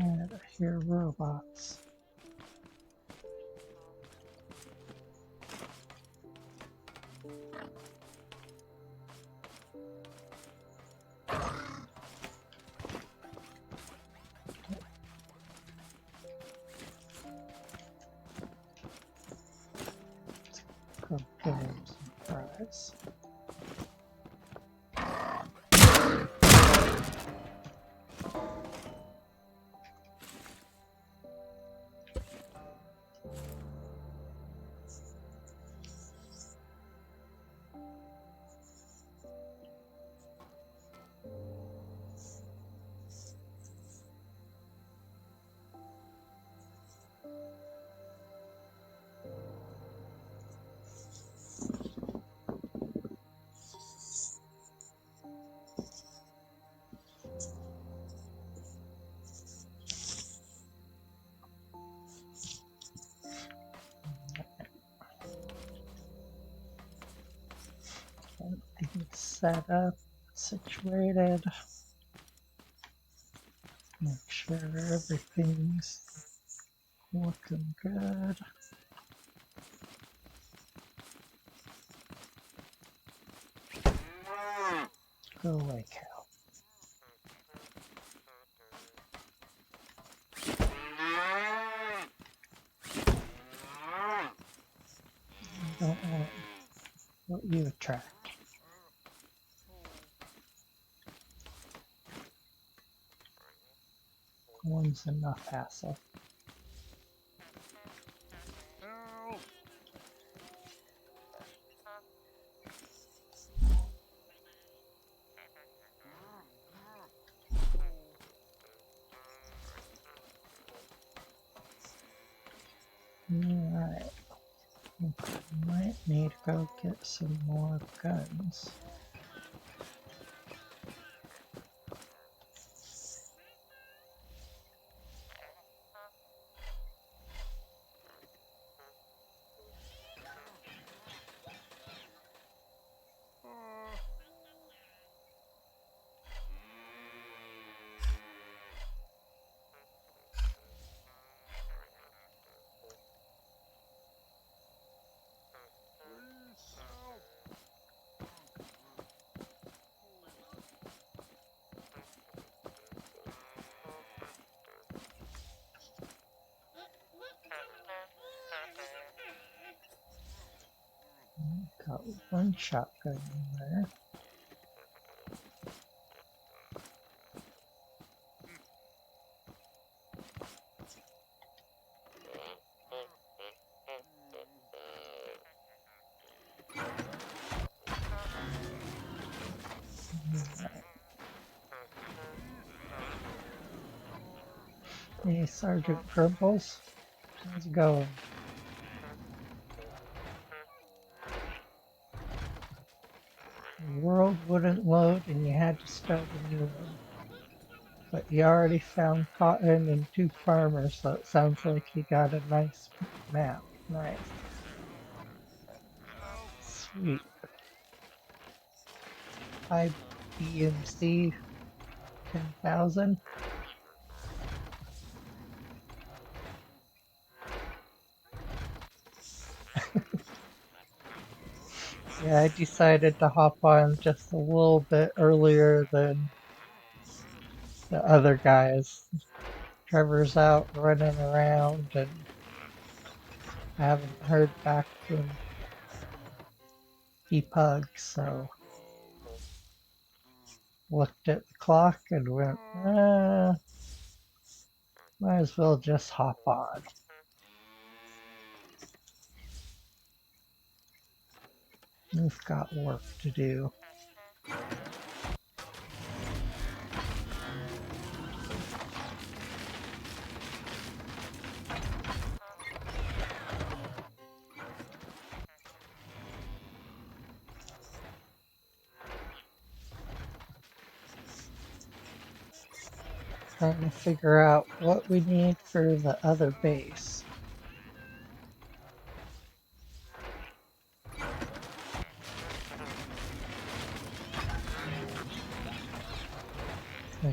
Alright, I hear robots. Go give him some fries. Everything's set up, situated. Make sure everything's looking good. Go away, cow. I don't want what you attract. One's enough hassle. Alright. Might need to go get some more guns. Got one shotgun in there. Hey, Sergeant Dribbles. How's it going? The world wouldn't load and you had to start a new one. But you already found cotton and 2 farmers, so it sounds like you got a nice map. Nice. Sweet. IBMC 10,000. Yeah, I decided to hop on just a little bit earlier than the other guys. Trevor's out running around and I haven't heard back from Pug, so looked at the clock and went, might as well just hop on. We've got work to do. Trying to figure out what we need for the other base.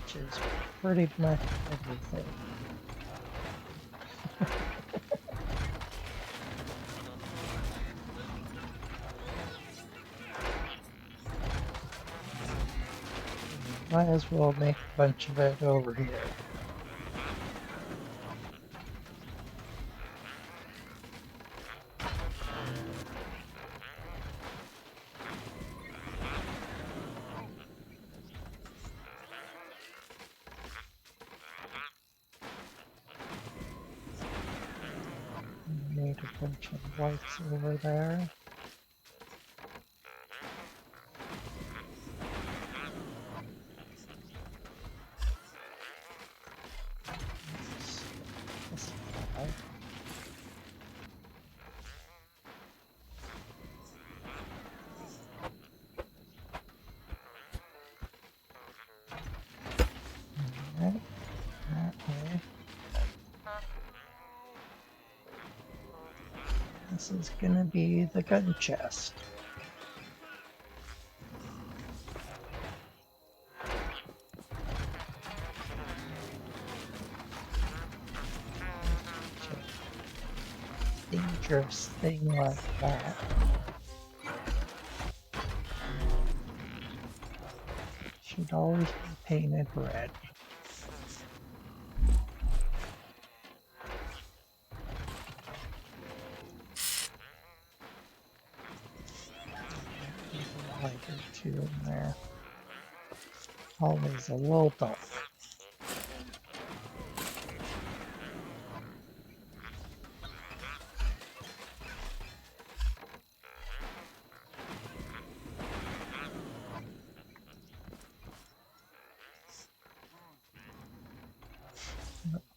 which is pretty much everything. Might as well make a bunch of it over here. Made a bunch of lights over there. Alright, that way. This is gonna be the gun chest. Dangerous thing like that. Should always be painted red. There's a light or two in there. Always a little dark.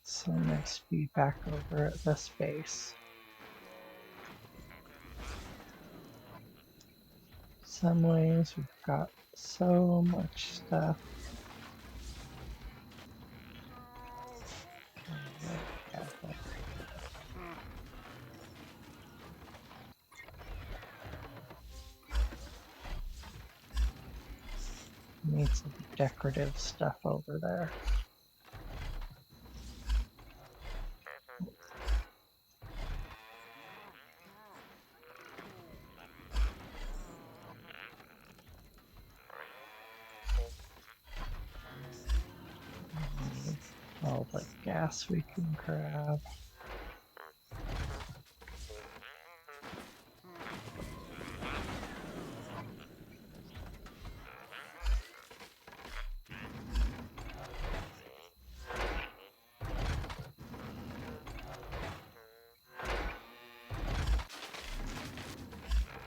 So nice to be back over at this base. Some ways we've got so much stuff. Need some decorative stuff over there. All the gas we can grab.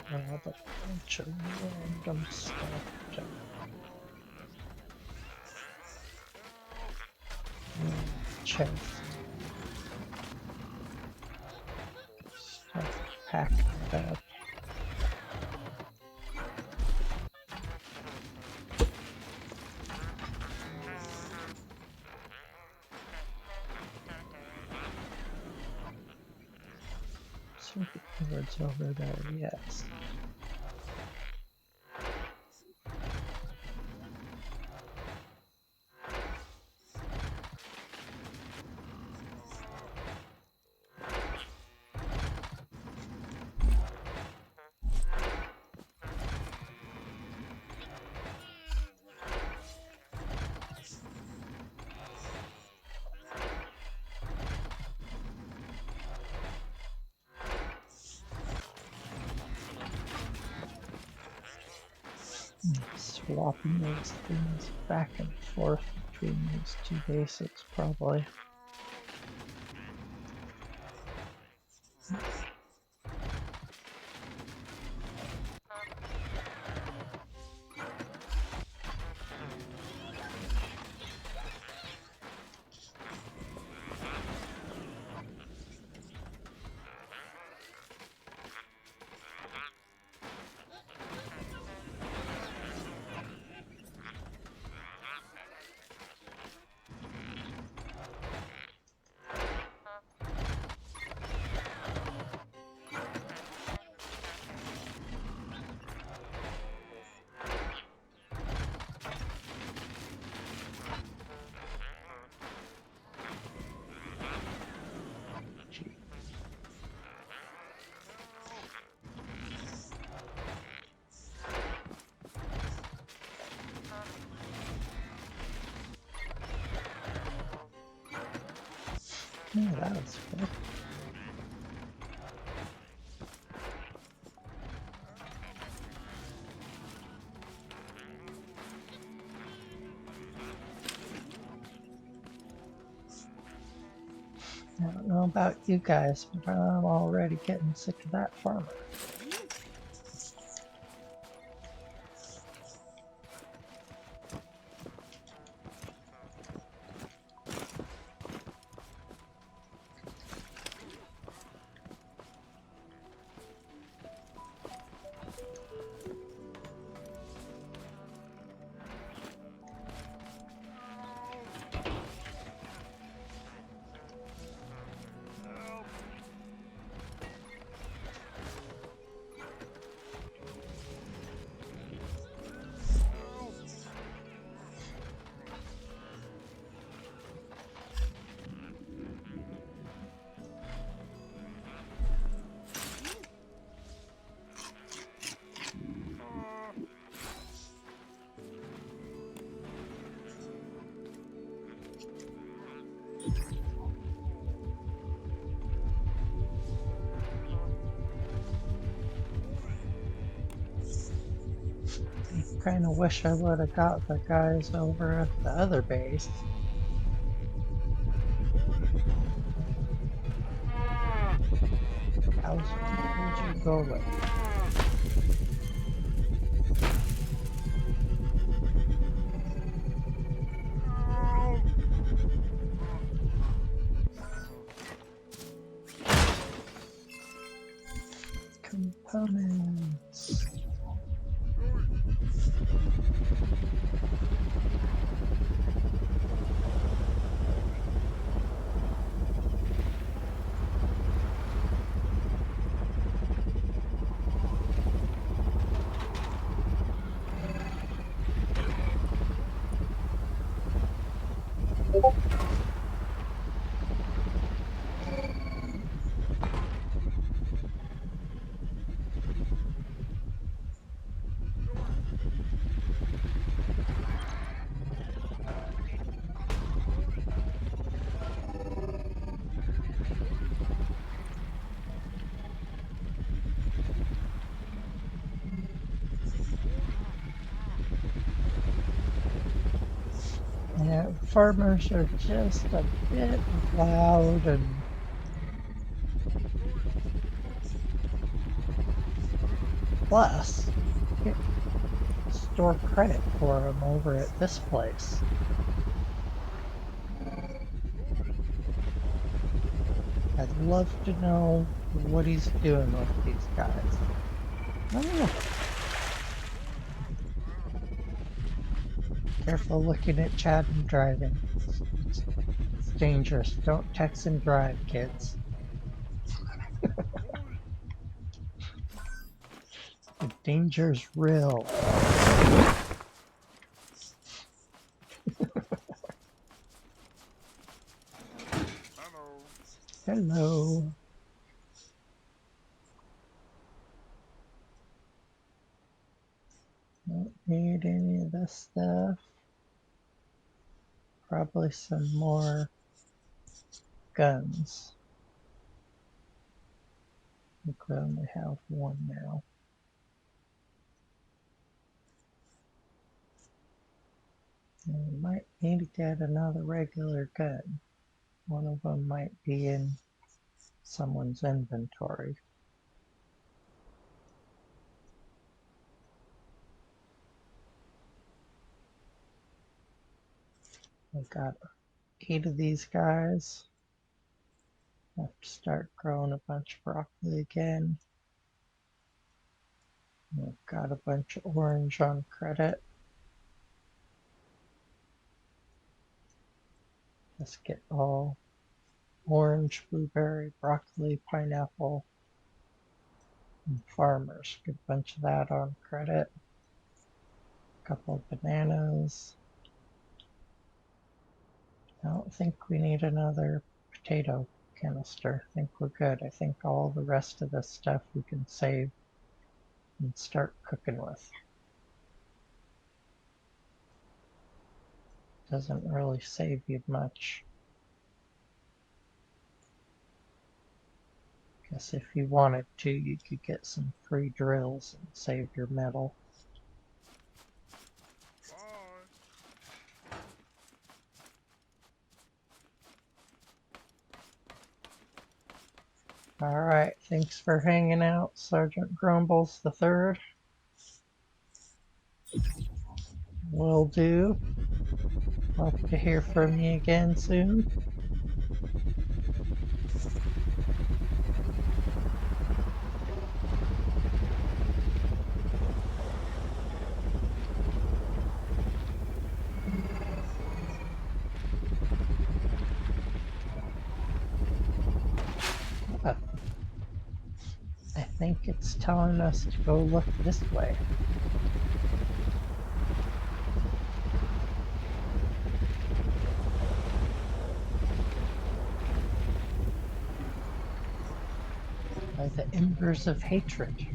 Grab a bunch of random stuff. Chest. Start packing it up. Circuit boards over there, yes. Swapping those things back and forth between these two bases, probably. Yeah, that was good. I don't know about you guys, but I'm already getting sick of that farmer. Kind of wish I would have got the guys over at the other base. Where'd you go with? Components. Yeah, farmers are just a bit loud and plus, you store credit for them over at this place. I'd love to know what he's doing with these guys. Oh, careful looking at Chad and driving. It's dangerous. Don't text and drive, kids. The danger's real. Hello. Don't need any of this stuff. Probably some more guns. I think we only have one now. And we might need to get another regular gun. One of them might be in someone's inventory. I've got 8 of these guys. I have to start growing a bunch of broccoli again. I've got a bunch of orange on credit. Just get all orange, blueberry, broccoli, pineapple, and farmers. Get a bunch of that on credit. A couple of bananas. I don't think we need another potato canister. I think we're good. I think all the rest of this stuff we can save and start cooking with. Doesn't really save you much. Guess if you wanted to, you could get some free drills and save your metal. Alright, thanks for hanging out, Sergeant Grumbles the Third. Will do. Hope to hear from you again soon. I think it's telling us to go look this way. By the embers of hatred.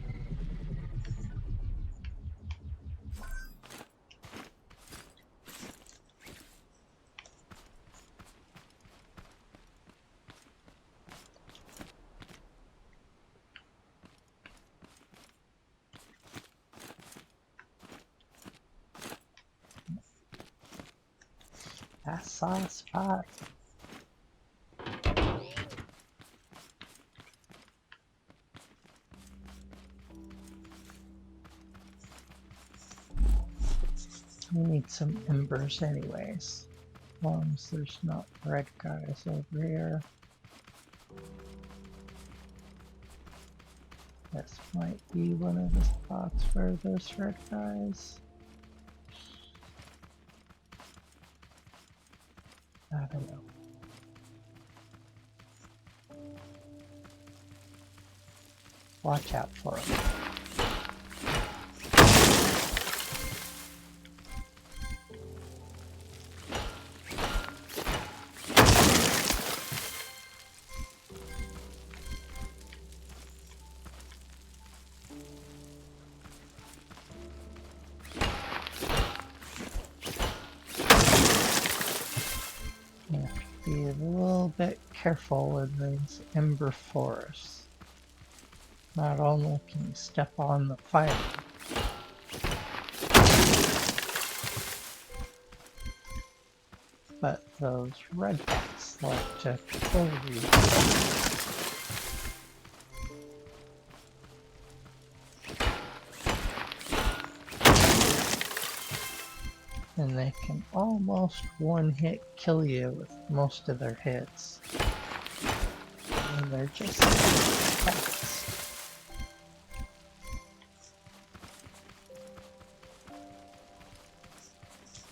I saw a spot. We need some embers anyways. As long as there's not red guys over here. This might be one of the spots where there's red guys. I don't know. Watch out for them. You have to be a little bit careful in these ember forests. Not only can you step on the fire, but those redbacks like to kill you. And they can almost one-hit kill you with most of their hits. And they're just fast.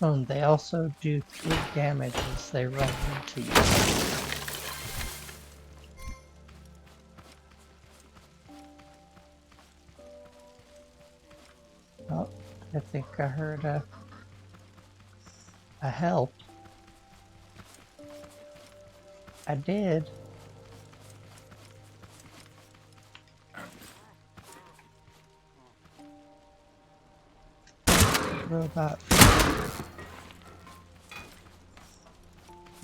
Oh, and they also do 3 damage as they run into you. Oh, I think I heard a help. I did. Robot.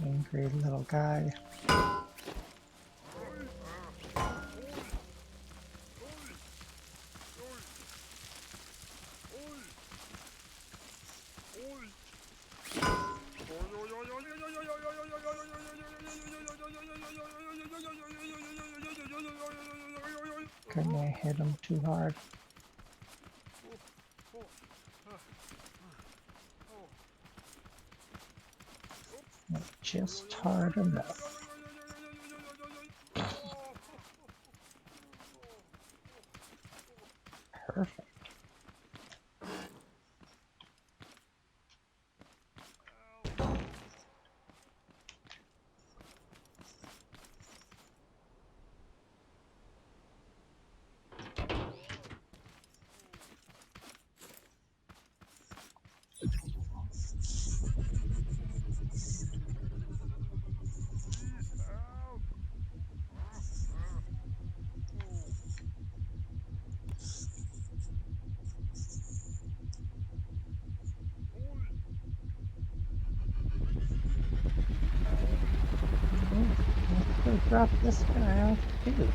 Angry little guy. Couldn't I hit him too hard? Not just hard enough. Perfect. Let's go drop this guy off too.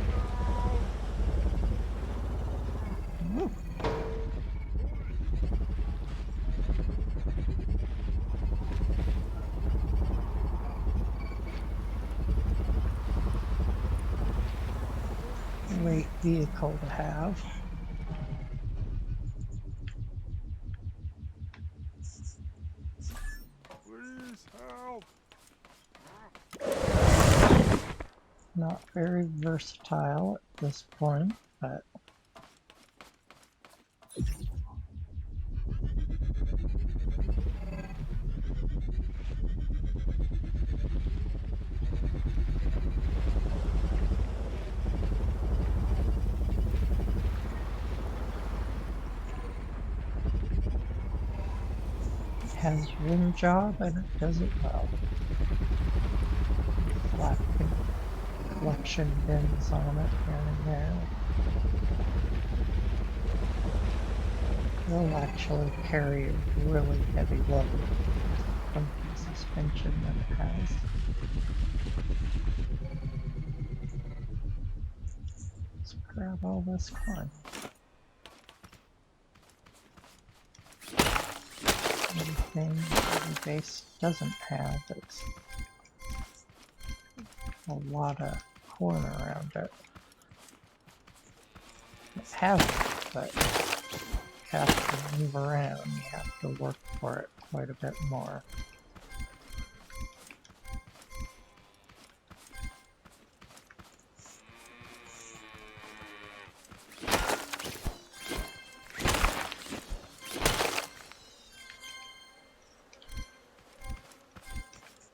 vehicle to have. Please help. Not very versatile at this point, but it has rim job and it does it well. Flat collection bins on it here and there. Will actually carry a really heavy load with funky suspension that it has. Let's grab all this corn. Anything the base doesn't have is a lot of corn around it. It has it, but you have to move around, you have to work for it quite a bit more.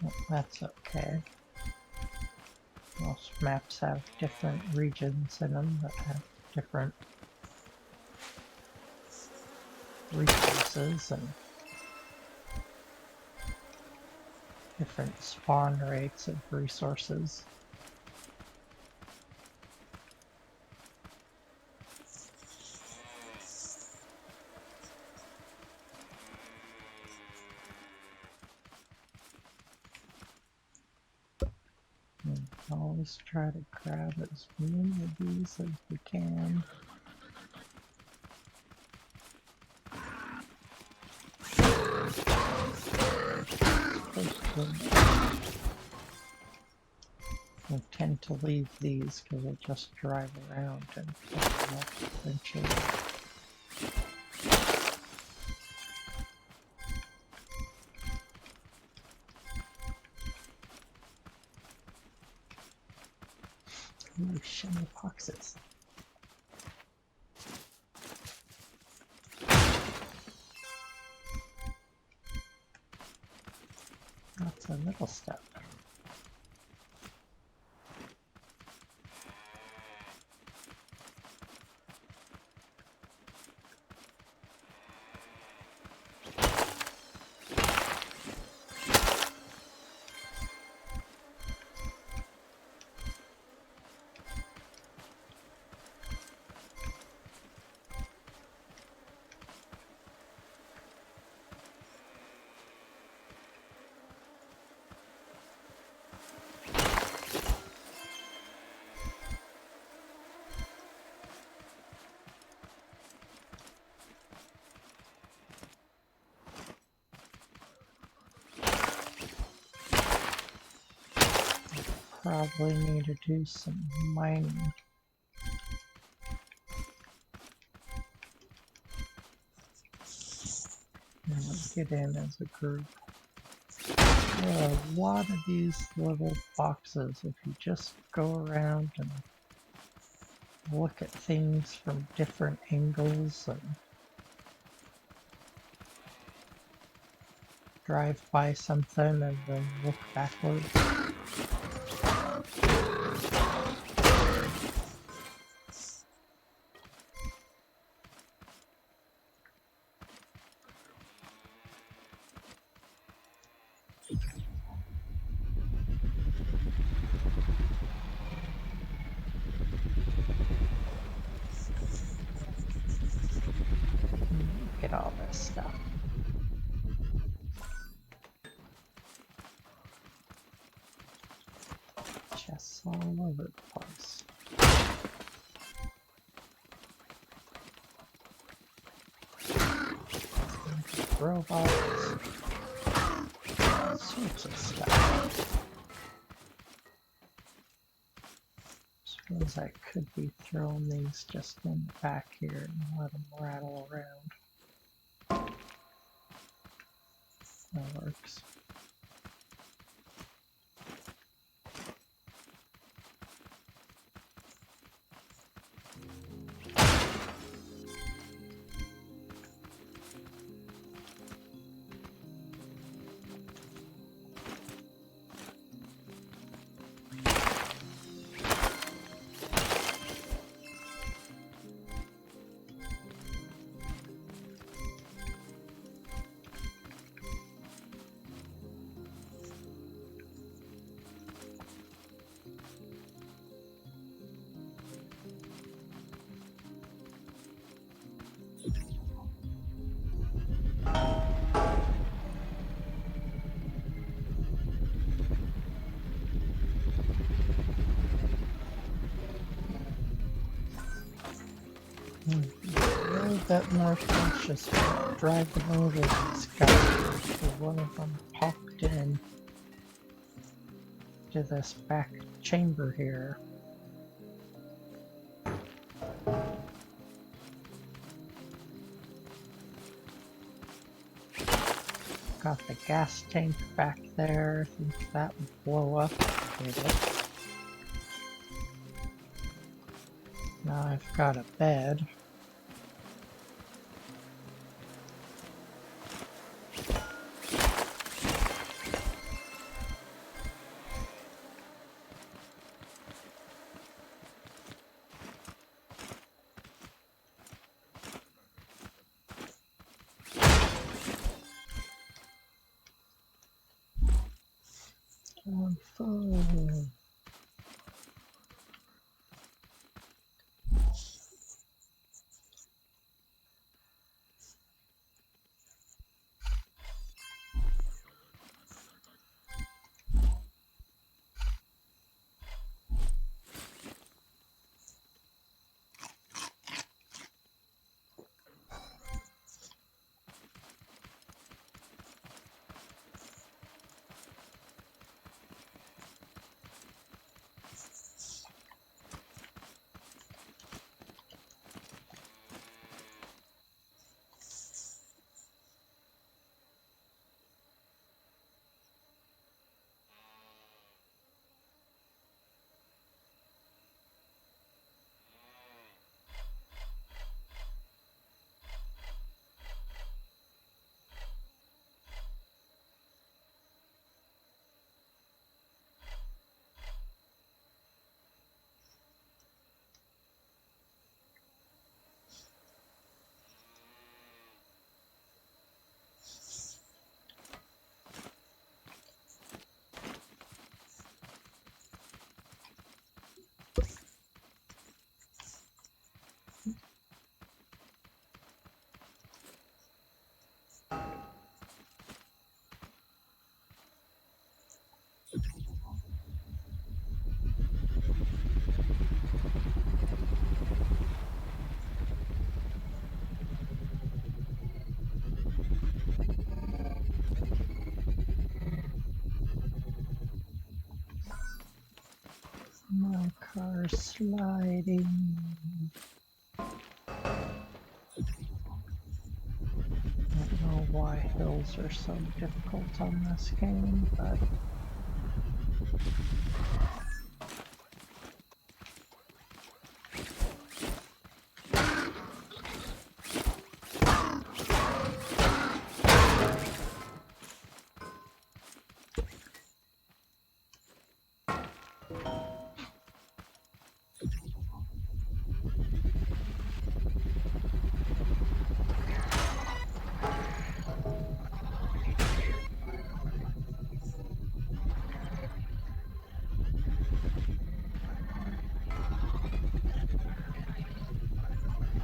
Well, that's okay. Most maps have different regions in them that have different resources and different spawn rates of resources. And always try to grab as many of these as we can. I tend to leave these because I just drive around and pick them up eventually. Ooh, shiny boxes. That's a middle step. Probably need to do some mining. And we'll get in as a group. There are a lot of these little boxes if you just go around and look at things from different angles and drive by something and then look backwards. Look at all this stuff. Chests all over the place. Robots. All sorts of stuff. Just Suppose I could be throwing these just in the back here and let them rattle around. That works. A little bit more cautious driving over these guys. One of them popped in to this back chamber here. Got the gas tank back there. Think that would blow up. Did it. Now I've got a bed. On full. My car's sliding. I don't know why hills are so difficult on this game, but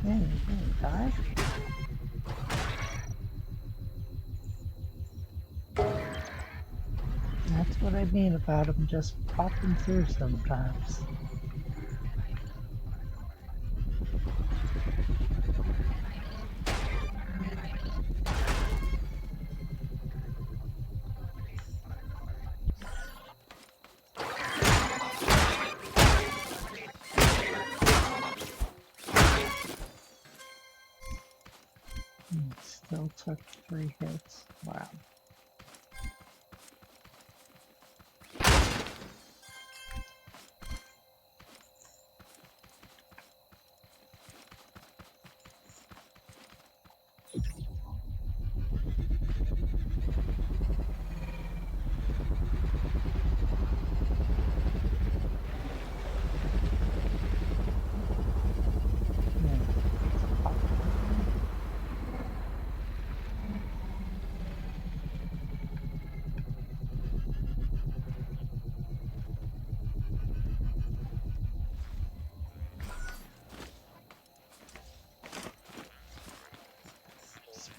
hey, hey, die. That's what I mean about them just popping through sometimes. Still took 3 hits. Wow.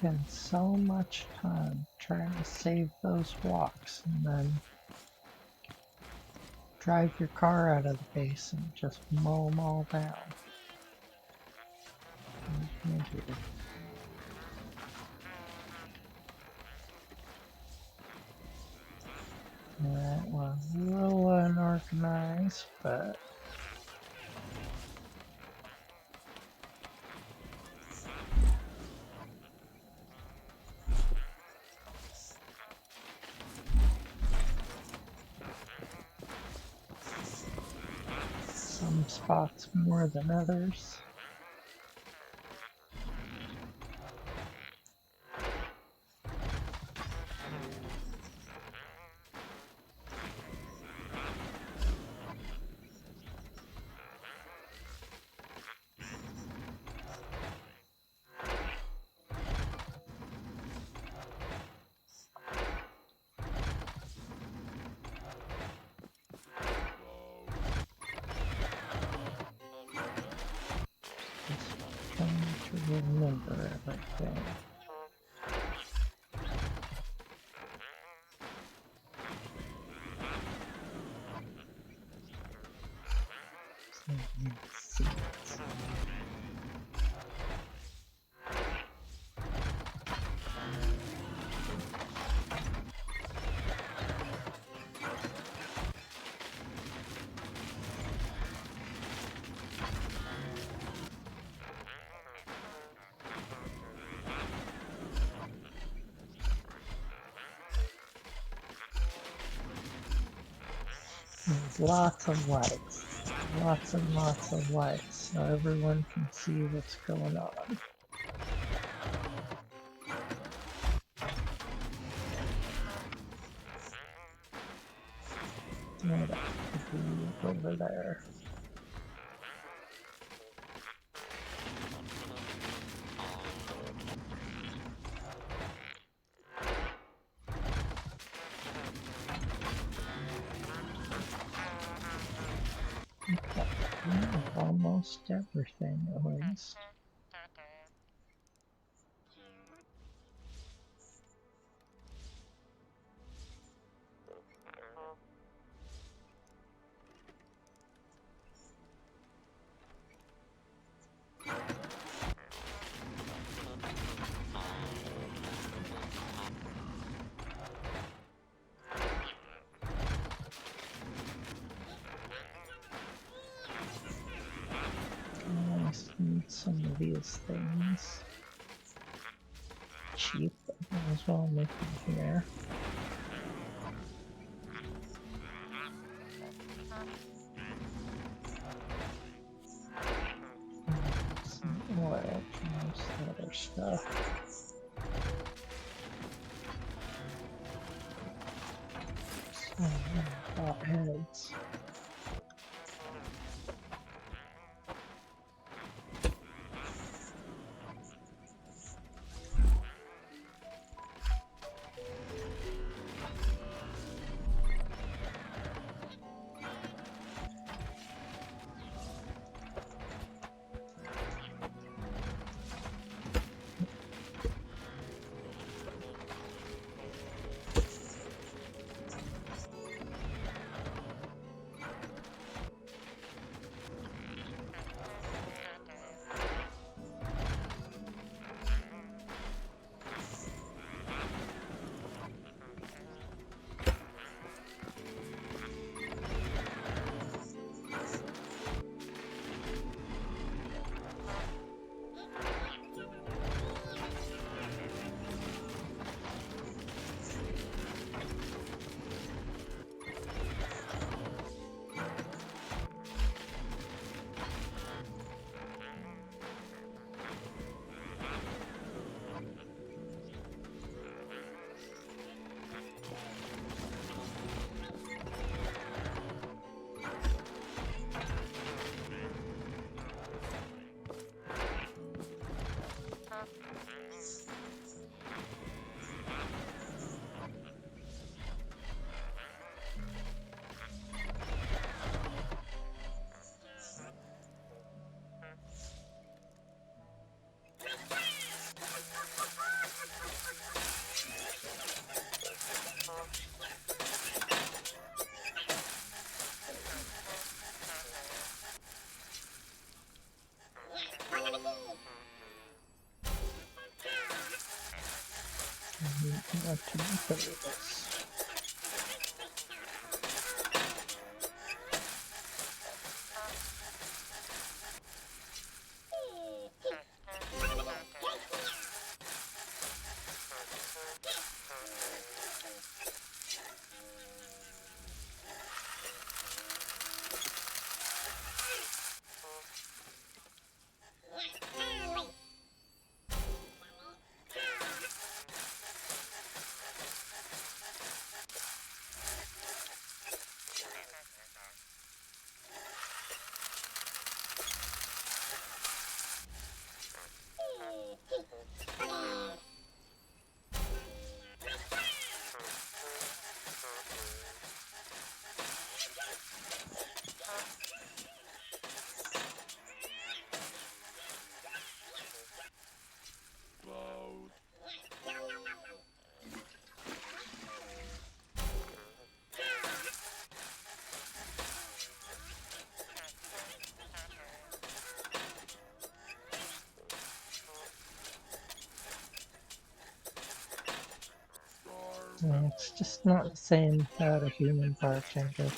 Spend so much time trying to save those walks and then drive your car out of the base and just mow them all down. Alright, well, a little unorganized, but some spots more than others. Just trying to remember everything. There's lots of lights. Lots and lots of lights so everyone can see what's going on. Right over there. Okay, we have almost everything at least. I just need some of these things. Cheap, might as well make them here. Some oil from this other stuff. Some hot heads. Not to bury this. Load. Starving. It's just not the same without a human bartender.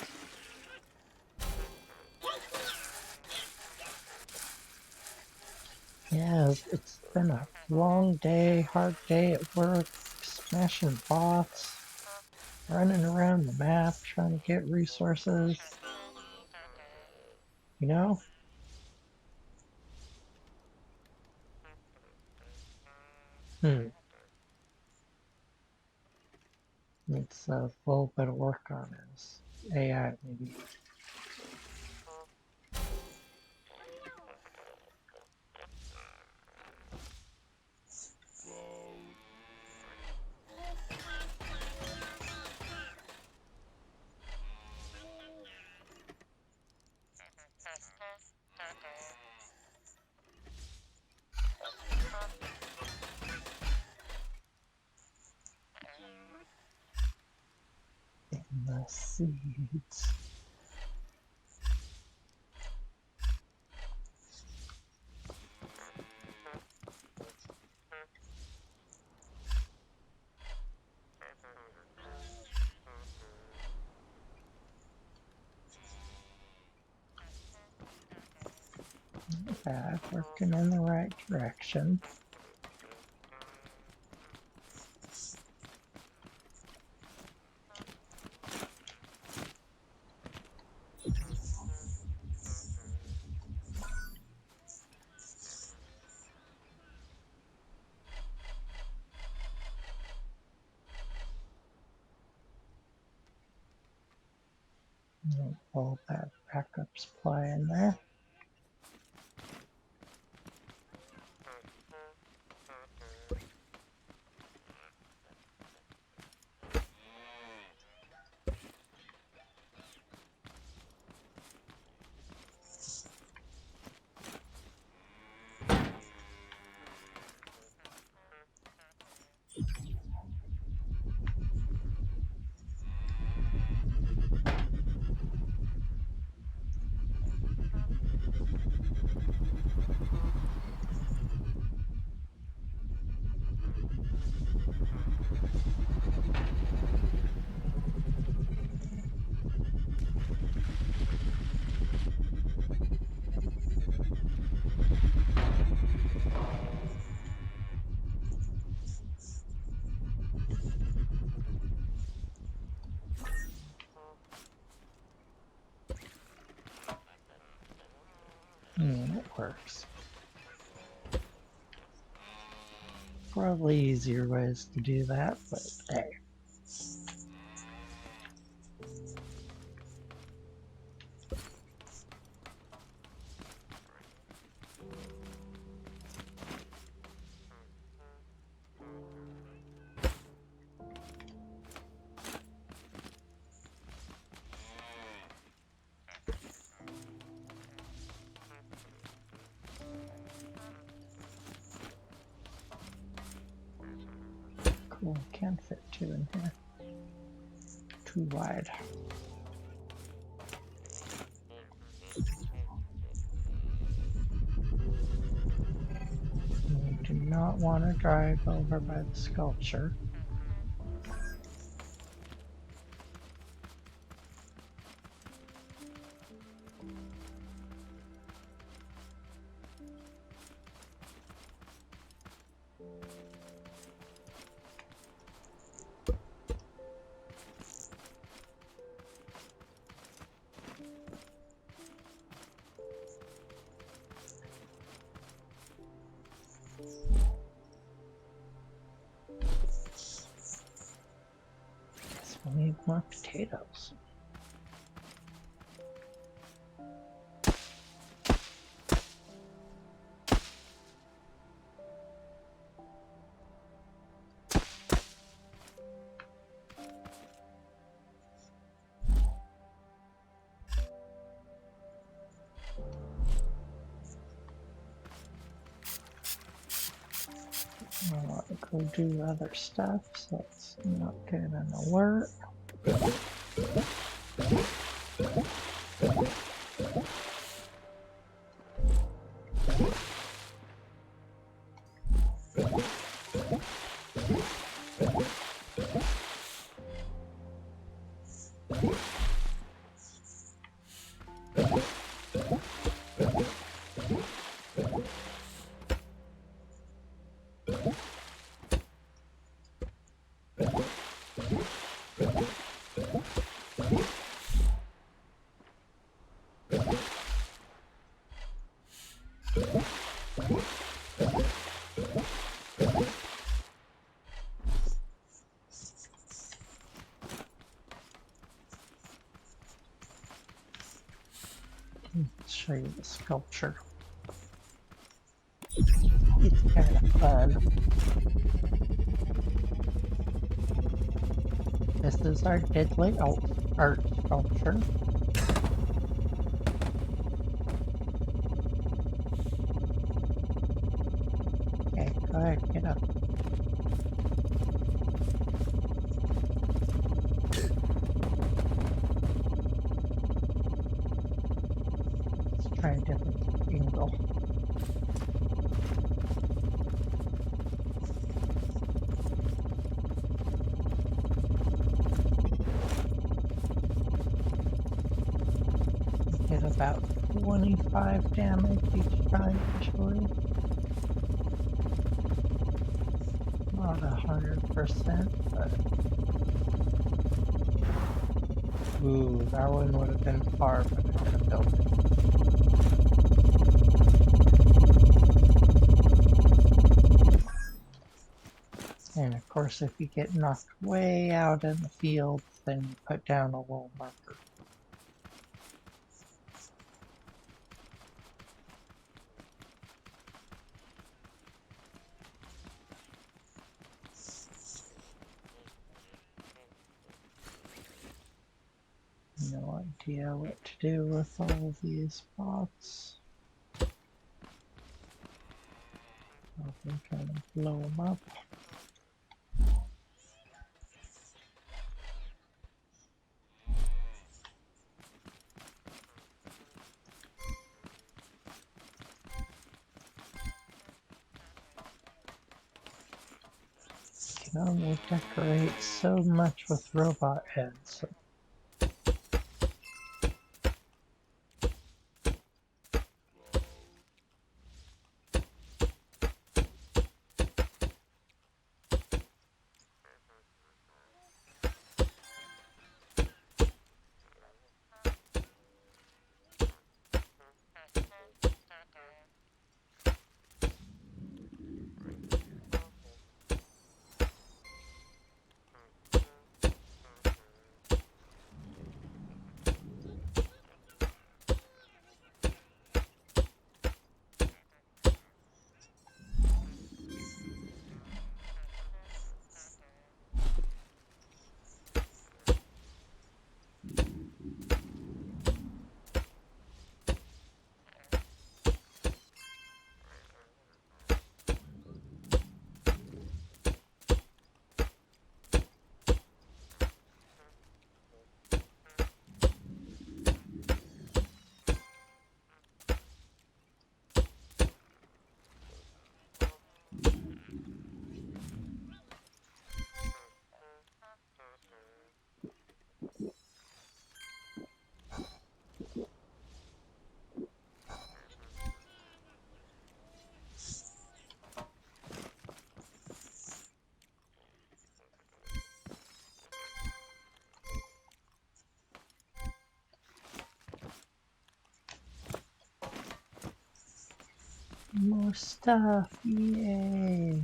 Yeah, it's been a long day, hard day at work, smashing bots, running around the map trying to get resources, you know? Hmm. Needs a little bit of work on his AI, maybe. Load. In the seeds. Not bad, working in the right direction. All that backup supply in there. It works. Probably easier ways to do that, but hey. Cool, can't fit two in here. Too wide. We do not want to drive over by the sculpture. I need more potatoes. I want to go do other stuff, so it's not gonna work. Let's show you the sculpture. It's kind of fun. This is our deadly art sculpture. Okay, go ahead, get up. Let's try a different angle. Get about 25 damage each time usually. Not 100%, but ooh, that one would have been far, but I could have built it. And of course, if you get knocked way out in the field, then you put down a little marker. No idea what to do with all of these spots. I'll be trying to blow them up. You can only decorate so much with robot heads. More stuff, yay!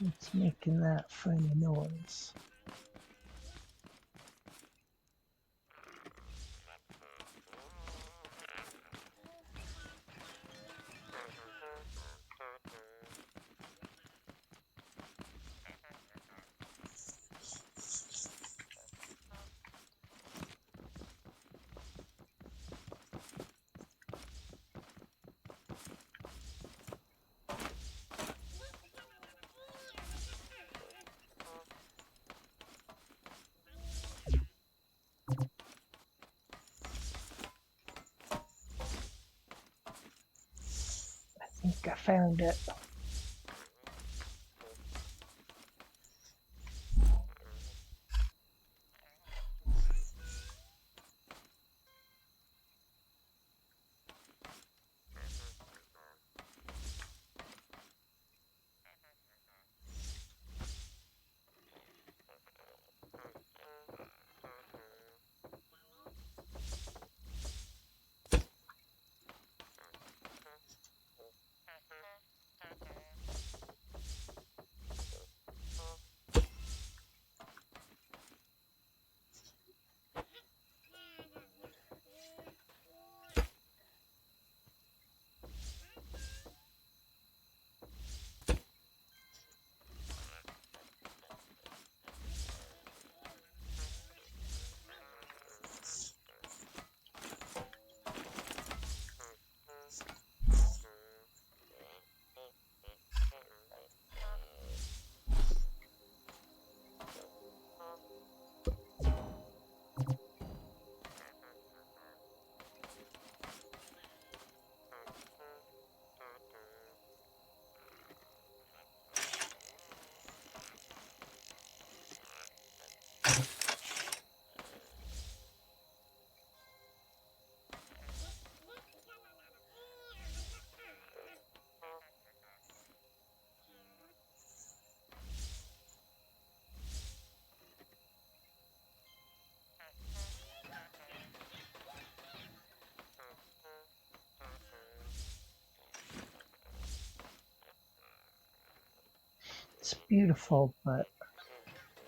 It's making that funny noise. I think I found it. It's beautiful, but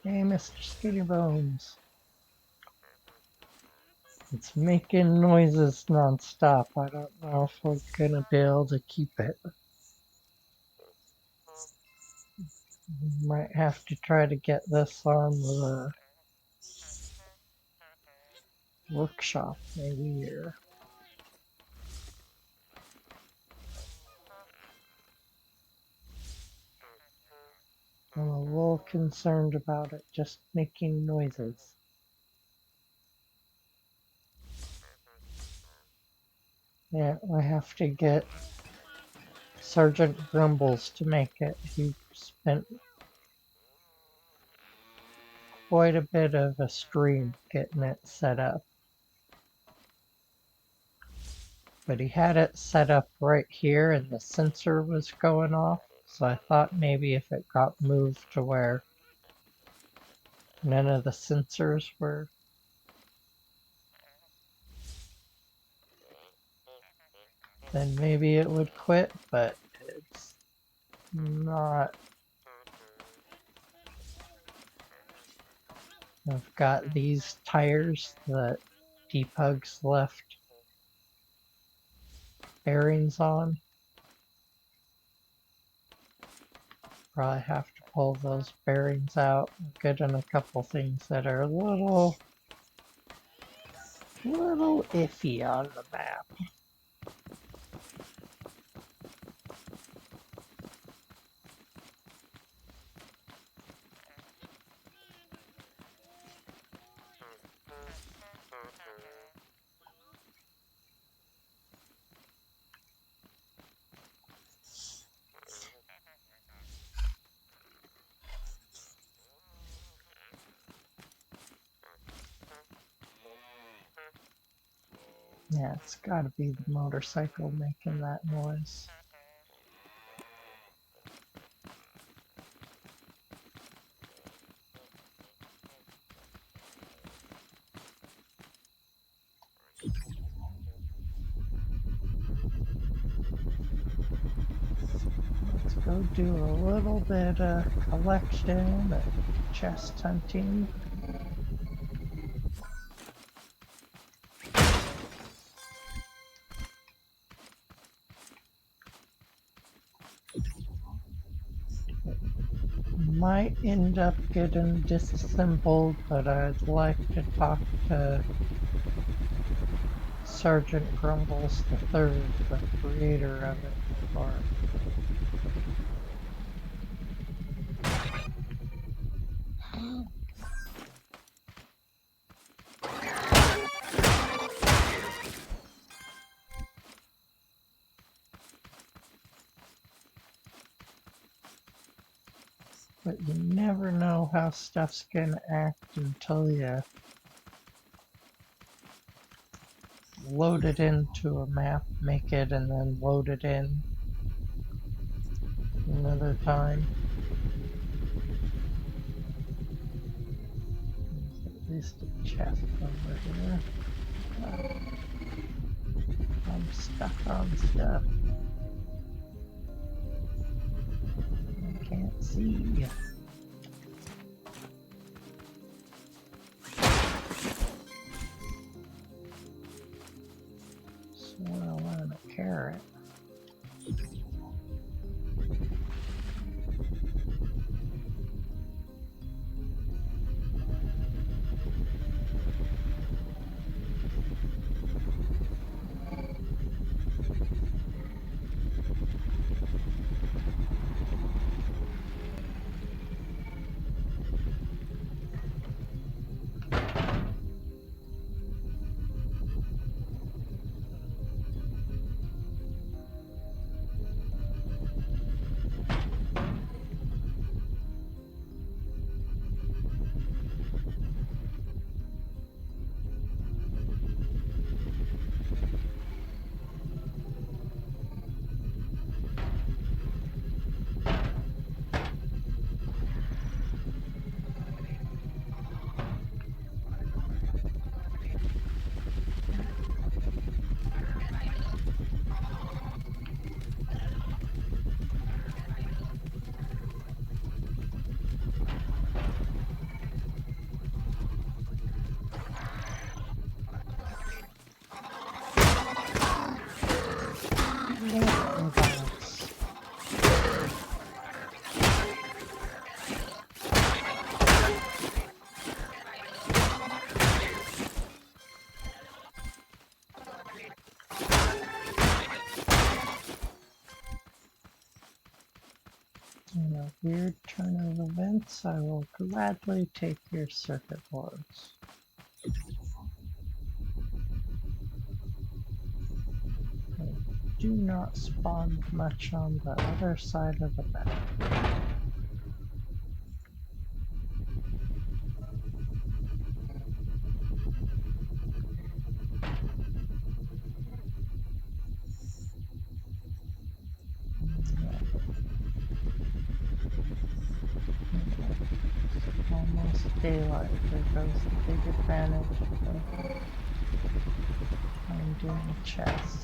hey, Mr. Skinny Bones. It's making noises nonstop. I don't know if we're gonna be able to keep it. We might have to try to get this on the workshop maybe, or I'm a little concerned about it just making noises. Yeah, I have to get Sergeant Grumbles to make it. He spent quite a bit of a stream getting it set up. But he had it set up right here and the sensor was going off. So I thought maybe if it got moved to where none of the sensors were, then maybe it would quit, but it's not. I've got these tires that Depug's left bearings on. Probably have to pull those bearings out and get in a couple things that are a little iffy on the map. Yeah, it's gotta be the motorcycle making that noise. go do a little bit of collection and chest hunting. Might end up getting disassembled, but I'd like to talk to Sergeant Grumbles III, the creator of it, or but you never know how stuff's gonna act until you load it into a map, make it, and then load it in another time. There's at least a chest over here. I'm stuck on stuff. I can't see. Swore I wanted a carrot. In a weird turn of events, I will gladly take your circuit boards. They do not spawn much on the other side of the map. Almost daylight. There goes the big advantage of finding chests.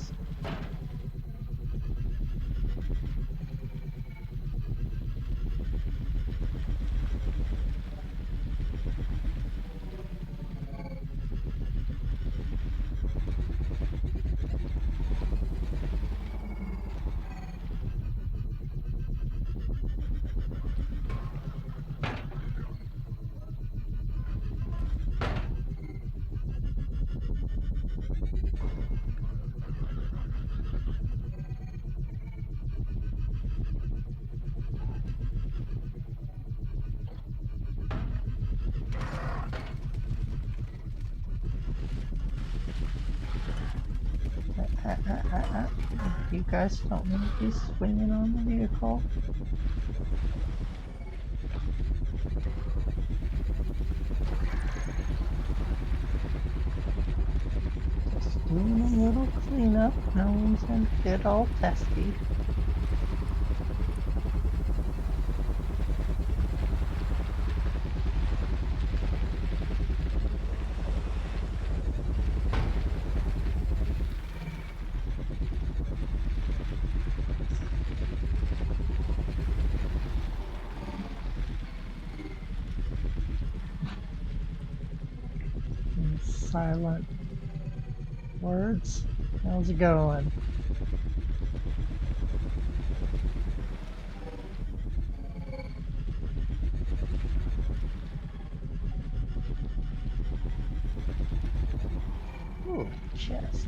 You guys don't need to be swinging on the vehicle. Just doing a little cleanup. No one's gonna get all testy. silent words. How's it going? Ooh, chest.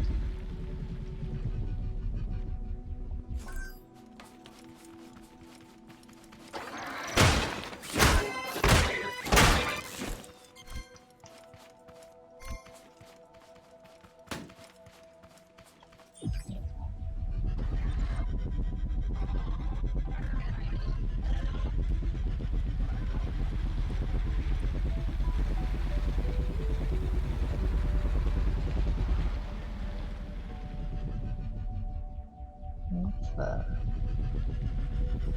What's that? What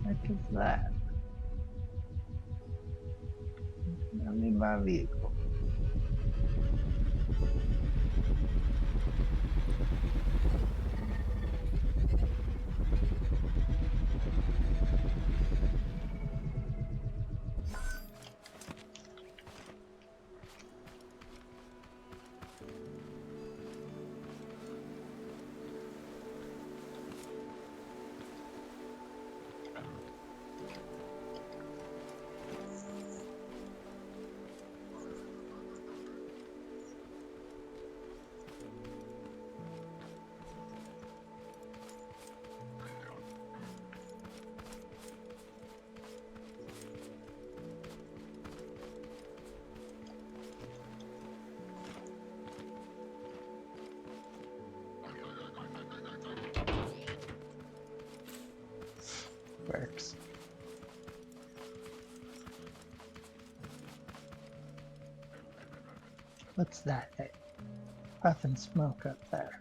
the heck is that? I need my vehicle. Works. What's that thing? Puffing smoke up there.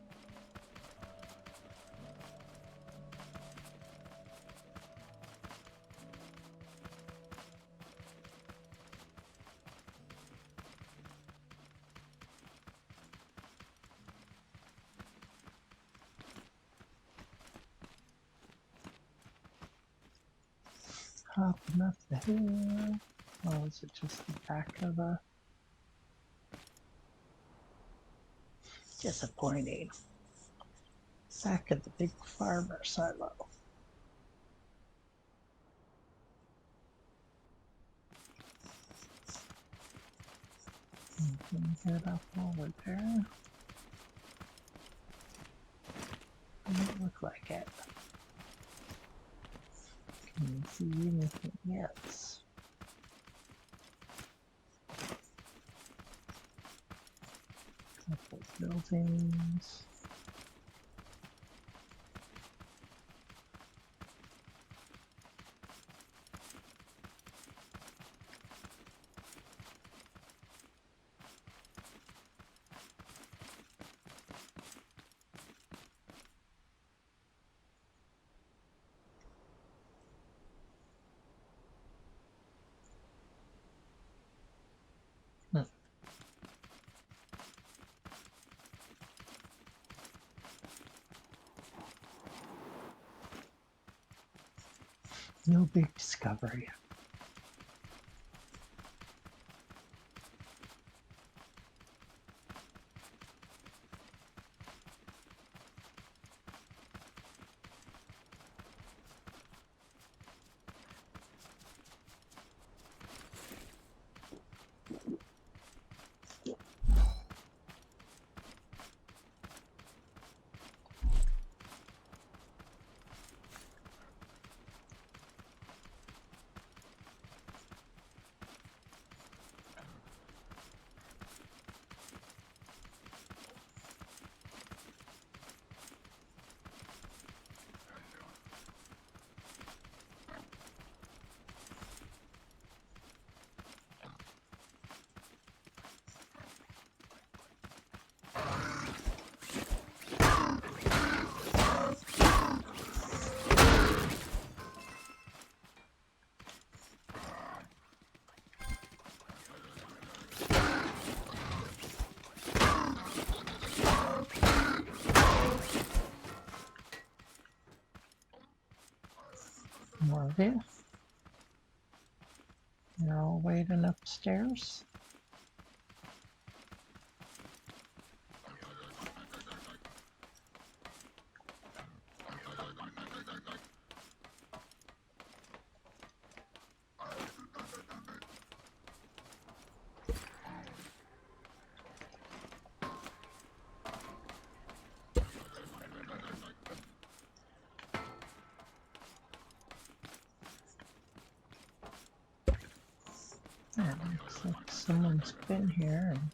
Hopping up the hill. Oh, is it just the back of a... Disappointing. Back of the big farmer silo. Can get up over there. Doesn't look like it. Can you see anything else? Couple buildings. No big discovery. More of you. You're all waiting upstairs. It looks like someone's been here and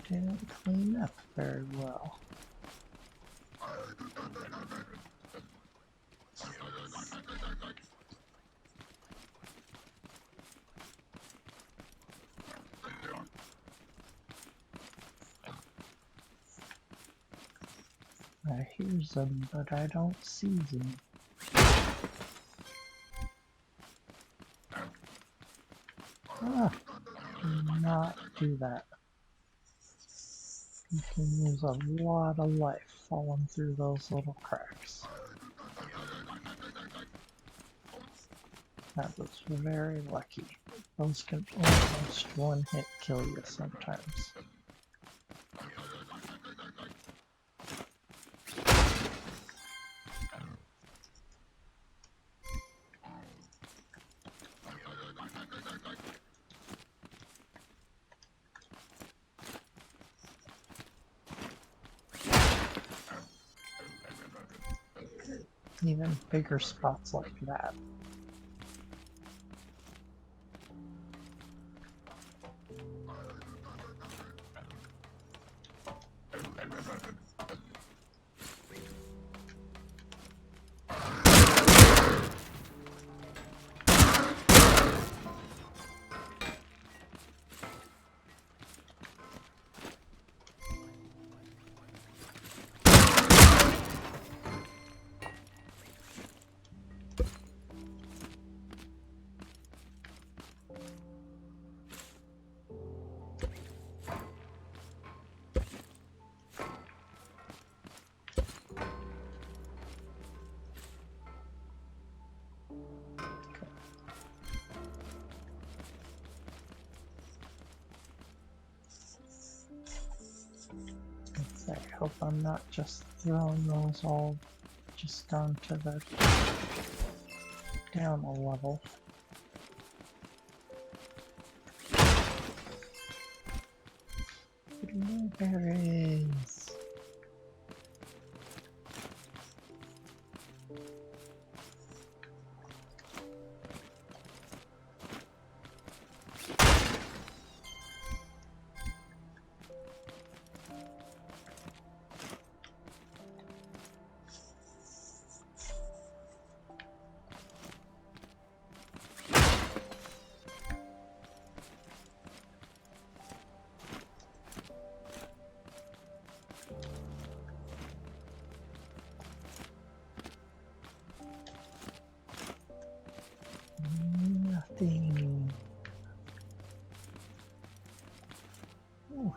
didn't clean up very well. I hear them, but I don't see them. Ah, do not do that. You can use a lot of life falling through those little cracks. That was very lucky. Those can almost one hit kill you sometimes. Even bigger spots like that. I hope I'm not just throwing those all just down to the down a level. Blueberries. Nothing. Ooh.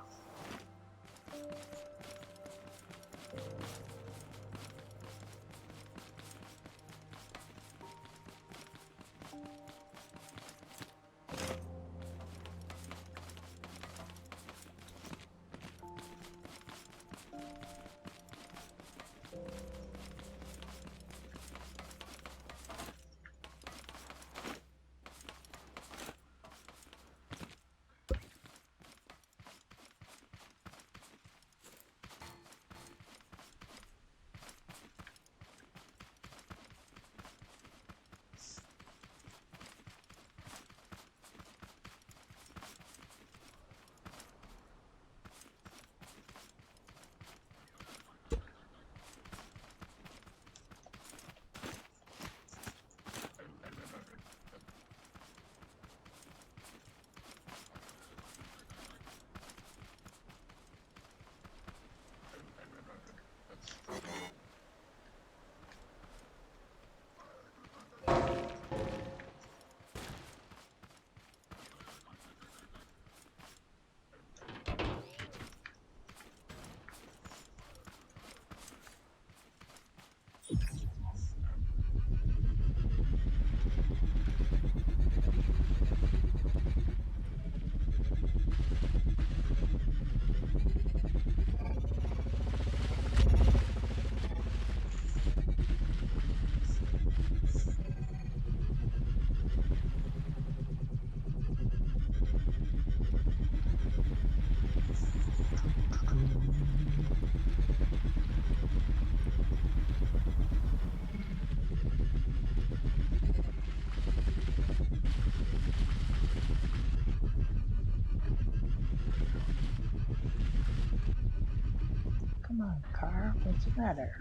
What's the matter?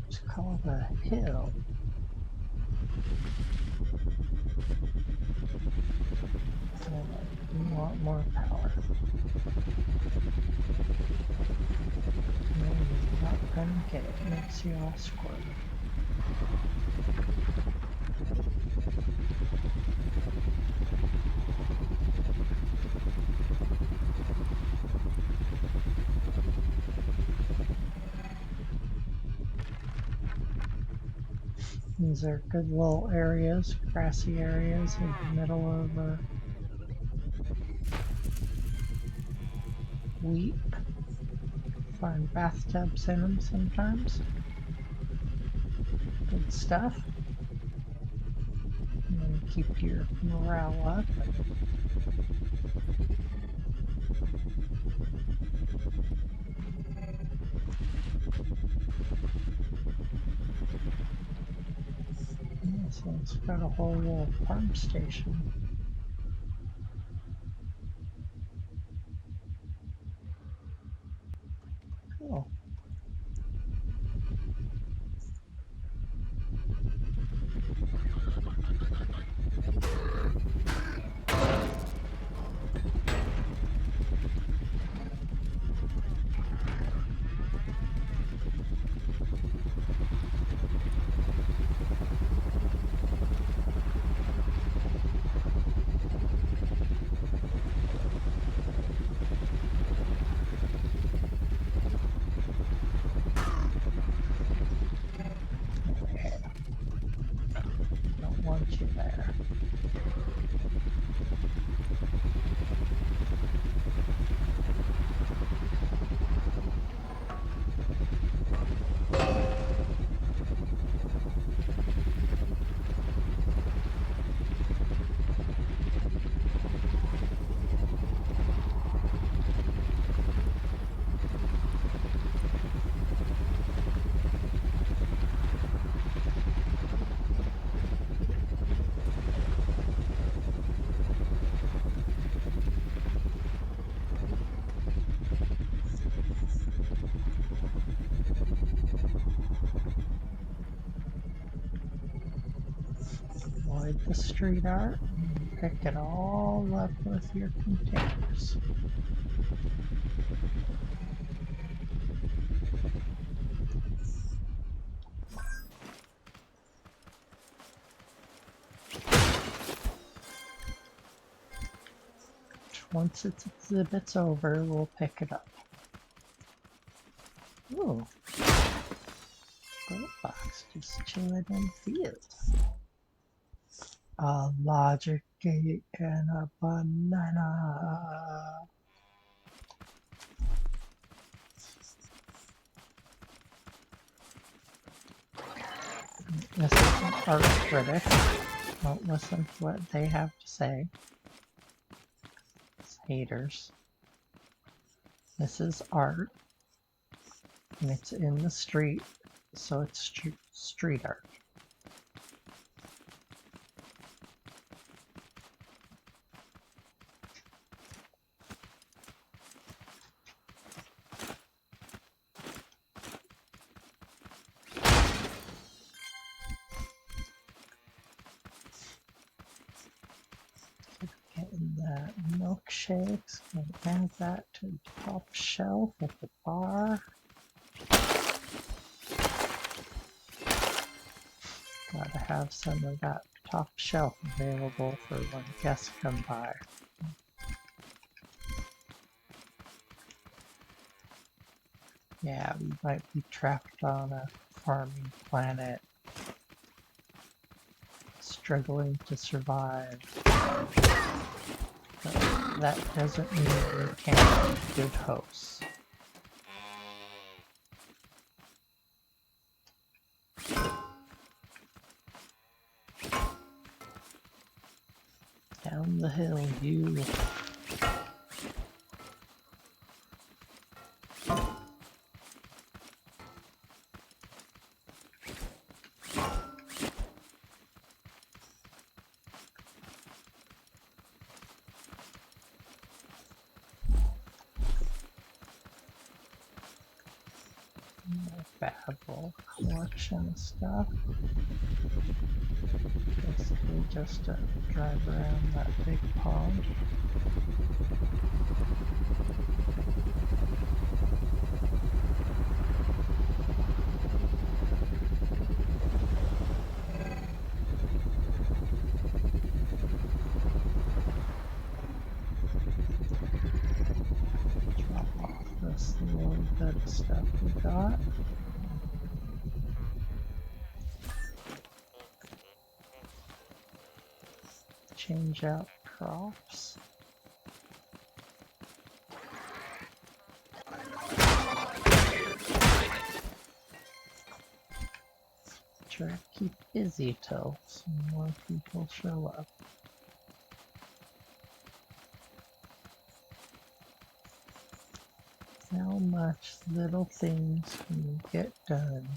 It's called a hill. You want more power. No, you're not gonna get it. It makes you all squirmy. These are good little areas, grassy areas in the middle of a wheat. Find bathtubs in them sometimes. Good stuff. And then keep your morale up. So it's got a whole little farm station. Cool. Don't want you there. Avoid the street art and pick it all up with your containers. Once its exhibit's over, we'll pick it up. Ooh, gold box just chilling in the field. A logic gate and a banana. This is an art critic. Don't listen to what they have to say. It's haters. This is art, and it's in the street, so it's street art. Getting that milkshakes, and add that to the top shelf at the bar. Gotta have some of that top shelf available for when guests come by. Yeah, we might be trapped on a farming planet, struggling to survive. But that doesn't mean we can't be good hosts. Down the hill, you. Baffle collection stuff. Basically just to drive around that big pond. Drop off this little bit of stuff we got. Change out props. Try to keep busy till some more people show up. How much little things can you get done?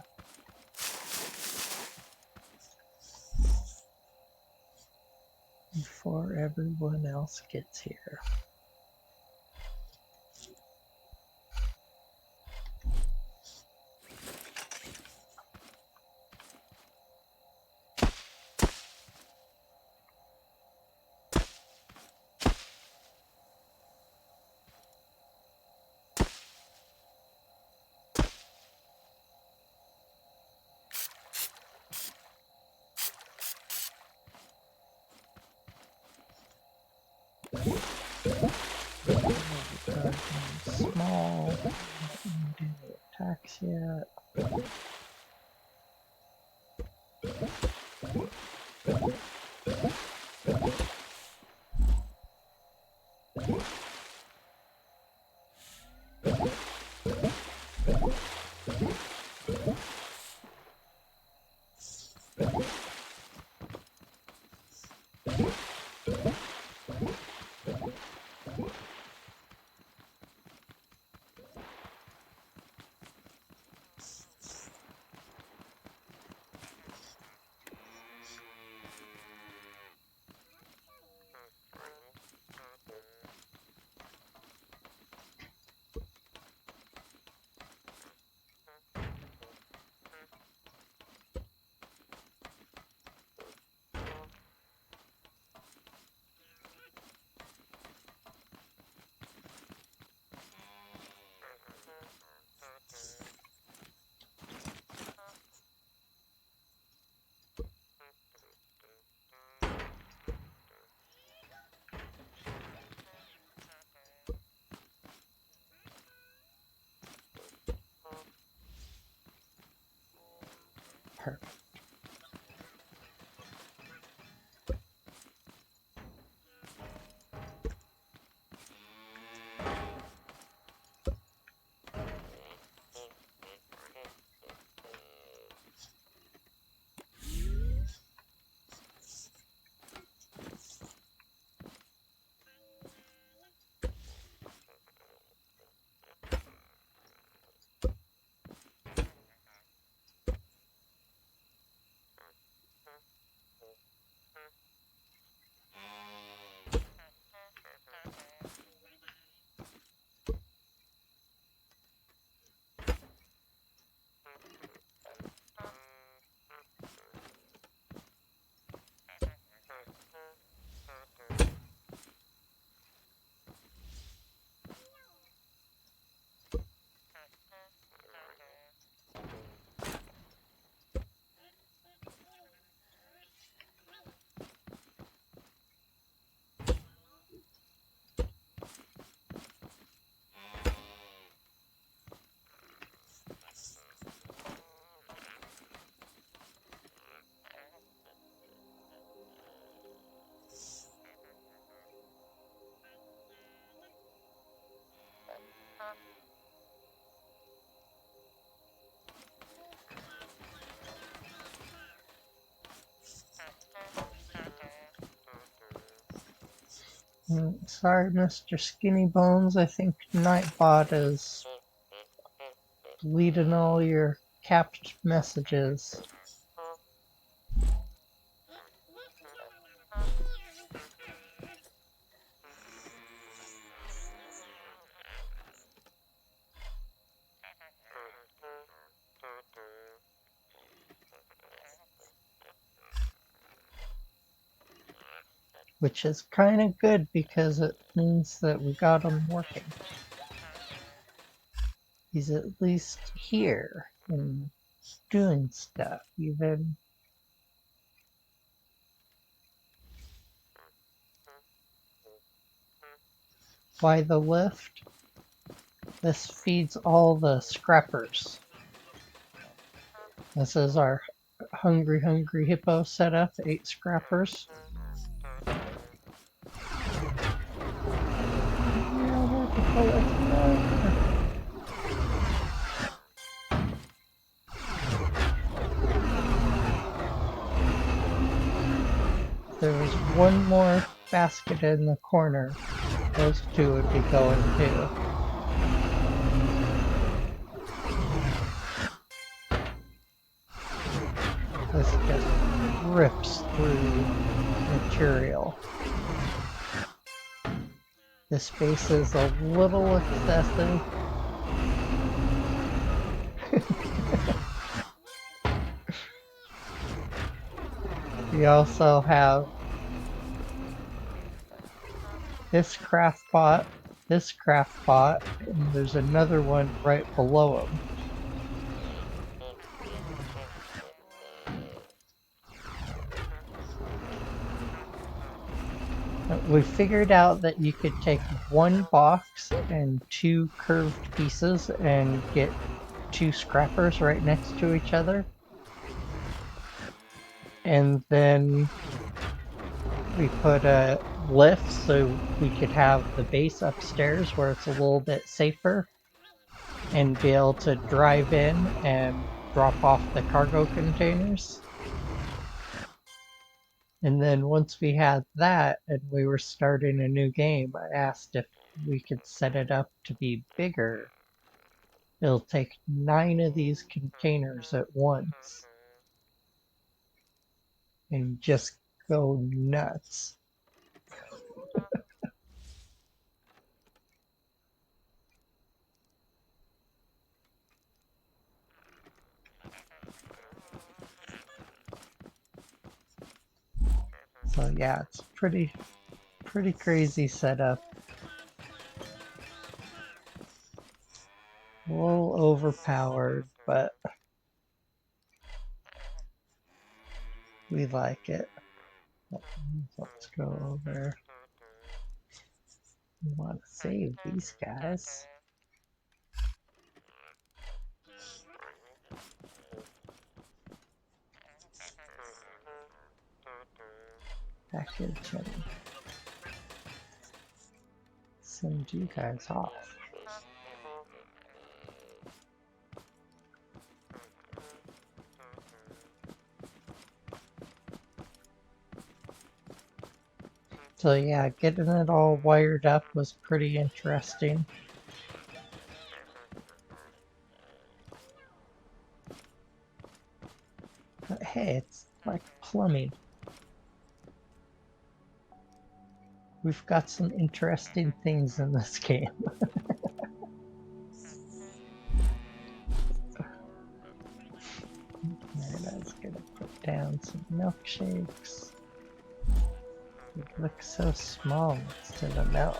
Before everyone else gets here. Small, didn't do the attacks yet. Perfect. Sorry, Mr. Skinny Bones. I think Nightbot is deleting all your capped messages. which is kind of good because it means that we got him working. He's at least here and doing stuff, even by the lift. This feeds all the scrappers. This is our hungry hippo setup, 8 scrappers. There was one more basket in the corner. Those 2 would be going too. This just rips through material. This space is a little excessive. We also have this craft pot, and there's another one right below him. We figured out that you could take one box and 2 curved pieces and get 2 scrappers right next to each other. And then we put a lift so we could have the base upstairs where it's a little bit safer and be able to drive in and drop off the cargo containers. And then once we had that and we were starting a new game, I asked if we could set it up to be bigger. It'll take 9 of these containers at once and just go nuts. So yeah, it's pretty crazy setup. A little overpowered, but we like it. Let's go over. We want to save these guys. Package and send you guys off. So yeah, getting it all wired up was pretty interesting. But hey, it's like plumbing. We've got some interesting things in this game. And I was gonna put down some milkshakes. It looks so small next to the milk.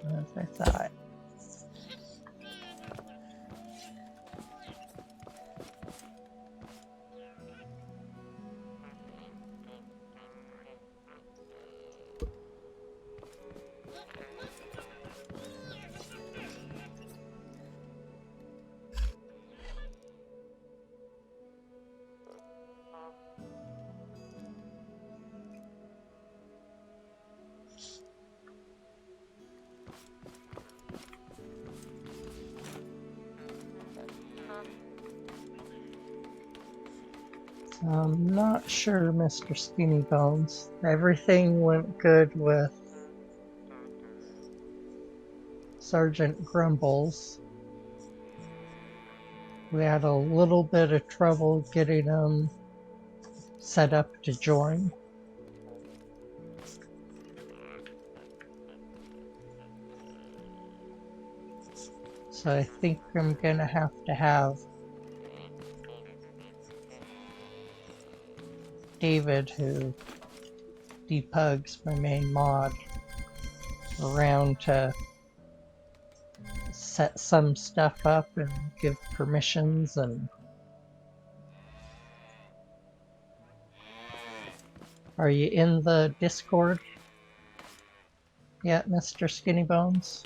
As I thought. So I'm not sure, Mr. Skinny Bones. Everything went good with Sergeant Grumbles. We had a little bit of trouble getting them set up to join. So I think I'm gonna have David, who debugs my main mod, around to set some stuff up and give permissions. And are you in the Discord yet, Mr. Skinny Bones?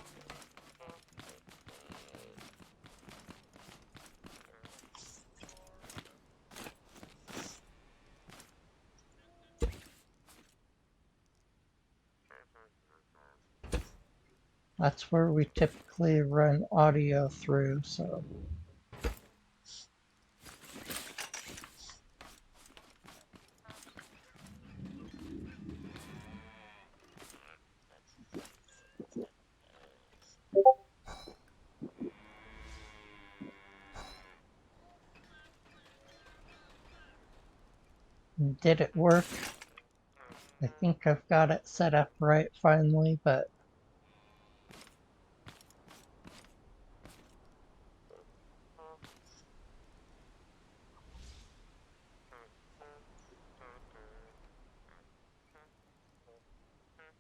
That's where we typically run audio through, so. Did it work? I think I've got it set up right finally, but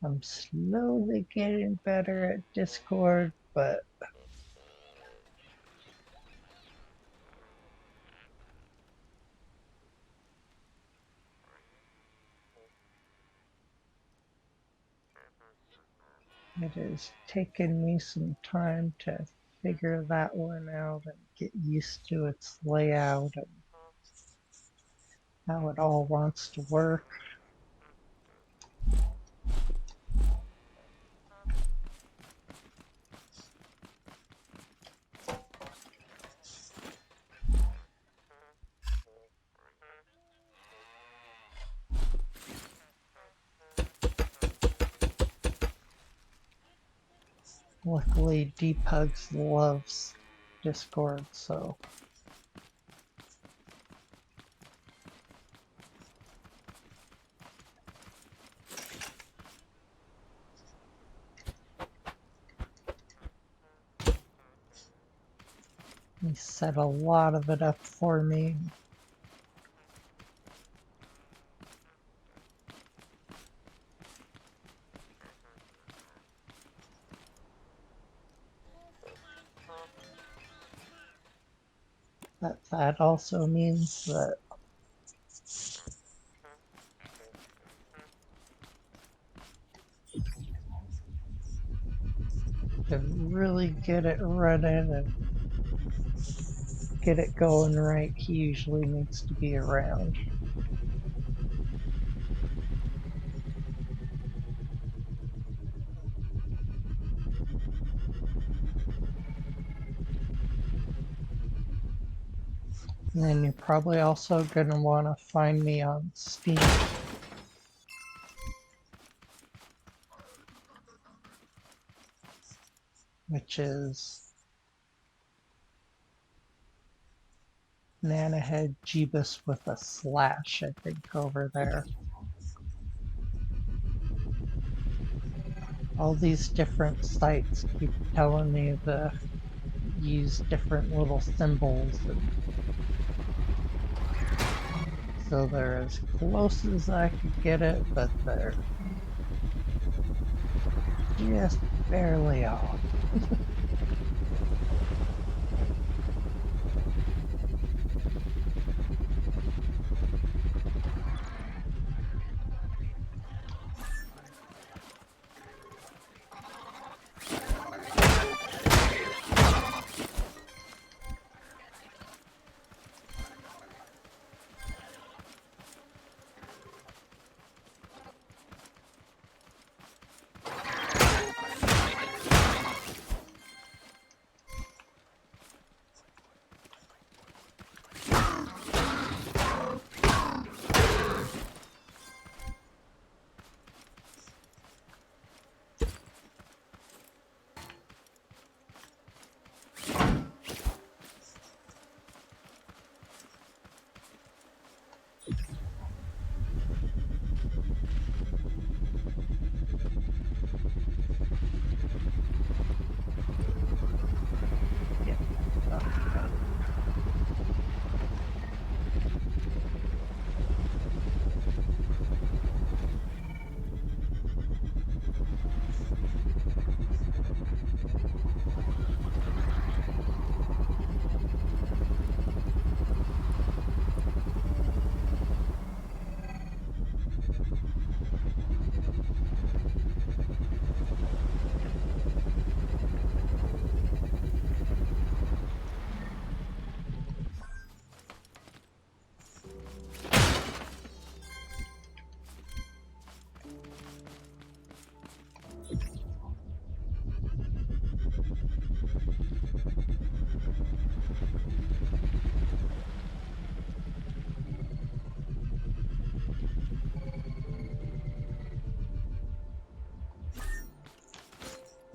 I'm slowly getting better at Discord, but it has taken me some time to figure that one out and get used to its layout and how it all wants to work. Luckily, Depugs loves Discord, so he set a lot of it up for me. But that also means that to really get it running and get it going right, he usually needs to be around. And then you're probably also going to want to find me on Steam, which is Nanahead Jeebus with a slash, I think, over there. All these different sites keep telling me to use different little symbols, and so they're as close as I could get it, but they're just barely off.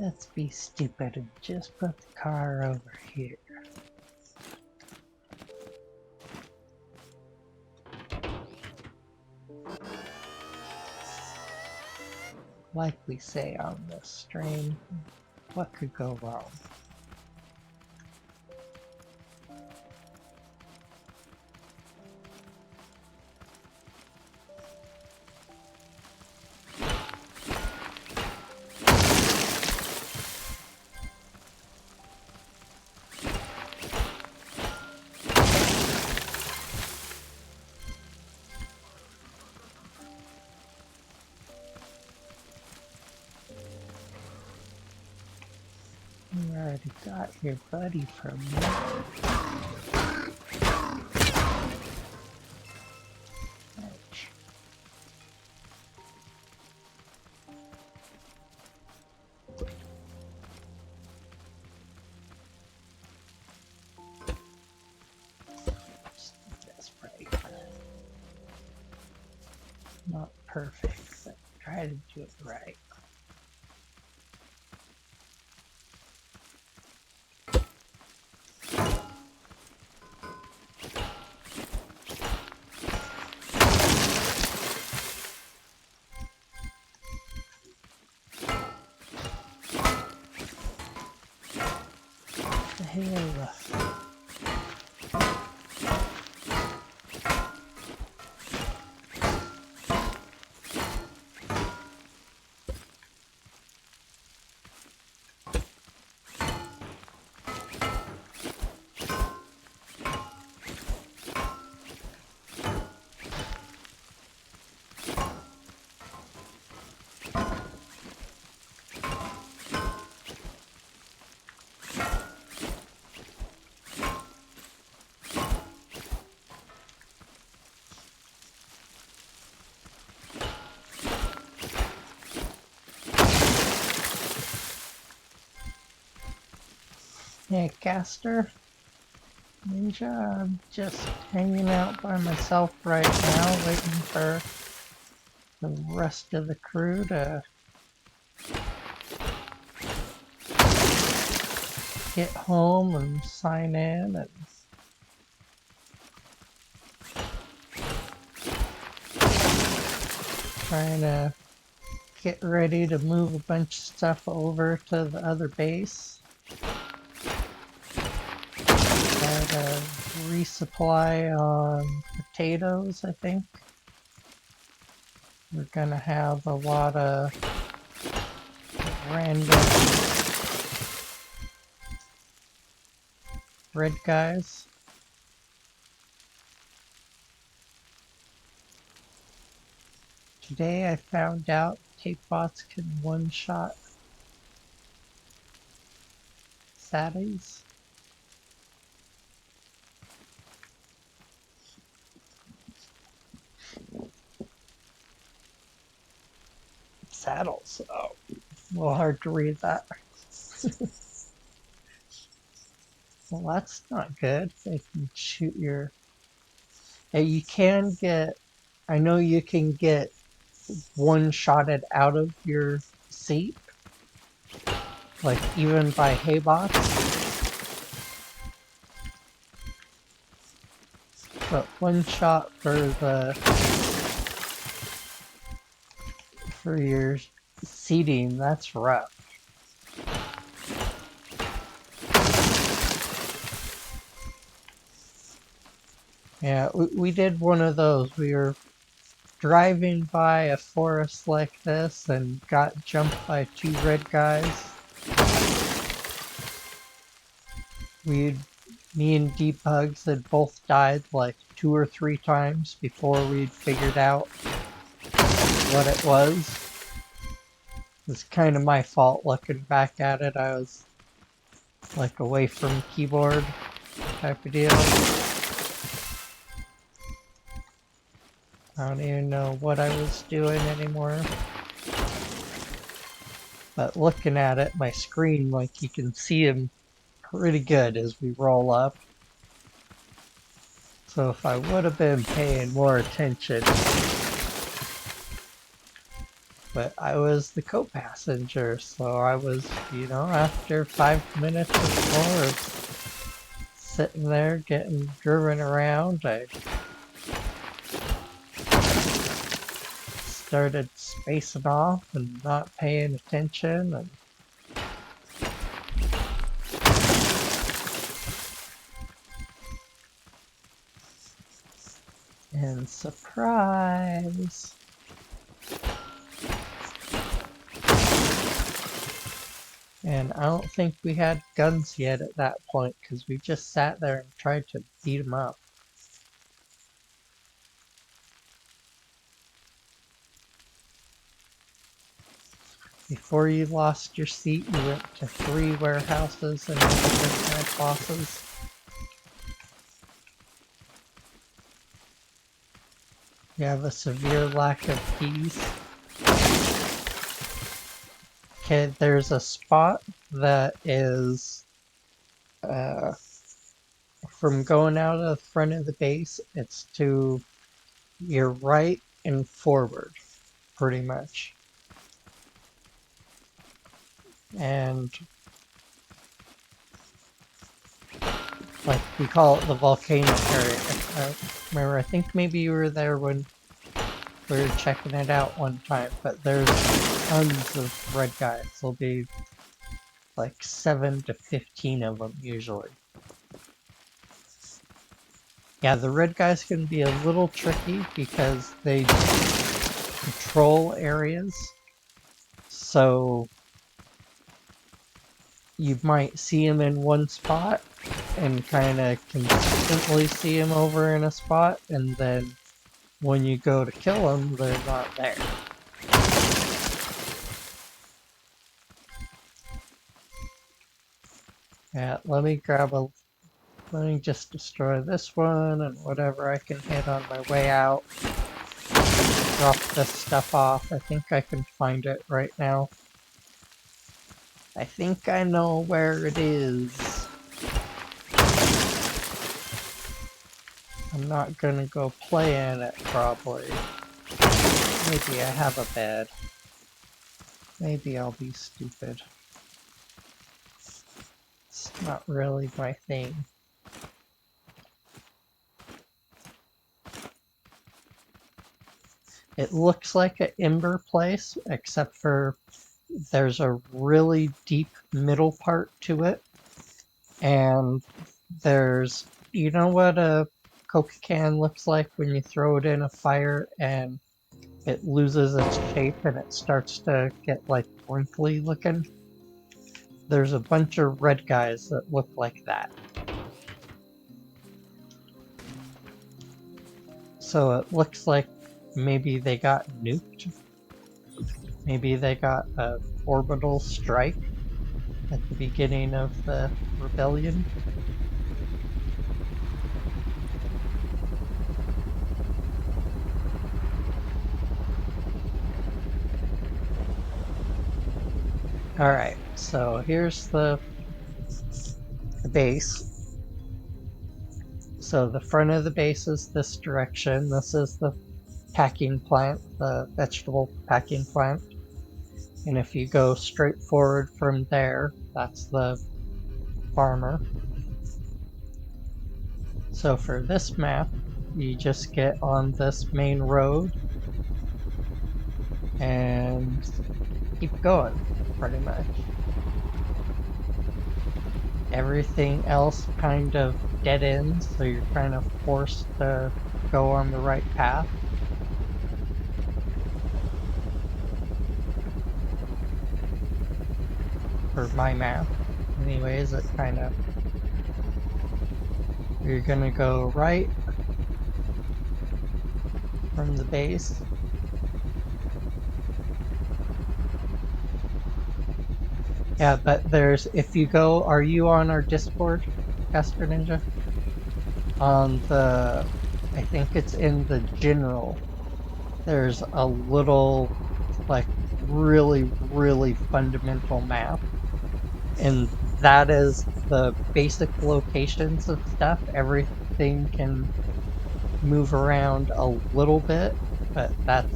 Let's be stupid and just put the car over here. Like we say on this stream, what could go wrong? You already got your buddy from me. Ouch. Just do this right. Not perfect, but try to do it right. The hell? Hey, Caster, Ninja, I'm just hanging out by myself right now, waiting for the rest of the crew to get home and sign in, and trying to get ready to move a bunch of stuff over to the other base. Got a resupply on potatoes, I think. We're gonna have a lot of random red guys. Today I found out tape bots can one-shot saddies. Saddles. Oh, a little hard to read that. Well, that's not good. They can shoot your. Yeah, you can get. I know you can get one-shotted out of your seat, like even by hay bots. But one shot for your seating, that's rough. Yeah, we did one of those. We were driving by a forest like this and got jumped by two red guys. Me and Deep Hugs had both died like 2 or 3 times before we'd figured out what it was. It's kind of my fault looking back at it. I was like away from keyboard type of deal. I don't even know what I was doing anymore. But looking at it, my screen, like you can see him pretty good as we roll up. So if I would have been paying more attention, but I was the co-passenger, so I was, after 5 minutes or more of sitting there getting driven around, I started spacing off and not paying attention, and surprise! And I don't think we had guns yet at that point because we just sat there and tried to beat them up. Before you lost your seat, you went to 3 warehouses and different bosses. You have a severe lack of keys. Okay, there's a spot that is from going out of the front of the base, it's to your right and forward, pretty much. And like we call it the volcano area. Remember, I think maybe you were there when we were checking it out one time, but there's tons of red guys. There'll be like 7 to 15 of them usually. Yeah, the red guys can be a little tricky because they control areas. So you might see them in one spot and kind of consistently see them over in a spot, and then when you go to kill them, they're not there. Yeah, let me just destroy this one and whatever I can hit on my way out. Drop this stuff off. I think I can find it right now. I think I know where it is. I'm not gonna go play in it, probably. Maybe I have a bed. Maybe I'll be stupid. It's not really my thing. It looks like an Ember place, except for there's a really deep middle part to it. And there's, you know what a Coke can looks like when you throw it in a fire and it loses its shape and it starts to get like wrinkly looking? There's a bunch of red guys that look like that. So it looks like maybe they got nuked. Maybe they got an orbital strike at the beginning of the rebellion. Alright, so here's the base. So the front of the base is this direction. This is the packing plant, the vegetable packing plant. And if you go straight forward from there, that's the farmer. So for this map, you just get on this main road and keep going, pretty much. Everything else kind of dead ends, so you're kind of forced to go on the right path. For my map, anyways, it kind of... You're gonna go right from the base. Yeah, but there's, if you go, are you on our Discord, Casper Ninja? On the, I think it's in the general, there's a little, like, really, really fundamental map. And that is the basic locations of stuff. Everything can move around a little bit, but that's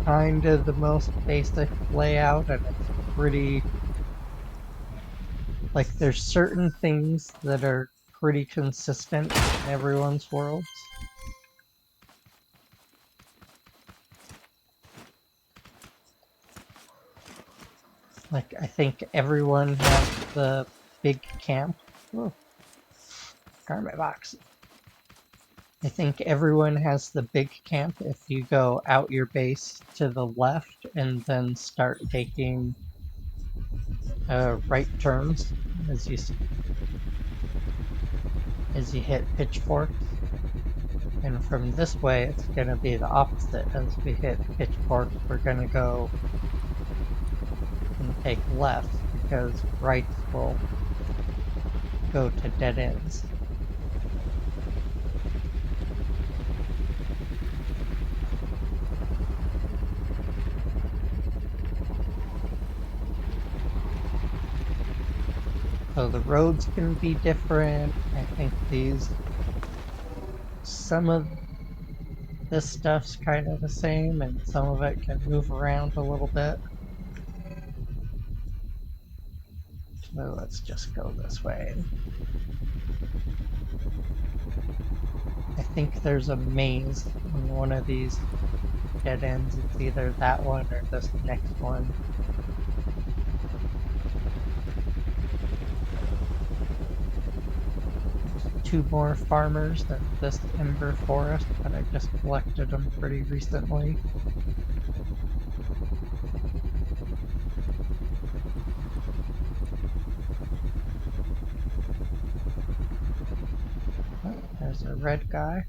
kind of the most basic layout, and it's pretty, like, there's certain things that are pretty consistent in everyone's worlds. Like, I think everyone has the big camp. Oh, garment box. I think everyone has the big camp if you go out your base to the left and then start taking right turns as you hit pitchforks. And from this way, it's going to be the opposite. As we hit pitchforks, we're going to go and take lefts because rights will go to dead ends. So the roads can be different. I think some of this stuff's kind of the same, and some of it can move around a little bit. So let's just go this way. I think there's a maze in one of these dead ends. It's either that one or this next one. There's two more farmers than this ember forest, but I just collected them pretty recently. Oh, there's a red guy.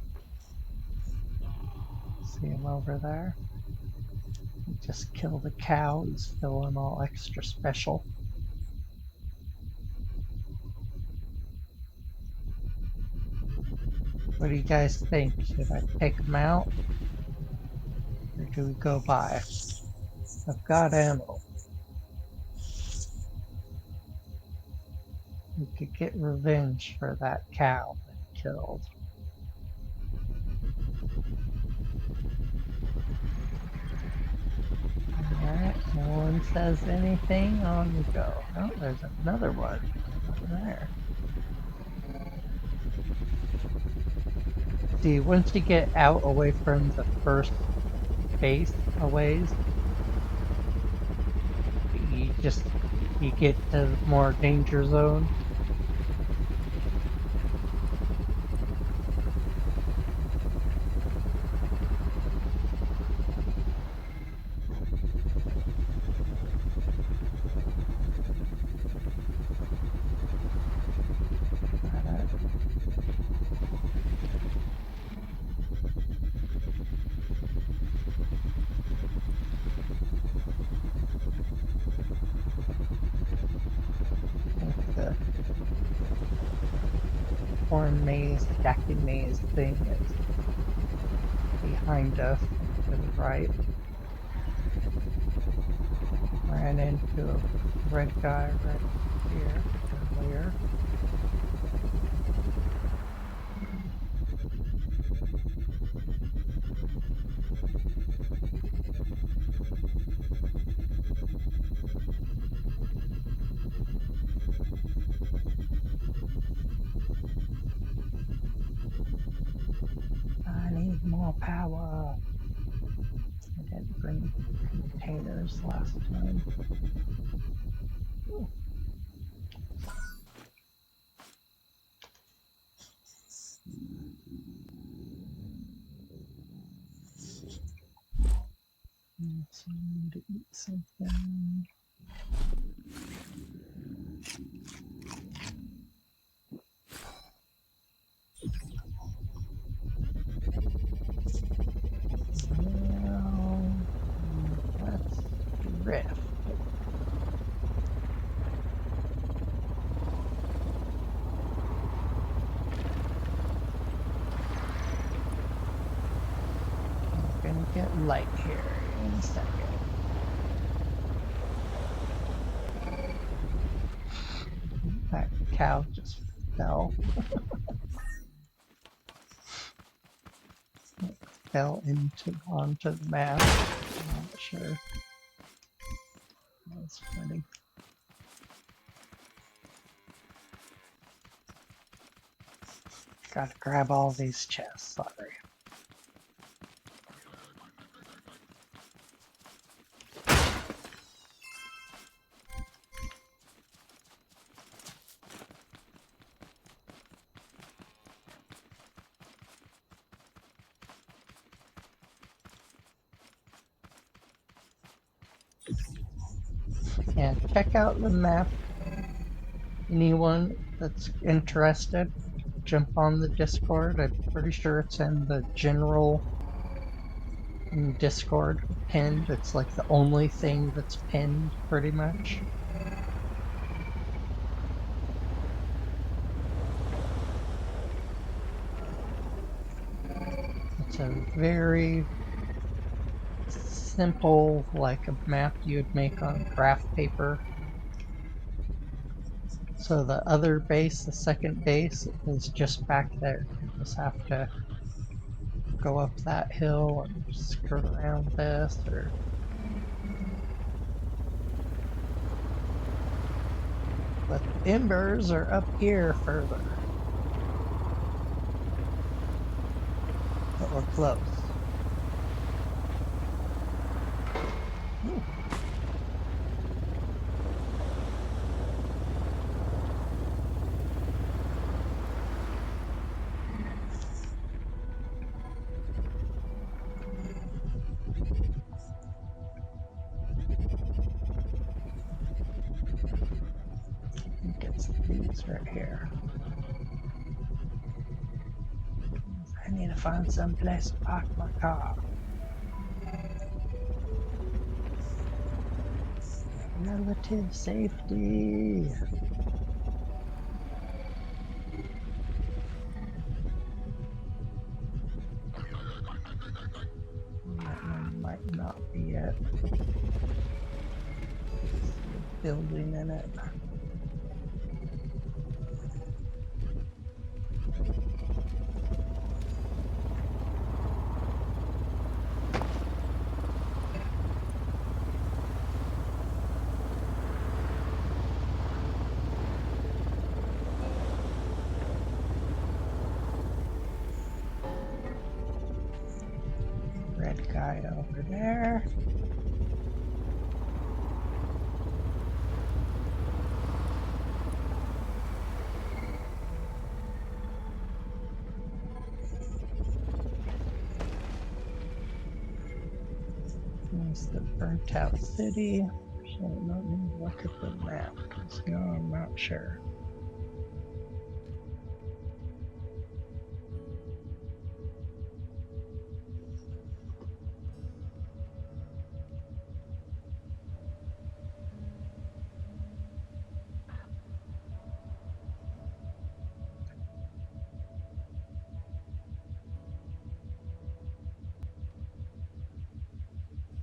See him over there. He just killed a cow. He's feeling all extra special. What do you guys think? Should I take him out? Or do we go by? I've got ammo. We could get revenge for that cow that he killed. Alright, no one says anything. On we go. Oh, there's another one over there. See, once you get out away from the first base a ways, you get to the more danger zone. The horn maze, stacking maze thing is behind us to the right. Ran into a red guy right here earlier. I need more power. I didn't bring containers last time. Ooh. So I need to eat something. Well, let's drift. I'm gonna get light here in a second. That cow just fell. It fell onto the map. sure. That's funny. Gotta grab all these chests, sorry. And check out the map. Anyone that's interested, jump on the Discord. I'm pretty sure it's in the general Discord pinned. It's like the only thing that's pinned, pretty much. It's a very simple, like a map you'd make on graph paper. So the other base, the second base, is just back there. You just have to go up that hill and skirt around this, or but the embers are up here further. But we're close. Ooh. I think it's these right here. I need to find some place to park my car. Relative safety. That one might not be it. Building in it. Red guy over there. There's the burnt out city. So let me look at the map, because no, I'm not sure.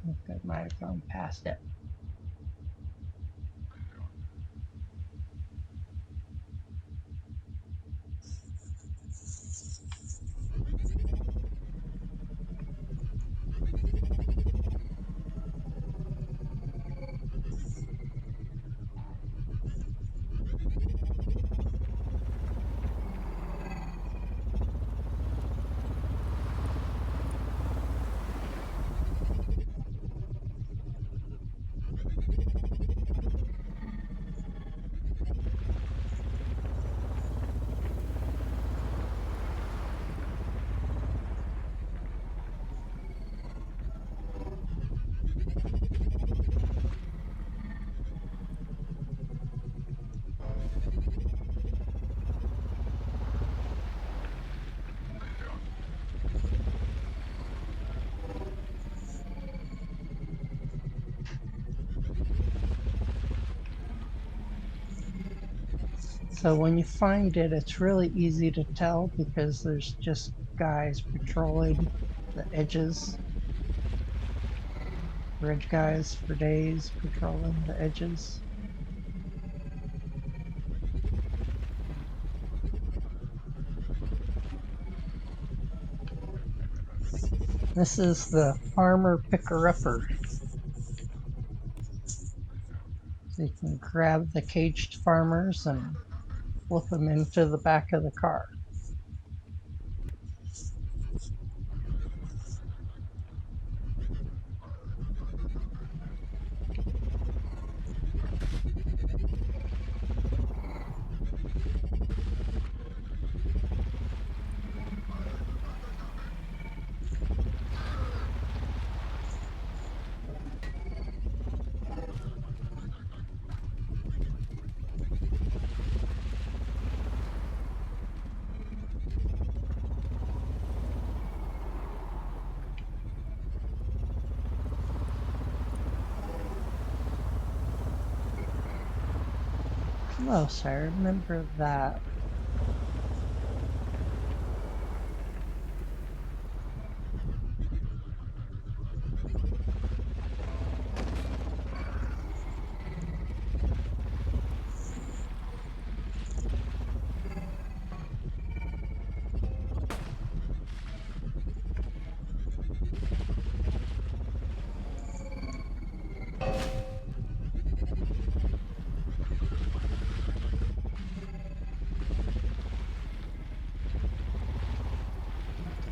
I think I might have gone past it. So when you find it, it's really easy to tell because there's just guys patrolling the edges. Red guys for days patrolling the edges. This is the farmer picker-upper. So you can grab the caged farmers and flip them into the back of the car. Close, I remember that.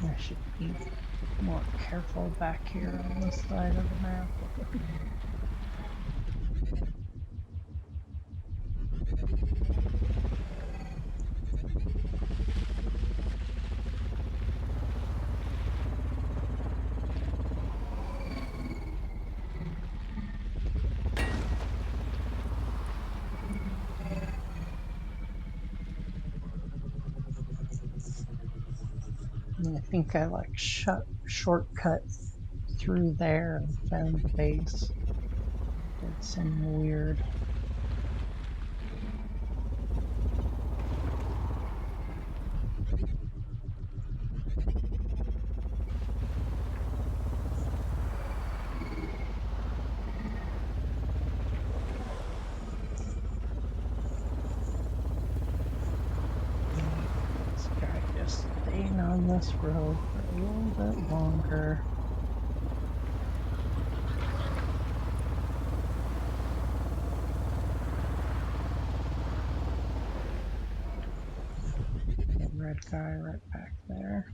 I should be more careful back here on this side of the map. And I think I like shortcut through there and found the base. Did some weird. This guy just staying on this road for a little bit longer. The red guy right back there.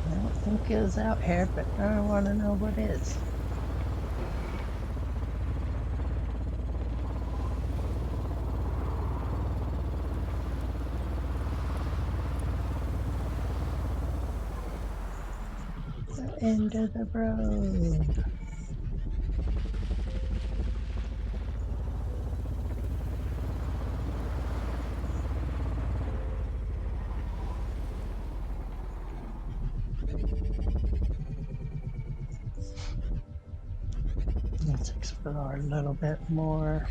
I don't think it is out here, but I want to know what is. The end of the road. Let's explore a little bit more.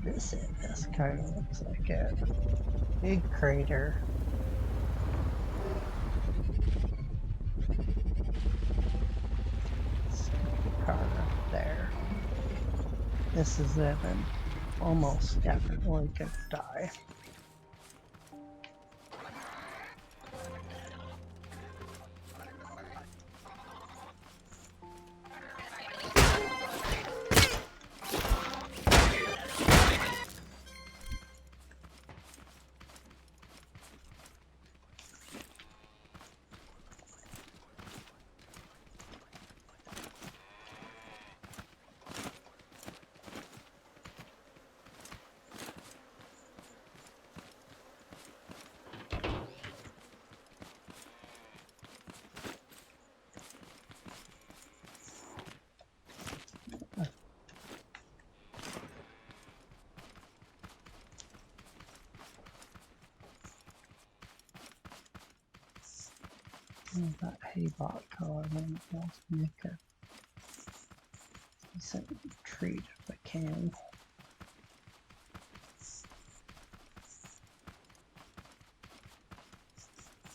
This it. This kind of looks like it. Big crater. Sneaky car up there. This is it, and almost definitely gonna die. Oh, that haybot color might also make a decent treat if I can.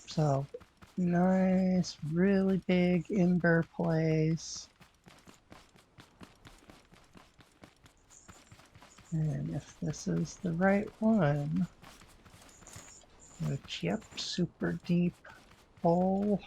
So, nice, really big indoor place. And if this is the right one, which, yep, super deep hole.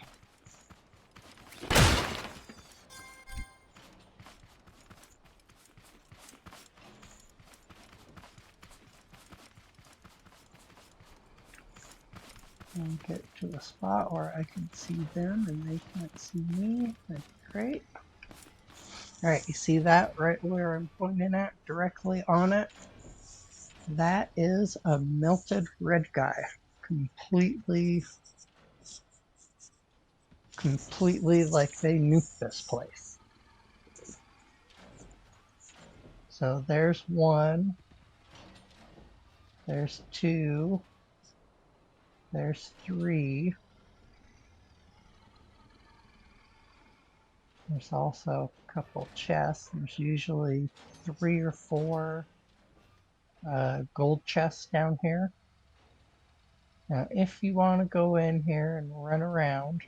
And get to a spot where I can see them and they can't see me. That's great. Alright, you see that right where I'm pointing at, directly on it? That is a melted red guy. Completely like they nuked this place. So there's one, there's two, there's three. There's also a couple chests. There's usually 3 or 4 gold chests down here. Now, if you want to go in here and run around,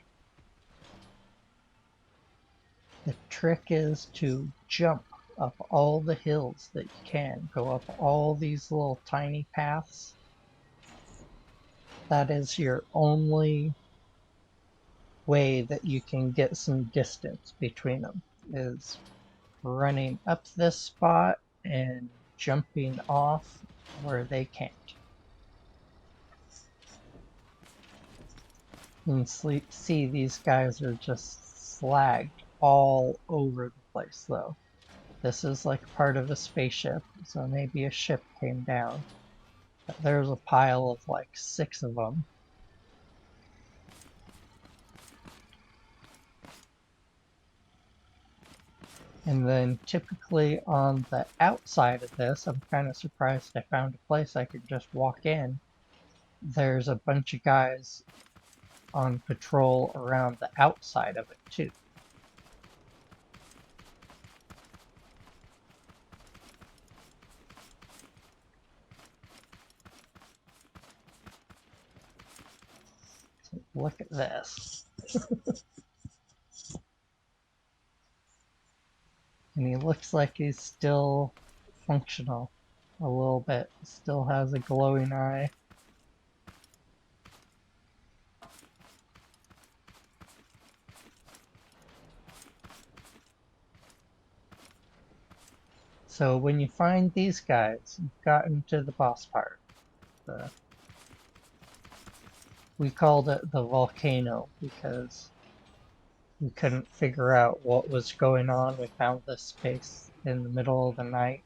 the trick is to jump up all the hills that you can. Go up all these little tiny paths. That is your only way that you can get some distance between them, is running up this spot and jumping off where they can't. You can see these guys are just slagged all over the place though. This is like part of a spaceship, so maybe a ship came down. But there's a pile of like 6 of them. And then typically on the outside of this, I'm kind of surprised I found a place I could just walk in. There's a bunch of guys on patrol around the outside of it too. So look at this. And he looks like he's still functional a little bit. Still has a glowing eye. So when you find these guys, you've gotten to the boss part. We called it the volcano because we couldn't figure out what was going on. We found this space in the middle of the night.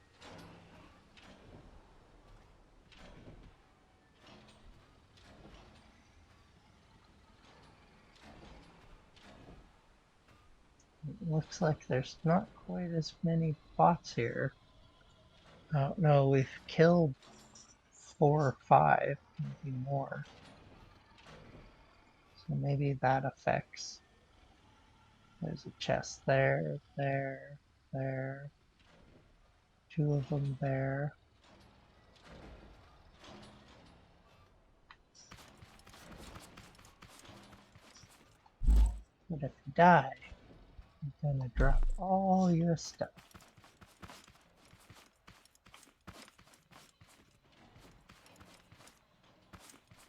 It looks like there's not quite as many bots here. I don't know, we've killed 4 or 5, maybe more. So maybe that affects. There's a chest there, there, there. 2 of them there. But if you die, you're gonna drop all your stuff.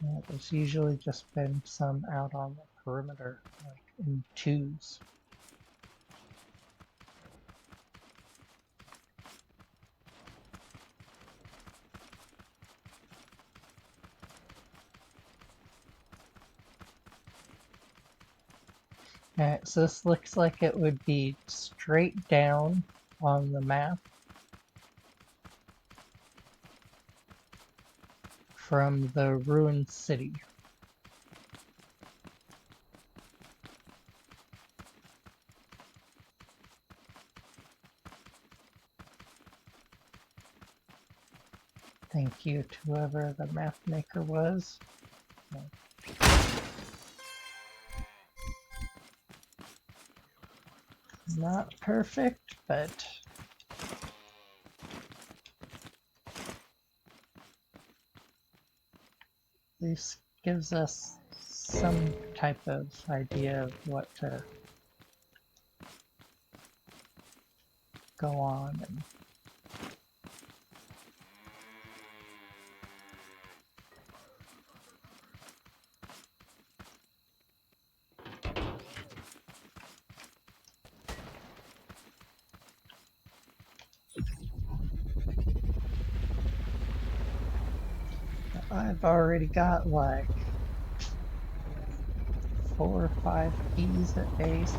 Yeah, there's usually just been some out on the perimeter, like in 2s. Alright, so this looks like it would be straight down on the map from the ruined city. Thank you to whoever the map maker was. Not perfect, but at least gives us some type of idea of what to go on. And I've already got like 4 or 5 keys at base.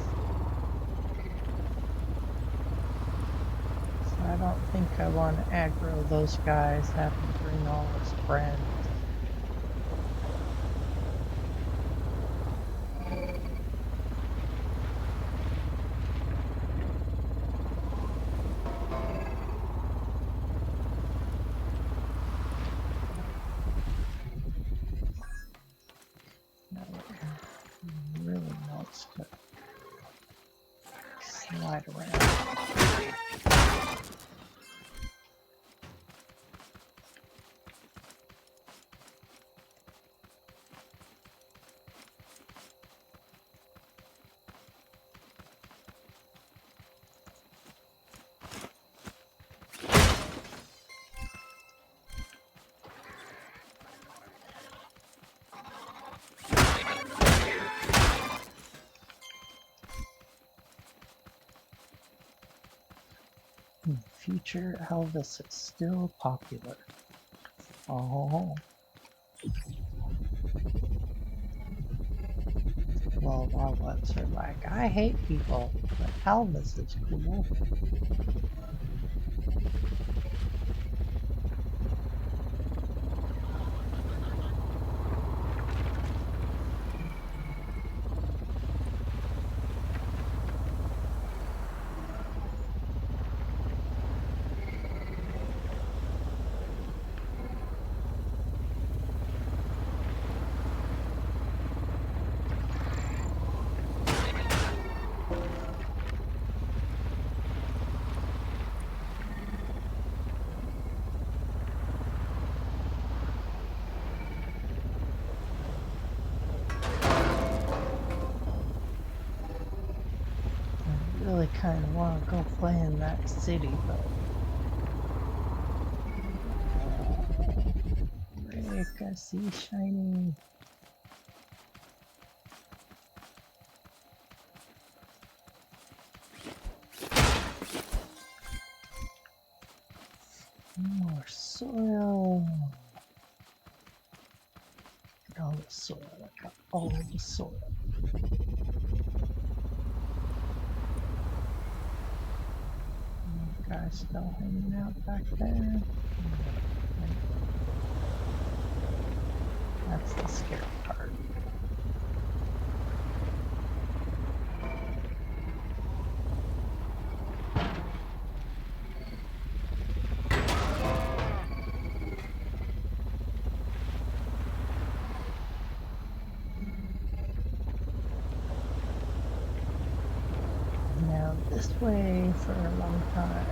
So I don't think I want to aggro those guys, have them bring all his friends. Now it really wants to slide around. Future Elvis is still popular. Oh. Well, Wildlets are like, I hate people, but Elvis is cool. I really kind of want to go play in that city, but Rick, I see shiny. More soil. Get all the soil. I got all the soil. Guy still hanging out back there. That's the scary part. Now this way for a long time.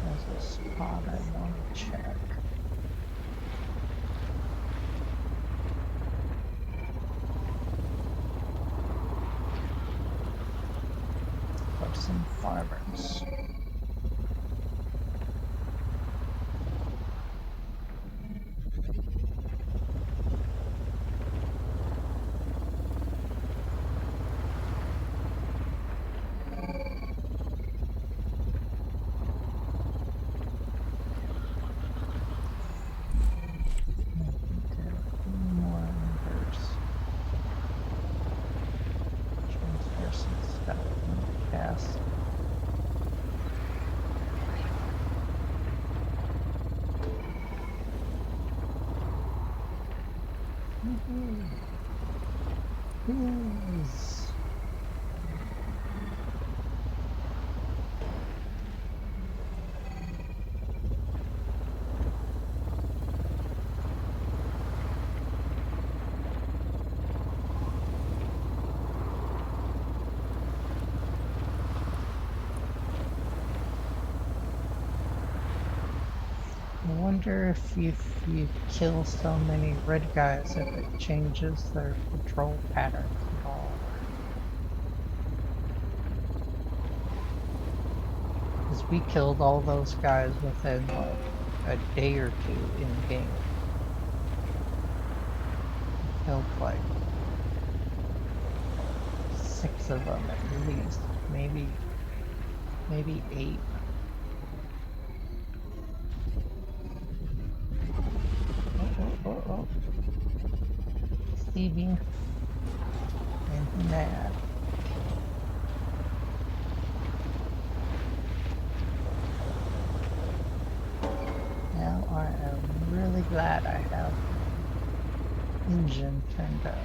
There's a spot I want to check. For some farmers. Yes. wonder if you kill so many red guys if it changes their patrol patterns at all. Because we killed all those guys within like a day or two in game. Killed like 6 of them at least, maybe 8. Oh. See me? And mad. Now I am really glad I have engine turned up.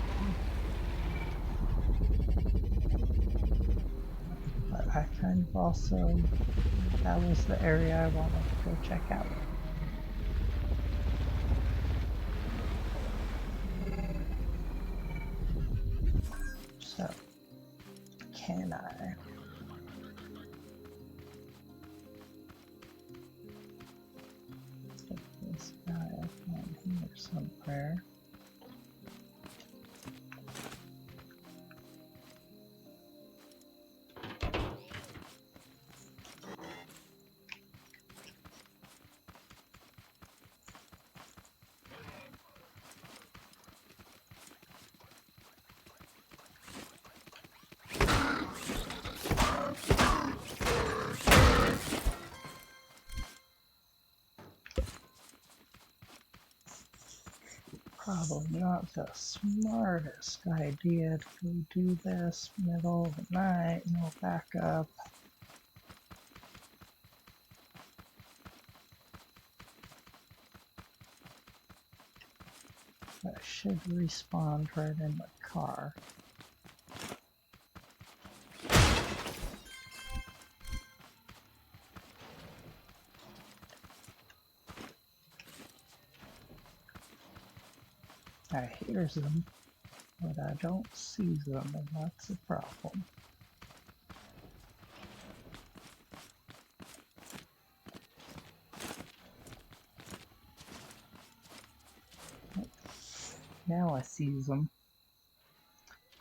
But I kind of also, that was the area I wanted to go check out. So, can I? Get this guy up on here somewhere. Probably not the smartest idea to go do this middle of the night, no backup. I should respawn right in the car. I hear them, but I don't see them, and that's the problem. Now I see them.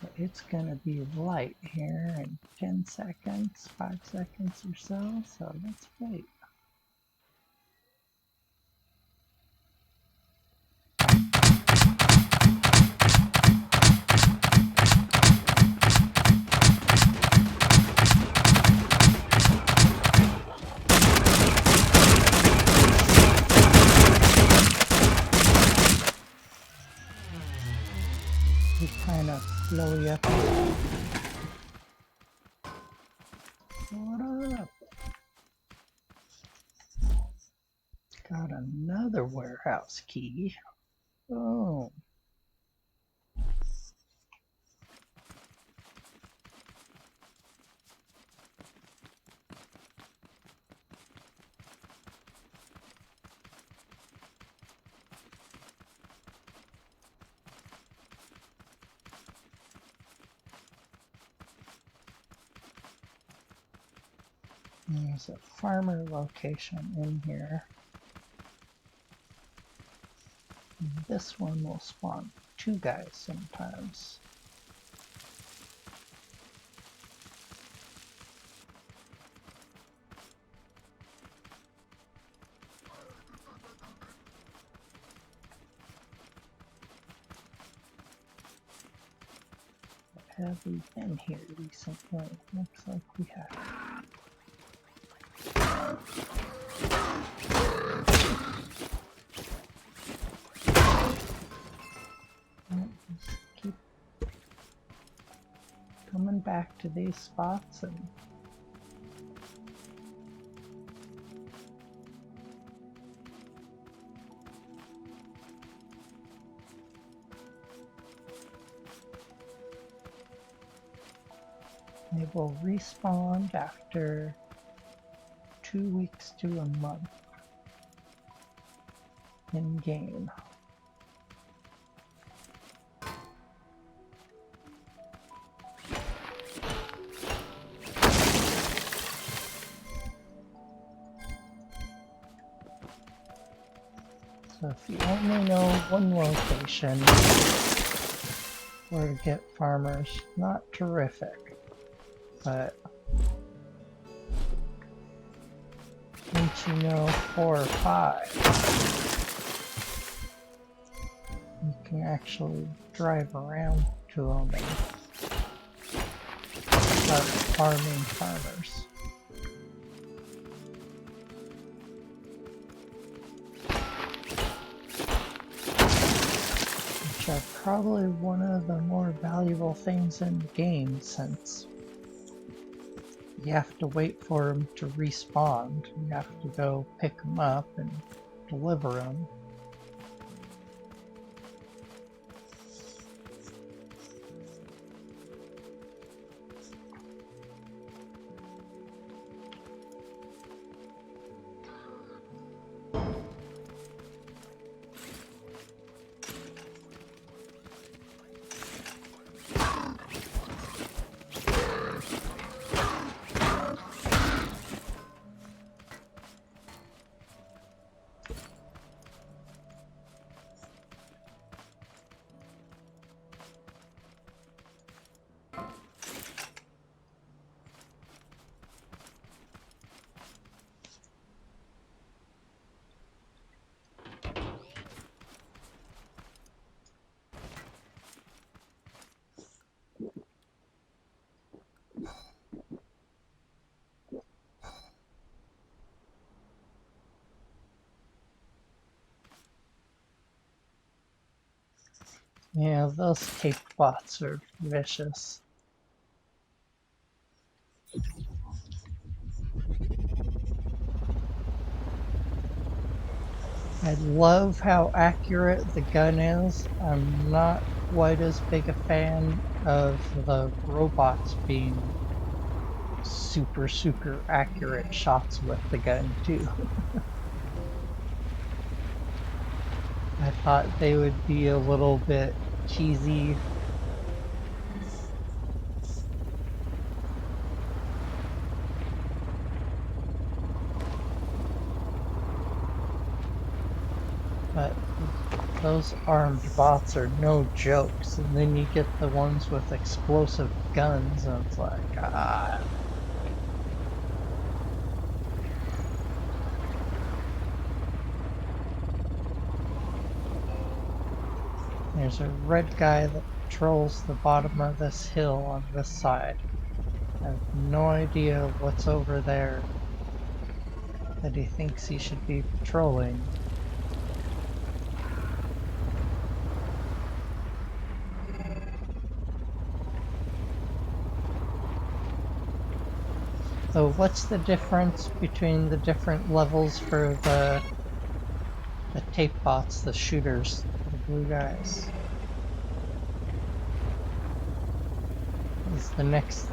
But it's gonna be light here in 10 seconds, 5 seconds or so let's wait. We kind of slow you up. What up? Got another warehouse key. Oh. There's a farmer location in here. This one will spawn 2 guys sometimes. Have we been here recently? Looks like we have. Just keep coming back to these spots and they will respawn after 2 weeks to a month in game. So if you only know one location where to get farmers, not terrific, but once you know 4 or 5, you can actually drive around to them and start farming farmers. Which are probably one of the more valuable things in the game, since you have to wait for them to respawn. You have to go pick them up and deliver them. Yeah, those tape bots are vicious. I love how accurate the gun is. I'm not quite as big a fan of the robots being super accurate shots with the gun too. I thought they would be a little bit cheesy, but those armed bots are no jokes. And then you get the ones with explosive guns, and it's like, ah. There's a red guy that patrols the bottom of this hill on this side. I have no idea what's over there that he thinks he should be patrolling. So what's the difference between the different levels for the tape bots, the shooters, the blue guys? Is the next...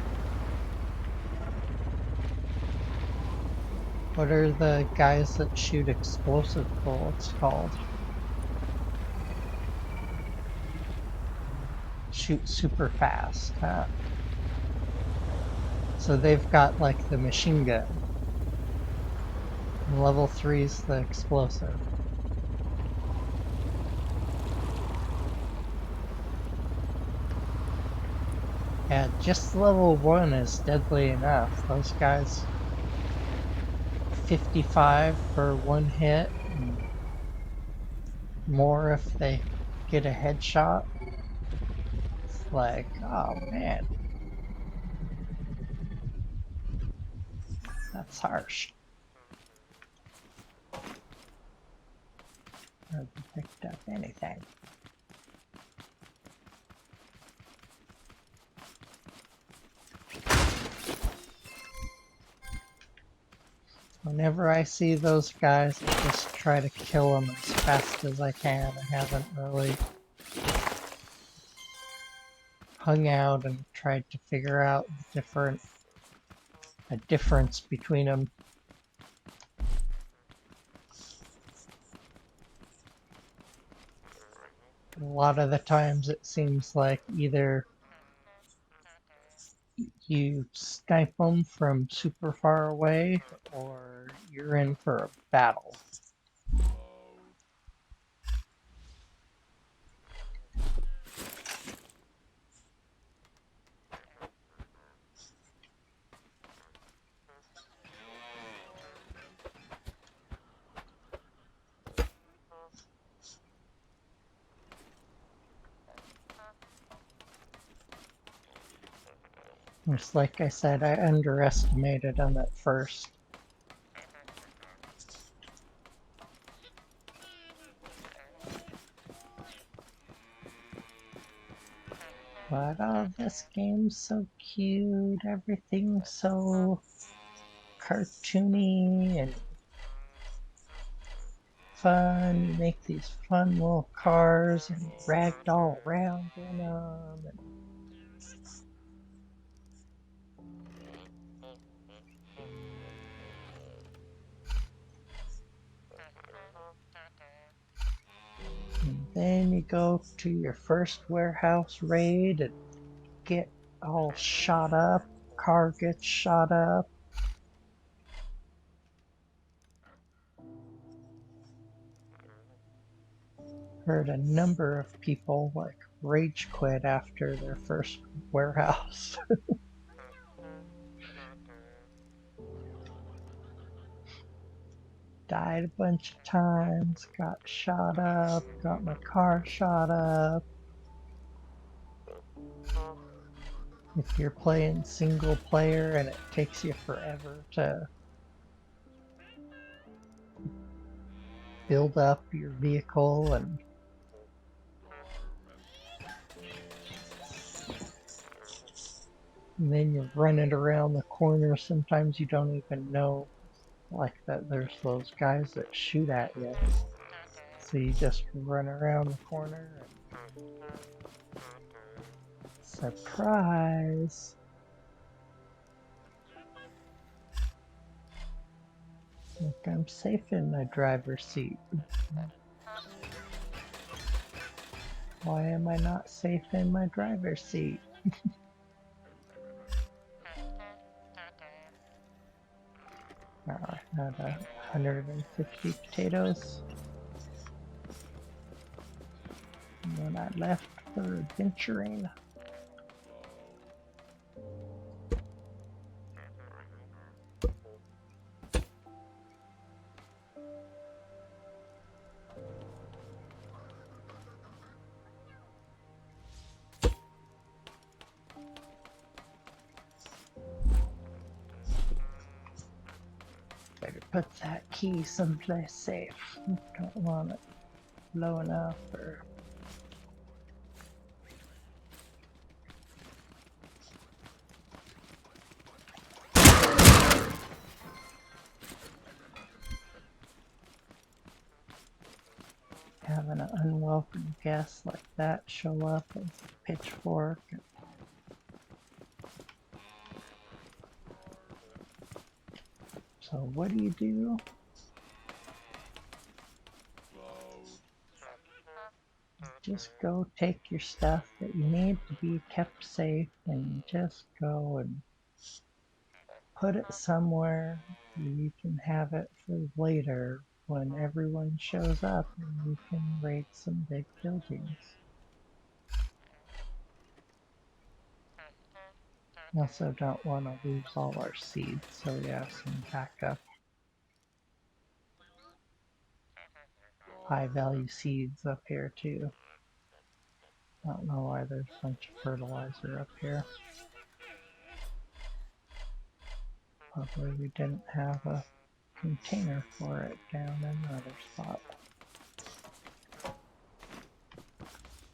What are the guys that shoot explosive bullets called? Shoot super fast, huh? So they've got like the machine gun. And level 3's the explosive. Yeah, just level 1 is deadly enough. Those guys, 55 for one hit, and more if they get a headshot. It's like, oh man, that's harsh. Never picked up anything. Whenever I see those guys, I just try to kill them as fast as I can. I haven't really hung out and tried to figure out a difference between them. A lot of the times it seems like either you snipe them from super far away or you're in for a battle. Just like I said, I underestimated them at first. But oh, this game's so cute. Everything's so cartoony and fun. You make these fun little cars and ragdoll around in them. And then you go to your first warehouse raid and get all shot up. Car gets shot up. Heard a number of people like rage quit after their first warehouse. Died a bunch of times, got shot up, got my car shot up. If you're playing single player and it takes you forever to build up your vehicle and then you're running around the corner, sometimes you don't even know like that there's those guys that shoot at you. So you just run around the corner and surprise! Look, I'm safe in my driver's seat. Why am I not safe in my driver's seat? I had 150 potatoes. And then I left for adventuring. Better put that key someplace safe. Don't want it blowing up or... having an unwelcome guest like that show up with a pitchfork. So what do? Just go take your stuff that you need to be kept safe and just go and put it somewhere you can have it for later when everyone shows up and you can raid some big buildings. Also don't want to lose all our seeds, so yeah, some backup high value seeds up here too. I don't know why there's a bunch of fertilizer up here. Probably we didn't have a container for it down in another spot.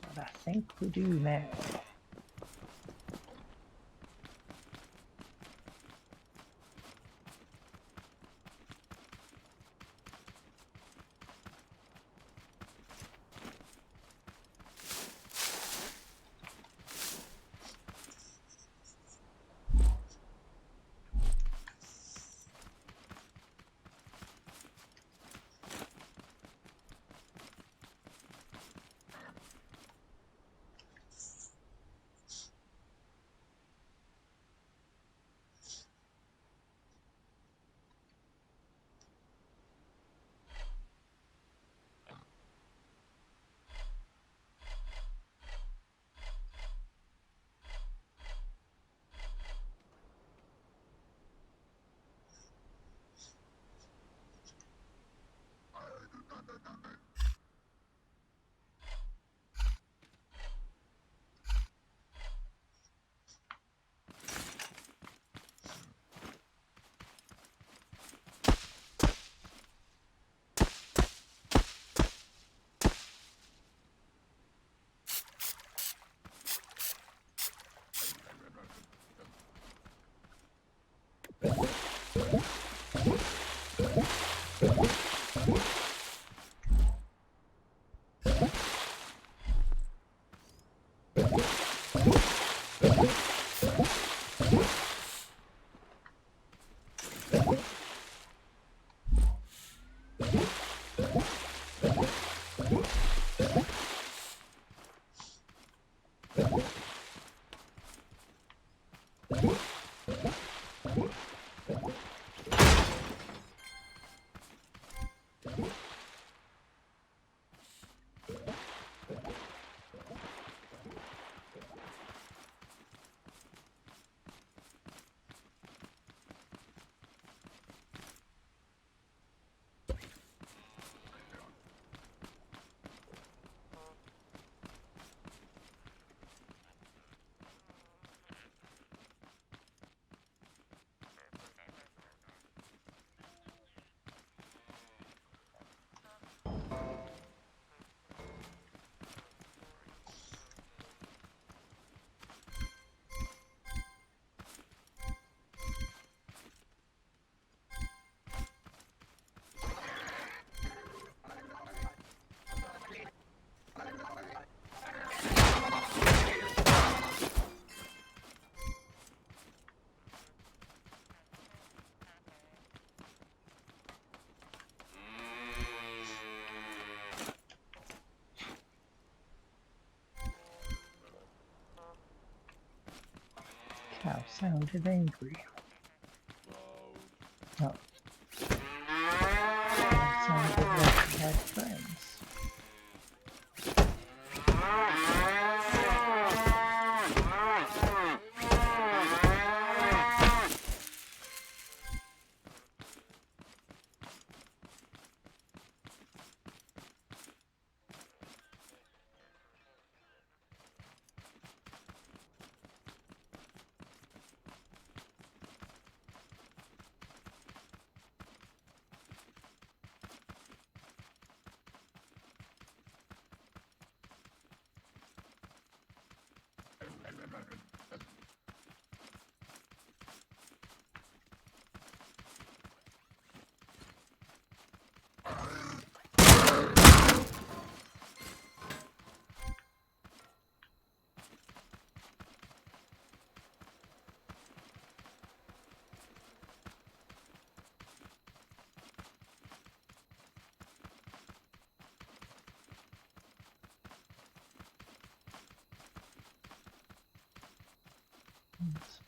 But I think we do now. Cow sounded angry. Oh. Cow sounded like he had friends.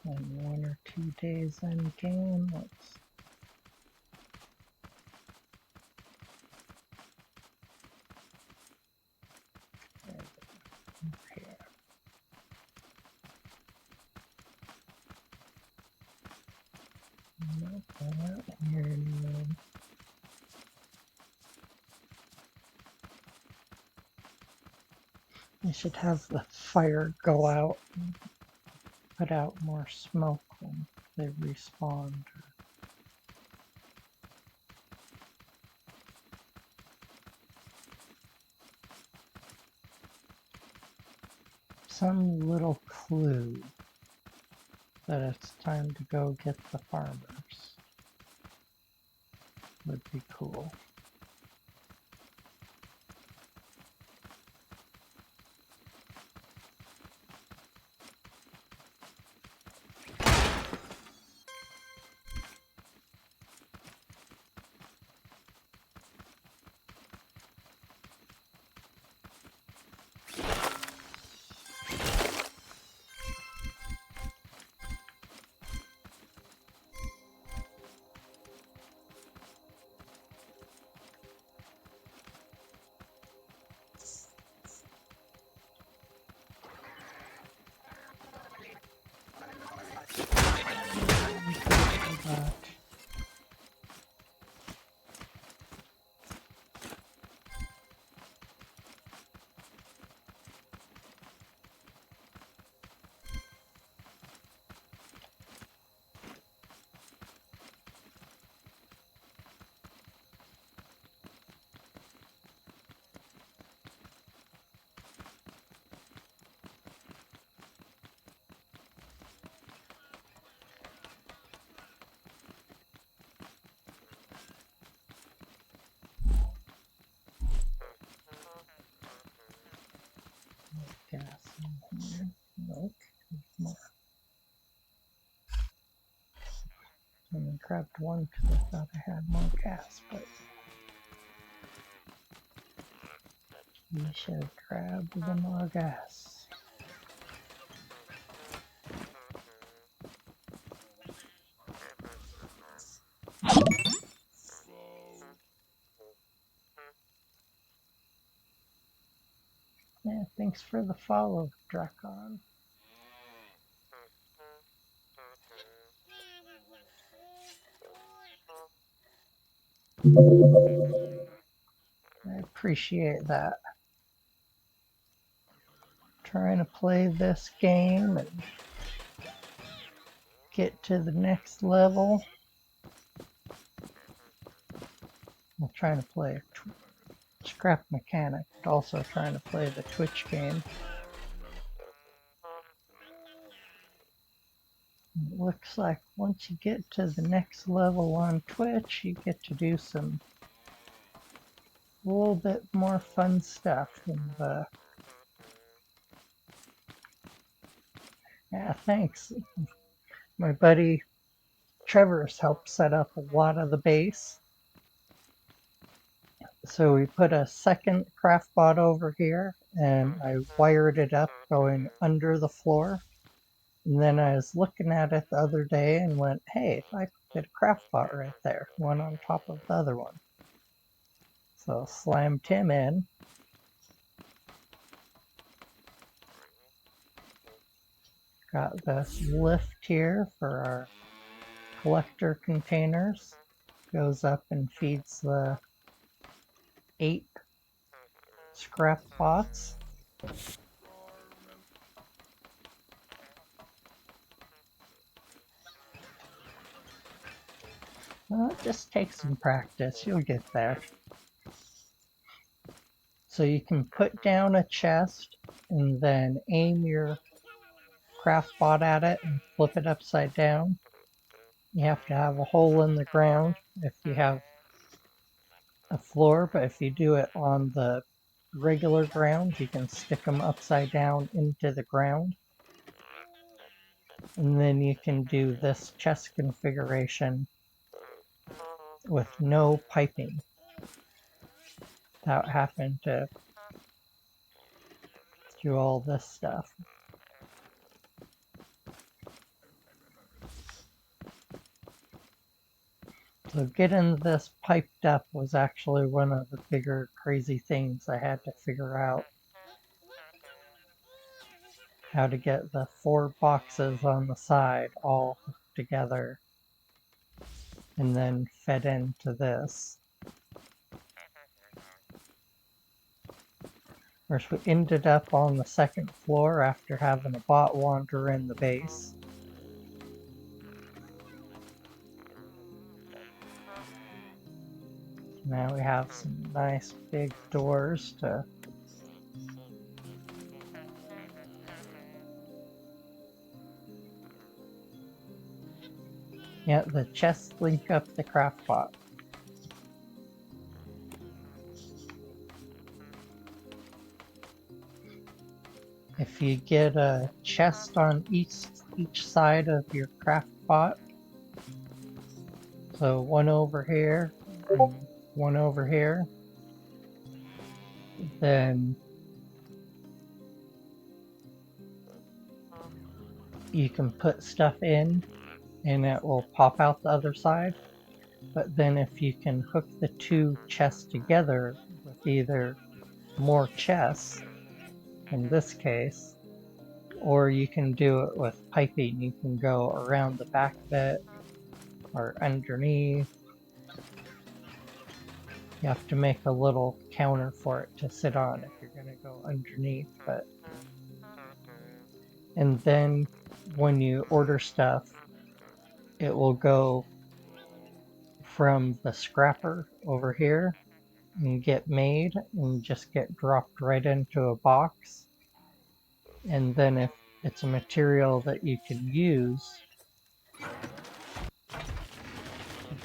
Spend 1 or 2 days in game. Let's repair. Nope, we're not here anymore. I should have the fire go out and put out more smoke when they respawn. Some little clue that it's time to go get the farmers would be cool. Nope. More. I grabbed one because I thought I had more gas, but you should have grabbed the more gas. Yeah, thanks for the follow, Drakon. I appreciate that. Trying to play this game and get to the next level. I'm trying to play Scrap Mechanic, but also trying to play the Twitch game. It looks like once you get to the next level on Twitch, you get to do some a little bit more fun stuff. And yeah, thanks. My buddy Trevor's helped set up a lot of the base. So we put a second craft bot over here, and I wired it up going under the floor. And then I was looking at it the other day and went, hey, I could get a craft bot right there, one on top of the other one. So slammed him in. Got this lift here for our collector containers. Goes up and feeds the 8 scrap bots. Well, it just takes some practice. You'll get there. So you can put down a chest and then aim your craft bot at it and flip it upside down. You have to have a hole in the ground if you have a floor, but if you do it on the regular ground, you can stick them upside down into the ground. And then you can do this chest configuration with no piping without having to do all this stuff. So getting this piped up was actually one of the bigger crazy things I had to figure out. How to get the 4 boxes on the side all hooked together and then fed into this. Of course, we ended up on the 2nd floor after having a bot wander in the base. Now we have some nice big doors to yeah, the chests link up the craft bot. If you get a chest on each side of your craft bot, so one over here and one over here, then you can put stuff in and it will pop out the other side. But then if you can hook the 2 chests together with either more chests, in this case, or you can do it with piping. You can go around the back bit or underneath. You have to make a little counter for it to sit on if you're going to go underneath. And then when you order stuff, it will go from the scrapper over here and get made and just get dropped right into a box. And then if it's a material that you can use,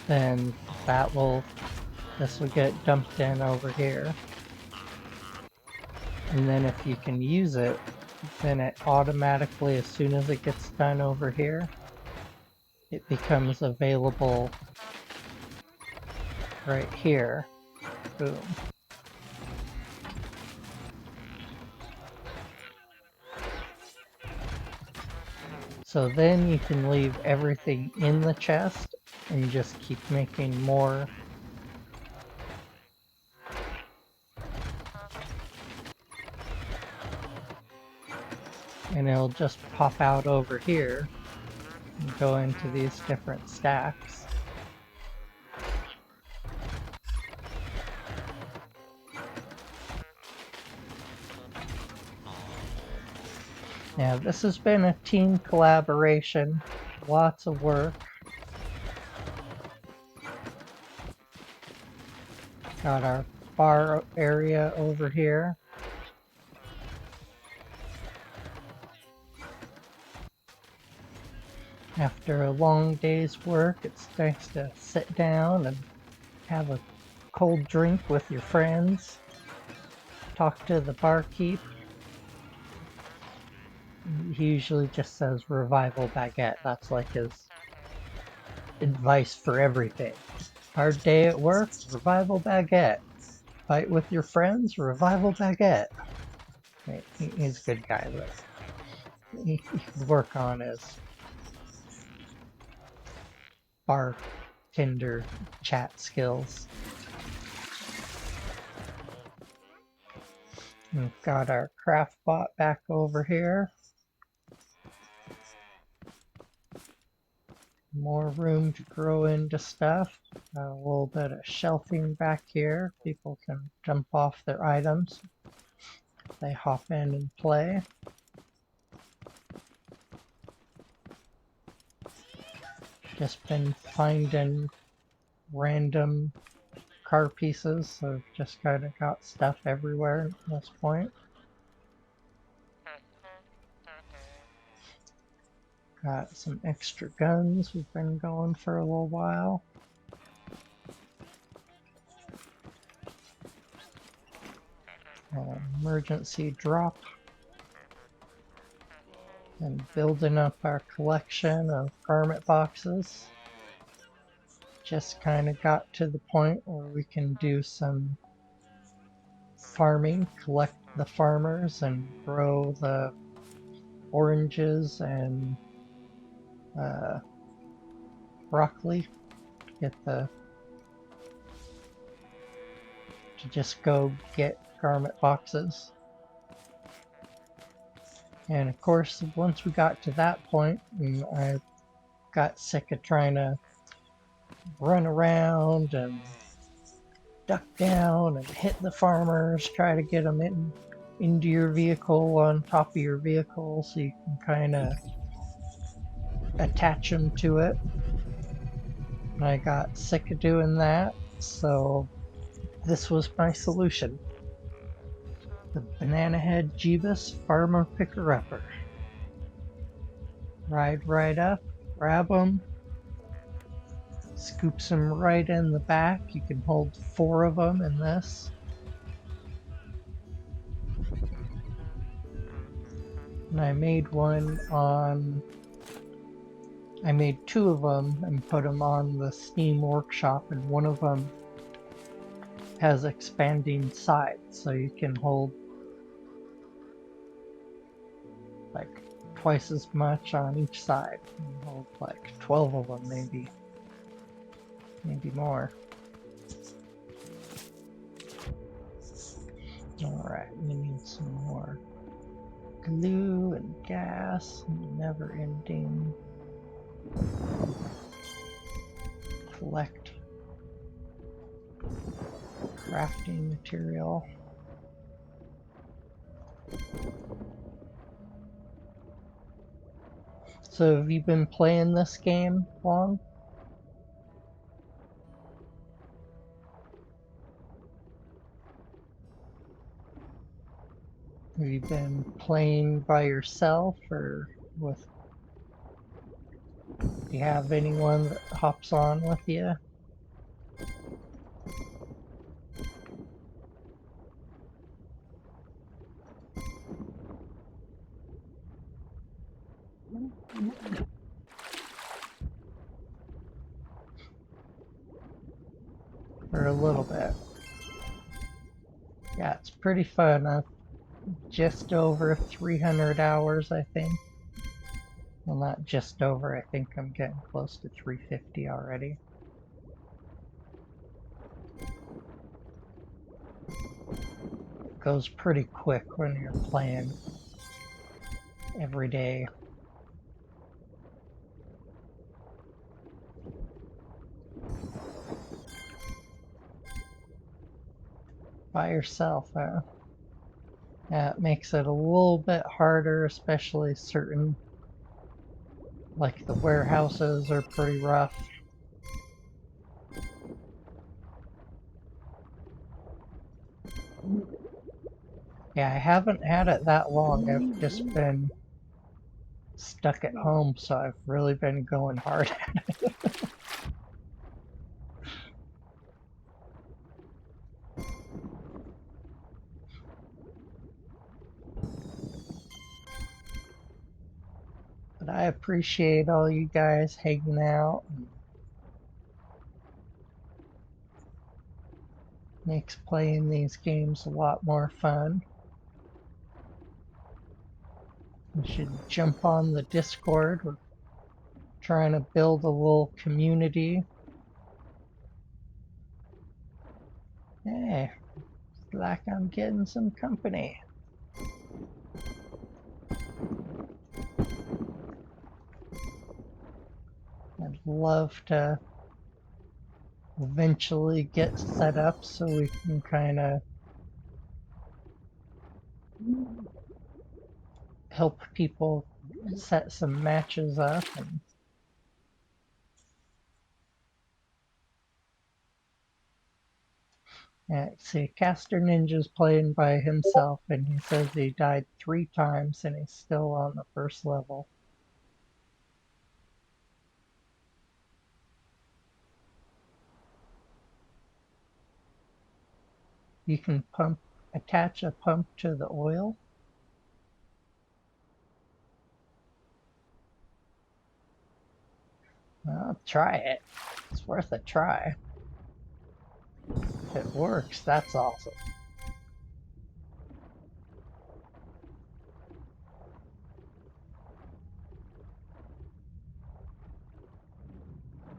then this will get dumped in over here. And then if you can use it, then it automatically, as soon as it gets done over here, it becomes available right here. Boom. So then you can leave everything in the chest and just keep making more. And it'll just pop out over here and go into these different stacks. Yeah, this has been a team collaboration, lots of work. Got our bar area over here. After a long day's work, it's nice to sit down and have a cold drink with your friends, talk to the barkeep. He usually just says revival baguette. That's like his advice for everything. Hard day at work, revival baguette. Fight with your friends, revival baguette. He's a good guy, but he could work on his bartender chat skills. We've got our craft bot back over here. More room to grow into stuff. A little bit of shelving back here. People can jump off their items. They hop in and play. Just been finding random car pieces, so I've just kind of got stuff everywhere at this point. Got some extra guns we've been going for a little while. Emergency drop. And building up our collection of garment boxes. Just kind of got to the point where we can do some farming, collect the farmers and grow the oranges and broccoli. Get the to just go get garment boxes. And of course, once we got to that point, I got sick of trying to run around and duck down and hit the farmers, try to get them into your vehicle, on top of your vehicle, so you can kind of attach them to it. And I got sick of doing that, so this was my solution. The Banana Head Jeebus Farmer Picker-Upper. Ride right up, grab them, scoops them right in the back. You can hold 4 of them in this. And I made 2 of them and put them on the Steam Workshop, and one of them has expanding sides, so you can hold like twice as much on each side. You can hold like 12 of them, maybe more. Alright, we need some more glue and gas, never ending. Collect crafting material. So have you been playing this game long? Have you been playing by yourself or with, do you have anyone that hops on with you? for a little bit. Yeah, it's pretty fun. I've just over 300 hours, I think. Well, not just over, I think I'm getting close to 350 already. It goes pretty quick when you're playing every day by yourself. Yeah, it makes it a little bit harder, especially certain, like the warehouses are pretty rough. Yeah, I haven't had it that long. I've just been stuck at home, so I've really been going hard. But I appreciate all you guys hanging out and makes playing these games a lot more fun. You should jump on the Discord. We're trying to build a little community. Hey, like I'm getting some company. I'd love to eventually get set up so we can kind of help people set some matches up. And see, Caster Ninja's playing by himself, and he says he died 3 times and he's still on the first level. You can attach a pump to the oil. Well, try it. It's worth a try. If it works, that's awesome.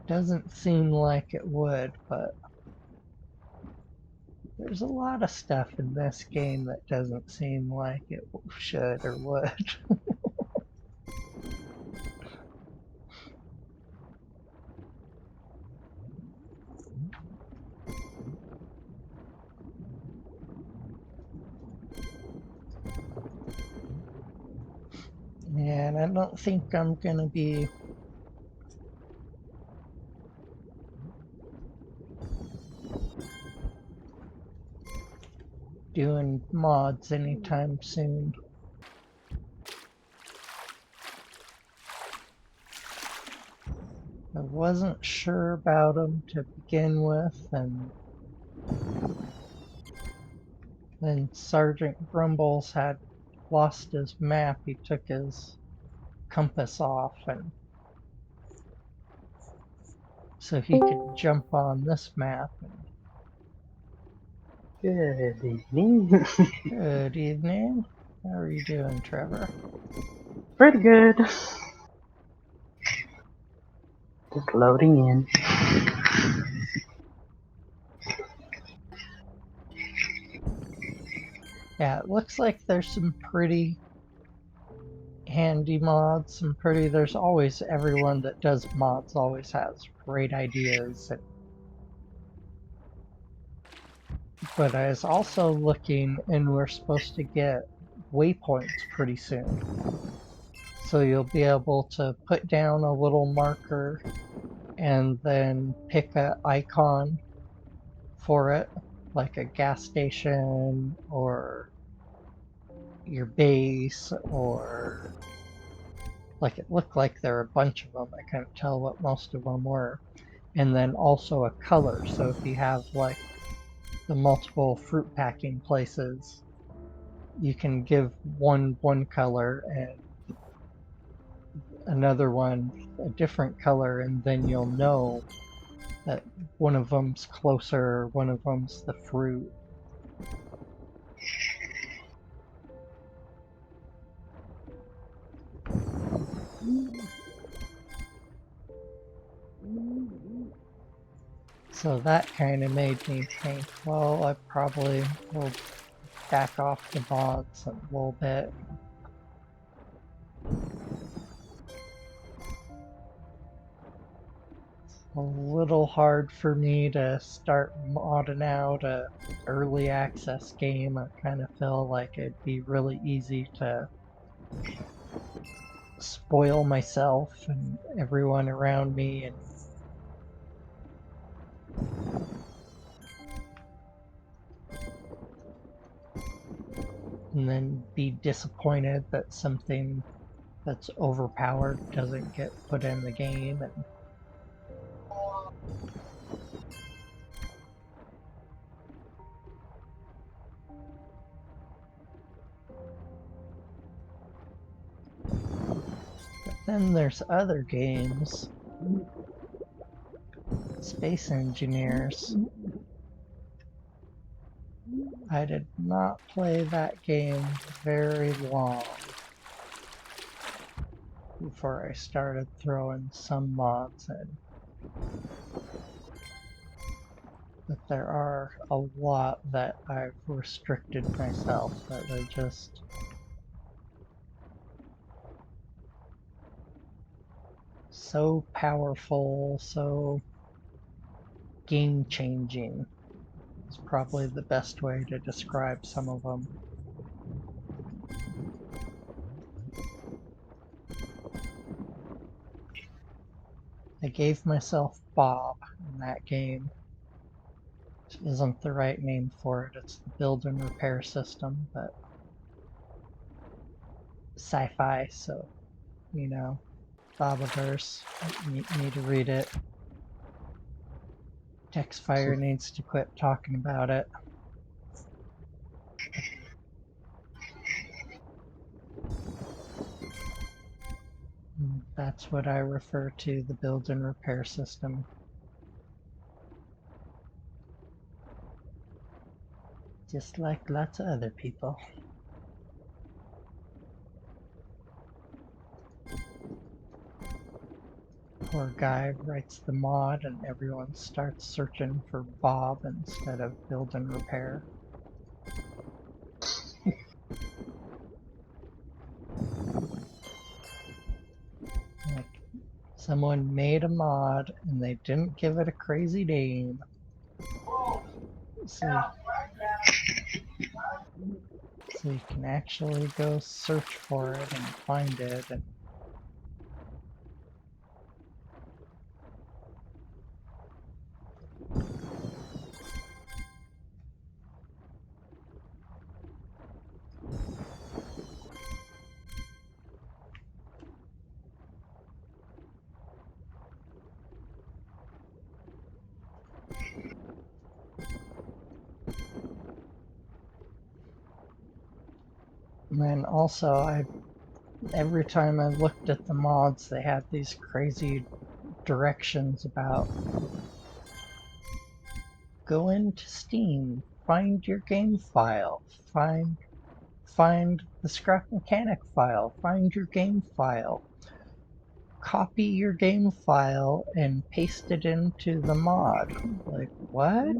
Doesn't seem like it would, but there's a lot of stuff in this game that doesn't seem like it should or would. And I don't think I'm going to be doing mods anytime soon. I wasn't sure about them to begin with, and then Sergeant Grumbles had lost his map. He took his compass off, and so he could jump on this map. And Good evening. good evening. How are you doing, Trevor? Pretty good. Just loading in. Yeah, it looks like there's some pretty handy mods. There's always everyone that does mods always has great ideas. But I was also looking, and we're supposed to get waypoints pretty soon. So you'll be able to put down a little marker and then pick an icon for it, like a gas station or your base, or like it looked like there were a bunch of them. I couldn't tell what most of them were. And then also a color. So if you have like the multiple fruit packing places, you can give one color and another one a different color, and then you'll know that one of them's closer, one of them's the fruit. So that kind of made me think, well, I probably will back off the mods a little bit. A little hard for me to start modding out a early access game. I kind of feel like it'd be really easy to spoil myself and everyone around me and then be disappointed that something that's overpowered doesn't get put in the game. And then there's other games. Space Engineers. I did not play that game very long before I started throwing some mods in. But there are a lot that I've restricted myself that are just so powerful, so game changing is probably the best way to describe some of them. I gave myself Bob in that game. Which isn't the right name for it, it's the build and repair system, but sci-fi, so, you know, Bobiverse, you need to read it. Textfire needs to quit talking about it. That's what I refer to the build and repair system. Just like lots of other people. Poor guy writes the mod and everyone starts searching for Bob instead of build and repair. Like, someone made a mod and they didn't give it a crazy name. So you can actually go search for it and find it. And then also, every time I looked at the mods, they had these crazy directions about go into Steam, find your game file, find the scrap mechanic file, find your game file, copy your game file and paste it into the mod. Like, what?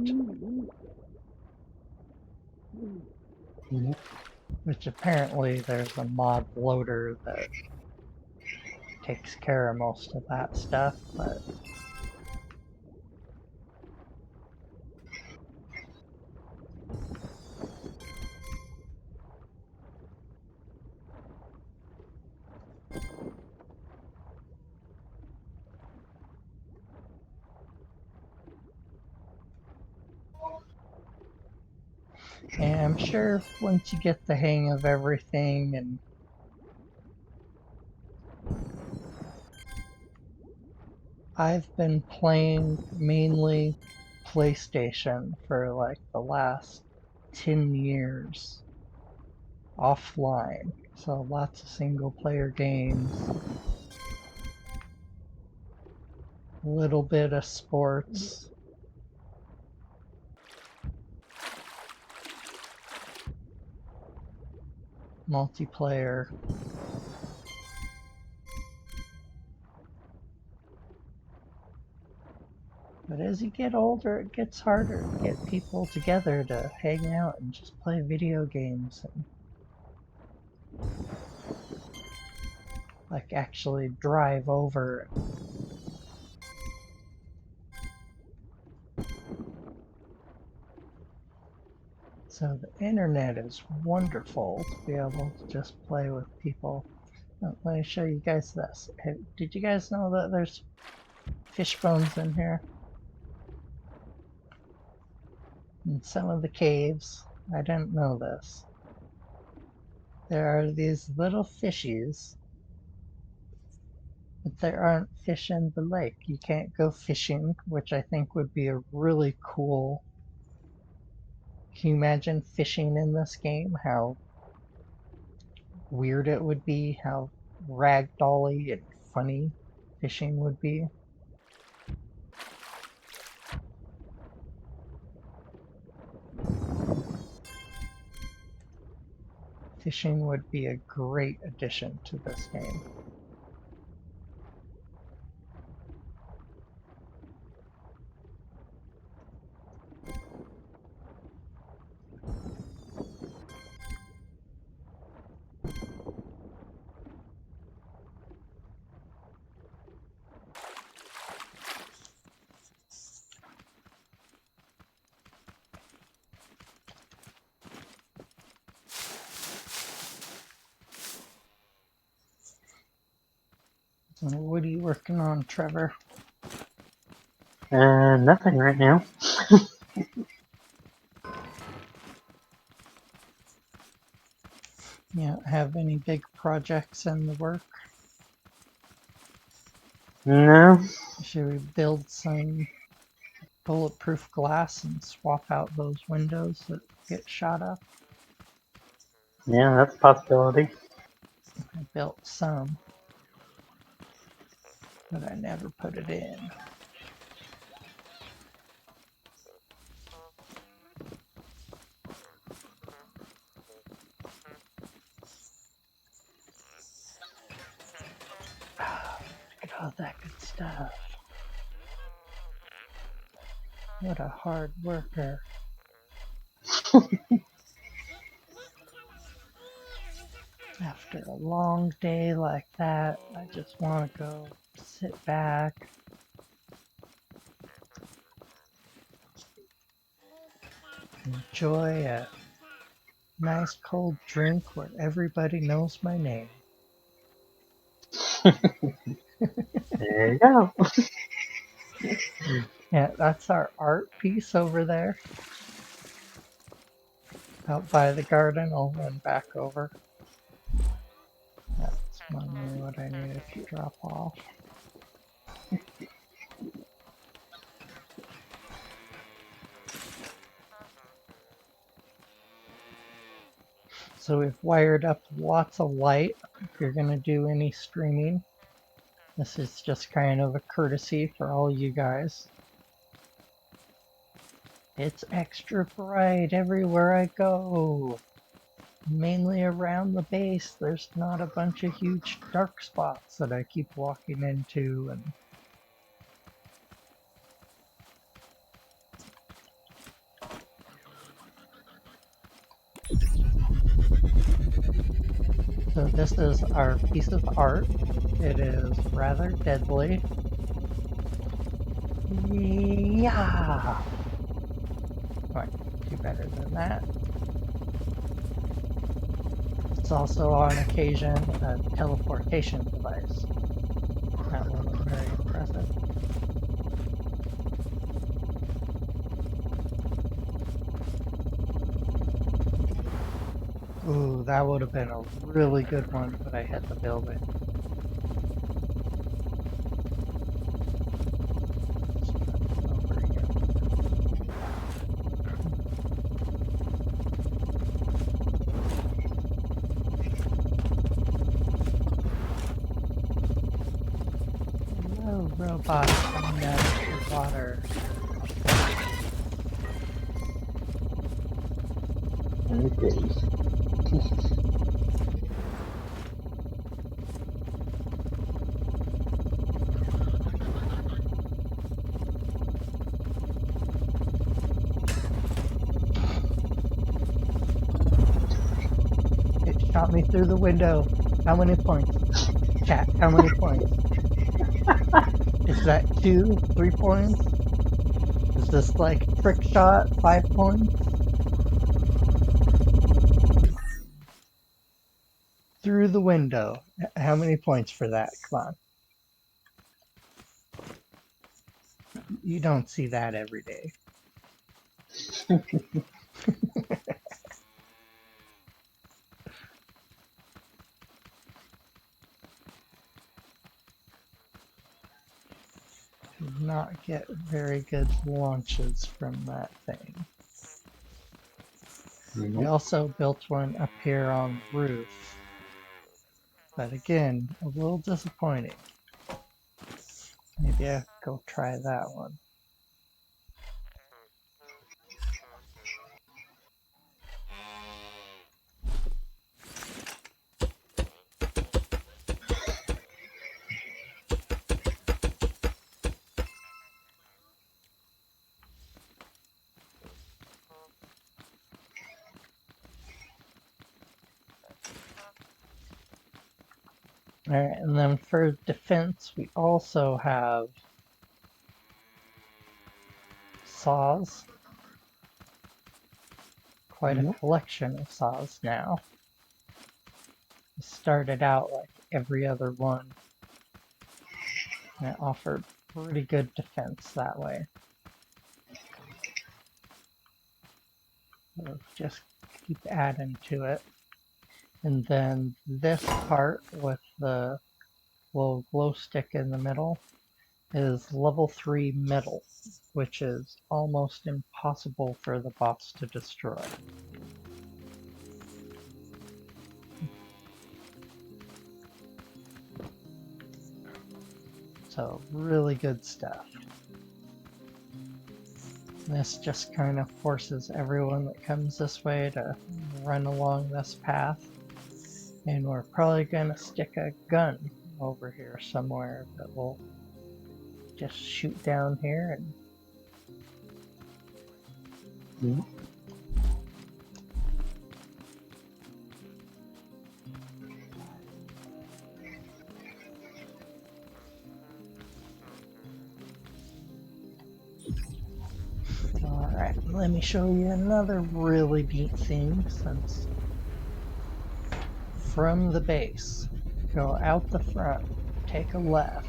Yep. Which apparently there's a mod loader that takes care of most of that stuff, but and I'm sure once you get the hang of everything, and I've been playing mainly PlayStation for like the last 10 years offline. So lots of single player games. little bit of sports, multiplayer. But as you get older, it gets harder to get people together to hang out and just play video games and like actually drive over. So the internet is wonderful to be able to just play with people. Let me show you guys this. Did you guys know that there's fish bones in here? In some of the caves. I didn't know this. There are these little fishies, but there aren't fish in the lake. You can't go fishing, which I think would be a really cool. Can you imagine fishing in this game? How weird it would be, how ragdolly and funny fishing would be. Fishing would be a great addition to this game. What are you working on, Trevor? Nothing right now. You don't have any big projects in the work? No. Should we build some bulletproof glass and swap out those windows that get shot up? Yeah, that's a possibility. I built some, but I never put it in. Look at all that good stuff. What a hard worker. After a long day like that, I just want to go sit back, enjoy a nice cold drink where everybody knows my name. There you go. Yeah, that's our art piece over there. Out by the garden, I'll run back over. That's mainly what I needed to drop off. So we've wired up lots of light. If you're going to do any streaming, this is just kind of a courtesy for all you guys. It's extra bright everywhere I go. Mainly around the base, there's not a bunch of huge dark spots that I keep walking into, and so this is our piece of art. It is rather deadly. Yeah. Right, do better than that. It's also on occasion a teleportation device. That wasn't very impressive. Ooh, that would have been a really good one, but I hit the building. Over here. Hello. Robot coming out of the water. Okay. It shot me through the window. How many points? Chat, how many points? Is that 2, 3 points? Is this like trick shot, 5 points? Through the window. How many points for that? Come on. You don't see that every day. Did not get very good launches from that thing. We also built one up here on the roof. But again, a little disappointing. Maybe I'll go try that one. Alright, and then for defense, we also have saws. Quite a collection of saws now. We started out like every other one, and it offered pretty good defense that way. So just keep adding to it. And then this part with the little glow stick in the middle is level 3 metal, which is almost impossible for the boss to destroy. So really good stuff. This just kind of forces everyone that comes this way to run along this path. And we're probably going to stick a gun over here somewhere that will just shoot down here and Alright, let me show you another really neat thing. Since from the base, go out the front, take a left.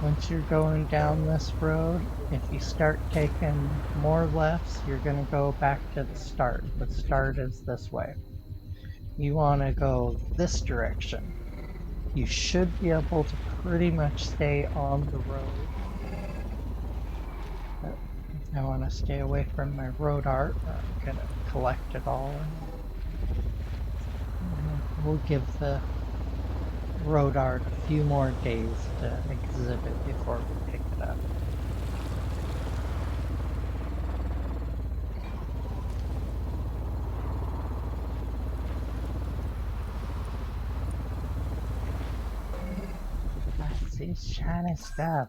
Once you're going down this road, if you start taking more lefts, you're going to go back to the start. The start is this way. You want to go this direction. You should be able to pretty much stay on the road. But I want to stay away from my road art. I'm going to collect it all. And we'll give the road art a few more days to exhibit before we pick it up. Let's see shiny stuff.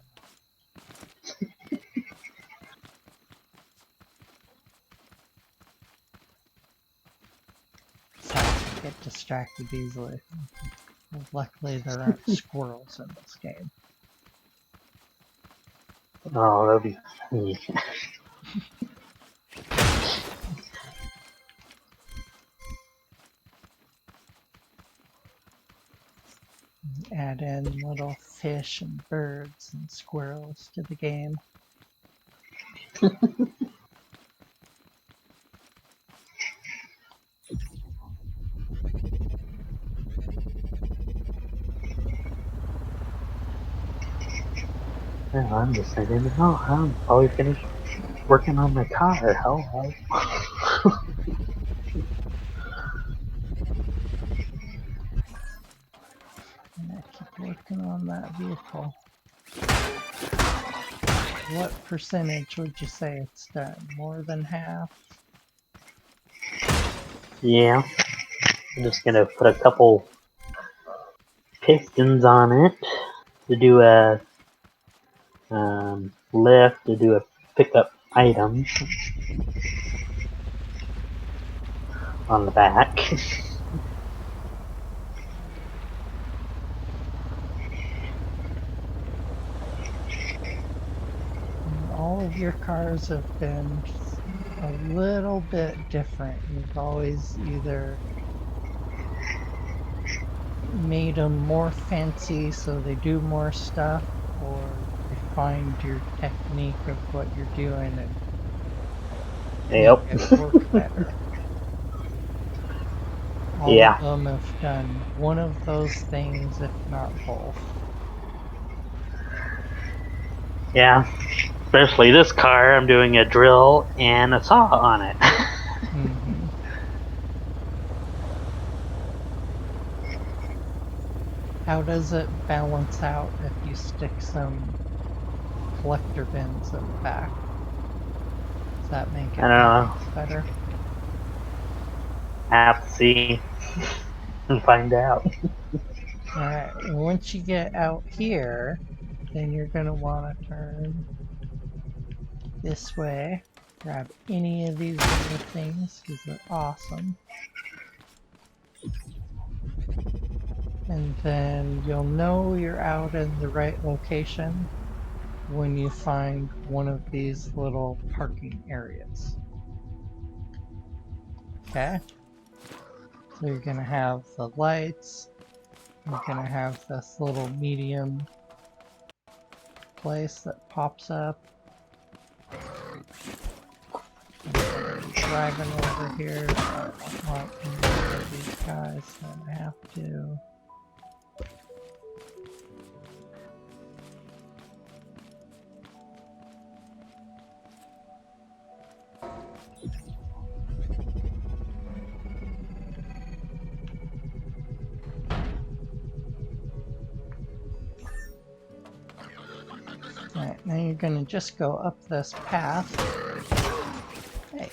Sorry, I get distracted easily. Luckily there aren't squirrels in this game. Oh, that'll be funny. Add in little fish and birds and squirrels to the game. Yeah, I'm just thinking, oh, I'm probably finished working on my car. Hello. working on that vehicle. What percentage would you say it's done? More than half? Yeah. I'm just gonna put a couple pistons on it to do a lift, to do a pickup item on the back. And all of your cars have been a little bit different. You've always either made them more fancy so they do more stuff, or refined your technique of what you're doing and make Yep. it work better. All of Yeah. them have done one of those things, if not both. Yeah. Especially this car, I'm doing a drill and a saw on it. Hmm. How does it balance out if you stick some collector bins in the back? Does that make I it don't know. balance better? I have to see and find out. Alright, once you get out here, then you're going to want to turn this way. Grab any of these little things because they're awesome. And then you'll know you're out in the right location when you find one of these little parking areas. Okay? So you're going to have the lights, you're going to have this little medium place that pops up. I'm going to be driving over here, so I don't want any of these guys, so I have to. Alright, now you're going to just go up this path. Hey,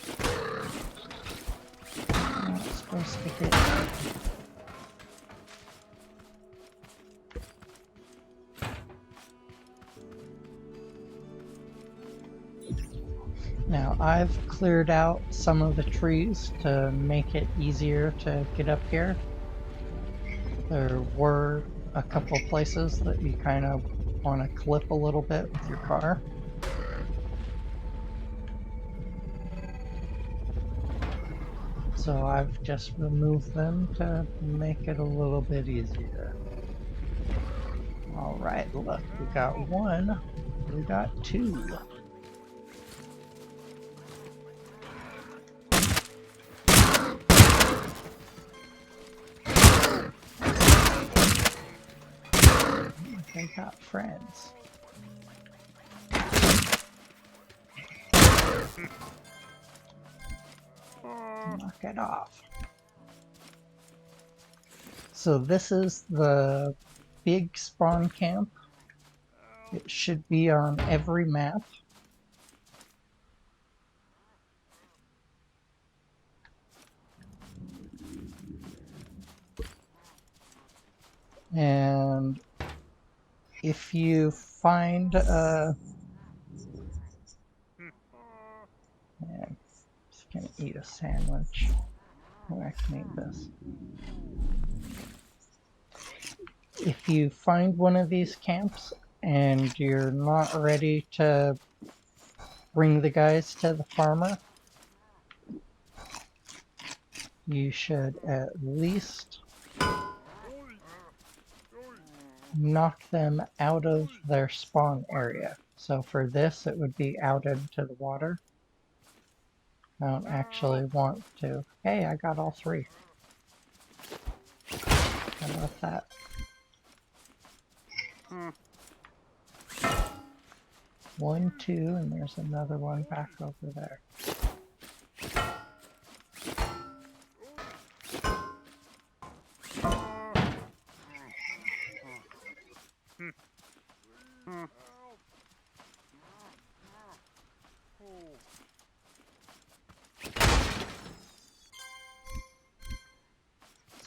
I'm not supposed to hit you. Now, I've cleared out some of the trees to make it easier to get up here. There were a couple places that you kind of want to clip a little bit with your car. So I've just removed them to make it a little bit easier. Alright, look, we got one, we got two. They got friends. Knock it off. So this is the big spawn camp. It should be on every map. And if you find man, just gonna eat a sandwich. Oh, I can eat this. If you find one of these camps and you're not ready to bring the guys to the farmer, you should at least knock them out of their spawn area. So for this, it would be out into the water. I don't actually want to. Hey, I got all three. How about that? One, two, and there's another one back over there.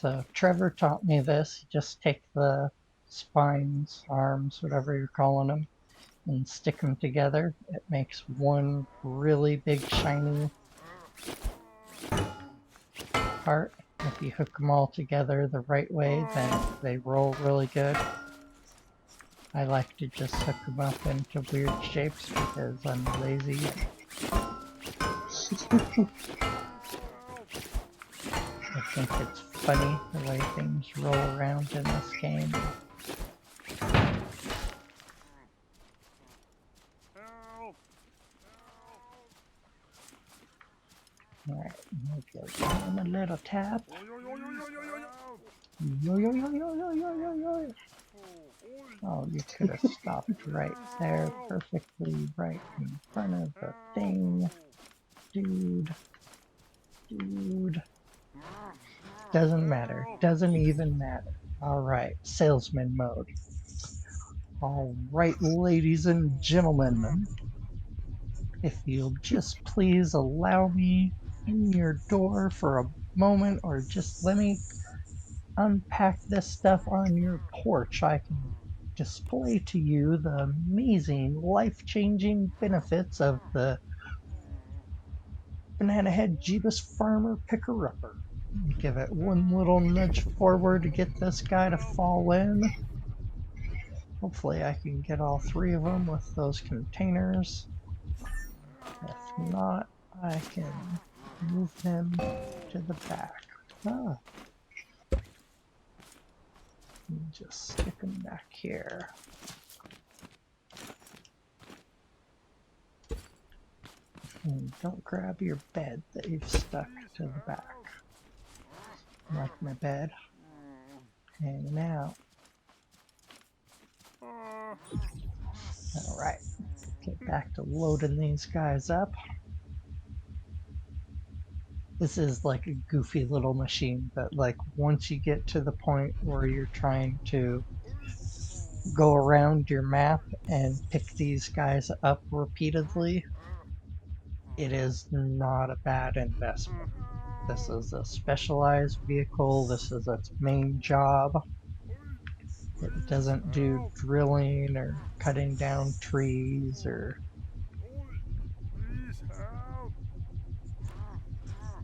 So Trevor taught me this. You just take the spines, arms, whatever you're calling them, and stick them together. It makes one really big shiny part. If you hook them all together the right way, then they roll really good. I like to just hook them up into weird shapes because I'm lazy. I think it's funny the way things roll around in this game. Alright, give him a little tap. Yo, yo, yo, yo, yo, yo, yo, yo. Oh, you could have stopped right there, perfectly right in front of the thing. Dude. Dude. Doesn't matter. Doesn't even matter. Alright, salesman mode. Alright, ladies and gentlemen. If you'll just please allow me in your door for a moment, or just let me unpack this stuff on your porch, I can display to you the amazing, life-changing benefits of the Banana Head Jeebus Farmer Picker-Upper. Give it one little nudge forward to get this guy to fall in. Hopefully I can get all three of them with those containers. If not, I can move them to the back. Ah, just stick them back here. And don't grab your bed that you've stuck to the back. Like my bed. Hanging out. Alright, get back to loading these guys up. This is like a goofy little machine, but like once you get to the point where you're trying to go around your map and pick these guys up repeatedly, it is not a bad investment. This is a specialized vehicle. This is its main job. It doesn't do drilling or cutting down trees or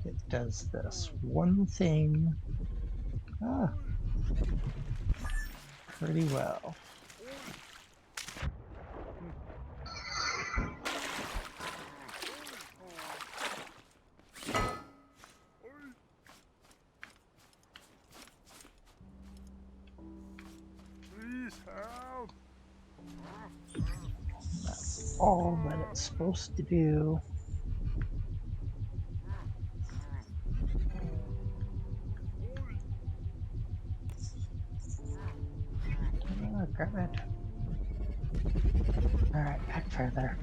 it does this one thing pretty well. That's all that it's supposed to do. Oh, grab it. Alright, back further.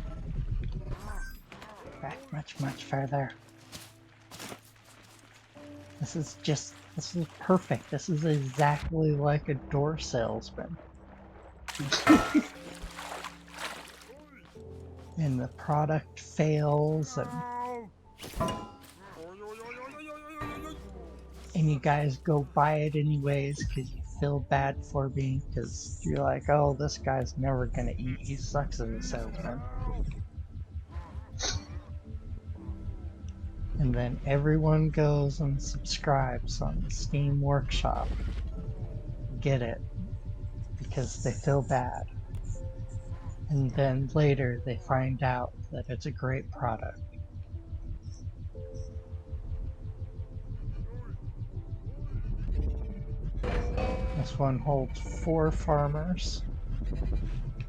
Back much, much further. This is perfect. This is exactly like a door salesman. And the product fails and you guys go buy it anyways because you feel bad for me because you're like, oh, this guy's never gonna eat. He sucks as a salesman. And then everyone goes and subscribes on Steam Workshop. Get it. Because they feel bad. And then later they find out that it's a great product. This one holds 4 farmers.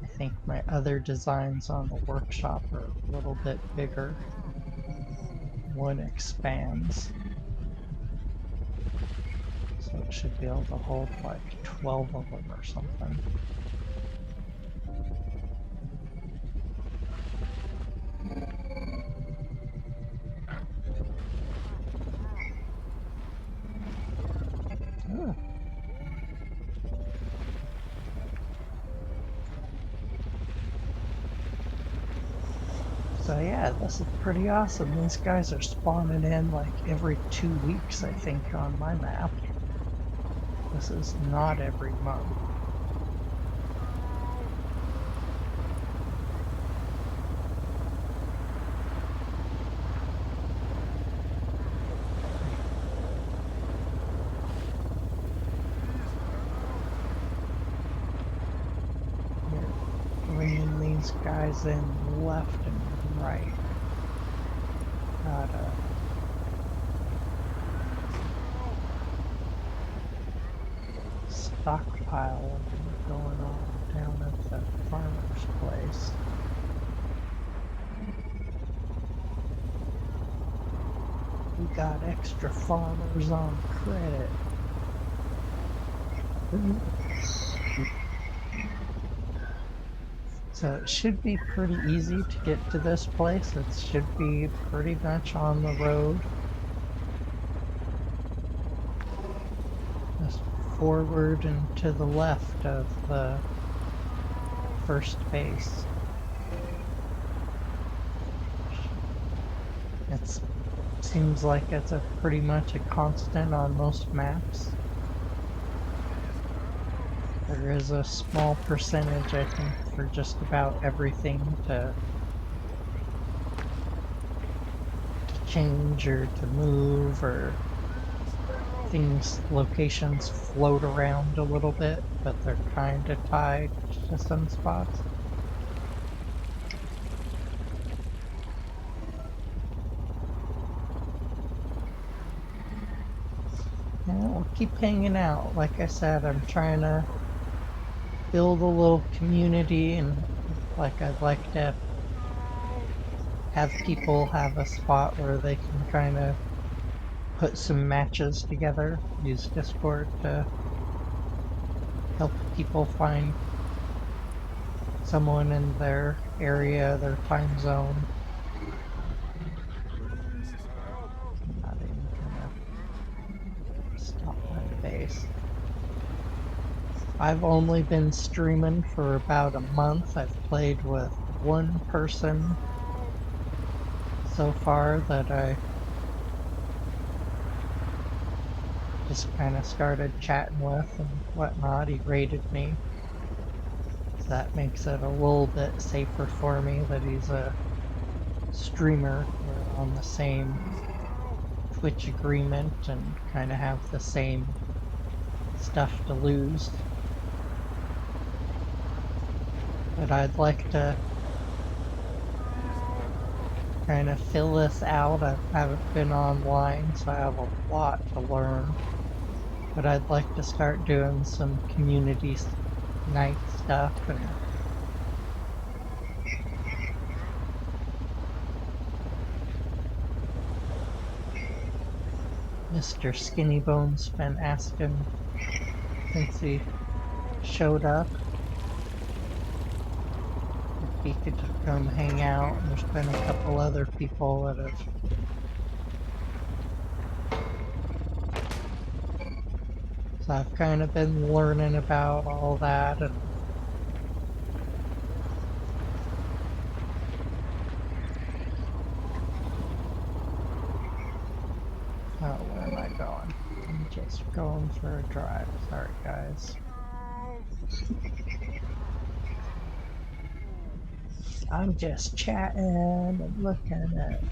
I think my other designs on the workshop are a little bit bigger. One expands. So it should be able to hold like 12 of them or something. Oh. So yeah, this is pretty awesome. These guys are spawning in like every 2 weeks, I think, on my map. This is not every month. You're bringing these guys in left and right. Gotta stockpile going on down at the farmer's place. We got extra farmers on credit. So it should be pretty easy to get to this place. It should be pretty much on the road. Just forward and to the left of the first base. It seems like it's a pretty much a constant on most maps. There is a small percentage, I think, for just about everything to change or to move, or things, locations float around a little bit, but they're kind of tied to some spots. Yeah, we'll keep hanging out. Like I said, I'm trying to build a little community, and like I'd like to have people have a spot where they can kind of put some matches together, use Discord to help people find someone in their area, their time zone. I'm not even gonna stop my base. I've only been streaming for about a month. I've played with one person so far that I just kind of started chatting with and whatnot. He rated me. So that makes it a little bit safer for me that he's a streamer. We're on the same Twitch agreement and kind of have the same stuff to lose. But I'd like to kind of fill this out. I haven't been online, so I have a lot to learn. But I'd like to start doing some community night stuff and Mr. Skinny Bones been asking since he showed up if he could come hang out. There's been a couple other people that have so I've kind of been learning about all that, and oh, where am I going? I'm just going for a drive. Sorry, guys. I'm just chatting and looking at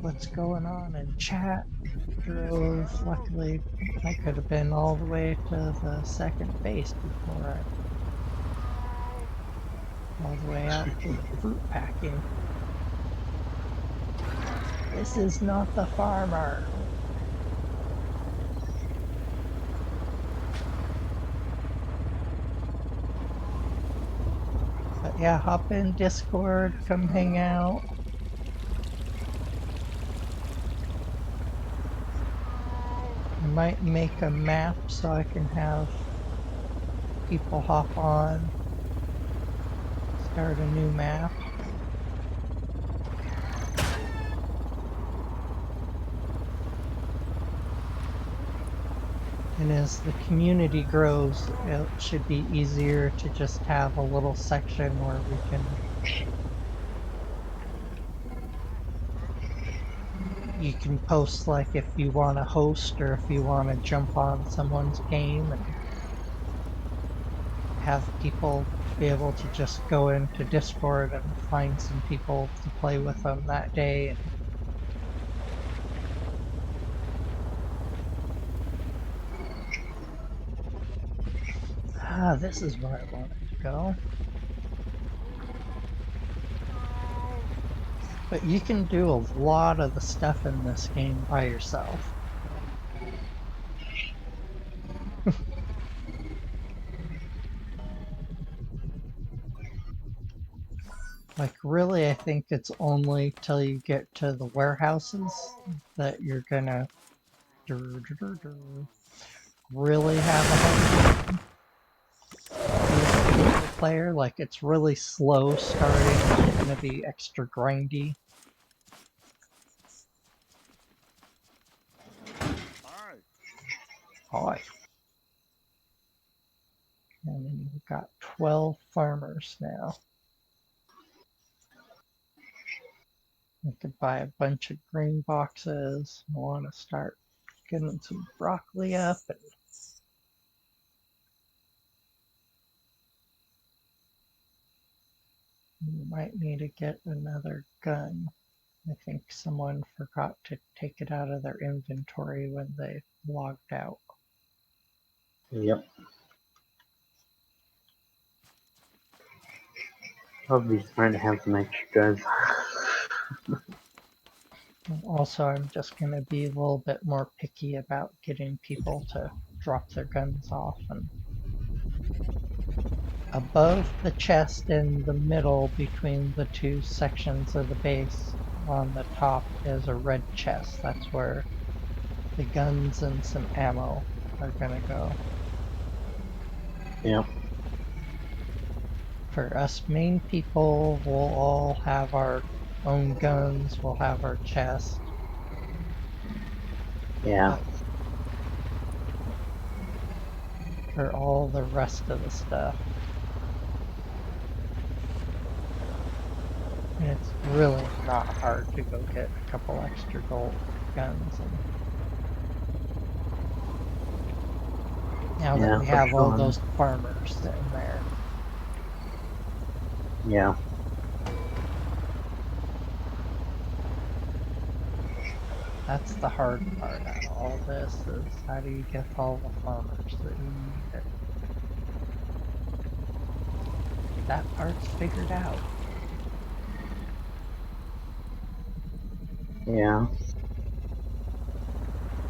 what's going on in chat. Drove, luckily, I could have been all the way to the second base before all the way out to the fruit packing. This is not the farmer. But yeah, hop in Discord, come hang out. I might make a map so I can have people hop on, start a new map. And as the community grows, it should be easier to just have a little section where we can you can post like if you want to host or if you want to jump on someone's game and have people be able to just go into Discord and find some people to play with them that day. And this is where I wanted to go. But you can do a lot of the stuff in this game by yourself. Like, really, I think it's only till you get to the warehouses that you're gonna really have a hard time with a single player. Like, it's really slow starting, it's gonna be extra grindy. Hi. Hi. And then you've got 12 farmers now. You could buy a bunch of green boxes. I want to start getting some broccoli up, and you might need to get another gun. I think someone forgot to take it out of their inventory when they logged out. Yep. I'll be smart to have some extras. Also, I'm just going to be a little bit more picky about getting people to drop their guns off. And above the chest in the middle between the two sections of the base on the top is a red chest. That's where the guns and some ammo are going to go. Yep. For us main people, we'll all have our own guns, we'll have our chest, Yeah. but for all the rest of the stuff, it's really not hard to go get a couple extra gold guns. And now that Yeah, we for have all sure. those farmers sitting there, Yeah. that's the hard part out of all this is how do you get all the farmers that you need. And that part's figured out. Yeah.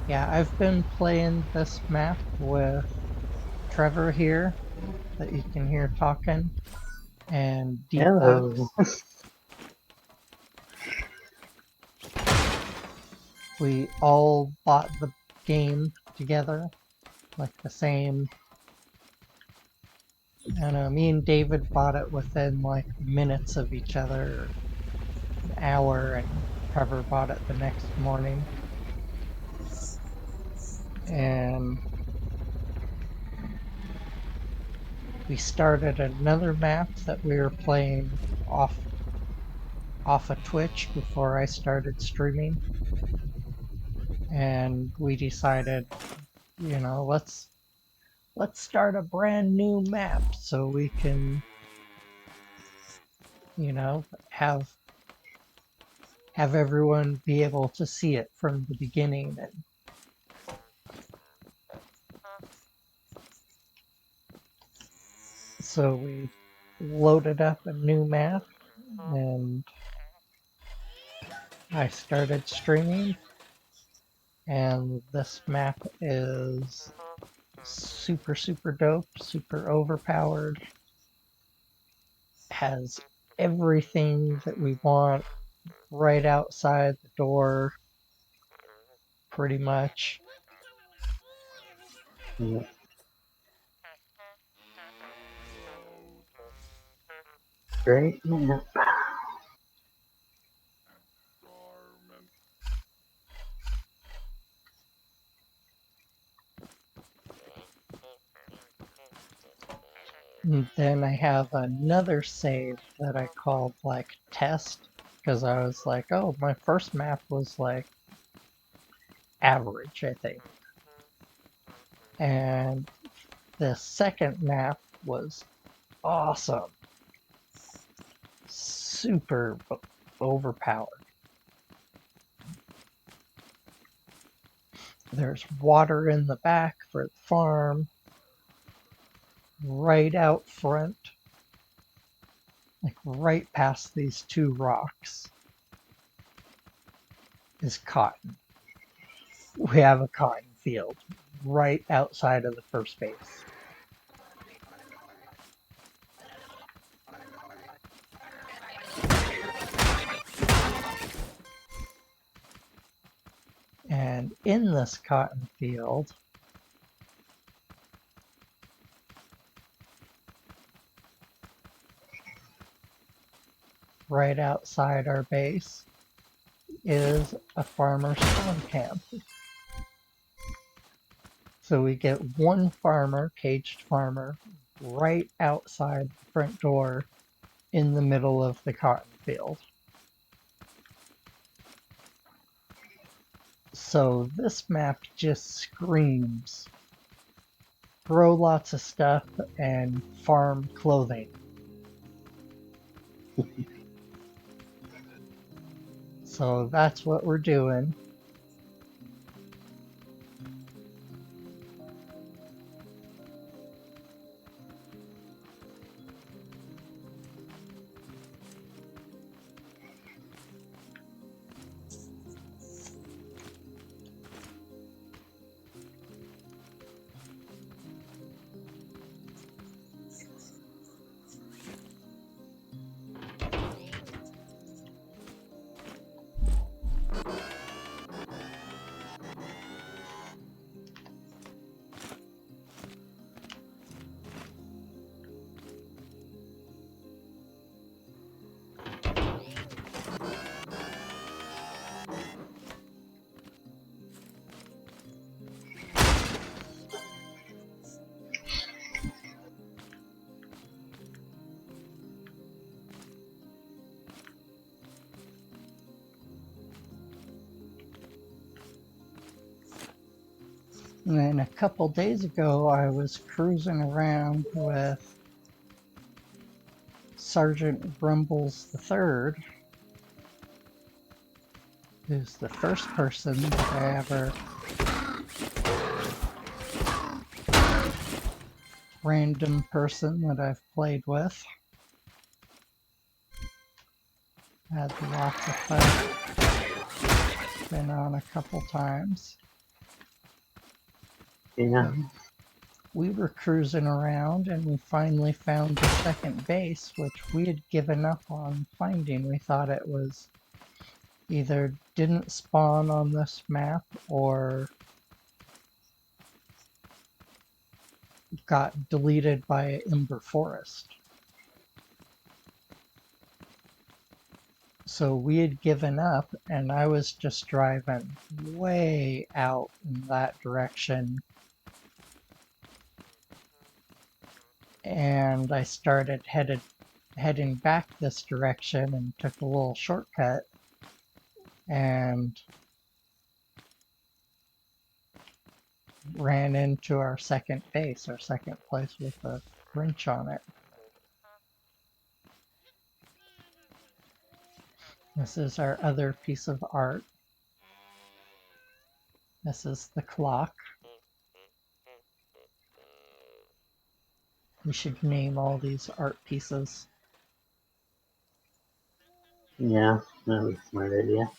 Yeah, I've been playing this map with Trevor here that you can hear talking, and Hello. Deepugs. We all bought the game together, like the same. I don't know, me and David bought it within like minutes of each other, an hour, and Trevor bought it the next morning. And we started another map that we were playing off of Twitch before I started streaming. And we decided, let's start a brand new map so we can, have everyone be able to see it from the beginning. And so we loaded up a new map and I started streaming, and this map is super, super dope, super overpowered, has everything that we want right outside the door, pretty much. Yep. Great map. Garment. And then I have another save that I called like test because I was like, oh, my first map was like average, I think. And the second map was awesome. Super overpowered. There's water in the back for the farm. Right out front, like right past these two rocks, is cotton. We have a cotton field right outside of the first base. And in this cotton field, right outside our base, is a farmer spawn camp. So we get one farmer, caged farmer, right outside the front door in the middle of the cotton field. So this map just screams grow lots of stuff and farm clothing. So that's what we're doing. And then a couple days ago, I was cruising around with Sergeant Grumbles III, who's the first person that I ever random person that I've played with. Had lots of fun. Been on a couple times. Yeah. We were cruising around and we finally found the second base, which we had given up on finding. We thought it was either didn't spawn on this map or got deleted by Ember Forest. So we had given up and I was just driving way out in that direction. And I started heading back this direction and took a little shortcut and ran into our second base, our second place with a wrench on it. This is our other piece of art. This is the clock. We should name all these art pieces. Yeah, that was a smart idea.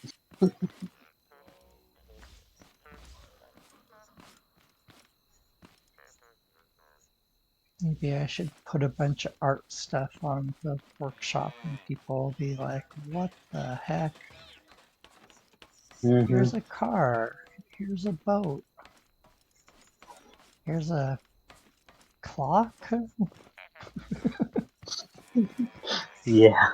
Maybe I should put a bunch of art stuff on the workshop and people will be like, what the heck? Mm-hmm. Here's a car. Here's a boat. Here's a clock. Yeah.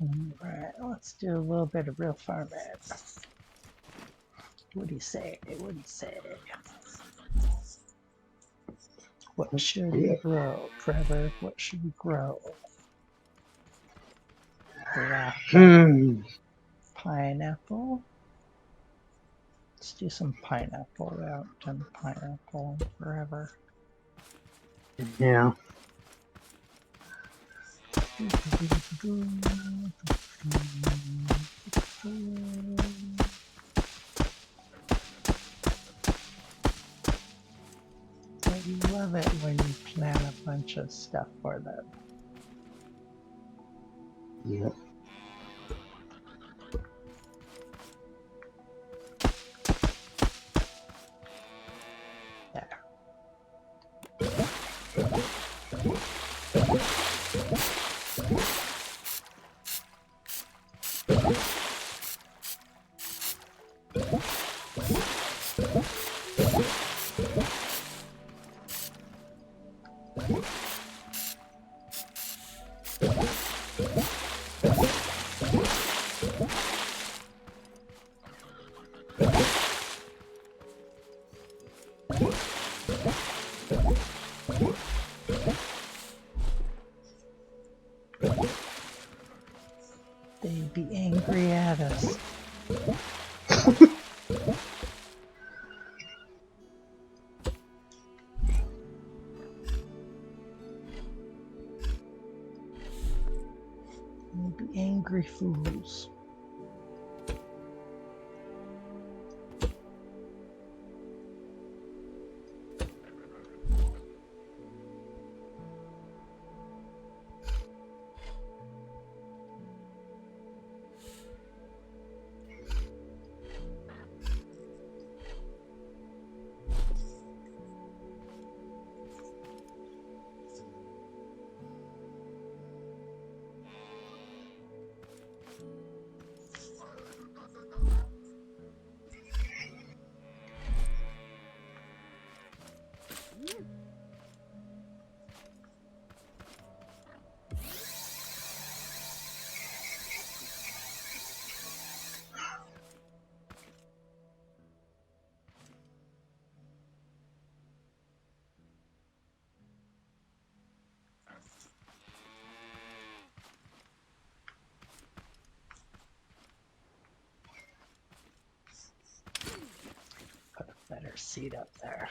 Alright, let's do a little bit of real farming. What do you say? What do you say? What should we grow, Trevor? What should we grow? Apple, pineapple. Let's do some pineapple. We haven't done pineapple in forever. Yeah. I love it when you plan a bunch of stuff for them. Yep. There. They'd be angry at us. They'd be angry fools. Put a better seat up there.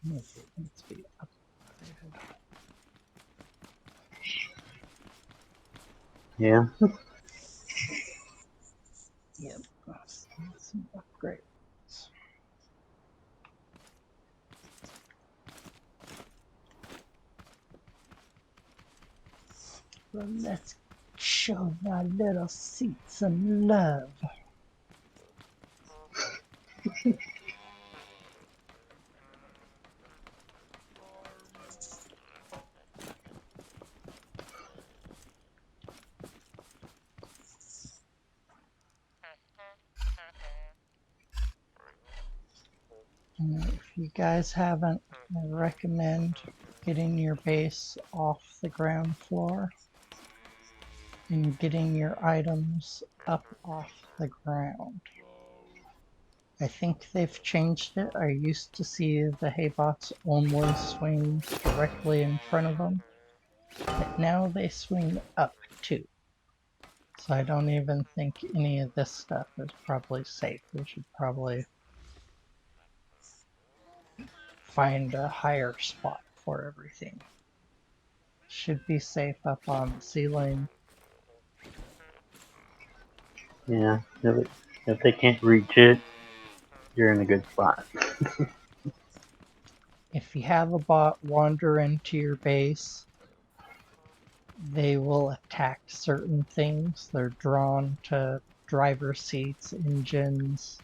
Maybe it needs to be upgraded. Yeah. Yep, some upgrades. Well, let's show our little seat some love. If you guys haven't, I recommend getting your base off the ground floor and getting your items up off the ground. I think they've changed it. I used to see the haybots only swing directly in front of them, but now they swing up too. So I don't even think any of this stuff is probably safe. We should probably find a higher spot for everything. Should be safe up on the ceiling. Yeah. If they can't reach it, you're in a good spot. If you have a bot wander into your base, they will attack certain things. They're drawn to driver seats, engines,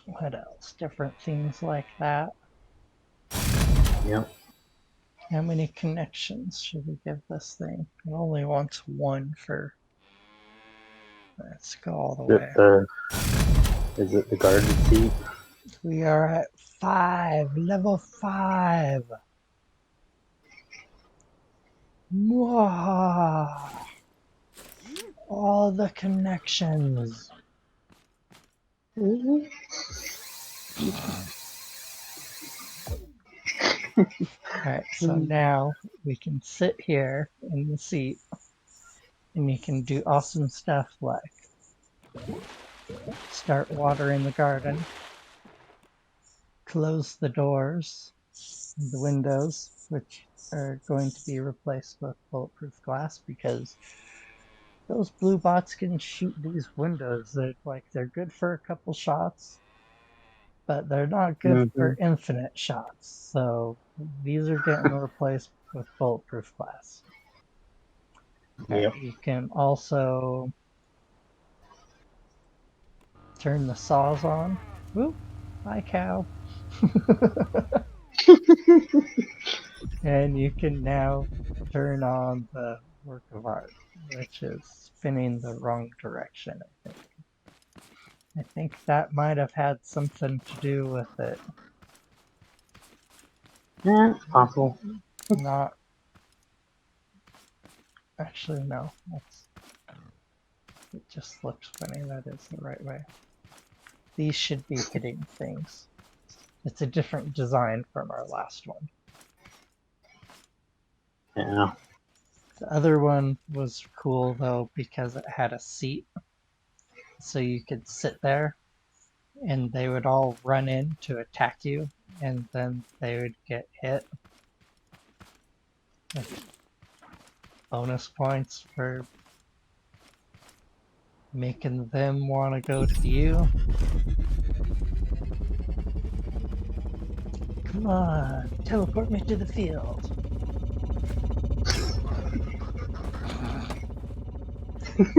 what else? Different things like that. Yep. How many connections should we give this thing? It only wants one for Let's go all the Is way. is it the garden seat? We are at 5, level 5. Mwah! All the connections. Alright, so now we can sit here in the seat and you can do awesome stuff like start watering the garden, close the doors, the windows, which are going to be replaced with bulletproof glass because those blue bots can shoot these windows. They're good for a couple shots, but they're not good Mm-hmm. for infinite shots. So these are getting replaced with bulletproof glass. Yep. You can also turn the saws on. Whoop, hi cow. And you can now turn on the work of art, which is spinning the wrong direction, I think. I think that might have had something to do with it. Yeah, possible. Not actually, no. It just looks funny. That is the right way. These should be hitting things. It's a different design from our last one. Yeah. The other one was cool though because it had a seat, so you could sit there and they would all run in to attack you and then they would get hit. Like bonus points for making them want to go to you. Come on, teleport me to the field.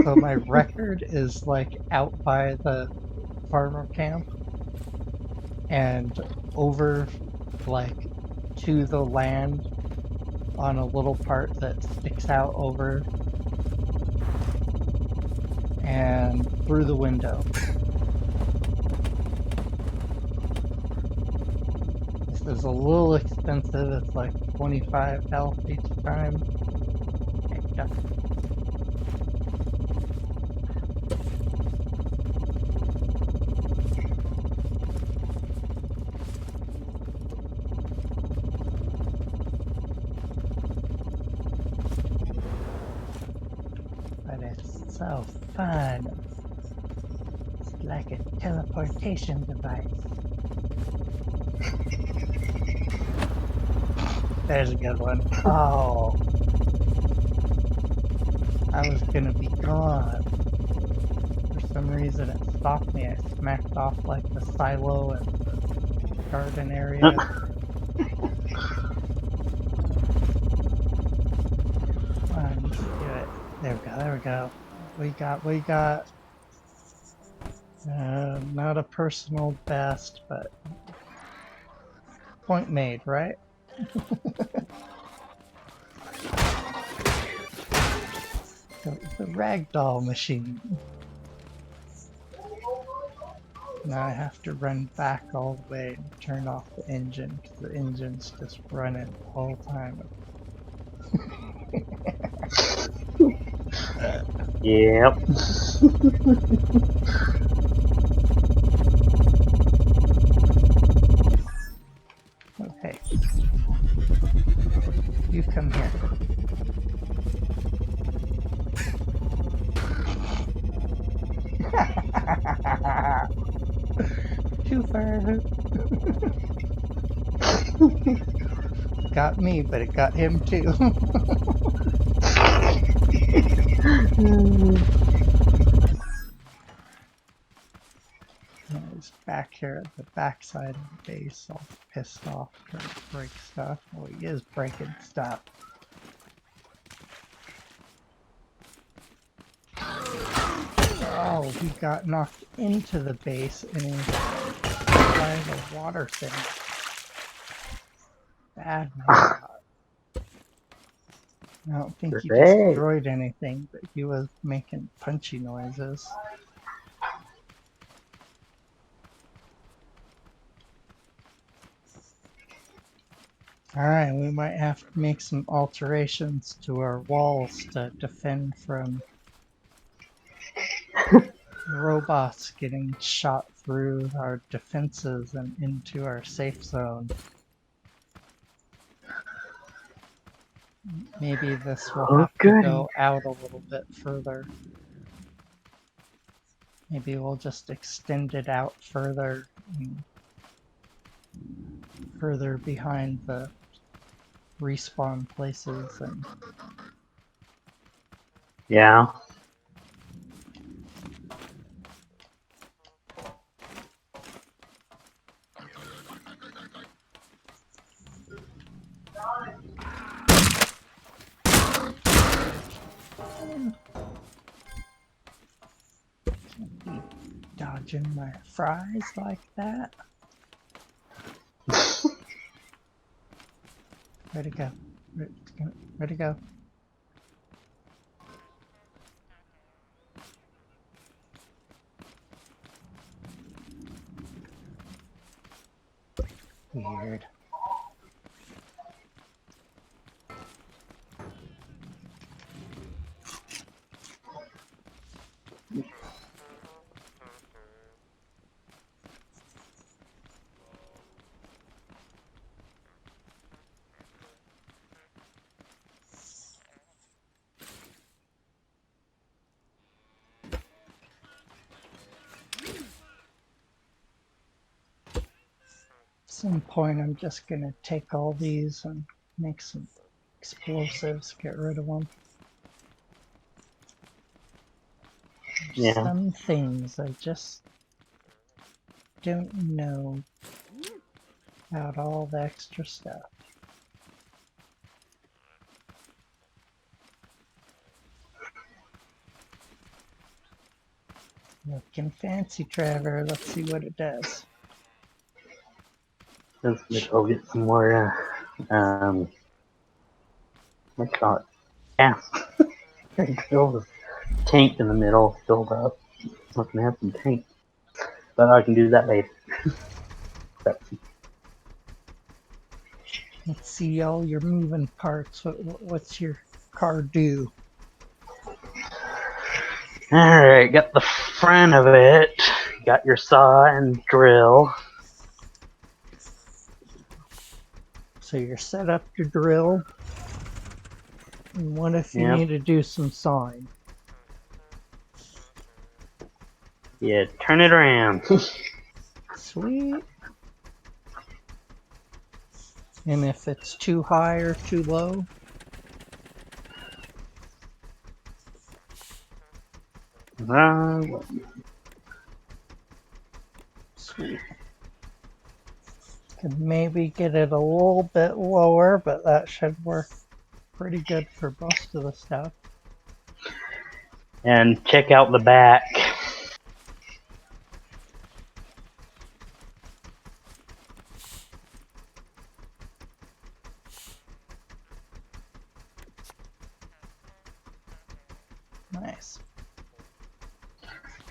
So my record is like out by the farmer camp and over like to the land on a little part that sticks out over and through the window. This is a little expensive. It's like 25 health each time. Yep. But it's so fun. It's like a teleportation device. There's a good one. Oh, I was gonna be gone. For some reason it stopped me. I smacked off like the silo and the garden area. Come on, you can do it. There we go, there we go. We got not a personal best, but point made, right? The ragdoll machine. Now I have to run back all the way and turn off the engine because the engine's just running the whole time. Yep. Okay, you come here. Twofer. Got me, but it got him too. He's back here at the backside of the base, all pissed off, trying to break stuff. Well, he is breaking stuff. Oh, he got knocked into the base and he's by the water thing. Bad man. I don't think he Great. destroyed anything, but he was making punchy noises. Alright, we might have to make some alterations to our walls to defend from robots getting shot through our defenses and into our safe zone. Maybe this will Oh, have to goody. go out a little bit further. Maybe we'll just extend it out further and further behind the respawn places and Yeah. be dodging my fries like that. Where'd it go? Where'd it go? Weird. At some point I'm just gonna take all these and make some explosives, get rid of them. There's Yeah. some things I just don't know about all the extra stuff. Looking fancy, Trevor. Let's see what it does. Let's go get some more, what you call it? Yeah. Fill the tank in the middle, filled up. Looking at some tank. But I can do that later. Let's see all your moving parts. What's your car do? Alright, got the front of it. Got your saw and drill. So you're set up to drill. And what if you Yep. need to do some sawing? Yeah, turn it around. Sweet. And if it's too high or too low? Sweet. Could maybe get it a little bit lower, but that should work pretty good for most of the stuff. And check out the back. Nice.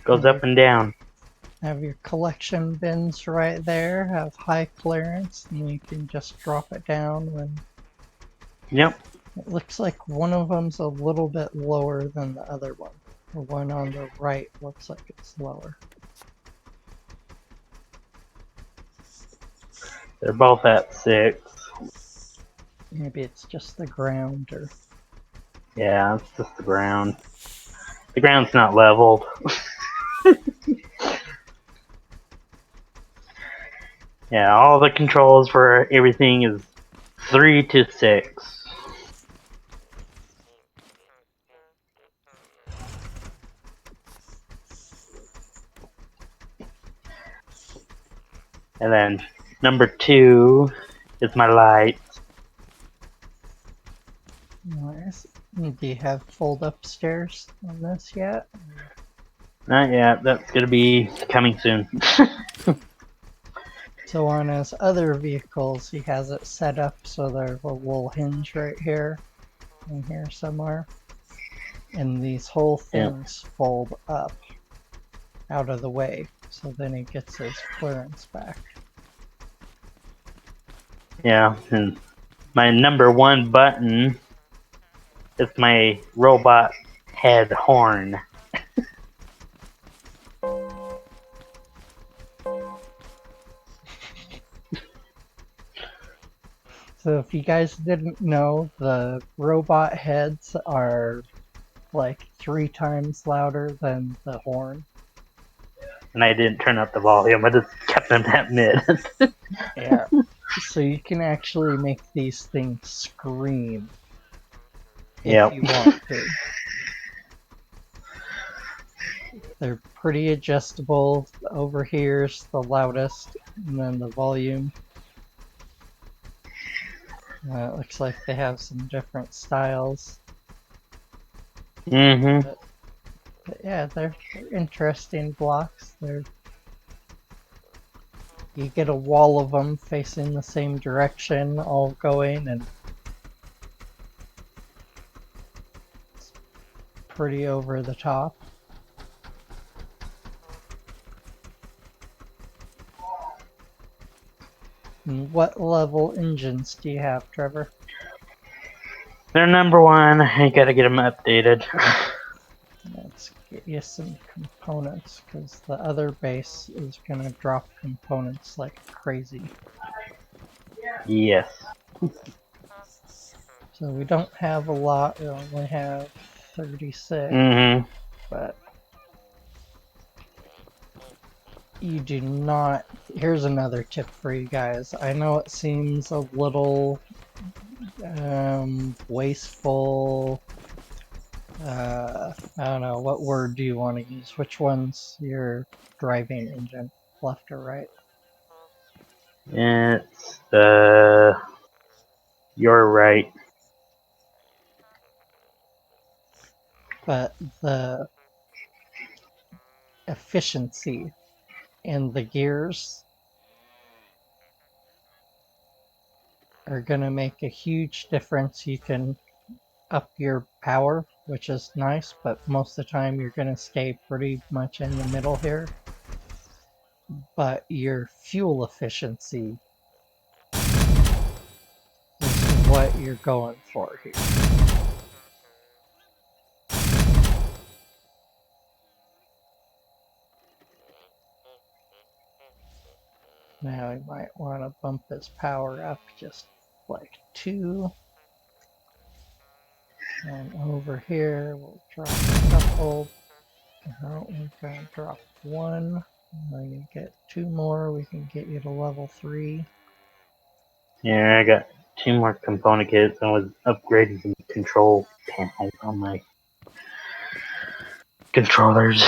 Goes up and down. Have your collection bins right there, have high clearance, and you can just drop it down when... Yep. It looks like one of them's a little bit lower than the other one. The one on the right looks like it's lower. They're both at 6. Maybe it's just the ground or... Yeah, it's just the ground. The ground's not leveled. Yeah, all the controls for everything is 3 to 6. And then number 2 is my light. Nice. Do you have fold up stairs on this yet? Not yet. That's gonna be coming soon. So on his other vehicles, he has it set up so there's a little hinge right here. in here somewhere. And these whole things fold up out of the way, so then he gets his clearance back. Yeah, and my number one button is my robot head horn. So if you guys didn't know, the robot heads are like 3 times louder than the horn. And I didn't turn up the volume, I just kept them at mid. Yeah. So you can actually make these things scream if Yep. you want to. They're pretty adjustable. Over here's the loudest, and then the volume. It looks like they have some different styles. Mm-hmm. But yeah, they're interesting blocks. You get a wall of them facing the same direction, all going, and it's pretty over the top. And what level engines do you have, Trevor? They're number one. I gotta get them updated. Let's get you some components, because the other base is going to drop components like crazy. Yes. So we don't have a lot, we only have 36, Mm-hmm. but you do not... Here's another tip for you guys. I know it seems a little wasteful. I don't know, what word do you want to use? Which one's your driving engine? Left or right? It's you're right. But the efficiency in the gears are going to make a huge difference. You can up your power, which is nice, but most of the time you're going to stay pretty much in the middle here. But your fuel efficiency is what you're going for here. Now we might want to bump his power up just like 2. And over here we'll drop a couple. No, we're going to drop 1. Then you get 2 more, we can get you to level 3. Yeah, I got 2 more component kits. I was upgrading some control panels on my controllers.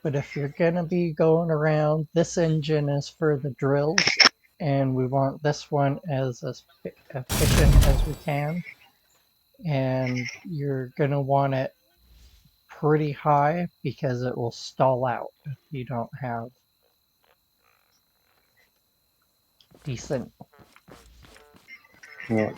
But if you're going to be going around, this engine is for the drills, and we want this one as efficient as we can. And you're going to want it pretty high because it will stall out if you don't have decent. Yeah.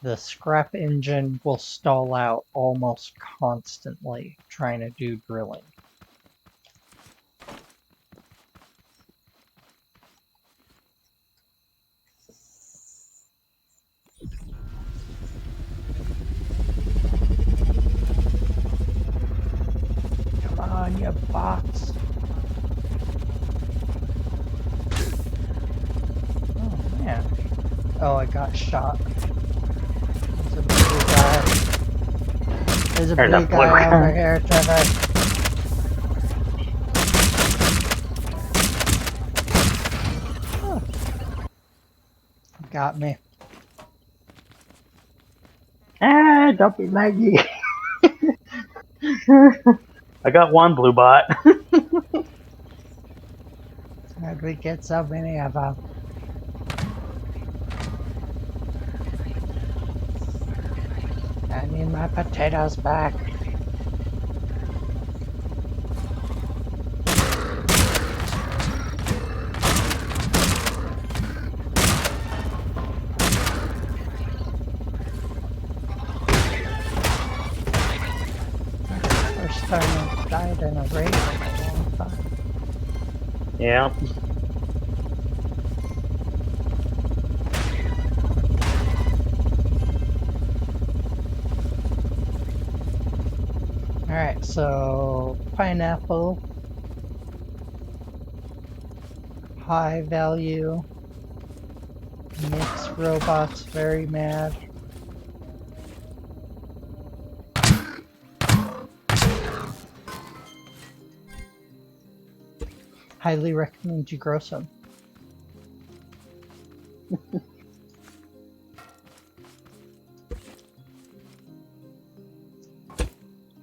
The scrap engine will stall out almost constantly trying to do drilling. Come on, you bots. Oh man. Oh, I got shot. There's a blue guy. There's a blue guy over here, Trevor. Oh. Got me. Ah, don't be laggy. I got 1 blue bot. How'd we get so many of them? I need my potatoes back. time I've died in a raid in a long time. Yeah. Alright, so pineapple, high value, makes robots very mad. Highly recommend you grow some.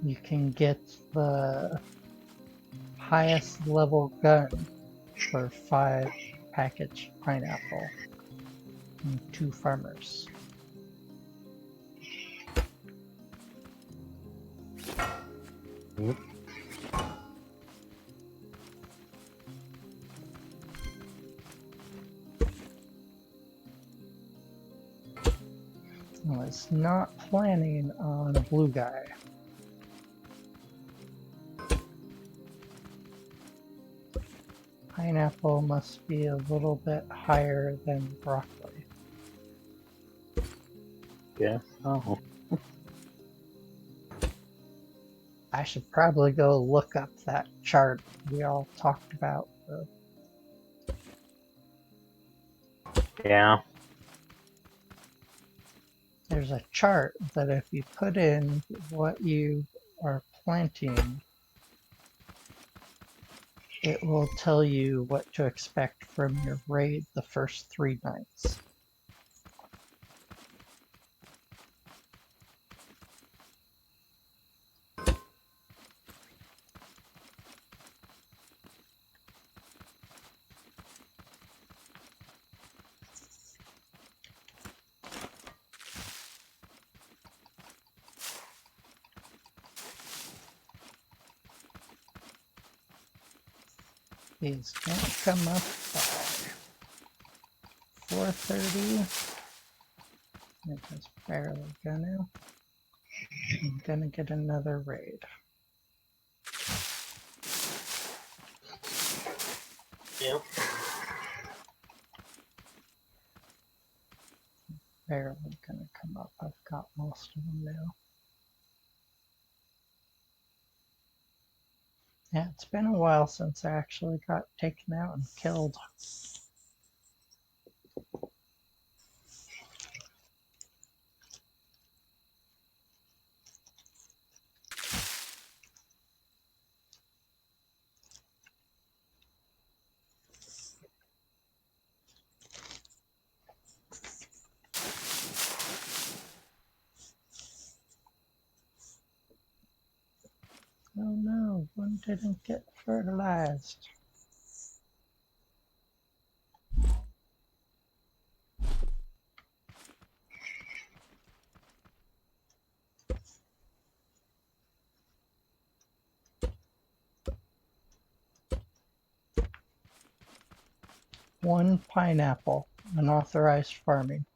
You can get the highest level gun for 5 packaged pineapple and 2 farmers. Yep. I was not planning on a blue guy. Pineapple must be a little bit higher than broccoli. Guess so. I should probably go look up that chart we all talked about. Yeah. There's a chart that if you put in what you are planting, it will tell you what to expect from your raid the first 3 nights. These can't come up by 4:30. It is barely gonna. I'm gonna get another raid. Yep. Barely gonna come up. I've got most of them now. Yeah, it's been a while since I actually got taken out and killed. Oh no, one didn't get fertilized. One pineapple, unauthorized farming.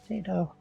Potato.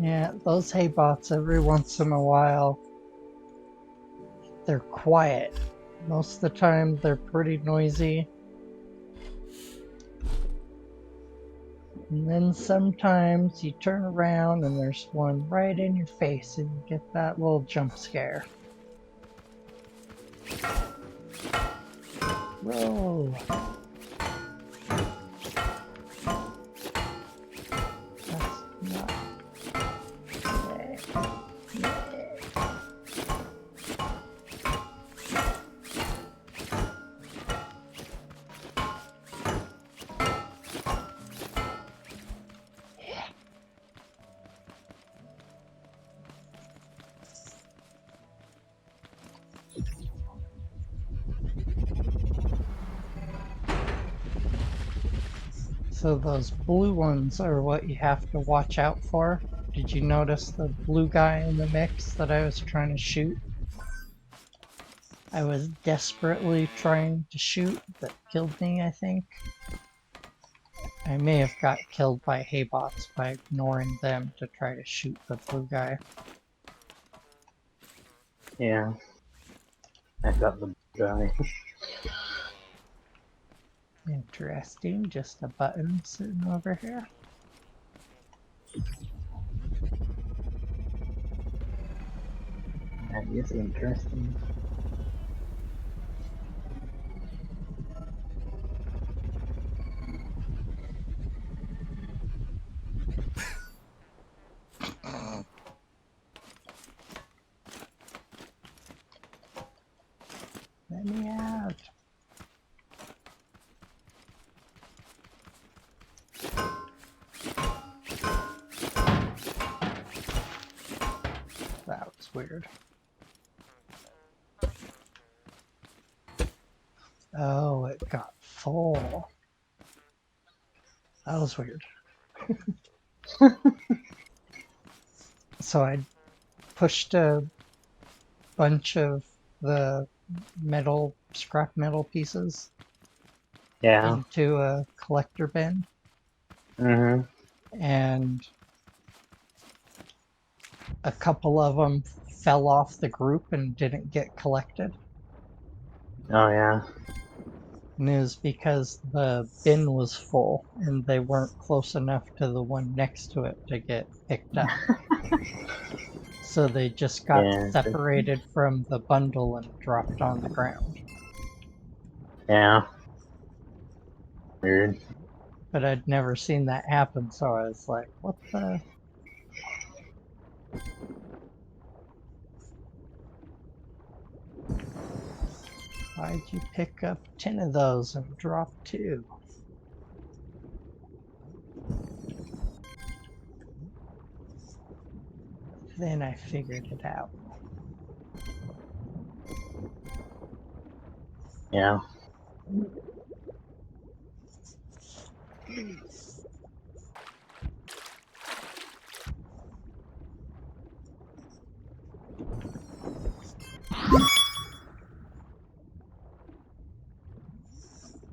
Yeah, those hay bots every once in a while, they're quiet. Most of the time they're pretty noisy. And then sometimes you turn around and there's one right in your face and you get that little jump scare. Whoa! That's not... So those blue ones are what you have to watch out for. Did you notice the blue guy in the mix that I was trying to shoot? I was desperately trying to shoot that killed me, I think. I may have got killed by haybots by ignoring them to try to shoot the blue guy. Yeah, I got the guy. Interesting, just a button sitting over here. That is interesting. Let me out. That was weird. Oh, it got full. That was weird. So I pushed a bunch of the scrap metal pieces Yeah. into a collector bin, Mm-hmm. and a couple of them fell off the group and didn't get collected. Oh, yeah. And it was because the bin was full and they weren't close enough to the one next to it to get picked up. So they just got Yeah. separated from the bundle and dropped on the ground. Yeah. Weird. But I'd never seen that happen, so I was like, what the? Why'd you pick up 10 of those and drop 2? Then I figured it out. Yeah.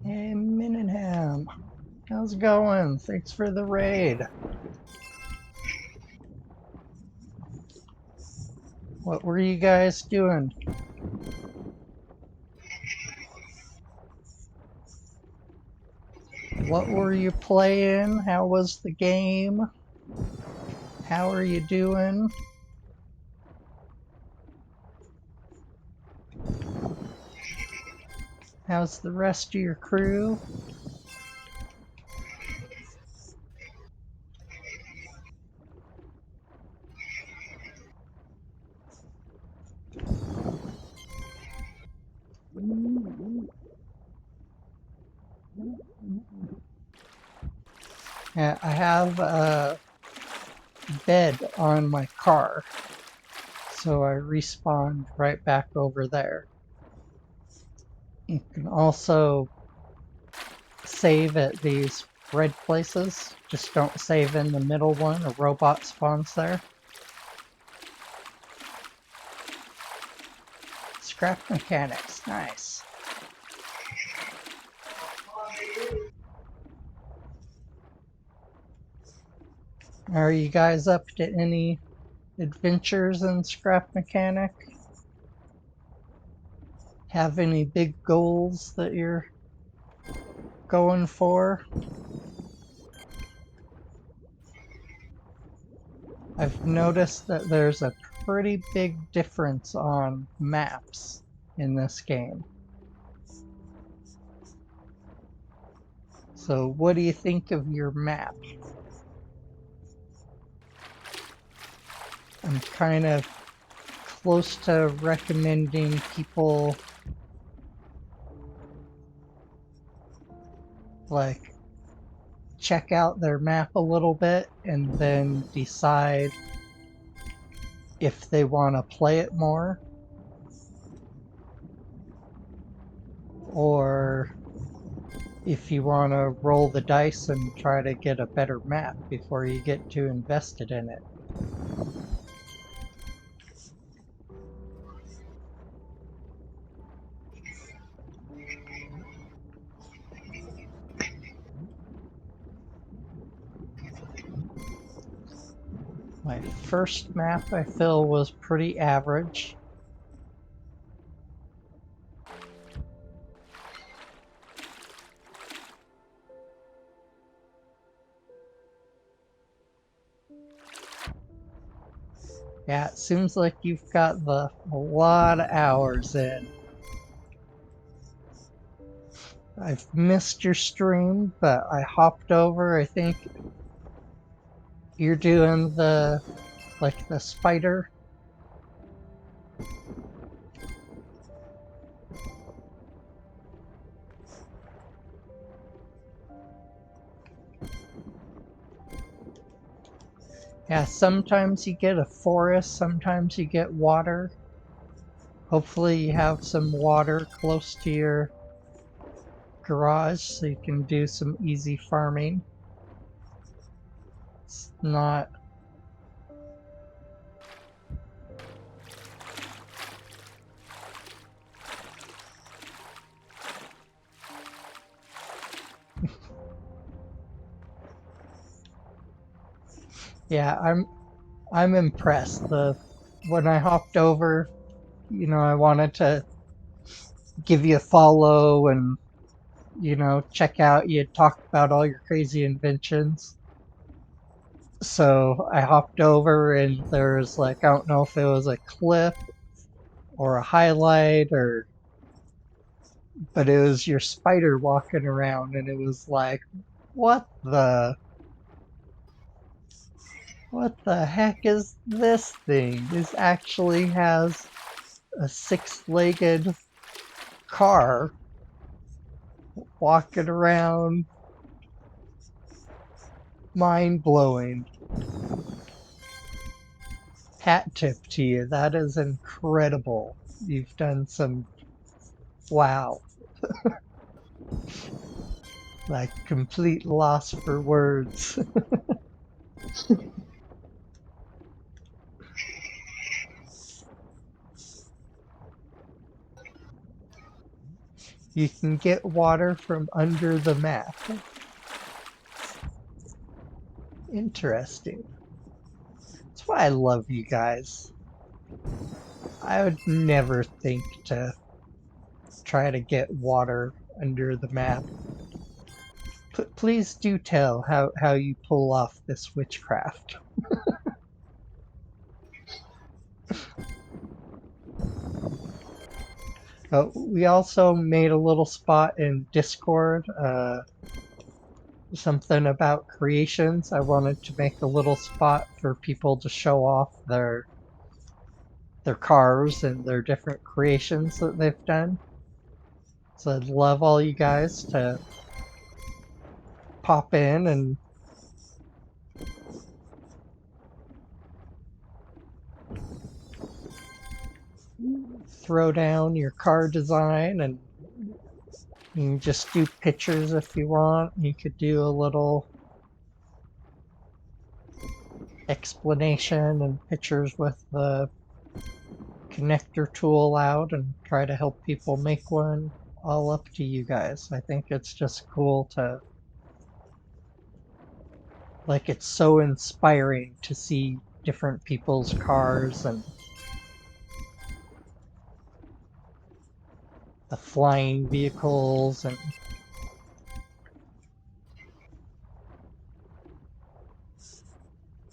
Hey, Minningham, how's it going? Thanks for the raid. What were you guys doing? What were you playing? How was the game? How are you doing? How's the rest of your crew? Yeah, I have bed on my car. So I respawned right back over there. You can also save at these red places. Just don't save in the middle one. A robot spawns there. Scrap mechanics, nice. Are you guys up to any adventures in scrap mechanic? Have any big goals that you're going for? I've noticed that there's a pretty big difference on maps in this game. So what do you think of your map? I'm kind of close to recommending people like check out their map a little bit and then decide if they want to play it more or if you want to roll the dice and try to get a better map before you get too invested in it. My first map I feel was pretty average. Yeah, it seems like you've got a lot of hours in. I've missed your stream, but I hopped over. I think you're doing the like the spider. Yeah, sometimes you get a forest, sometimes you get water. Hopefully you have some water close to your garage so you can do some easy farming. It's not, yeah, I'm impressed. The when I hopped over, I wanted to give you a follow and check out. You had talked about all your crazy inventions. So I hopped over and there was like, I don't know if it was a clip or a highlight or, but it was your spider walking around and it was like, what the, what the heck is this thing? This actually has a six-legged car walking around, mind blowing. Hat tip to you. That is incredible. You've done some wow, like complete loss for words. You can get water from under the map. Interesting. That's why I love you guys. I would never think to try to get water under the map. Please do tell how you pull off this witchcraft. We also made a little spot in Discord, something about creations. I wanted to make a little spot for people to show off their cars and their different creations that they've done. So I'd love all you guys to pop in and throw down your car design, and you can just do pictures if you want. You could do a little explanation and pictures with the connector tool out and try to help people make one. All up to you guys. I think it's just cool to, like, it's so inspiring to see different people's cars and the flying vehicles, and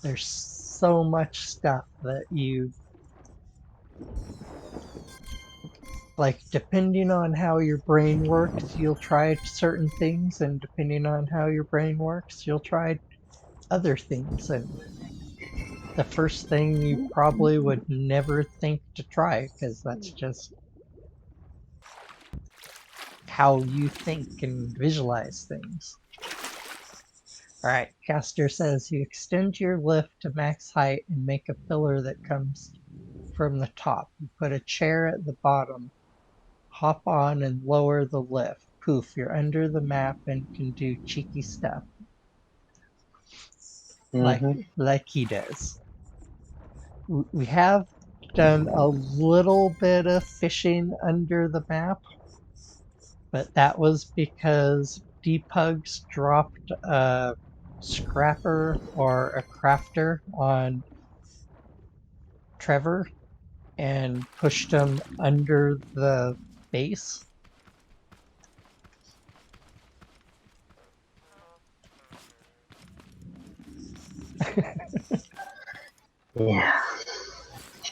there's so much stuff that you like. Depending on how your brain works, you'll try certain things, and depending on how your brain works, you'll try other things. And the first thing you probably would never think to try, because that's just how you think and visualize things. Alright, Caster says you extend your lift to max height and make a pillar that comes from the top. You put a chair at the bottom, hop on and lower the lift. Poof, you're under the map and can do cheeky stuff like Mm-hmm. like he does. We have done a little bit of fishing under the map, but that was because Depugs dropped a scrapper or a crafter on Trevor and pushed him under the base. Yeah,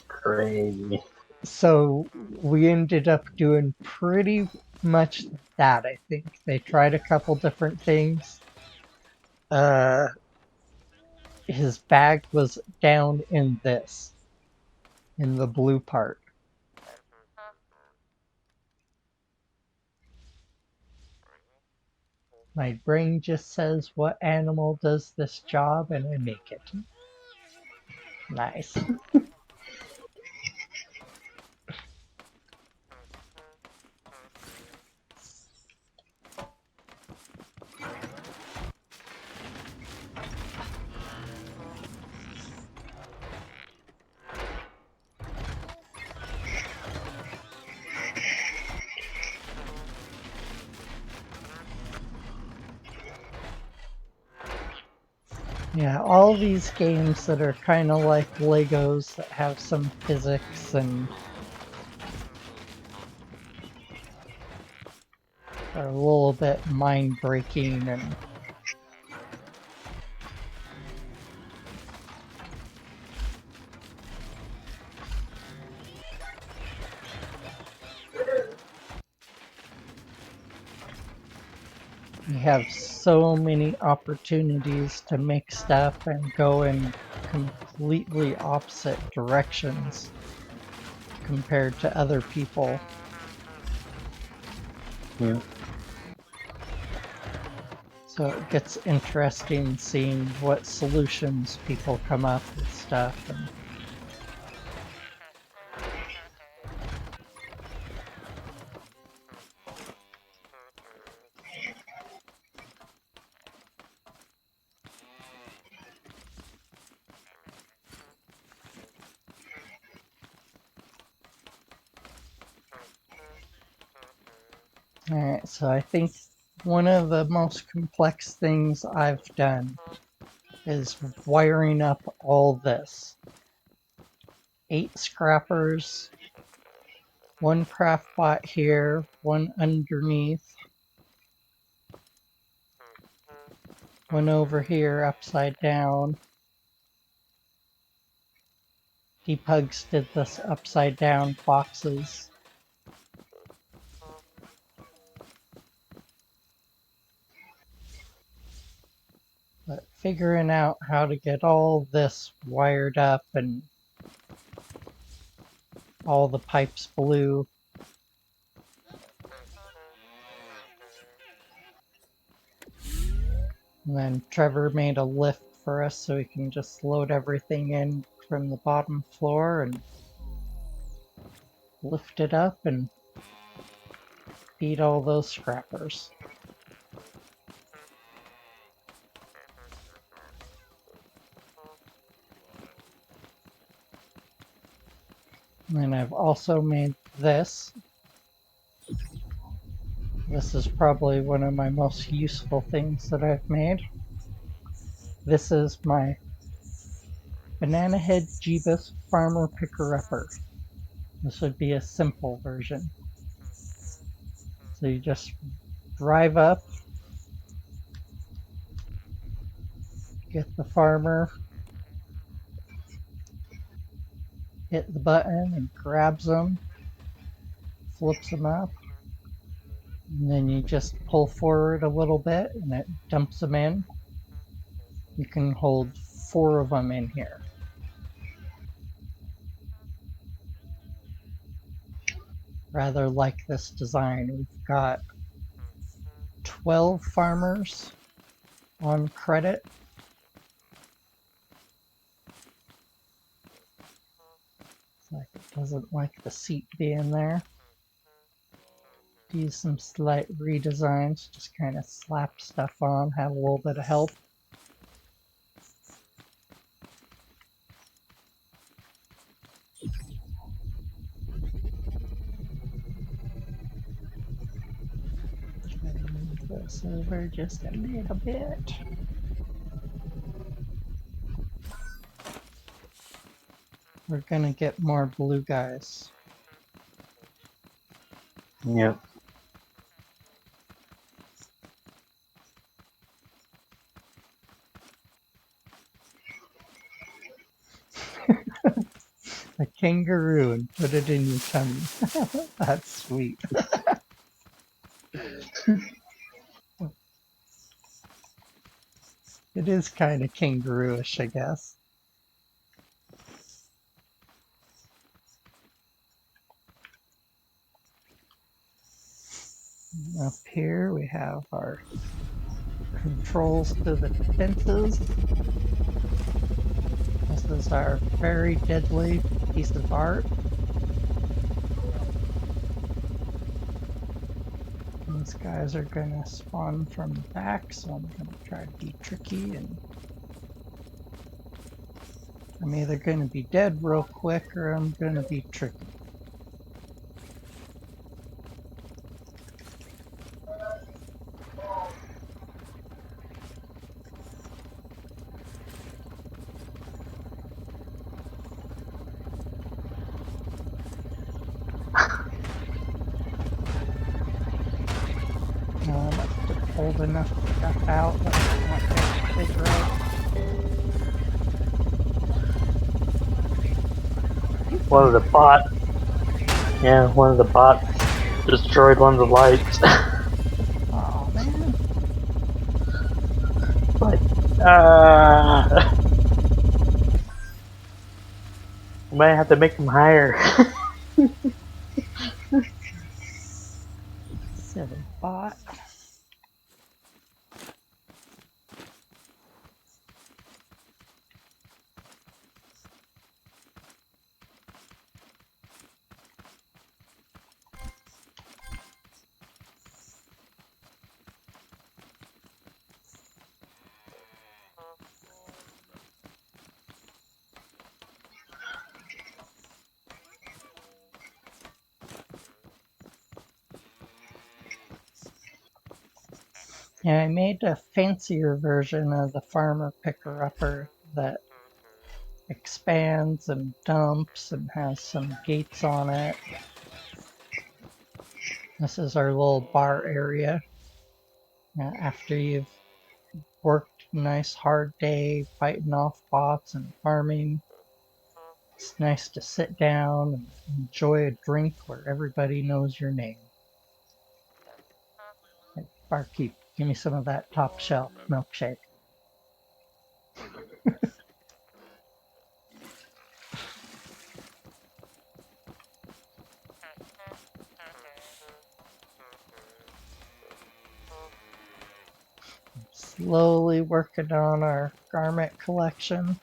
crazy. So we ended up doing pretty much that, I think. They tried a couple different things. Uh, his bag was down in this, in the blue part. My brain just says, what animal does this job? And I make it. Nice. Yeah, all these games that are kind of like Legos that have some physics and are a little bit mind breaking, and you have so many opportunities to make stuff and go in completely opposite directions compared to other people. Yeah. So it gets interesting seeing what solutions people come up with stuff. And alright, so I think one of the most complex things I've done is wiring up all this. 8 scrappers, one craft bot here, one underneath, one over here upside down. Depugs did this upside down boxes. But figuring out how to get all this wired up and all the pipes blue. And then Trevor made a lift for us so we can just load everything in from the bottom floor, and lift it up and feed all those scrappers. And I've also made this. This is probably one of my most useful things that I've made. This is my Banana Head Jeebus Farmer Picker-Upper. This would be a simple version. So you just drive up, get the farmer, hit the button and grabs them, flips them up, and then you just pull forward a little bit and it dumps them in. You can hold 4 of them in here. Rather like this design. We've got 12 farmers on credit. It's like it doesn't like the seat being there. Do some slight redesigns, just kind of slap stuff on, have a little bit of help. Try to move this over just a little bit. We're gonna get more blue guys. Yep. A kangaroo and put it in your tummy. That's sweet. It is kind of kangaroo-ish, I guess. Up here we have our controls to the fences. This is our very deadly piece of art. These guys are gonna spawn from the back, so I'm gonna try to be tricky, and I'm either gonna be dead real quick or I'm gonna be tricky. I must have pulled enough stuff out that I won't be able to figure out. One of the bot. Yeah, one of the bots destroyed one of the lights. Oh man. Like, I might have to make them higher. Silly bot. Yeah, I made a fancier version of the farmer picker-upper that expands and dumps and has some gates on it. This is our little bar area. After you've worked a nice hard day fighting off bots and farming, it's nice to sit down and enjoy a drink where everybody knows your name. Like, barkeep, give me some of that top shelf milkshake. Slowly working on our garment collection.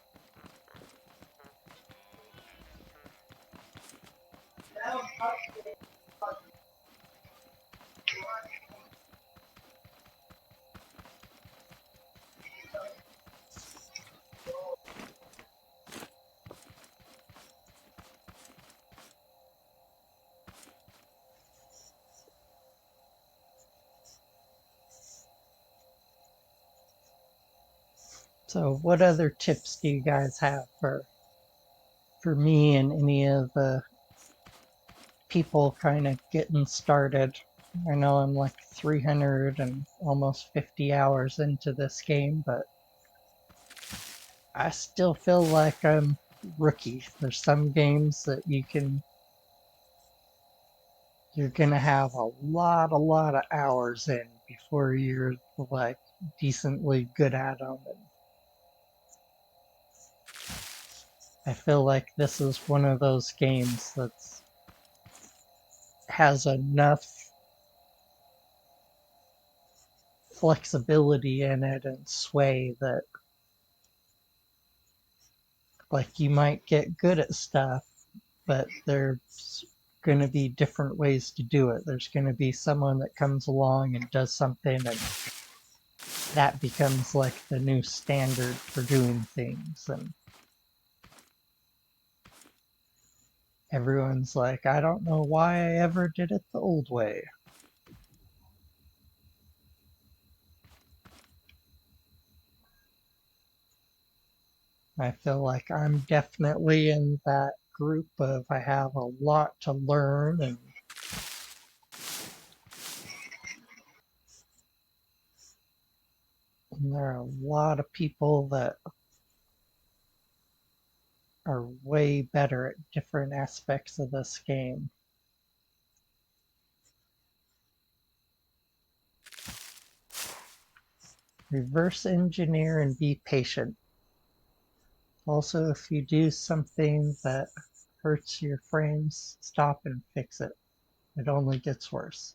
So, what other tips do you guys have for me and any of the people kind of getting started? I know I'm like 300 and almost 50 hours into this game, but I still feel like I'm rookie. There's some games that you're gonna have a lot of hours in before you're like decently good at them. And I feel like this is one of those games that's has enough flexibility in it and sway that like you might get good at stuff, but there's going to be different ways to do it. There's going to be someone that comes along and does something, and that becomes like the new standard for doing things. And everyone's like, I don't know why I ever did it the old way. I feel like I'm definitely in that group of I have a lot to learn, and there are a lot of people that are way better at different aspects of this game. Reverse engineer and be patient. Also, if you do something that hurts your frames, stop and fix it. It only gets worse.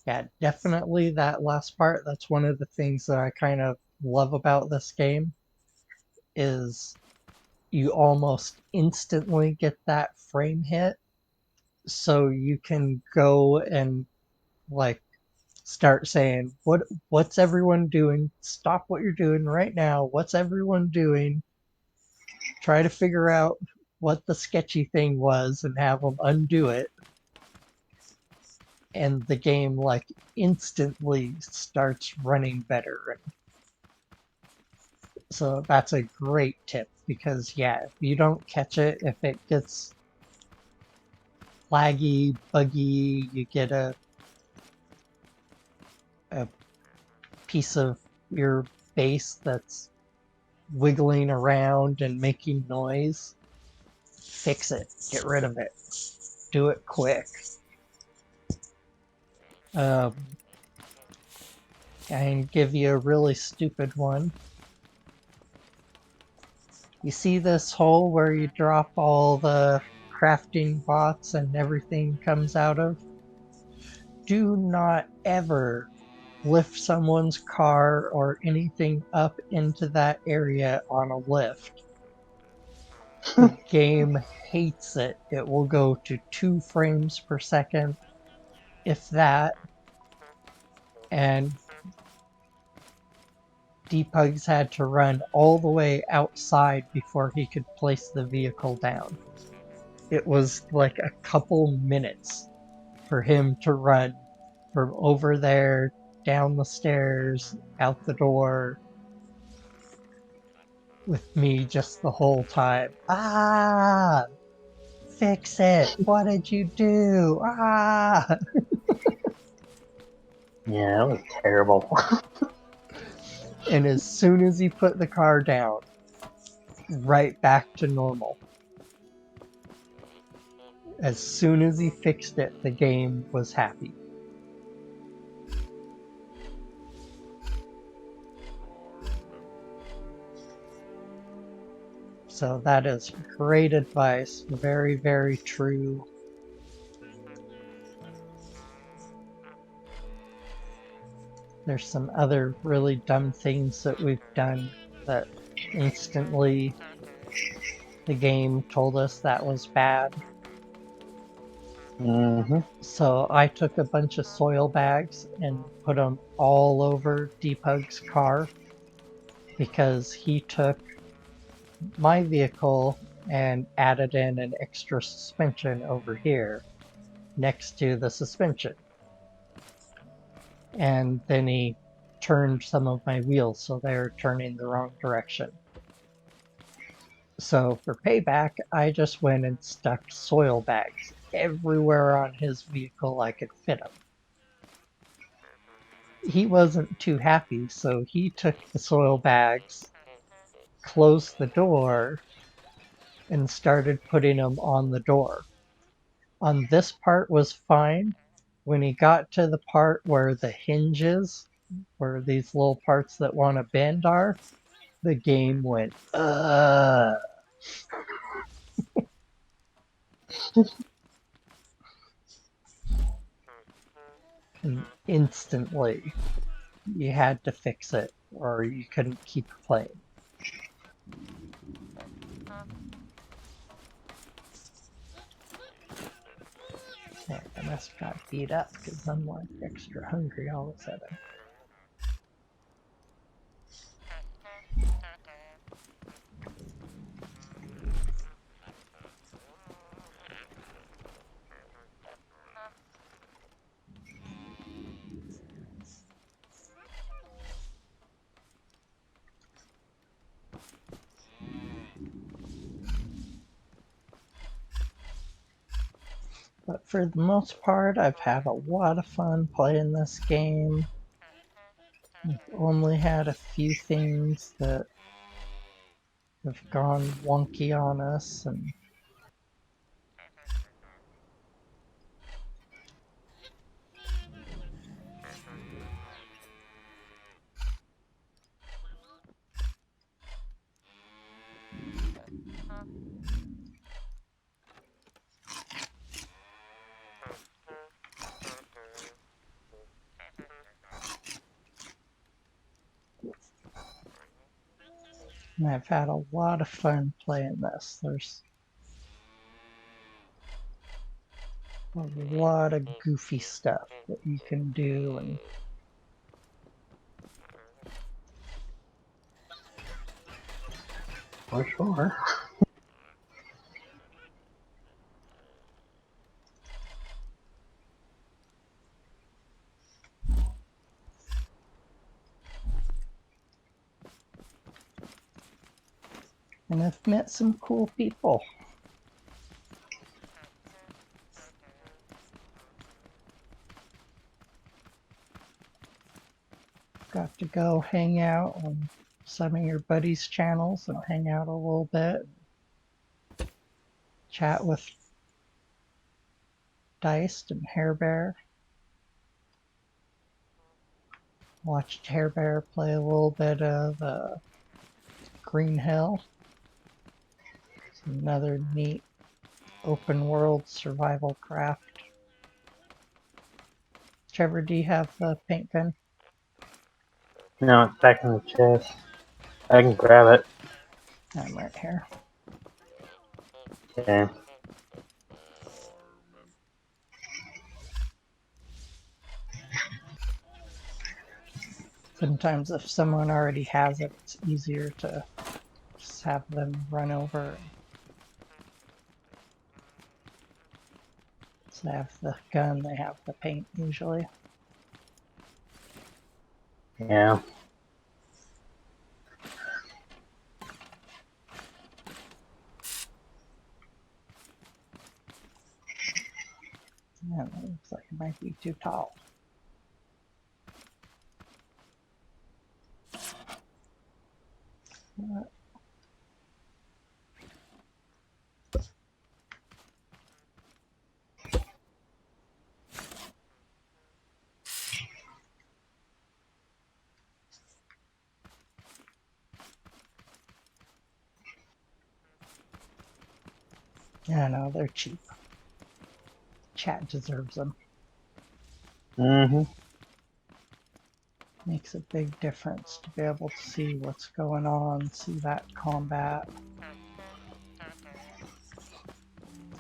Yeah, definitely that last part. That's one of the things that I kind of love about this game is you almost instantly get that frame hit, so you can go and like start saying what's everyone doing, stop what you're doing right now, what's everyone doing, try to figure out what the sketchy thing was and have them undo it, and the game like instantly starts running better. And so that's a great tip because yeah, if you don't catch it, if it gets laggy, buggy, you get a piece of your base that's wiggling around and making noise, fix it, get rid of it, do it quick. Um, I can give you a really stupid one. You see this hole where you drop all the crafting bots and everything comes out of? Do not ever lift someone's car or anything up into that area on a lift. The game hates it. It will go to 2 frames per second, if that, and Depugs had to run all the way outside before he could place the vehicle down. It was like a couple minutes for him to run from over there, down the stairs, out the door, with me just the whole time. Ah! Fix it! What did you do? Ah! Yeah, that was terrible. And as soon as he put the car down, right back to normal. As soon as he fixed it, the game was happy. So that is great advice. Very, very true. There's some other really dumb things that we've done that instantly the game told us that was bad. Mm-hmm. So I took a bunch of soil bags and put them all over Depug's car because he took my vehicle and added in an extra suspension over here next to the suspension. And then he turned some of my wheels so they're turning the wrong direction. So for payback, I just went and stuck soil bags everywhere on his vehicle I could fit them. He wasn't too happy, so he took the soil bags, closed the door, and started putting them on the door. On this part was fine. When he got to the part where the hinges, where these little parts that want to bend are, the game went, ugh. And instantly you had to fix it or you couldn't keep playing. Yeah, I must have got beat up because I'm like extra hungry all of a sudden. But for the most part, I've had a lot of fun playing this game. I've only had a few things that have gone wonky on us, and I've had a lot of fun playing this. There's a lot of goofy stuff that you can do, and For sure. I've met some cool people. Got to go hang out on some of your buddies' channels and hang out a little bit, chat with Diced and Hair Bear. Watched Hair Bear play a little bit of Green Hill. It's another neat open world survival craft. Trevor, do you have the paint gun? No, it's back in the chest. I can grab it. I'm right here. Okay. Sometimes if someone already has it, it's easier to just have them run over. So they have the gun, they have the paint usually. Yeah. Yeah, it looks like it might be too tall. Yeah, no, they're cheap. Chat deserves them. Mm-hmm. Makes a big difference to be able to see what's going on, see that combat.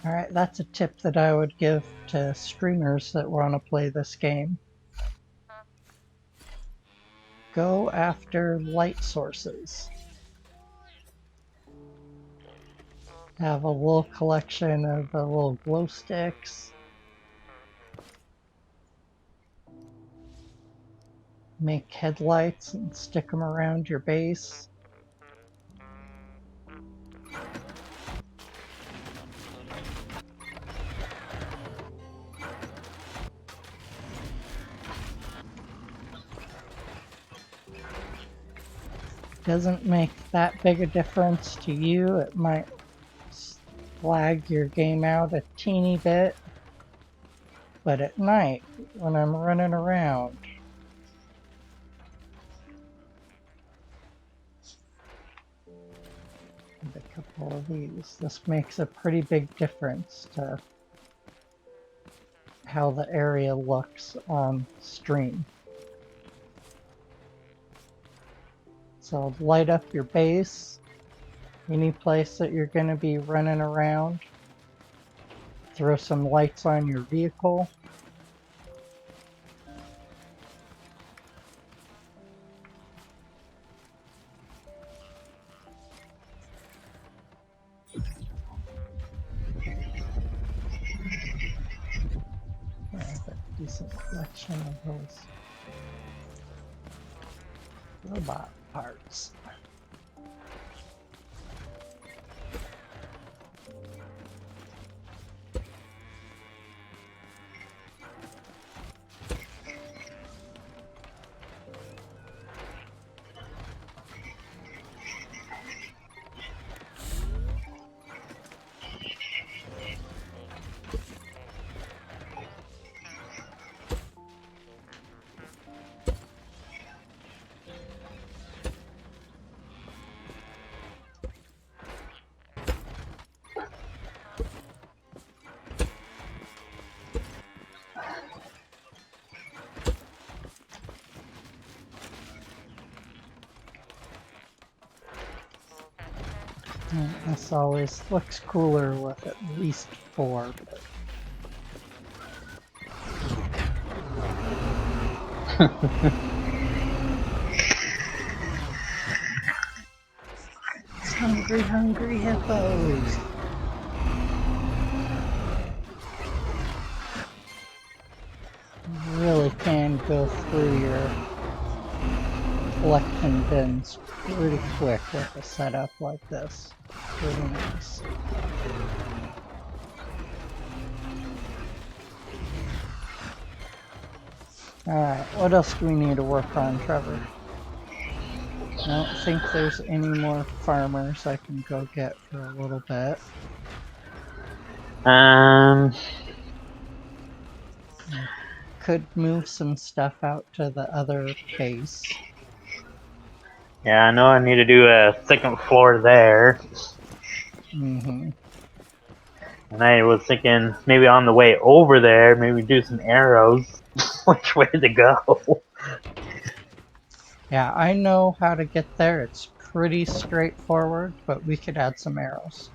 Alright, that's a tip that I would give to streamers that want to play this game. Go after light sources. Have a little collection of the little glow sticks. make headlights and stick them around your base. Doesn't make that big a difference to you. It might lag your game out a teeny bit, but at night when I'm running around, with a couple of these, this makes a pretty big difference to how the area looks on stream. So light up your base, any place that you're going to be running around. Throw some lights on your vehicle. I have a decent collection of those robot parts. This always looks cooler with at least 4. Hungry, hungry hippos. You really can go through your collection bins pretty quick with a setup like this. Pretty nice. Alright, what else do we need to work on, Trevor? I don't think there's any more farmers I can go get for a little bit. Could move some stuff out to the other base. Yeah, I know I need to do a second floor there. Mm-hmm. And I was thinking maybe on the way over there, maybe do some arrows. Which way to go? Yeah, I know how to get there. It's pretty straightforward, but we could add some arrows.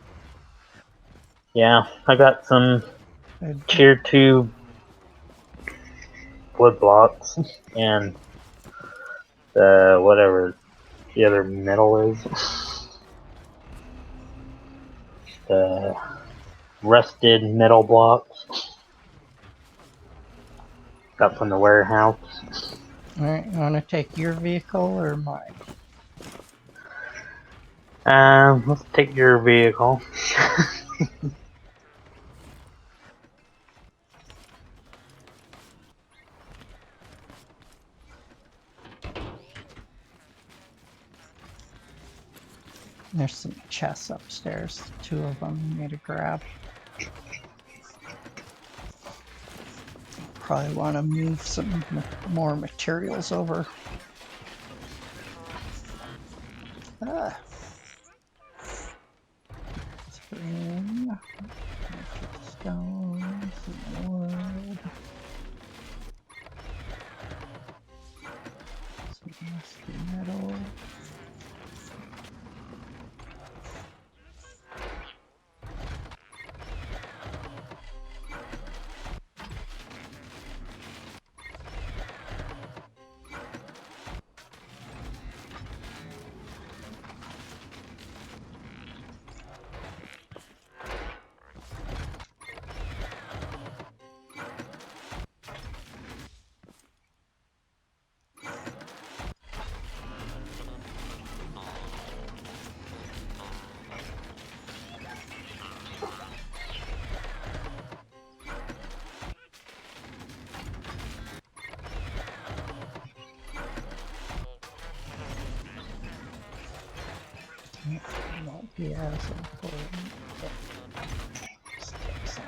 Yeah, I got some tier 2 wood blocks and the whatever the other metal is. The rusted metal blocks. Got from the warehouse. Alright, you want to take your vehicle or mine? Let's take your vehicle. There's some chests upstairs, 2 of them you need to grab. Probably want to move some more materials over. Ah. Stone, stone, some wood, some rusty metal. Yeah, so important. Sticks.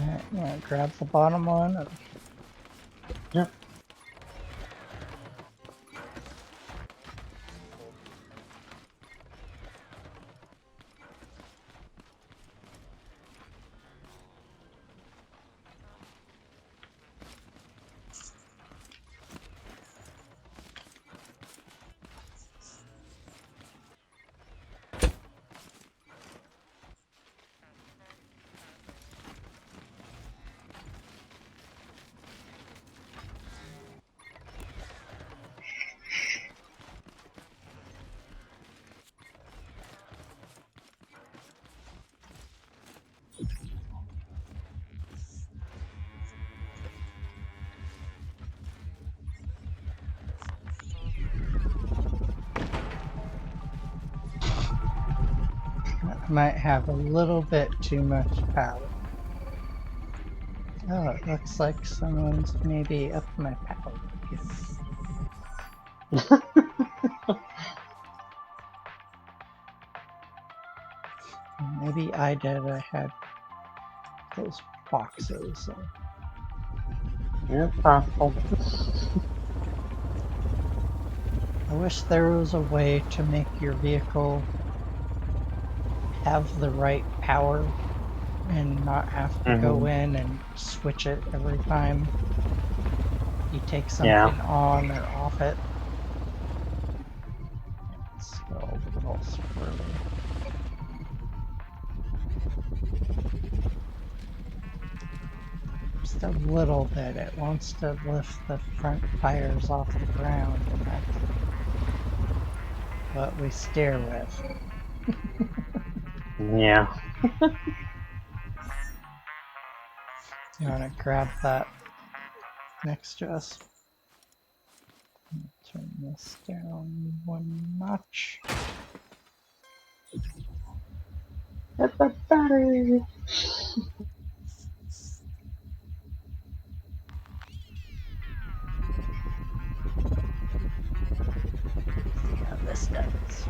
Alright, yeah, grab the bottom one. And Yep. I might have a little bit too much power. Oh, it looks like someone's maybe up my power again. Maybe I did. I had those boxes. So. Yeah, possible. I wish there was a way to make your vehicle have the right power and not have to go in and switch it every time you take something on or off it. It's still a little squirrely. Just a little bit. It wants to lift the front tires off the ground, and that's what we steer with. Yeah. You want to grab that next to us? Turn this down one notch. That's a battery. See how this does.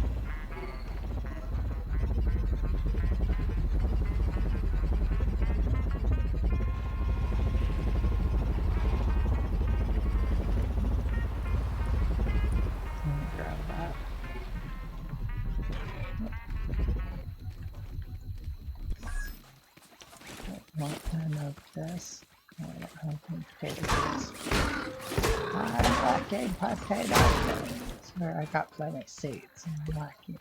Grab that. Don't want none of this. I don't have any potatoes. I'm lacking potatoes. Where I got plenty of seeds. I'm lacking.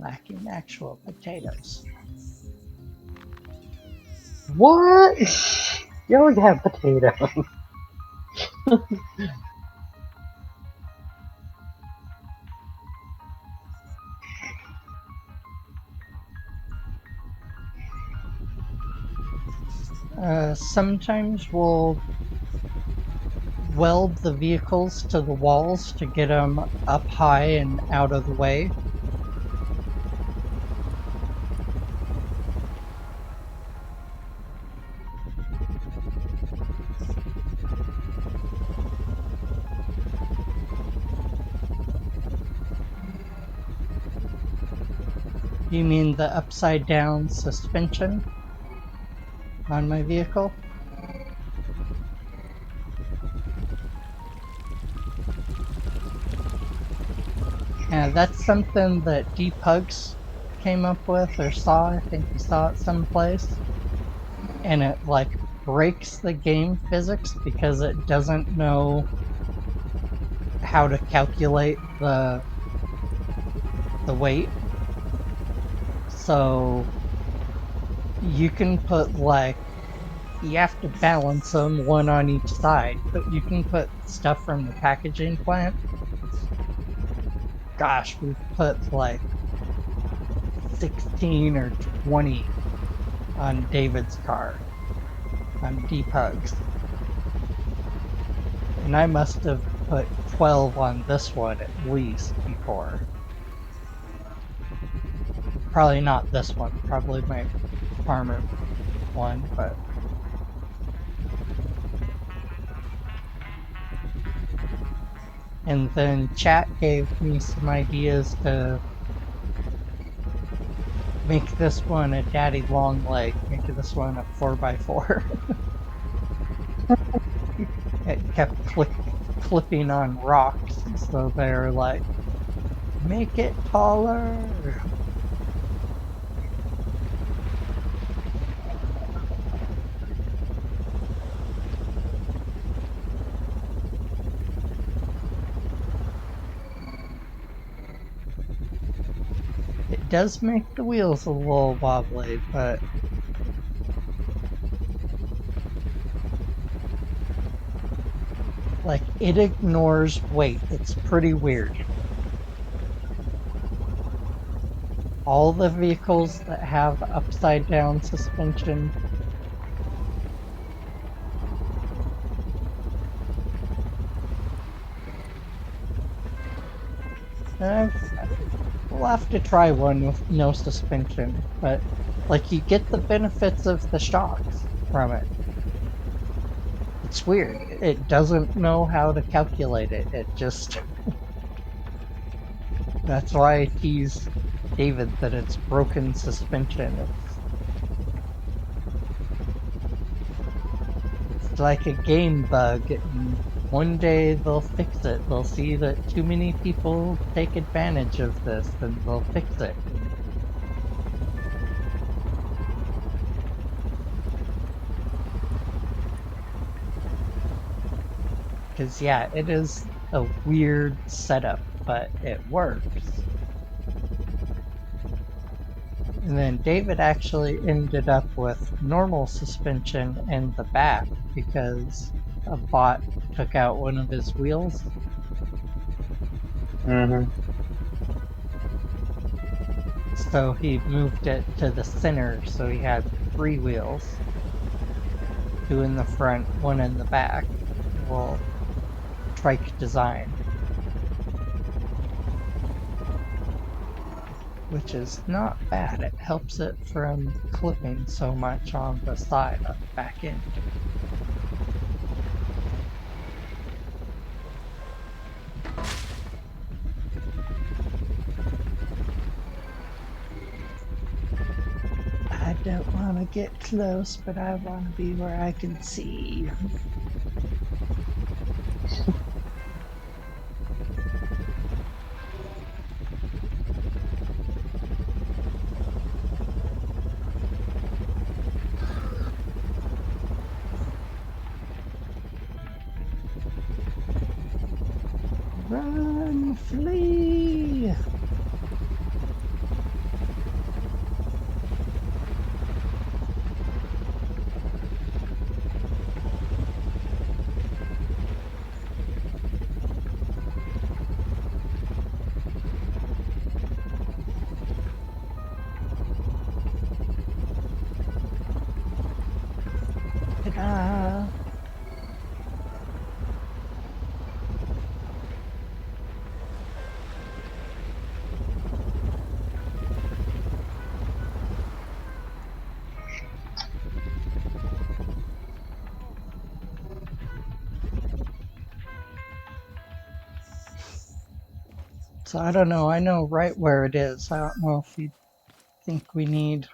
Lacking actual potatoes. What? You always have potatoes. Sometimes we'll weld the vehicles to the walls to get them up high and out of the way. You mean the upside down suspension on my vehicle? Yeah, that's something that Deep Hugs came up with or saw. I think he saw it someplace. And it like breaks the game physics because it doesn't know how to calculate the weight. So you can put like, you have to balance them one on each side, but you can put stuff from the packaging plant. Gosh, we've put like 16 or 20 on David's car. on depugs. And I must have put 12 on this one at least before. Probably not this one, probably my farmer one, but. And then chat gave me some ideas to make this one a daddy long leg, make this one a 4x4. It kept clipping on rocks, so they're like, make it taller. It does make the wheels a little wobbly, but like it ignores weight. It's pretty weird. All the vehicles that have upside down suspension, I've we'll have to try one with no suspension, but like you get the benefits of the shocks from it. It's weird. It doesn't know how to calculate it. It just that's why I tease David that it's broken suspension. It's like a game bug, and one day they'll fix it. They'll see that too many people take advantage of this, and they'll fix it. Because, yeah, it is a weird setup, but it works. And then David actually ended up with normal suspension in the back because a bot took out one of his wheels. Mm-hmm. So he moved it to the center, so he had 3 wheels, 2 in the front, 1 in the back. Well, trike design, which is not bad. It helps it from clipping so much on the side, on the back end. I don't want to get close, but I want to be where I can see. Run, flee! Ta-da! So I don't know. I know right where it is. I don't know if you think we need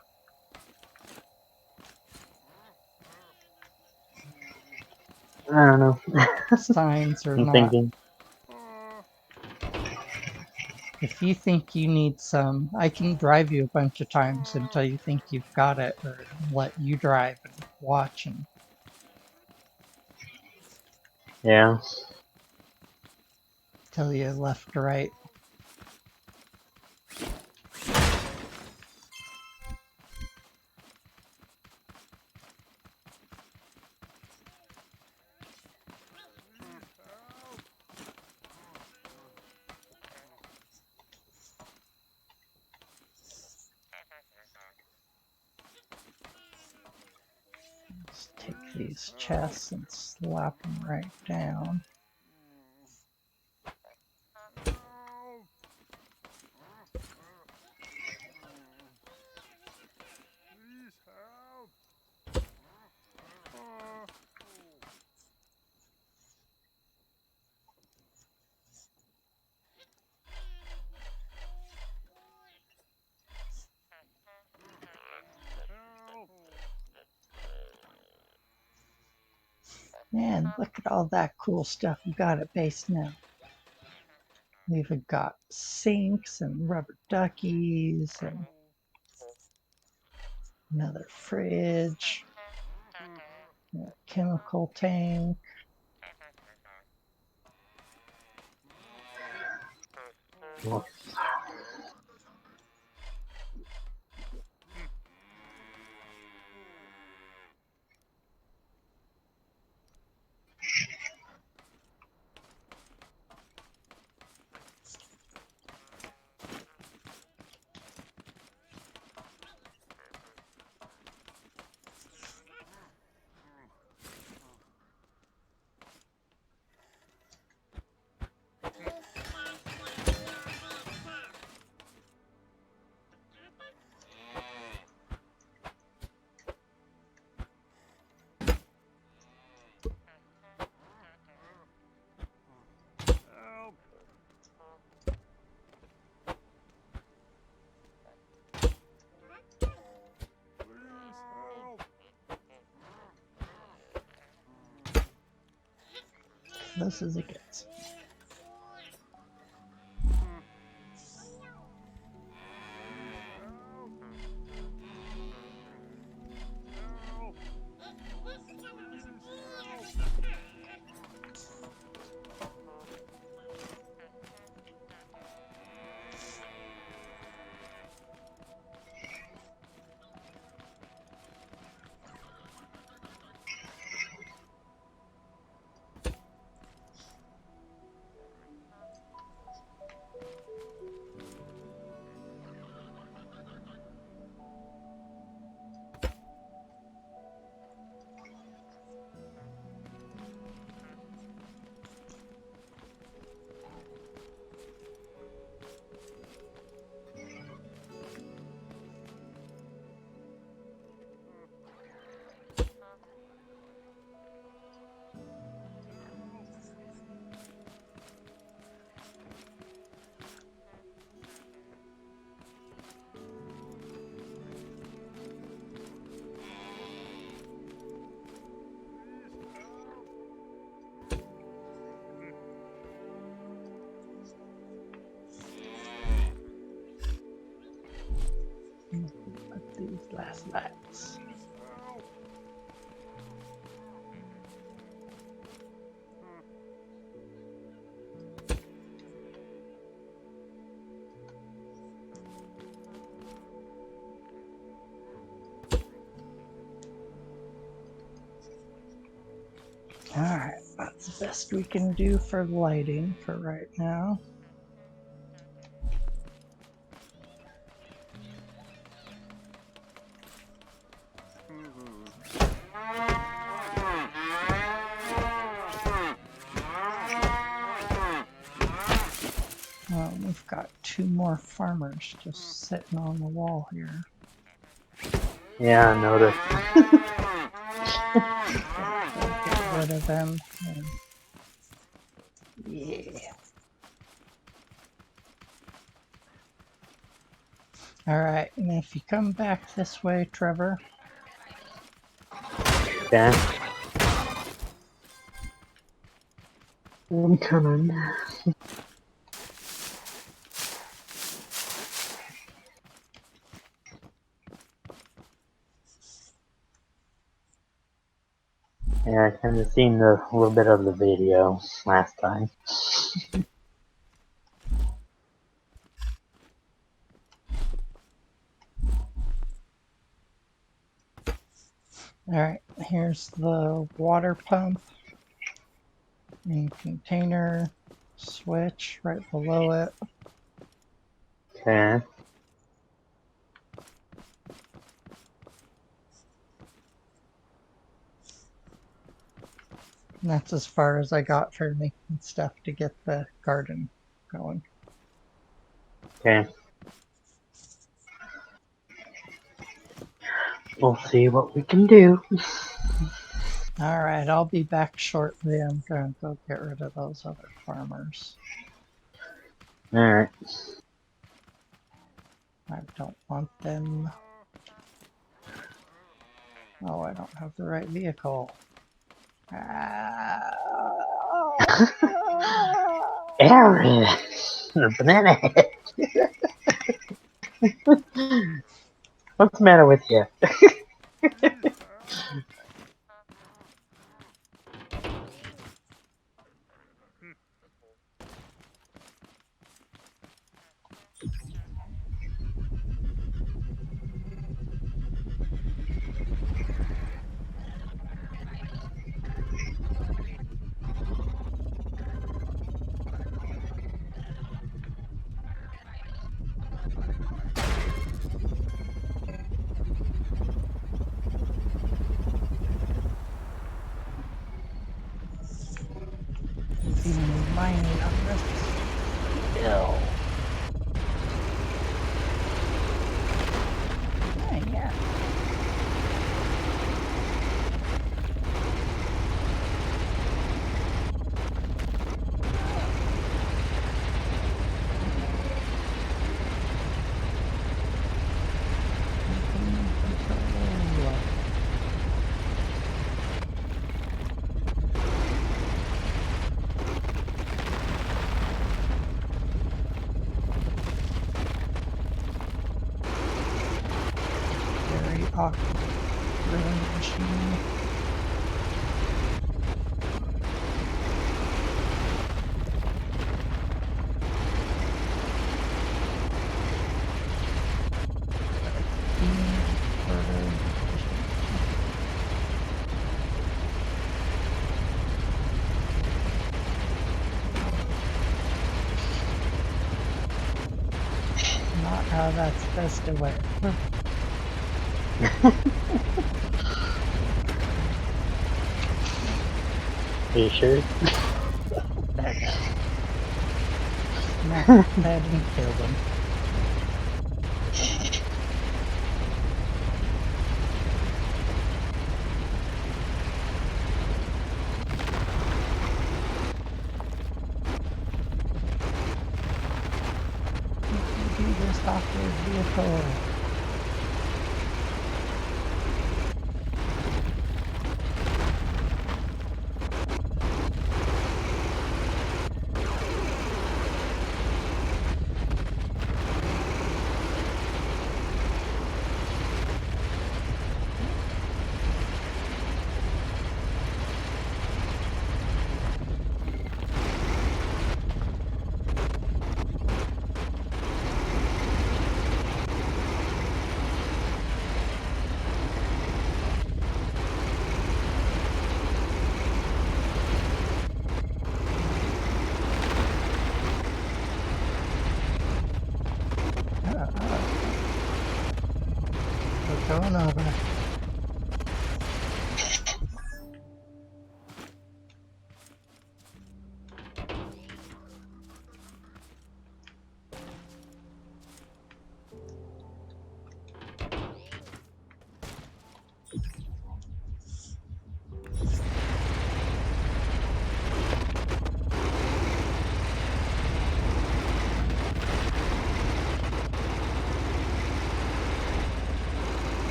I don't know. signs or I'm not. thinking. If you think you need some, I can drive you a bunch of times until you think you've got it, or let you drive and watch and Yeah. tell you left or right. Let's take these chests and slap them right down. Please help. Help. Man, look at all that cool stuff we got at base now. We've got sinks and rubber duckies and another fridge, a chemical tank. Well, Help. Please help. Close as it gets. Help. Help. Please help. Put these last lights. Help. Alright, that's the best we can do for lighting for right now. We've got two more farmers just sitting on the wall here. yeah, I noticed. Get rid of them. And yeah. Alright, and if you come back this way, Trevor, Okay. I'm coming. Yeah, I kind of seen a little bit of the video last time. alright, here's the water pump and container switch right below it. Okay. And that's as far as I got for making stuff to get the garden going. Okay. We'll see what we can do. All right, I'll be back shortly. I'm going to go get rid of those other farmers. Alright. I don't want them. Oh, I don't have the right vehicle. Ah. Aaron! The banana head! What's the matter with you? Being mining on this hill. Yeah. Very awkward drilling machine. Not how that's supposed to work. Are you sure? There you go. Smack that and kill them. Do this awkward vehicle. We're going over.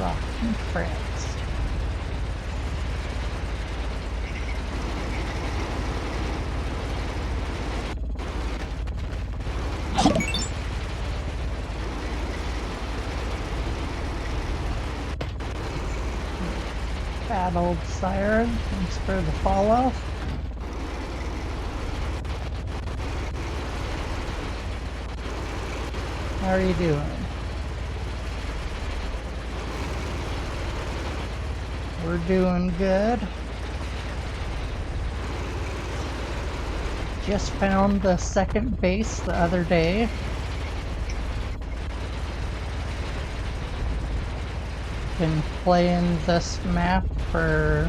rock in France. Bad old siren, thanks for the follow. How are you doing? We're doing good. Just found the second base the other day. Been playing this map for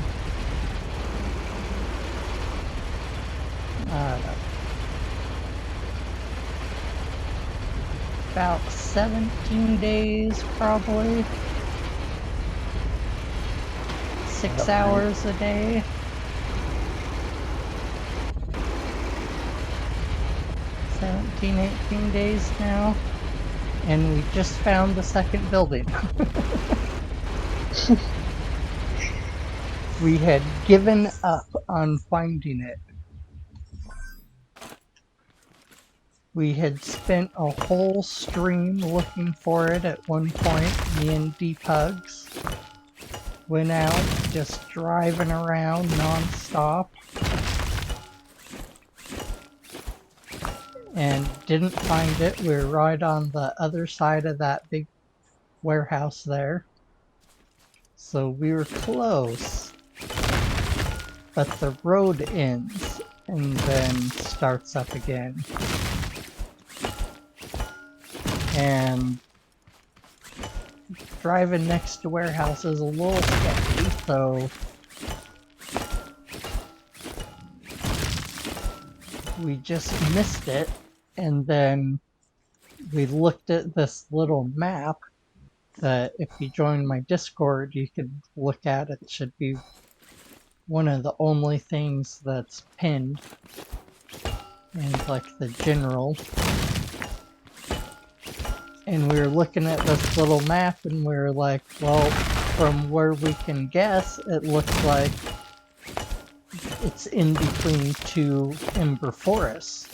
about 17 days probably. 6 hours a day. 17, 18 days now. And we just found the second building. We had given up on finding it. We had spent a whole stream looking for it at one point, me and D-Pugs. Went out, just driving around non-stop. And didn't find it. We were right on the other side of that big warehouse there. So we were close. But the road ends and then starts up again. And driving next to warehouses is a little sketchy, so we just missed it. And then we looked at this little map that if you join my Discord you could look at. It should be one of the only things that's pinned and like the general. And we were looking at this little map and we were like, well, from where we can guess, it looks like it's in between two ember forests.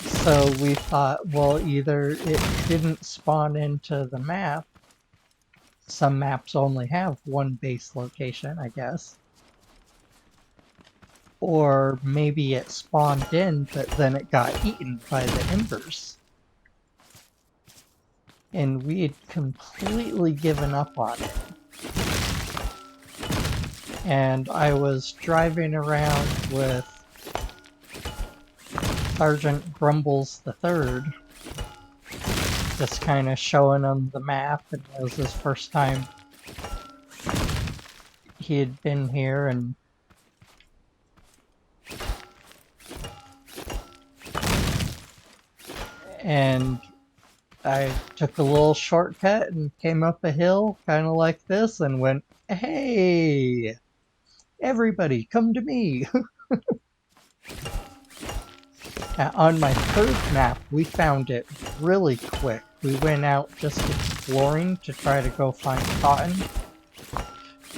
So we thought, well, either it didn't spawn into the map. Some maps only have one base location, I guess. Or maybe it spawned in, but then it got eaten by the embers. And we had completely given up on it. And I was driving around with Sergeant Grumbles III, just kind of showing him the map, and it was his first time he had been here, and I took a little shortcut and came up a hill, kind of like this, and went, hey, everybody, come to me. On my third map, we found it really quick. We went out just exploring to try to go find cotton.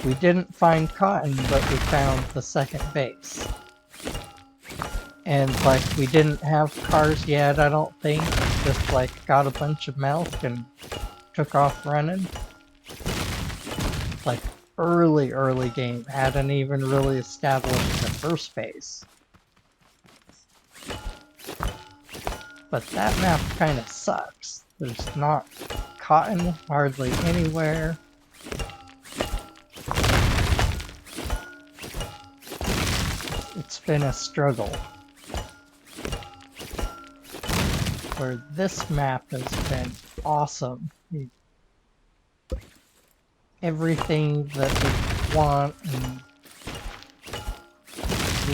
We didn't find cotton, but we found the second base. And like, we didn't have cars yet, I don't think. Just like got a bunch of milk and took off running. Like early game. Hadn't even really established the first base. But that map kind of sucks. There's not cotton hardly anywhere. It's been a struggle. Where this map has been awesome. Everything that we want and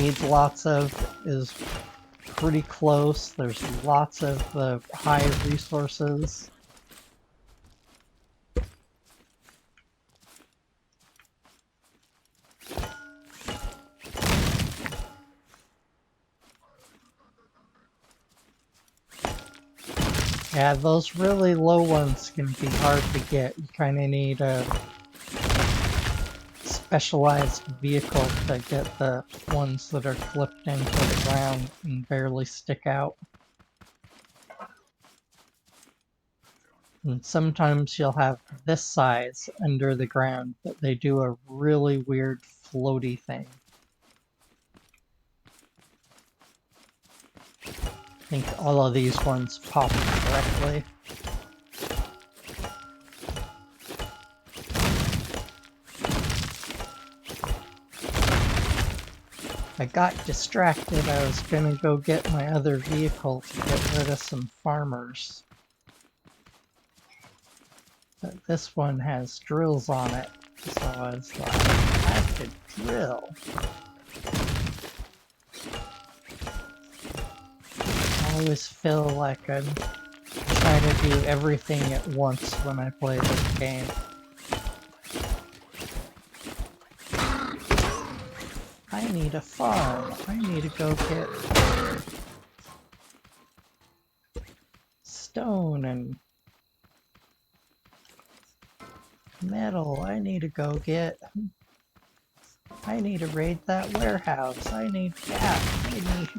needs lots of is pretty close. There's lots of the high resources. Yeah, those really low ones can be hard to get. You kind of need a specialized vehicle to get the ones that are flipped into the ground and barely stick out. And sometimes you'll have this size under the ground, but they do a really weird floaty thing. I think all of these ones pop correctly. I got distracted. I was gonna go get my other vehicle to get rid of some farmers. But this one has drills on it, so I was like, I could drill. I always feel like I'm trying to do everything at once when I play this game. I need a farm. I need to go get stone and metal. I need to go get... I need to raid that warehouse. I need gas. I need...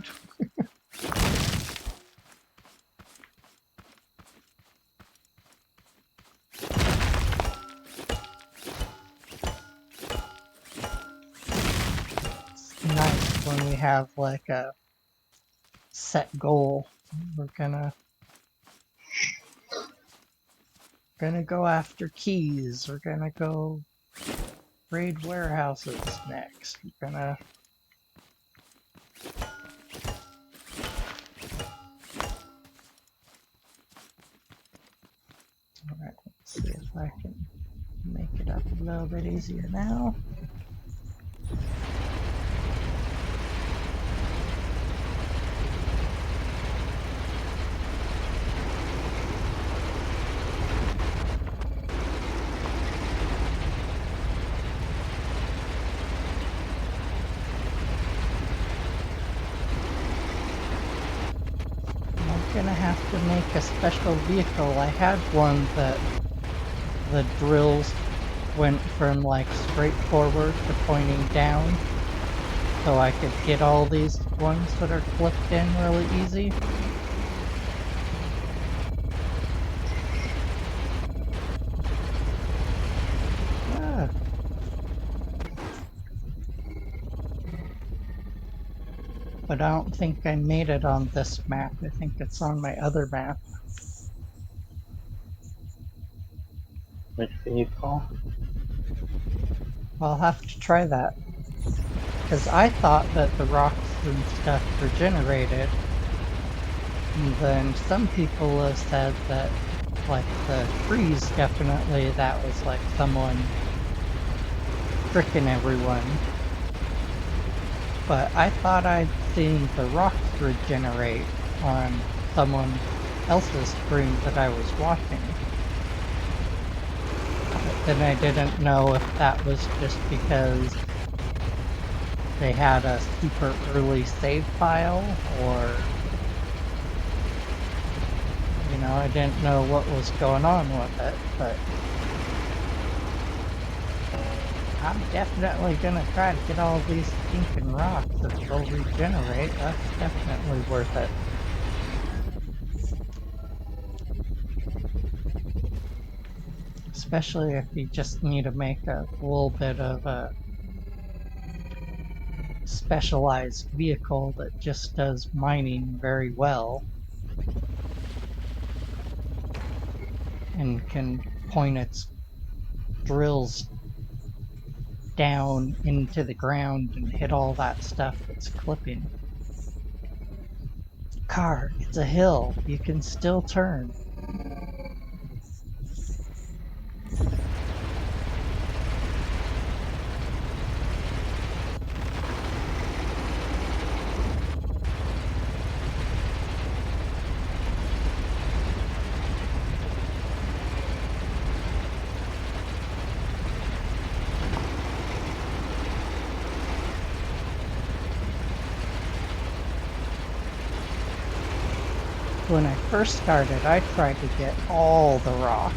It's nice when we have like a set goal. We're gonna go after keys. We're gonna go raid warehouses next. We're gonna... Alright, let's see if I can make it up a little bit easier now. I'm gonna have to make a special vehicle. I had one that the drills went from like straight forward to pointing down, so I could hit all these ones that are flipped in really easy. Ah. But I don't think I made it on this map. I think it's on my other map. Which vehicle? I'll have to try that. Because I thought that the rocks and stuff regenerated. And then some people have said that, like, the trees definitely, that was like someone tricking everyone. But I thought I'd seen the rocks regenerate on someone else's stream that I was watching. But then I didn't know if that was just because they had a super early save file, or... You know, I didn't know what was going on with it, but... I'm definitely gonna try to get all these stinking rocks that will regenerate. That's definitely worth it. Especially if you just need to make a little bit of a specialized vehicle that just does mining very well. And can point its drills down into the ground and hit all that stuff that's clipping. Car, it's a hill. You can still turn. when I first started, I tried to get all the rock.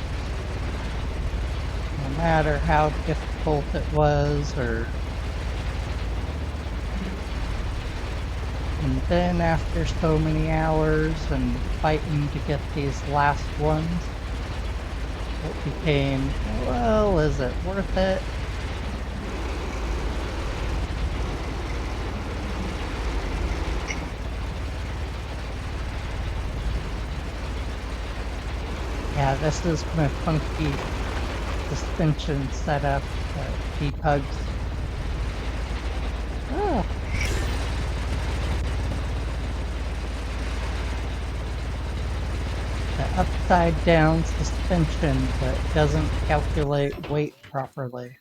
No matter how difficult it was, and then after so many hours and fighting to get these last ones, it became, well, is it worth it? Yeah, this is my funky suspension setup that depugs. Oh. The upside down suspension that doesn't calculate weight properly.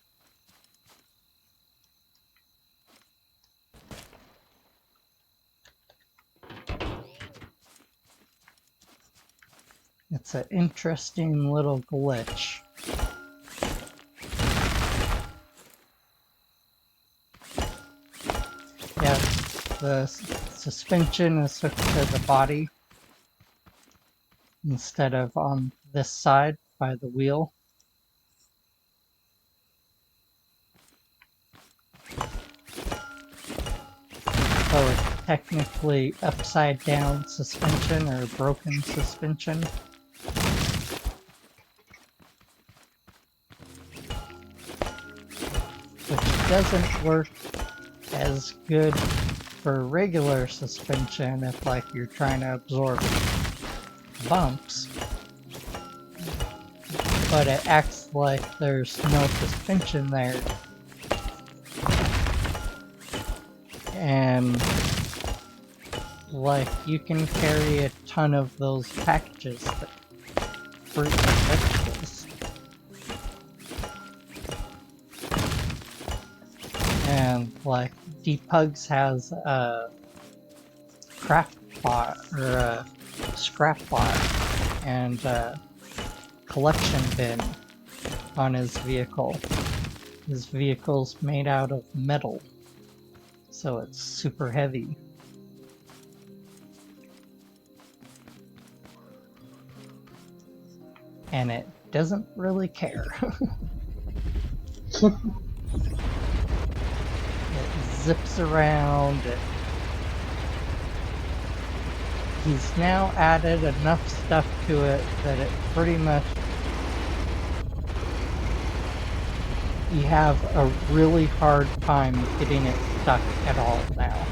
It's an interesting little glitch. Yeah, the suspension is hooked to the body instead of on this side by the wheel. So it's technically upside down suspension or broken suspension. Which doesn't work as good for regular suspension if like you're trying to absorb bumps. But it acts like there's no suspension there. And like you can carry a ton of those packages, fruit and vegetables. And like Depugs has a craft bot or a scrap bot and a collection bin on his vehicle. His vehicle's made out of metal, so it's super heavy. And it doesn't really care. It zips around. He's now added enough stuff to it that it pretty much... You have a really hard time getting it stuck at all now.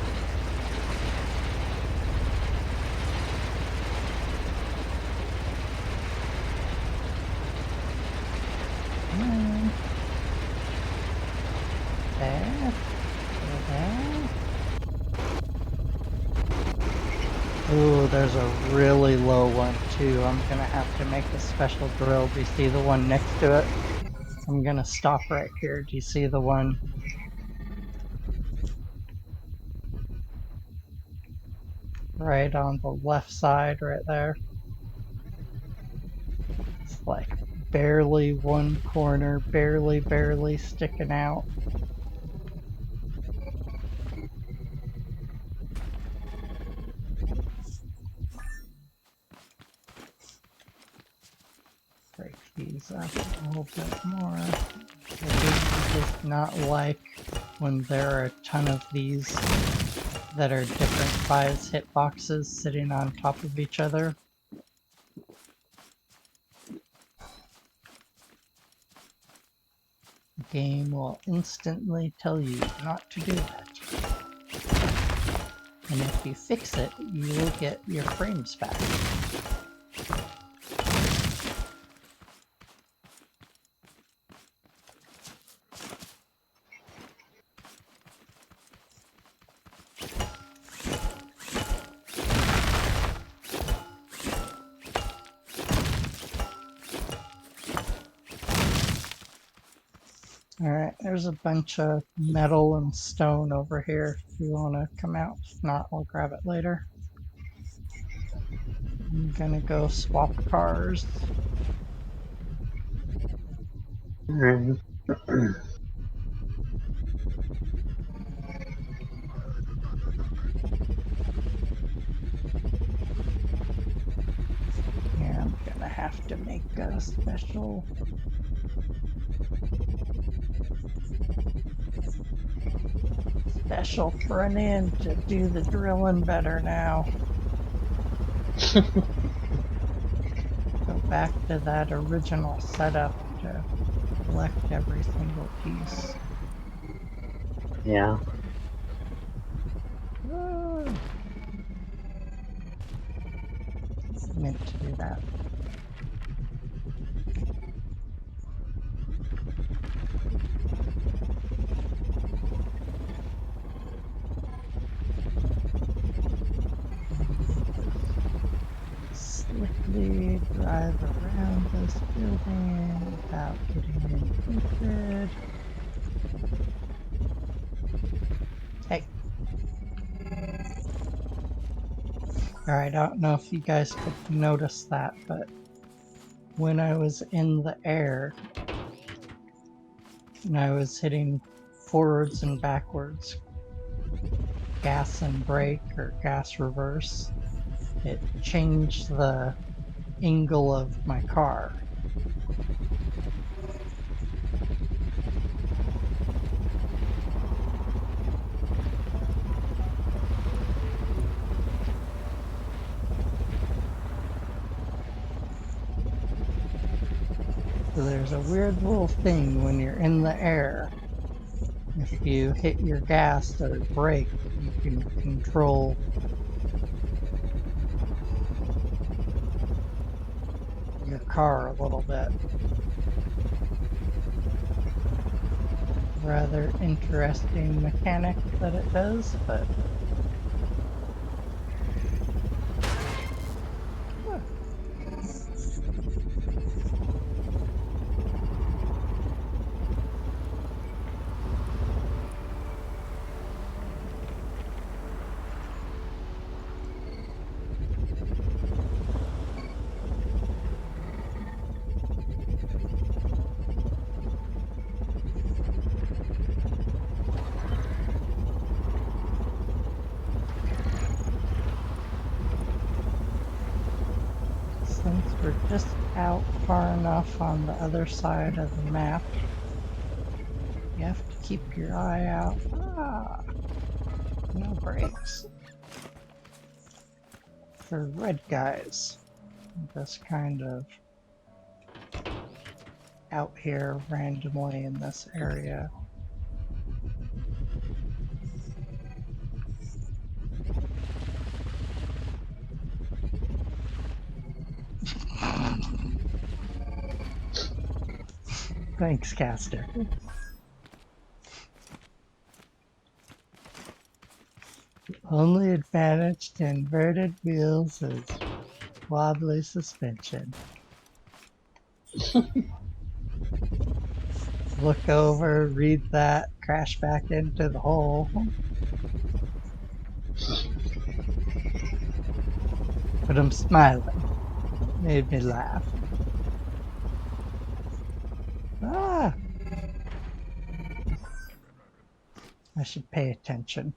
Ooh, there's a really low one too. I'm gonna have to make a special drill. Do you see the one next to it? I'm gonna stop right here. Do you see the one? Right on the left side, right there. It's like barely one corner, barely sticking out. Break these up a little bit more. The game does not like when there are a ton of these that are different size hitboxes sitting on top of each other. The game will instantly tell you not to do that. And if you fix it, you will get your frames back. Alright, there's a bunch of metal and stone over here if you want to come out. If not, I'll grab it later. I'm gonna go swap cars. make a special front end to do the drilling better now. Go back to that original setup to select every single piece. Yeah. Meant to do that. Slickly drive around this building without getting impeded. Hey. Alright, I don't know if you guys could notice that, but when I was in the air and I was hitting forwards and backwards, gas and brake or gas reverse, it changed the angle of my car. So there's a weird little thing when you're in the air. If you hit your gas or brake, you can control your car a little bit. Rather interesting mechanic that it does, but since we're just out far enough on the other side of the map, you have to keep your eye out. No brakes. For red guys, just kind of out here randomly in this area. Thanks, Caster. Only advantage to inverted wheels is wobbly suspension. Look over, read that, crash back into the hole. But I'm smiling. Made me laugh. Ah! I should pay attention.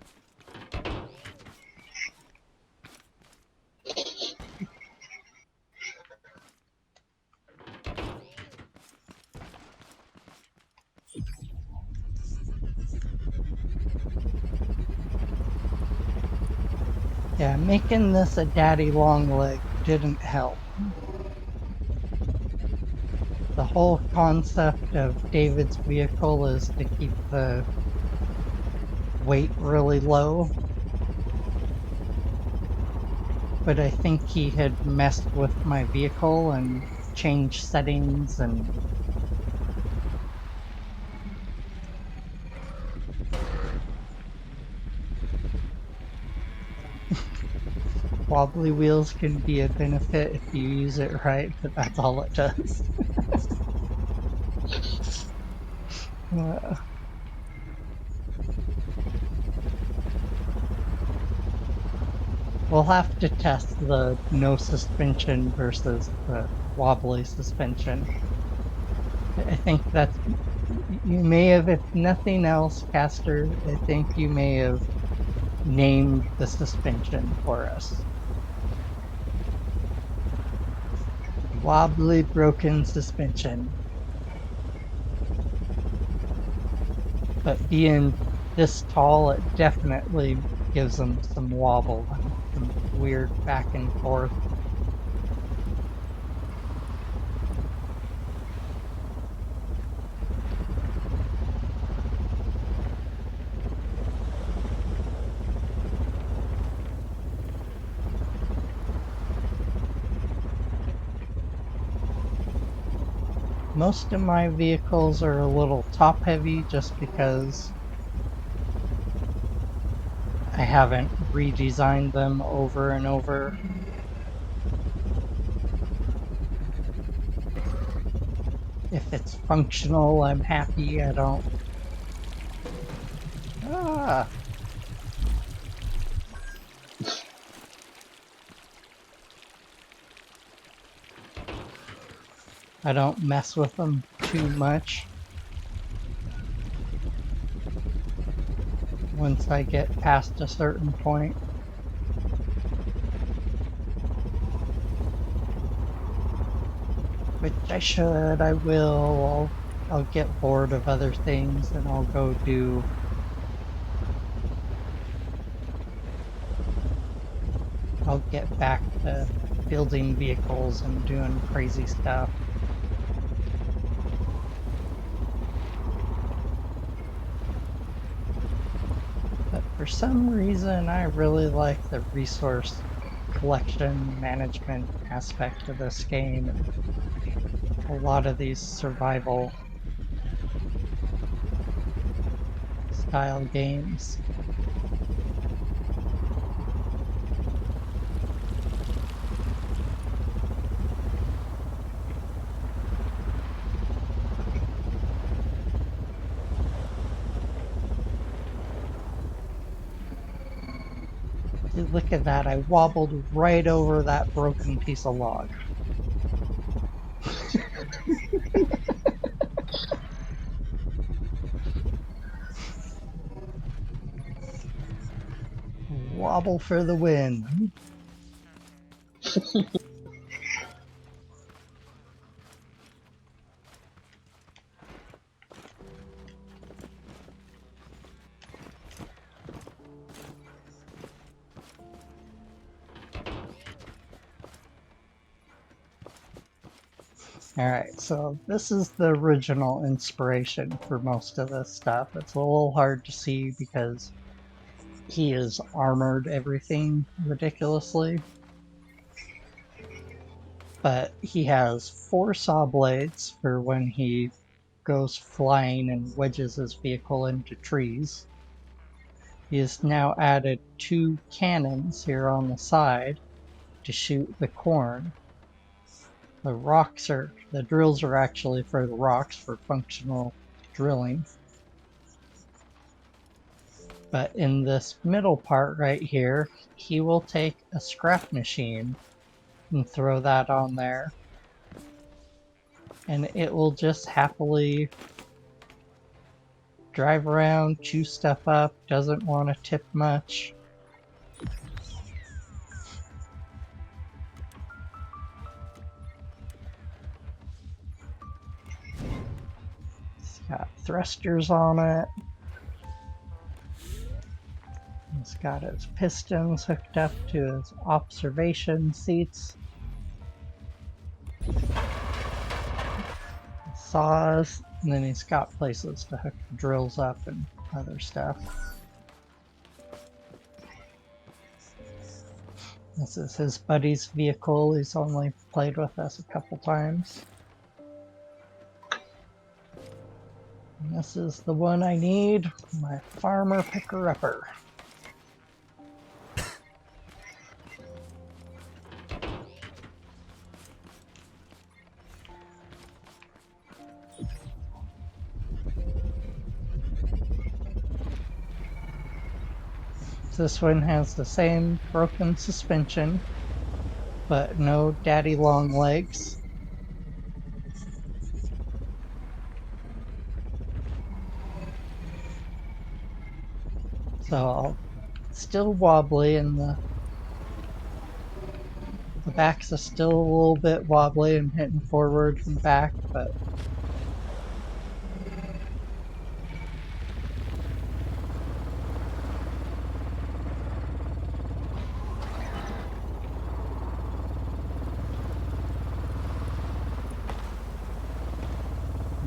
Yeah, making this a daddy long leg didn't help. The whole concept of David's vehicle is to keep the weight really low. But I think he had messed with my vehicle and changed settings and wobbly wheels can be a benefit if you use it right, but that's all it does. We'll have to test the no suspension versus the wobbly suspension. I think that's, you may have, if nothing else, Caster, I think you may have named the suspension for us. wobbly broken suspension. But being this tall, it definitely gives them some wobble and some weird back and forth. Most of my vehicles are a little top heavy just because I haven't redesigned them over and over. If it's functional, I'm happy. I don't. Ah, I don't mess with them too much. Once I get past a certain point, which I should, I will. I'll get bored of other things and I'll go do. I'll get back to building vehicles and doing crazy stuff. But for some reason, I really like the resource collection management aspect of this game and a lot of these survival style games. See, look at that, I wobbled right over that broken piece of log. Wobble for the win. Alright, so this is the original inspiration for most of this stuff. It's a little hard to see because he is armored everything ridiculously. But he has 4 saw blades for when he goes flying and wedges his vehicle into trees. He has now added 2 cannons here on the side to shoot the corn. The drills are actually for the rocks for functional drilling. But in this middle part right here, he will take a scrap machine and throw that on there. And it will just happily drive around, chew stuff up, doesn't want to tip much. It's got thrusters on it. It's got its pistons hooked up to its observation seats. Saws, and then he's got places to hook the drills up and other stuff. This is his buddy's vehicle. He's only played with us a couple times. And this is the one I need, my farmer picker-upper. This one has the same broken suspension, but no daddy long legs. So still wobbly, and the Backs is still a little bit wobbly and hitting forward and back, but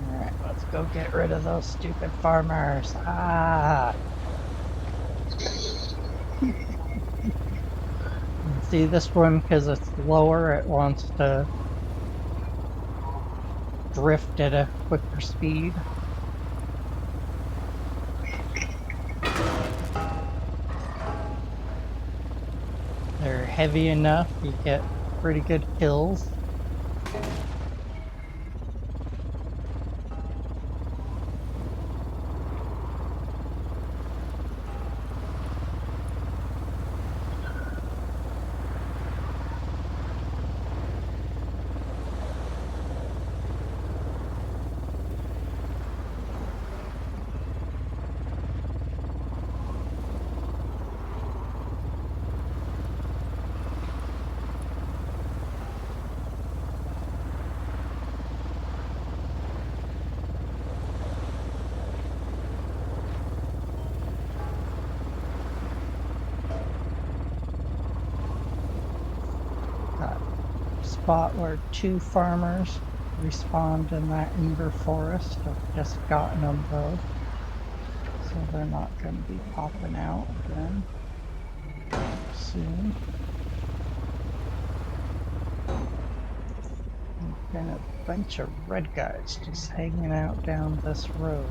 alright, let's go get rid of those stupid farmers. Ah! See this one, because it's lower, it wants to drift at a quicker speed. They're heavy enough, you get pretty good kills. Spot where 2 farmers respawned in that ember forest. I've just gotten them both, so they're not going to be popping out again soon. And a bunch of red guys just hanging out down this road.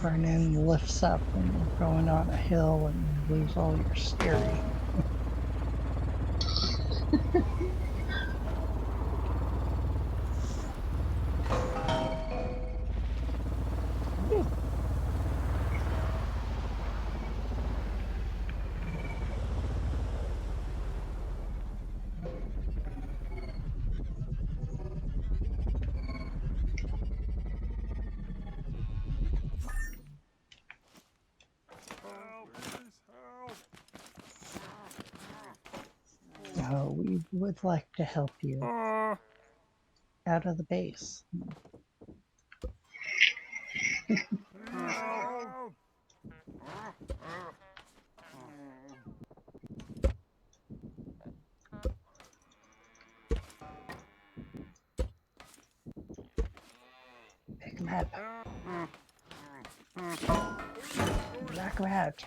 Front end lifts up when you're going on a hill and you lose all your steering. Oh, we would like to help you out of the base. Help! Pick them up. Knock them out.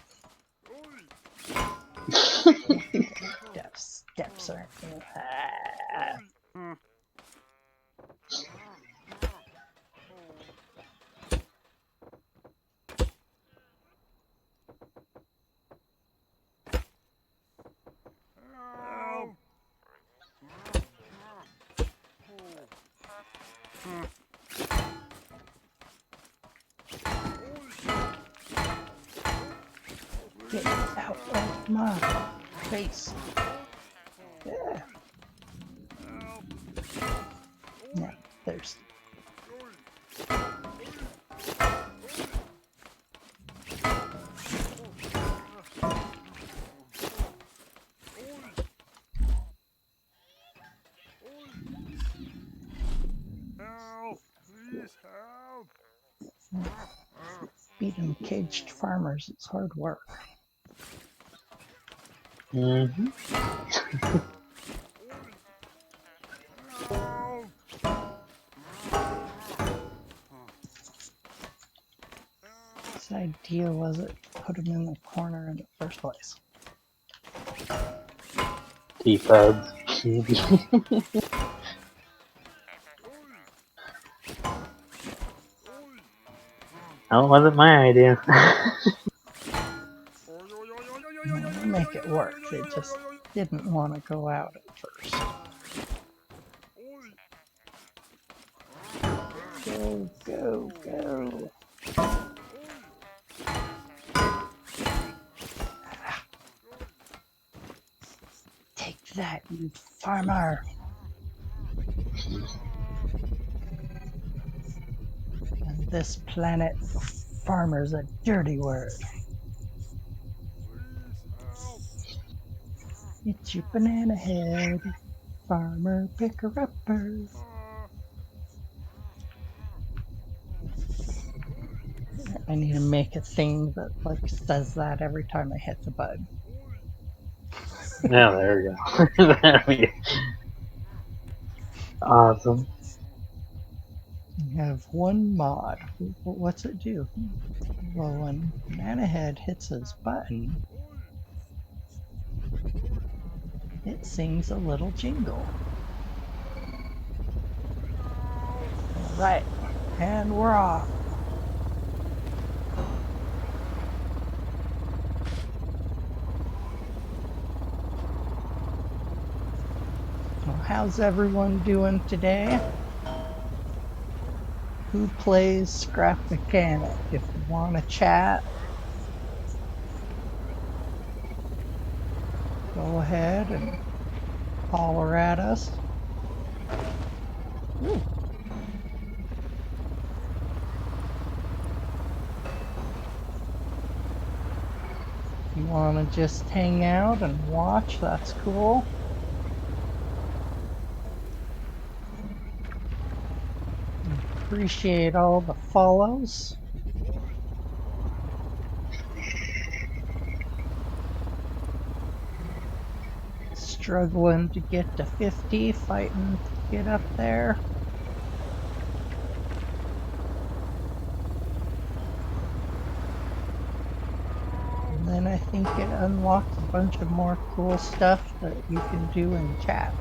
Steps aren't you? Get out of my face. Yeah. Now, there's. Help! Please help! Beating caged farmers is hard work. Mm-hmm. Help! Whose idea was it to put him in the corner in the first place? T-Fubs. Maybe. Oh, it wasn't my idea. We'll make it work. They just didn't want to go out at first. Go, go, go. Take that, you farmer. On this planet, farmer's a dirty word. Please help! It's your banana head, farmer picker-upper. I need to make a thing that like says that every time I hit the button. Now there we go. There we go. Awesome. You have one mod. What's it do? Well, when Banana Head hits his button, it sings a little jingle. Right, and we're off. Well, how's everyone doing today? Who plays Scrap Mechanic? If you want to chat, go ahead and holler at us. Ooh. If you want to just hang out and watch, that's cool. Appreciate all the follows. Struggling to get to 50, fighting to get up there. And then I think it unlocks a bunch of more cool stuff that you can do in chat.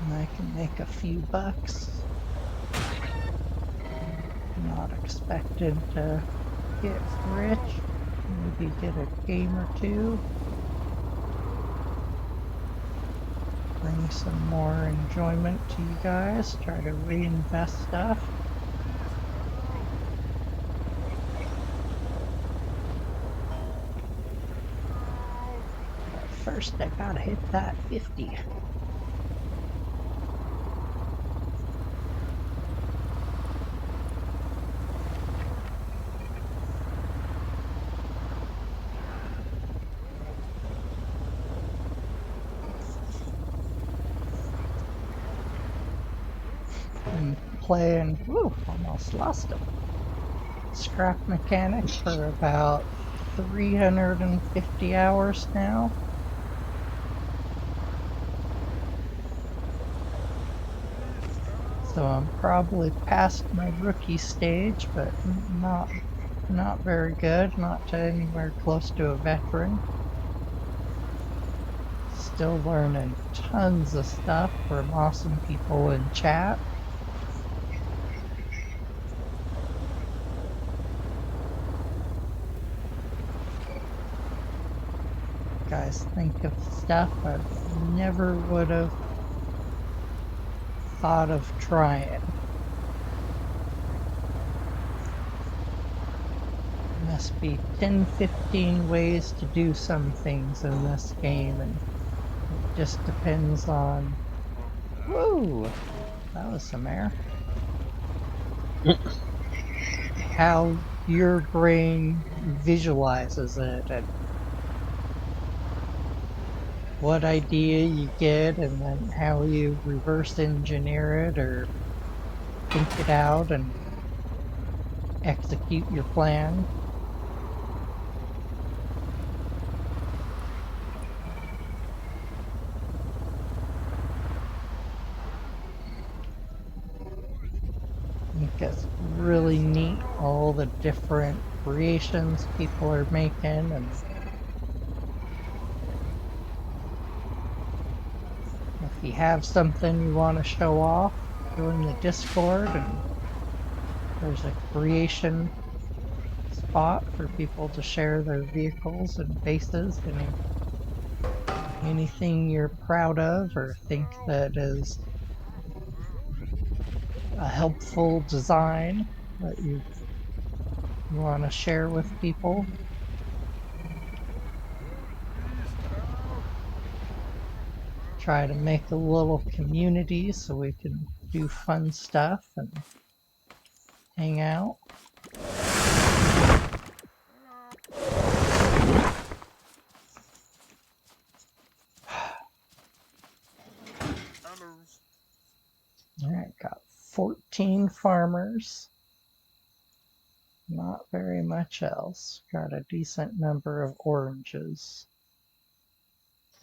And I can make a few bucks. Not expected to get rich. Maybe get a game or two. Bring some more enjoyment to you guys. Try to reinvest stuff. But first I gotta hit that 50. Been playing, woo, almost lost him. Scrap Mechanic for about 350 hours now. So I'm probably past my rookie stage, but not very good, not to anywhere close to a veteran. Still learning tons of stuff from awesome people in chat. guys think of stuff I never would have thought of trying. Must be 10, 15 ways to do some things in this game, and it just depends on. Whoa! That was some air. How your brain visualizes it and what idea you get, and then how you reverse engineer it or think it out and execute your plan. I think it's really neat, all the different creations people are making, and if you have something you want to show off, join the Discord, and there's a creation spot for people to share their vehicles and bases and anything you're proud of or think that is a helpful design that you want to share with people. Please help! Try to make a little community so we can do fun stuff and hang out. Alright, got 14 farmers. Not very much else. Got a decent number of oranges.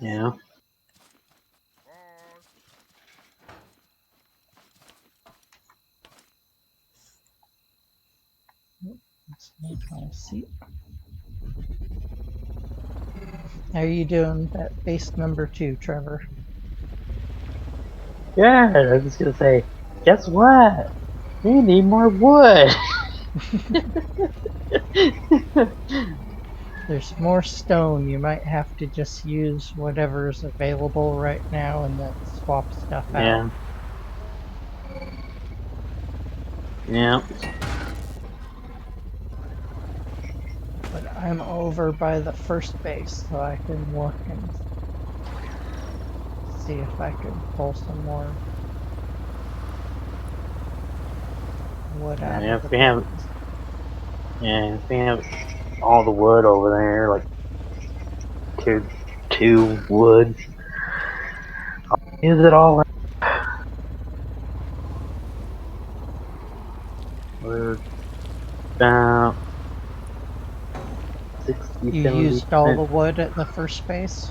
Yeah. Let's make my seat. How are you doing at base number 2, Trevor? Yeah, I was gonna say, guess what? We need more wood. There's more stone. You might have to just use whatever's available right now and then swap stuff out. Yeah. Yeah. But I'm over by the first base, so I can look and see if I can pull some more wood out Yeah, of the if we have, bins. yeah, if we have all the wood over there, like two wood, use it all. We're about 60, You used all 70%. the wood at the first base?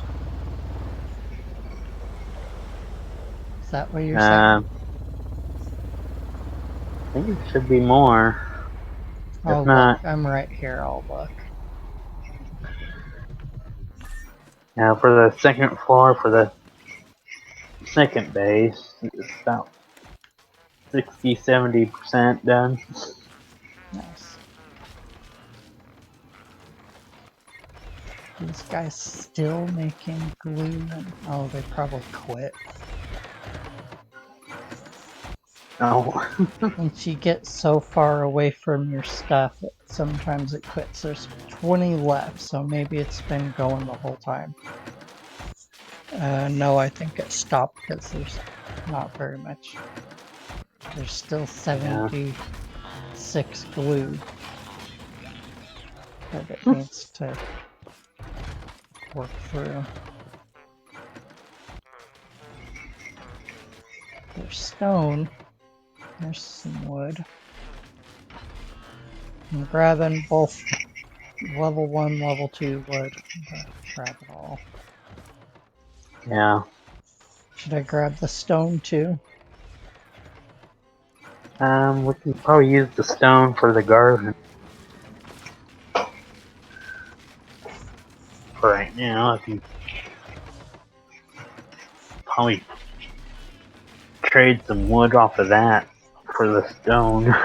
Is that what you're saying? I think it should be more. If Oh, look, not, I'm right here. I'll look. now for the second floor, for the second base, it's about 60, 70% done. Nice. These guys still making glue? And, oh, they probably quit. Oh, Once you get so far away from your stuff, sometimes it quits. There's 20 left, so maybe it's been going the whole time. No, I think it stopped because there's not very much. There's still yeah. 76 glue that it needs to work through. There's stone. There's some wood. I'm grabbing both level 1, level 2 wood. Grab it all. Yeah. Should I grab the stone too? We can probably use the stone for the garden for right now. I can probably trade some wood off of that for the stone.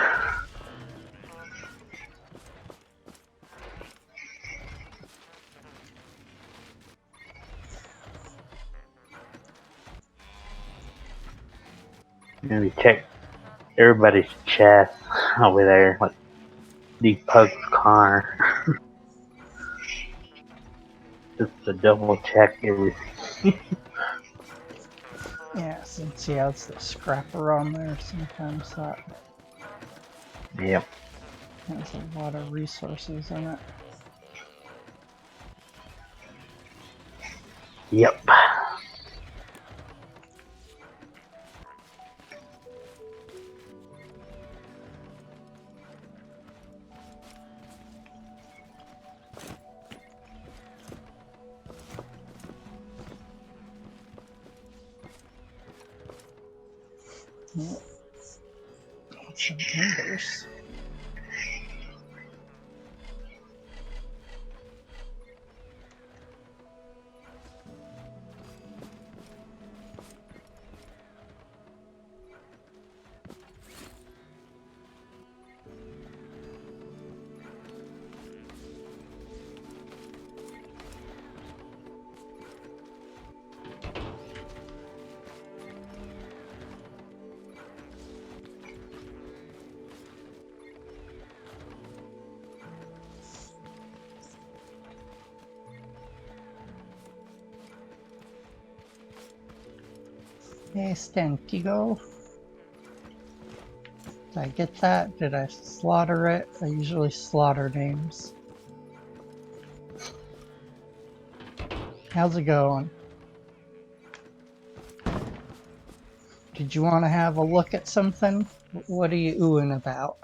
Maybe check everybody's chest over there, like Pug's car, just to double check everything. Yeah, since he has the scrapper on there, sometimes that Yep. has a lot of resources in it. Yep. Yep. Some embers. Hey, Stantigo. Did I get that? Did I slaughter it? I usually slaughter names. How's it going? Did you want to have a look at something? What are you oohing about?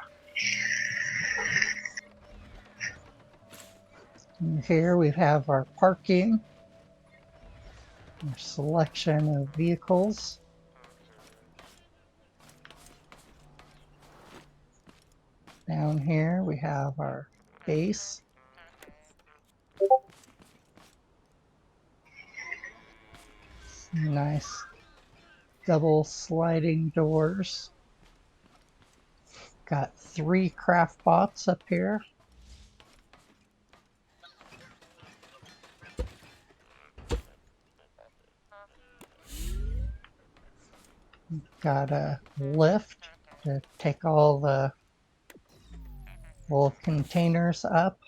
And here we have our parking, our selection of vehicles. Down here we have our base. Nice double sliding doors. Got 3 craft bots up here. Got a lift to take all the little containers up.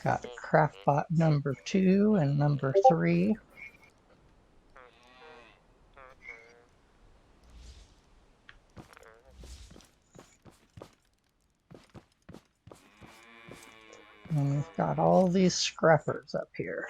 Got craftbot number 2 and number 3. And we've got all these scrappers up here.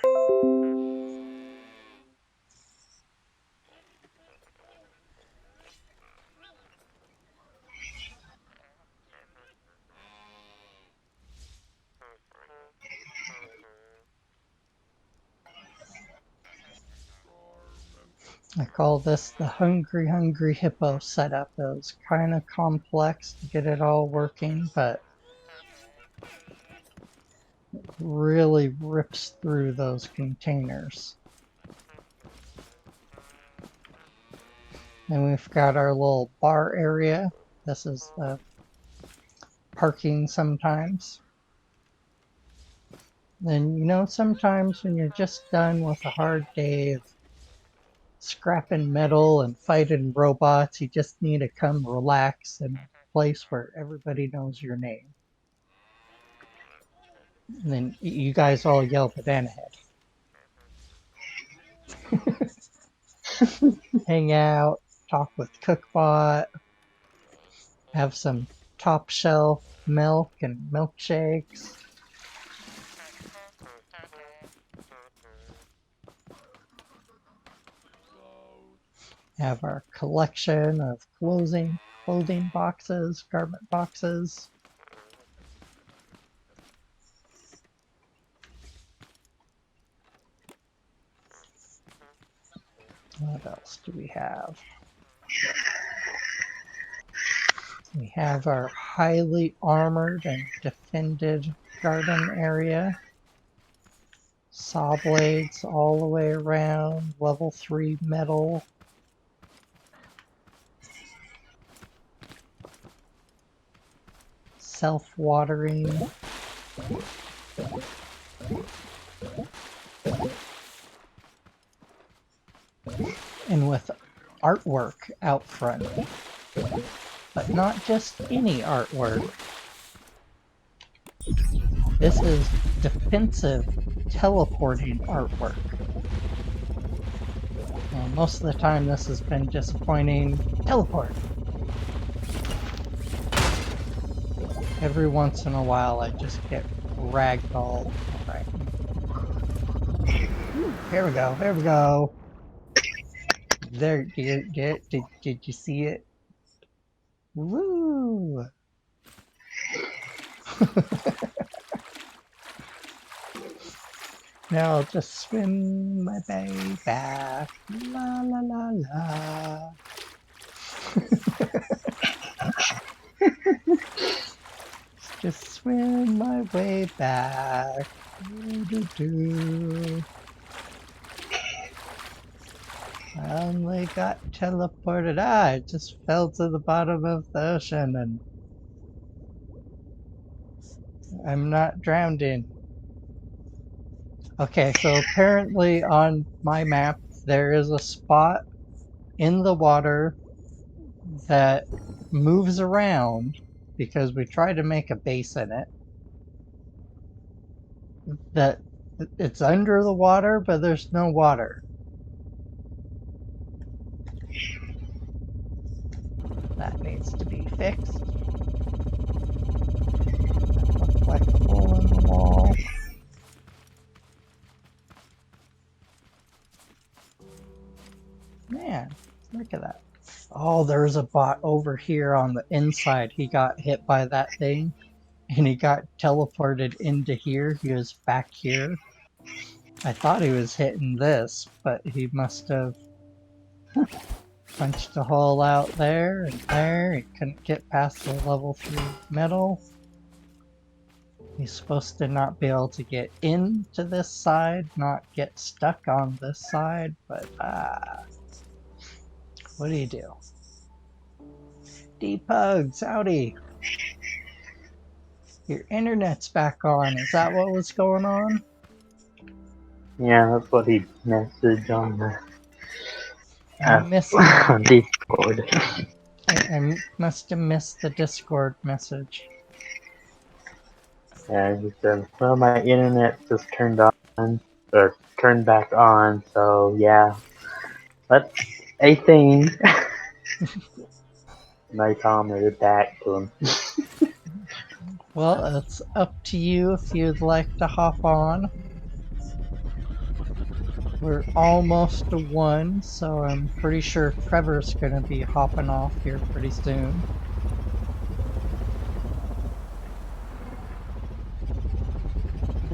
I call this the Hungry Hungry Hippo setup. It was kind of complex to get it all working, but really rips through those containers. And we've got our little bar area. This is the parking sometimes. Then, you know, sometimes when you're just done with a hard day of scrapping metal and fighting robots, you just need to come relax in a place where everybody knows your name. And then you guys all yell Banana Head. Hang out, talk with Cookbot, have some top shelf milk and milkshakes. Have our collection of clothing boxes, garment boxes. What else do we have? We have our highly armored and defended garden area. Saw blades all the way around, level 3 metal. Self-watering. And with artwork out front. But not just any artwork. This is defensive teleporting artwork. Well, most of the time this has been disappointing. Teleport! Every once in a while I just get ragdolled. Alright. Here we go, here we go. There, did you see it? Woo! Now I'll just spin my way back. La la la la. Just swim my way back. Doo-doo-doo. I only got teleported. I just fell to the bottom of the ocean and I'm not drowned in. Okay, so apparently on my map there is a spot in the water that moves around because we try to make a base in it. That it's under the water, but there's no water. That needs to be fixed. That looks like a hole in the wall. Man, look at that. Oh, there's a bot over here on the inside. He got hit by that thing and he got teleported into here. He was back here. I thought he was hitting this, but he must have punched a hole out there and there. He couldn't get past the level 3 metal. He's supposed to not be able to get into this side, not get stuck on this side, but what do you do? D-Pugs, howdy! Your internet's back on, is that what was going on? Yeah, that's what he messaged on the I missed on Discord. I must have missed the Discord message. Yeah, he said, well, my internet just turned on, or turned back on, so yeah, that's a thing. And I commented back to him. Well, it's up to you if you'd like to hop on. We're almost to 1, so I'm pretty sure Trevor's gonna be hopping off here pretty soon.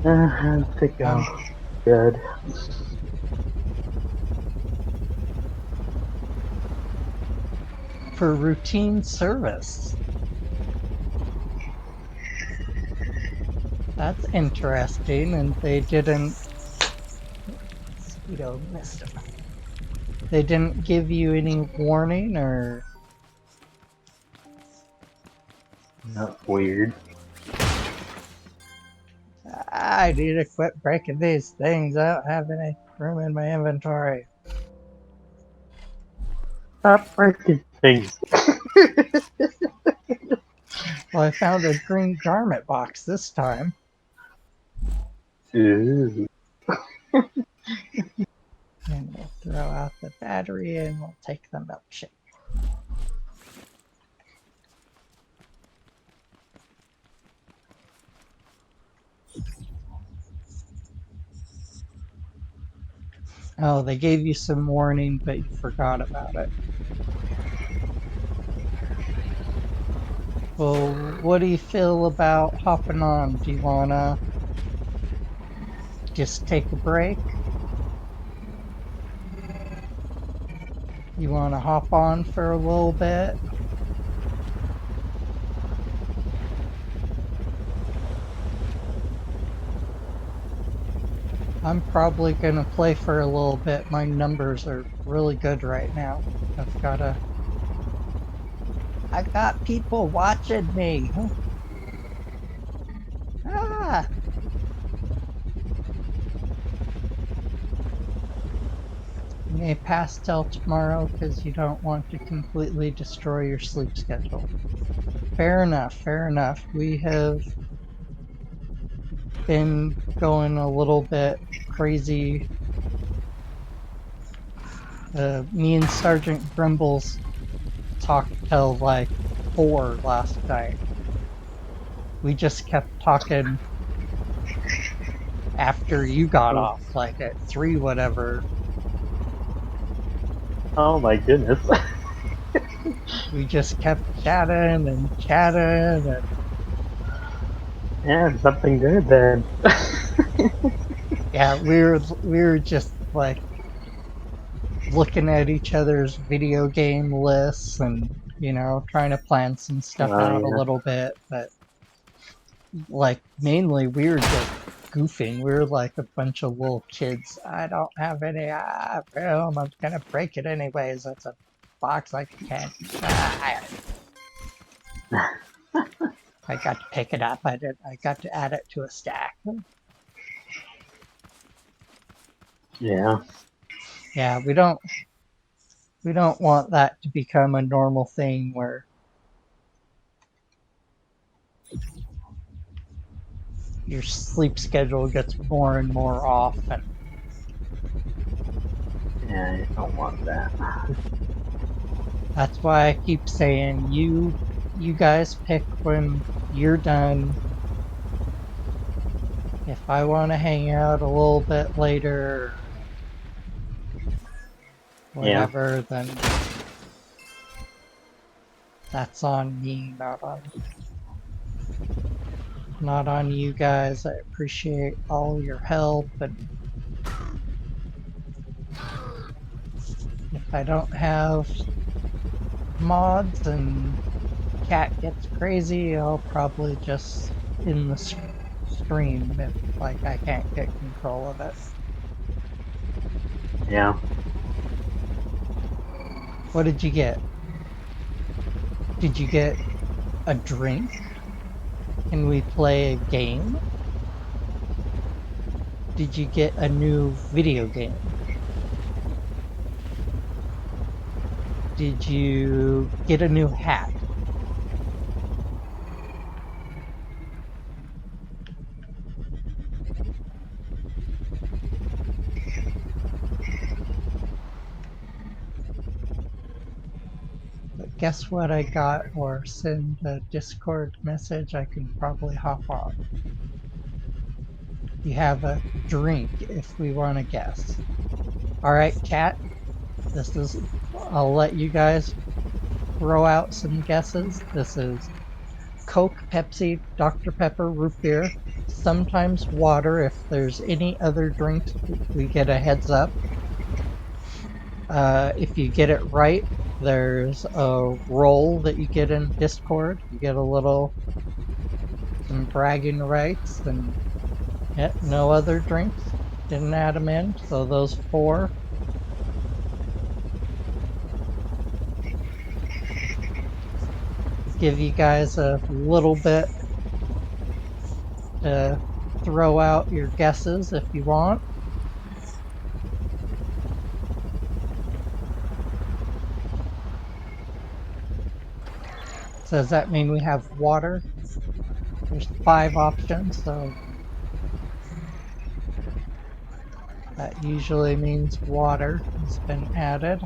How's it go? Good. For routine service. That's interesting, and they didn't... Speedo missed him. They didn't give you any warning, or... That's weird. I need to quit breaking these things. I don't have any room in my inventory. Stop breaking things. Well, I found a green garment box this time. Ooh. And we'll throw out the battery and we'll take the milkshake. Oh, they gave you some warning, but you forgot about it. Well, what do you feel about hopping on? Do you wanna just take a break? You wanna hop on for a little bit? I'm probably gonna play for a little bit. My numbers are really good right now. I got people watching me. Ah! You may pass till tomorrow because you don't want to completely destroy your sleep schedule. Fair enough, fair enough. We have been going a little bit crazy. Me and Sergeant Grumbles talked till like 4 last night. We just kept talking after you got Oh, off, like at 3 whatever. oh my goodness. We just kept chatting and chatting and Yeah, something good then. yeah, we were just like looking at each other's video game lists and trying to plan some stuff Oh out a yeah. little bit, but like mainly we were just goofing. We were like a bunch of little kids. I don't have any film. I'm gonna break it anyways. That's a box I can't. I got to pick it up. I got to add it to a stack. Yeah. Yeah, we don't want that to become a normal thing where your sleep schedule gets more and more off, and Yeah, I don't want that. that's why I keep saying you guys pick when you're done. If I want to hang out a little bit later or Yeah. whatever, then that's on me, not on you guys. I appreciate all your help, and if I don't have mods and cat gets crazy, I'll probably just in the stream if like I can't get control of it. Yeah. What did you get? Did you get a drink? Can we play a game? Did you get a new video game? Did you get a new hat? But guess what I got, or send a Discord message, I can probably hop on. You have a drink if we want to guess. Alright, chat, I'll let you guys throw out some guesses. This is Coke, Pepsi, Dr. Pepper, root beer, sometimes water if there's any other drinks, we get a heads up. If you get it right, there's a roll that you get in Discord. You get some bragging rights, and yeah, no other drinks. Didn't add them in, so those 4. Give you guys a little bit to throw out your guesses if you want. So does that mean we have water? There's 5 options, so that usually means water has been added.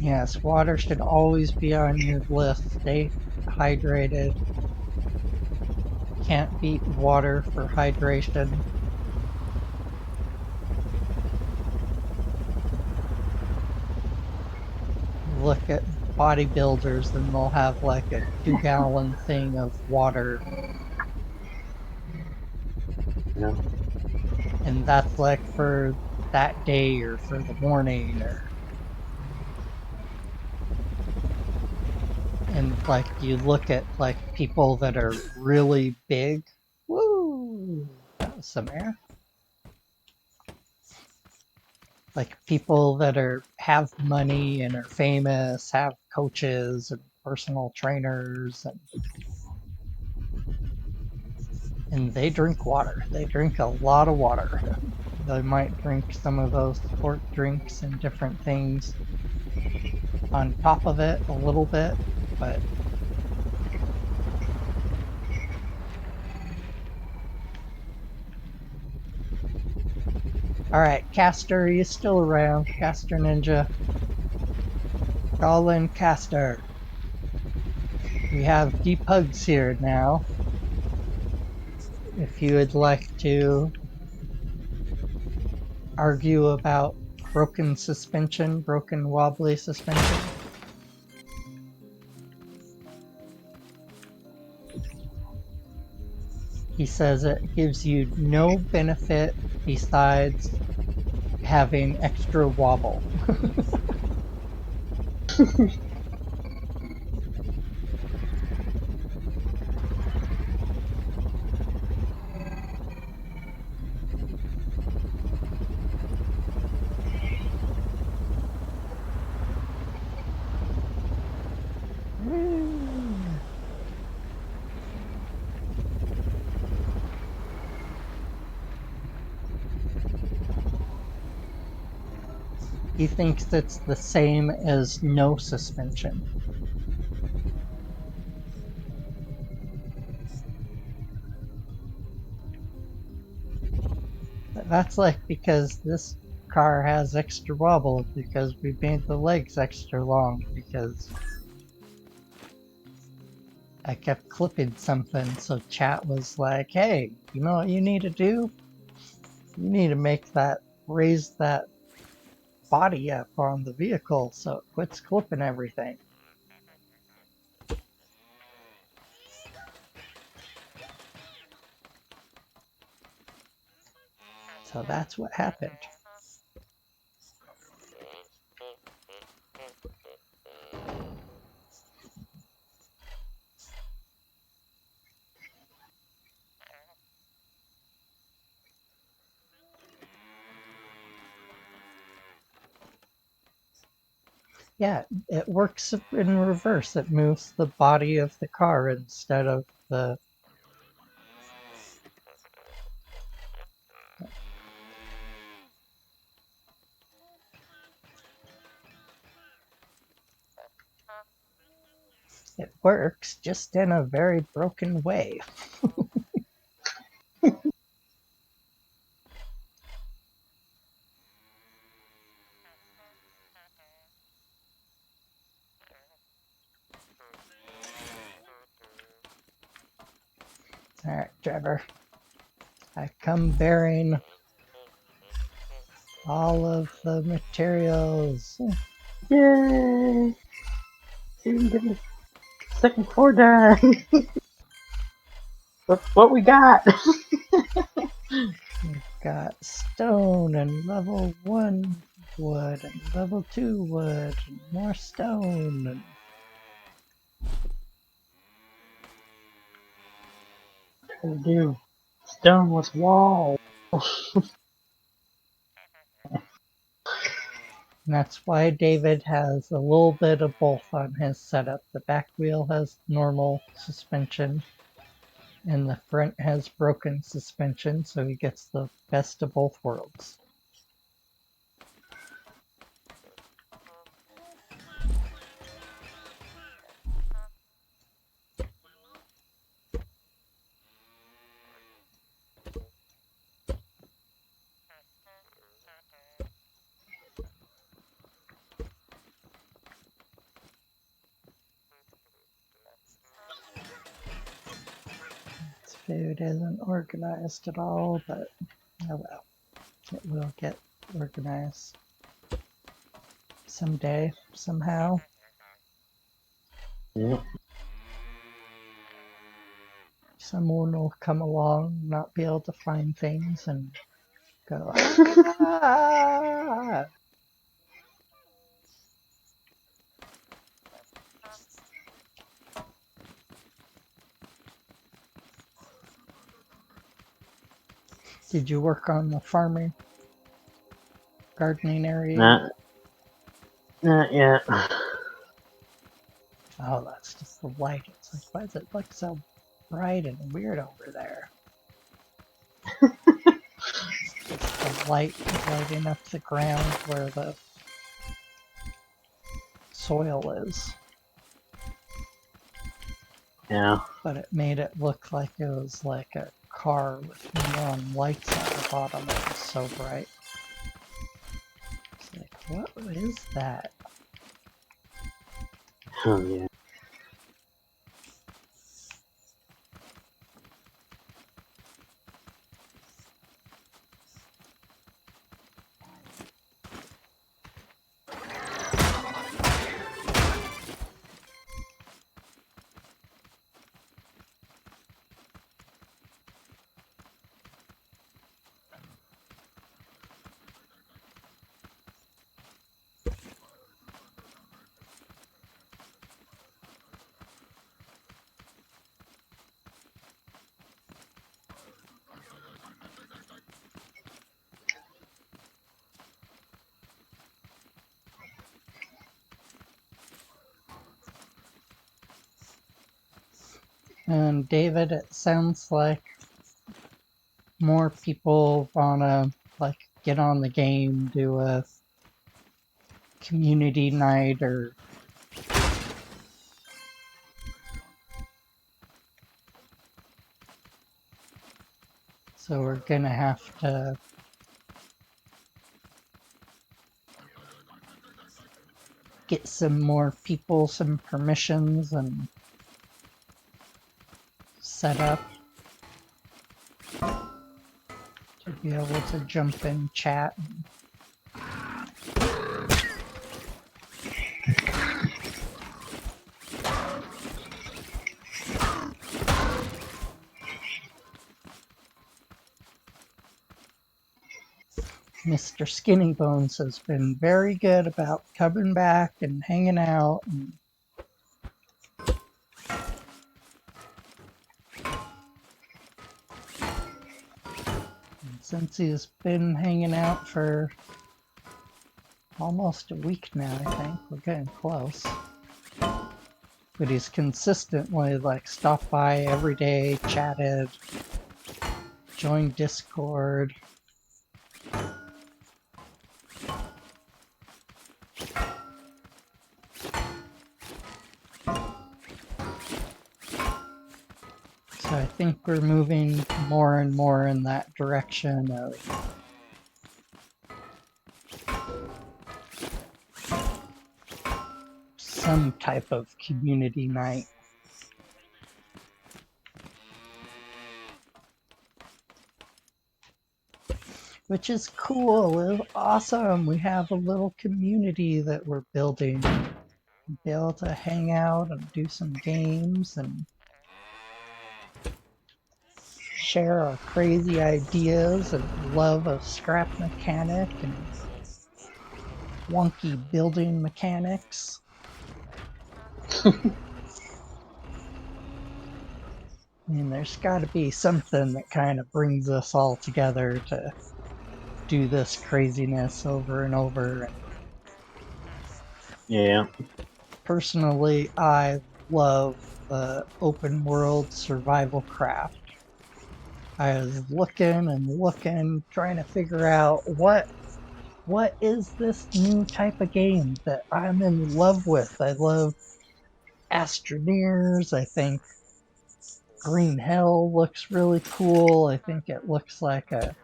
Yes, water should always be on your list. Stay hydrated. Can't beat water for hydration. Look at bodybuilders and they'll have like a 2-gallon thing of water, Yeah. and that's like for that day or for the morning, or and like you look at like people that are really big. Woo! That was some air. like people that have money and are famous, have coaches and personal trainers, and they drink water. They drink a lot of water. They might drink some of those sport drinks and different things on top of it a little bit, but all right, Caster, are you still around? Caster Ninja, call in Caster. We have Deep Hugs here now. If you would like to argue about broken suspension, broken wobbly suspension. He says it gives you no benefit besides having extra wobble. He thinks it's the same as no suspension. That's like because this car has extra wobble because we made the legs extra long because I kept clipping something. So chat was like, hey, you know what you need to do? You need to raise that body up on the vehicle so it quits clipping everything. So that's what happened. Yeah, it works in reverse. It moves the body of the car instead of the. It works just in a very broken way. Alright, Trevor. I come bearing all of the materials. Yay! Didn't get the second floor done. That's what we got. We've got stone and level 1 wood and level 2 wood and more stone. And We do stoneless wall. that's why David has a little bit of both on his setup. The back wheel has normal suspension and the front has broken suspension, so he gets the best of both worlds. This food isn't organized at all, but oh well, it will get organized someday, somehow. Yep. Someone will come along, not be able to find things, and go, ah! Did you work on the farming? gardening area Not, yet? not yet. Oh, that's just the light. It's like, why does it look so bright and weird over there? It's just the light lighting up the ground where the soil is. Yeah. But it made it look like it was like a car with neon lights on the bottom. It was so bright. It's like, what is that? Oh yeah. And David, it sounds like more people wanna like get on the game, do a community night or so we're gonna have to get some more people, some permissions and set up to be able to jump in chat. Mr. Skinny Bones has been very good about coming back and hanging out. And since he's been hanging out for almost a week now, I think we're getting close. But he's consistently like stopped by every day, chatted, joined Discord. So I think we're moving more and more in that direction of some type of community night. Which is cool, it's awesome. We have a little community that we're building. Be able to hang out and do some games and share our crazy ideas and love of scrap mechanic and wonky building mechanics. I mean, there's got to be something that kind of brings us all together to do this craziness over and over. And Yeah. personally, I love the open world survival craft. I was looking and looking, trying to figure out what is this new type of game that I'm in love with. I love Astroneers. I think Green Hell looks really cool. I think it looks like a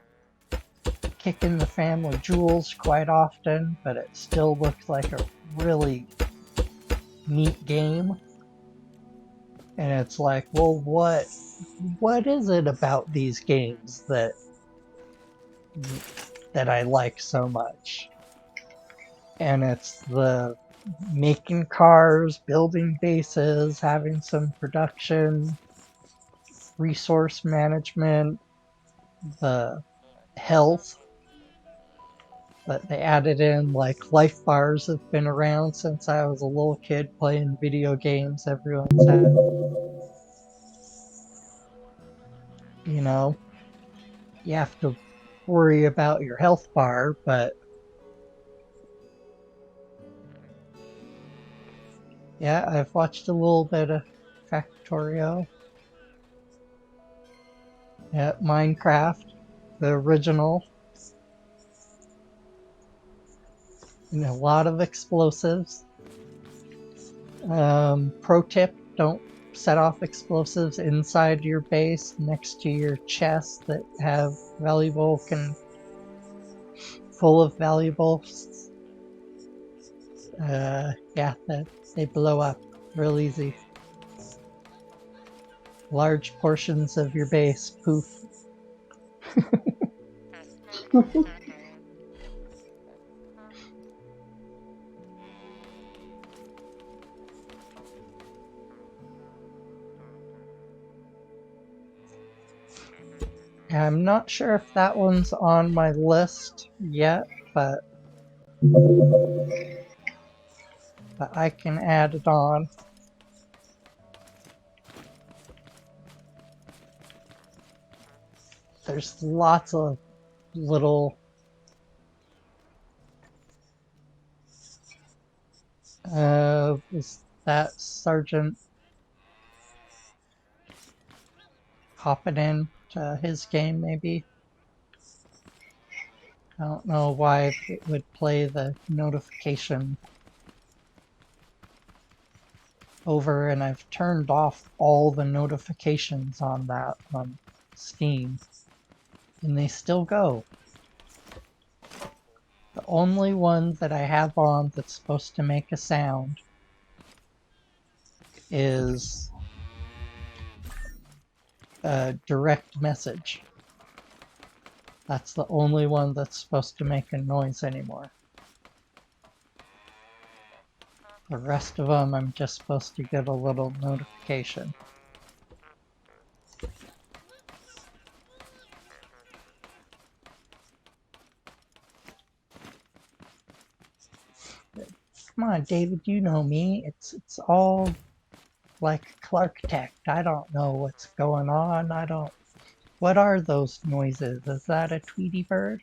kick in the family jewels quite often, but it still looks like a really neat game. And it's like, well, what is it about these games that I like so much? And it's the making cars, building bases, having some production, resource management, the health that they added in, like life bars have been around since I was a little kid playing video games. Everyone's had, you know, you have to worry about your health bar, but Yeah, I've watched a little bit of Factorio. Yeah, Minecraft, the original, and a lot of explosives. Pro tip, don't set off explosives inside your base next to your chests that have valuable full of valuables. Yeah, that they blow up real easy. Large portions of your base poof. I'm not sure if that one's on my list yet, but I can add it on. There's lots of little is that Sergeant hopping in to his game maybe? I don't know why it would play the notification over, and I've turned off all the notifications on that on Steam, and they still go. The only one that I have on that's supposed to make a sound is a direct message. That's the only one that's supposed to make a noise anymore. The rest of them, I'm just supposed to get a little notification. Come on, David, you know me. It's all like Clark Tech. I don't know what's going on. I don't. What are those noises? Is that a Tweety bird?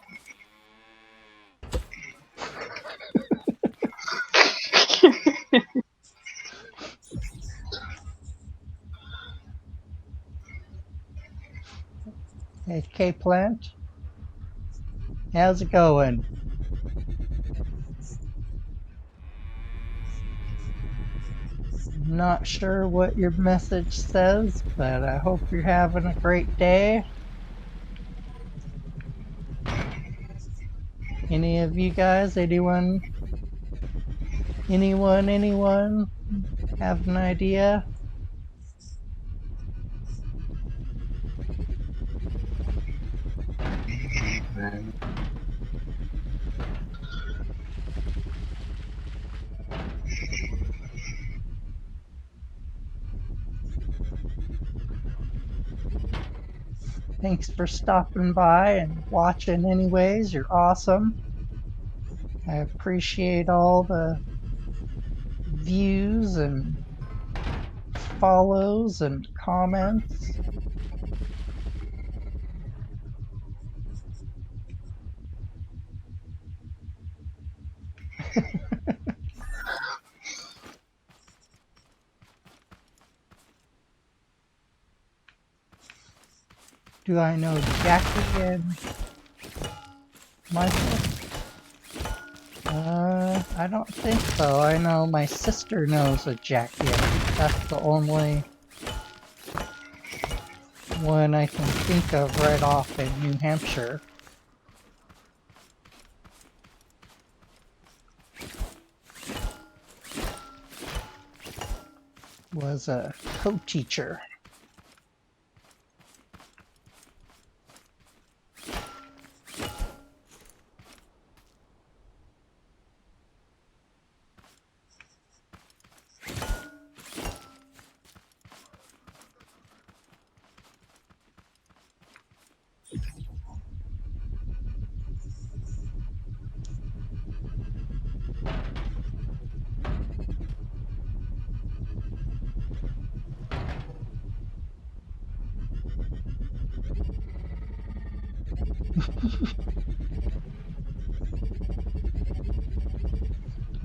Hey, K Plant, how's it going? Not sure what your message says, but I hope you're having a great day. Any of you guys, anyone have an idea? And Thanks for stopping by and watching anyways. You're awesome. I appreciate all the views and follows and comments. Do I know Jackie and Michael? I don't think so. I know my sister knows a Jackie. I think that's the only one I can think of right off in New Hampshire. Was a co-teacher.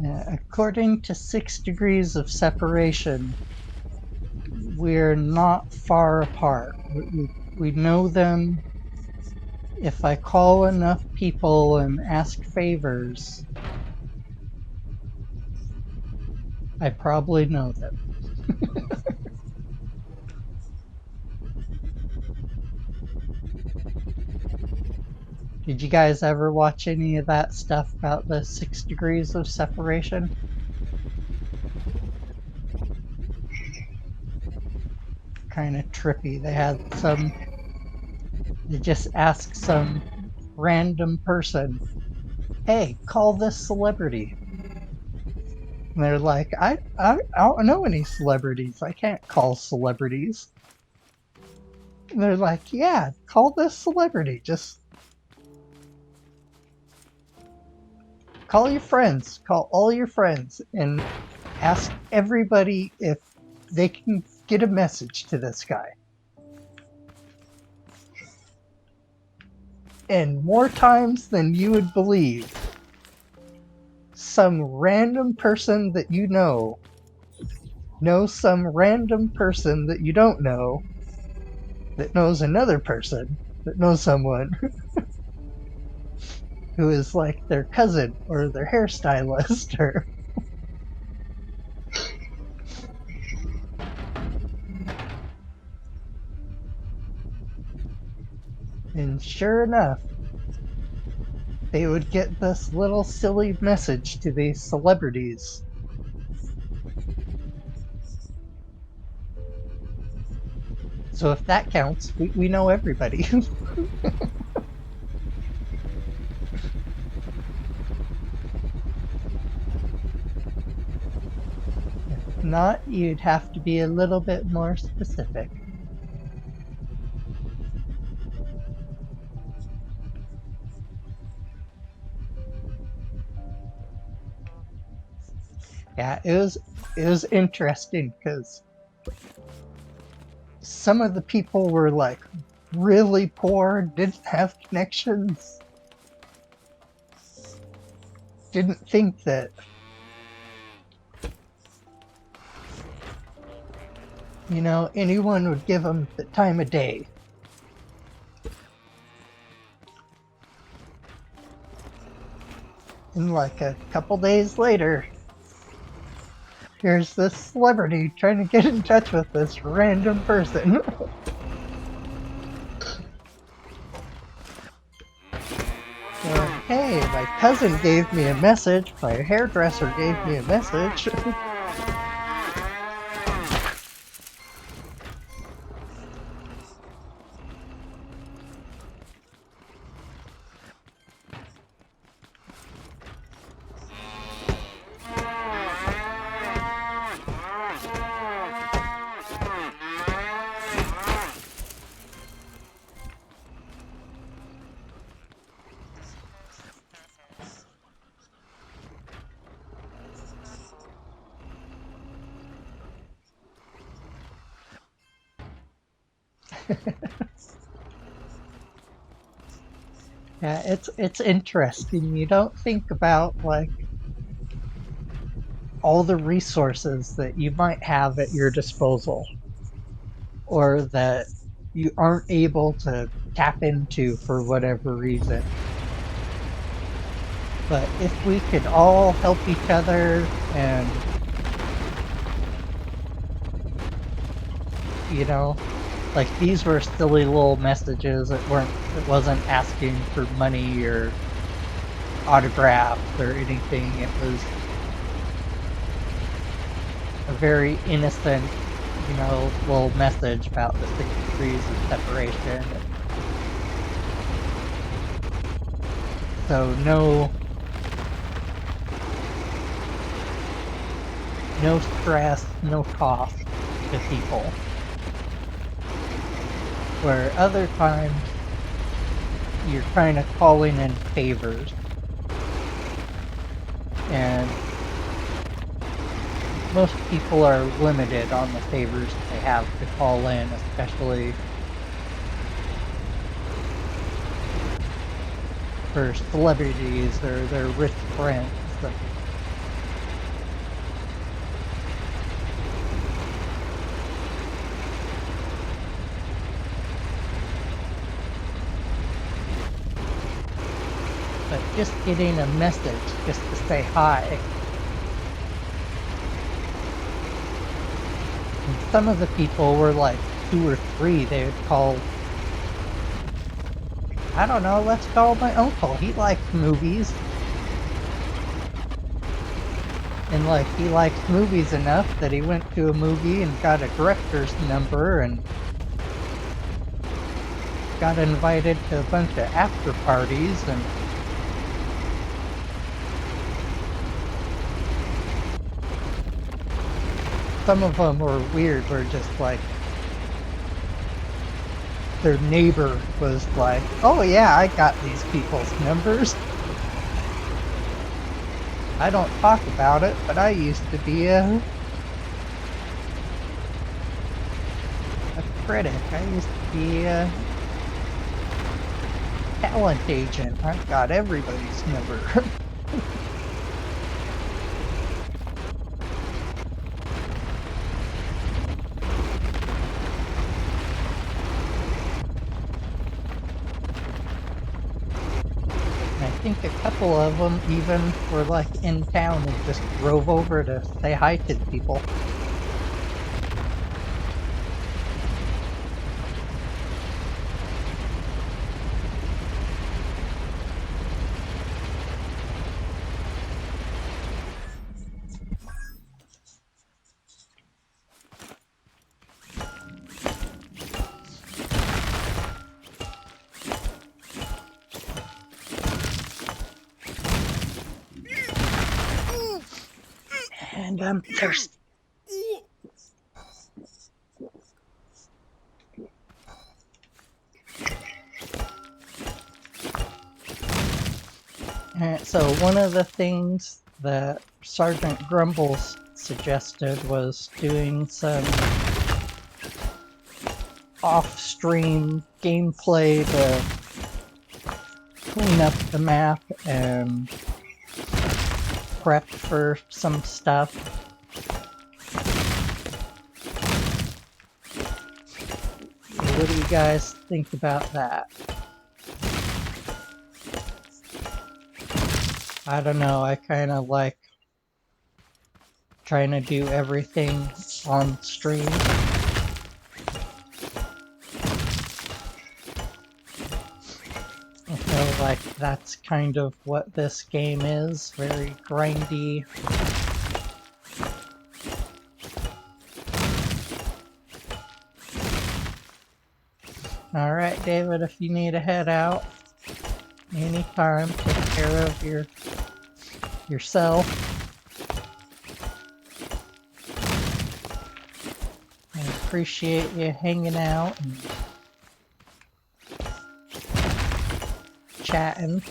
According to 6 degrees of separation, we're not far apart. We know them. If I call enough people and ask favors, I probably know them. Did you guys ever watch any of that stuff about the 6 degrees of separation? Kind of trippy. They just asked some random person, hey, call this celebrity. And they're like, I don't know any celebrities. I can't call celebrities. And they're like, yeah, call this celebrity. Just call your friends. Call all your friends and ask everybody if they can get a message to this guy. And more times than you would believe, some random person that you know knows some random person that you don't know that knows another person that knows someone who is like their cousin or their hairstylist or and sure enough they would get this little silly message to these celebrities. So if that counts, we know everybody. If not, you'd have to be a little bit more specific. Yeah, it was interesting because some of the people were like really poor, didn't have connections, didn't think that anyone would give them the time of day. And like a couple days later, here's this celebrity trying to get in touch with this random person. Hey, my cousin gave me a message, my hairdresser gave me a message. Yeah, it's interesting. You don't think about like all the resources that you might have at your disposal or that you aren't able to tap into for whatever reason. But if we could all help each other and, you know, like these were silly little messages it wasn't asking for money or autographs or anything. It was a very innocent, little message about the 6 degrees of separation. So no stress, no cost to people. Where other times you're kind of calling in favors. And most people are limited on the favors they have to call in, especially for celebrities or their rich friends. but just getting a message just to say hi. And some of the people were like 2 or 3. They would call, I don't know, let's call my uncle. He likes movies. And like he likes movies enough that he went to a movie and got a director's number and got invited to a bunch of after parties and some of them were weird, were just like their neighbor was like, oh yeah, I got these people's numbers. I don't talk about it, but I used to be a critic. I used to be a talent agent. I've got everybody's number. I think a couple of them even were like in town and just drove over to say hi to people. And I'm thirsty. So one of the things that Sergeant Grumbles suggested was doing some off-stream gameplay to clean up the map and prep for some stuff. What do you guys think about that? I don't know, I kind of like trying to do everything on stream. I feel like that's kind of what this game is, very grindy. Alright, David, if you need to head out anytime, take care of yourself. I appreciate you hanging out and chatting.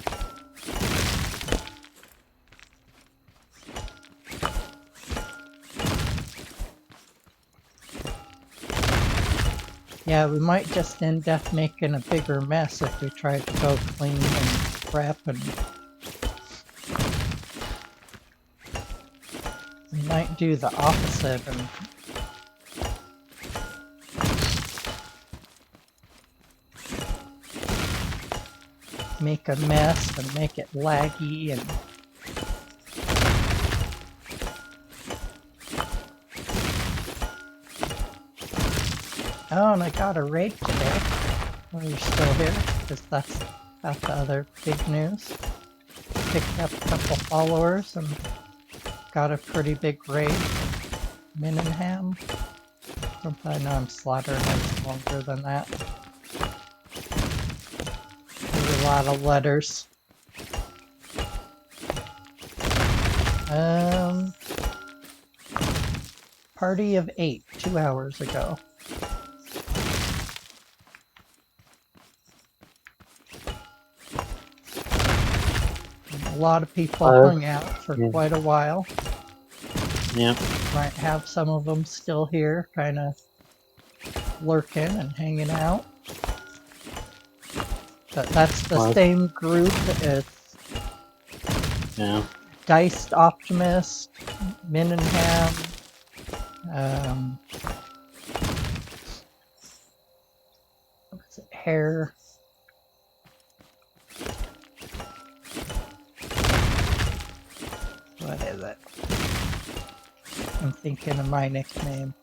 Yeah, we might just end up making a bigger mess if we try to go clean and prep, and we might do the opposite and make a mess and make it laggy and oh, and I got a raid today. Well, you're still here, because that's the other big news. Picked up a couple followers and got a pretty big raid for Minningham. I know I'm slaughtering it longer than that. There's a lot of letters. Party of 8, 2 hours ago. A lot of people hung out for quite a while. Yeah. Might have some of them still here, kind of lurking and hanging out. But that's the same group. It's Diced Optimist, Minningham, what's it, Hare. is it? I'm thinking of my nickname.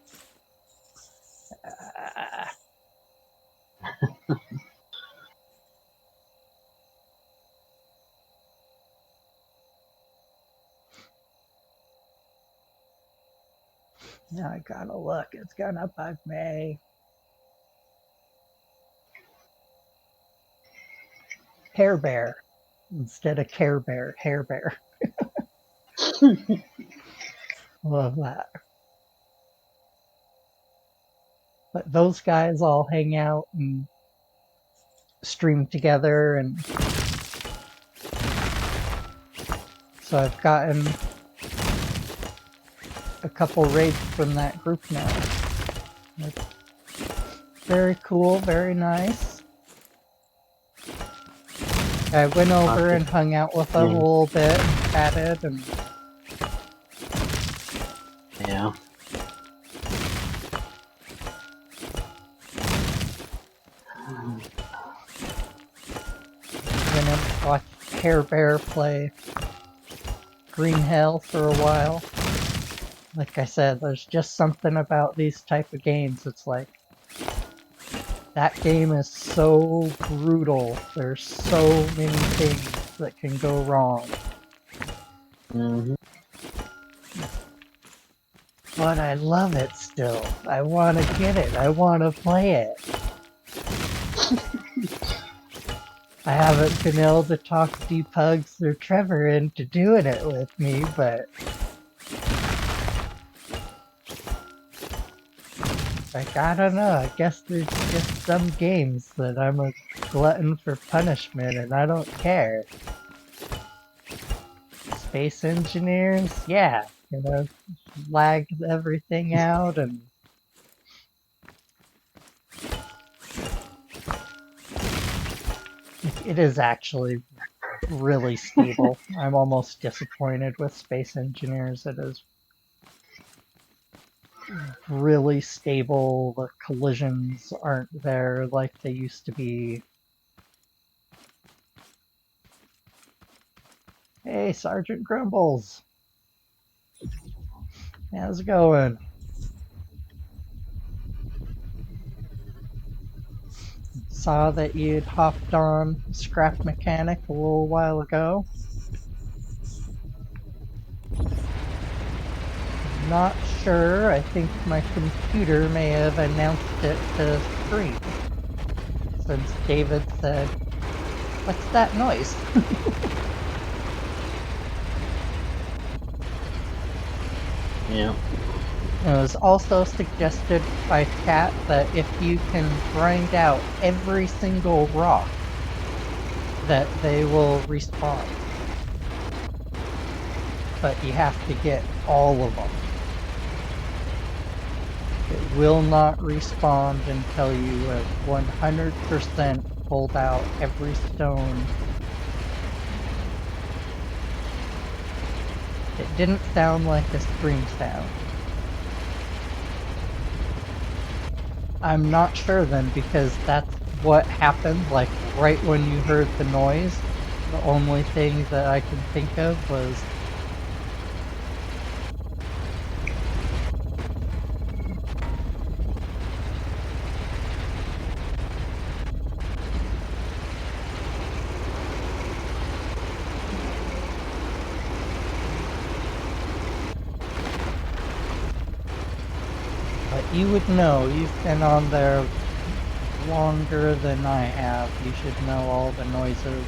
Now I gotta look. It's gonna bug me. Hair Bear instead of Care Bear. Hair Bear. Love that. But those guys all hang out and stream together, and so I've gotten a couple raids from that group now. It's very cool, very nice. I went over and hung out with them a little bit and chatted and yeah. went and watched Hair Bear play Green Hell for a while. Like I said, there's just something about these type of games. It's like, that game is so brutal. There's so many things that can go wrong. Mm-hmm. But I love it still. I want to get it. I want to play it. I haven't been able to talk Depugs or Trevor into doing it with me, but like, I don't know. I guess there's just some games that I'm a glutton for punishment and I don't care. Space Engineers, yeah, you know, lagged everything out and it is actually really stable. I'm almost disappointed with Space Engineers. It is really stable. The collisions aren't there like they used to be. Hey, Sergeant Grumbles. How's it going? Saw that you'd hopped on Scrap Mechanic a little while ago. Not sure. I think my computer may have announced it to stream. Since David said, "What's that noise?" Yeah. It was also suggested by chat that if you can grind out every single rock, that they will respawn. But you have to get all of them. It will not respawn until you have 100% pulled out every stone. It didn't sound like a stream sound. I'm not sure then, because that's what happened, like right when you heard the noise. The only thing that I can think of was you would know. You've been on there longer than I have. You should know all the noises.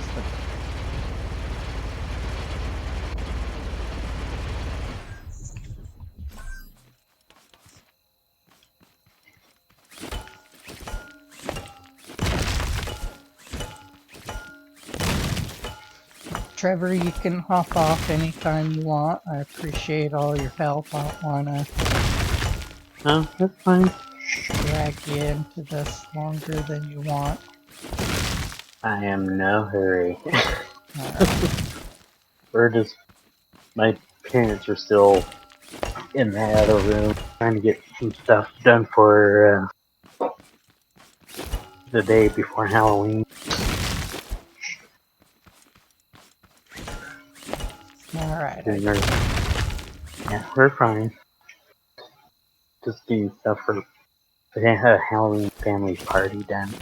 Trevor, you can hop off anytime you want. I appreciate all your help. I don't want to Oh, that's fine. drag you into this longer than you want. I am no hurry. Alright. We're just... My parents are still in the other room trying to get some stuff done for the day before Halloween. Alright. And Yeah, we're fine. Just doing stuff for a Halloween family party done.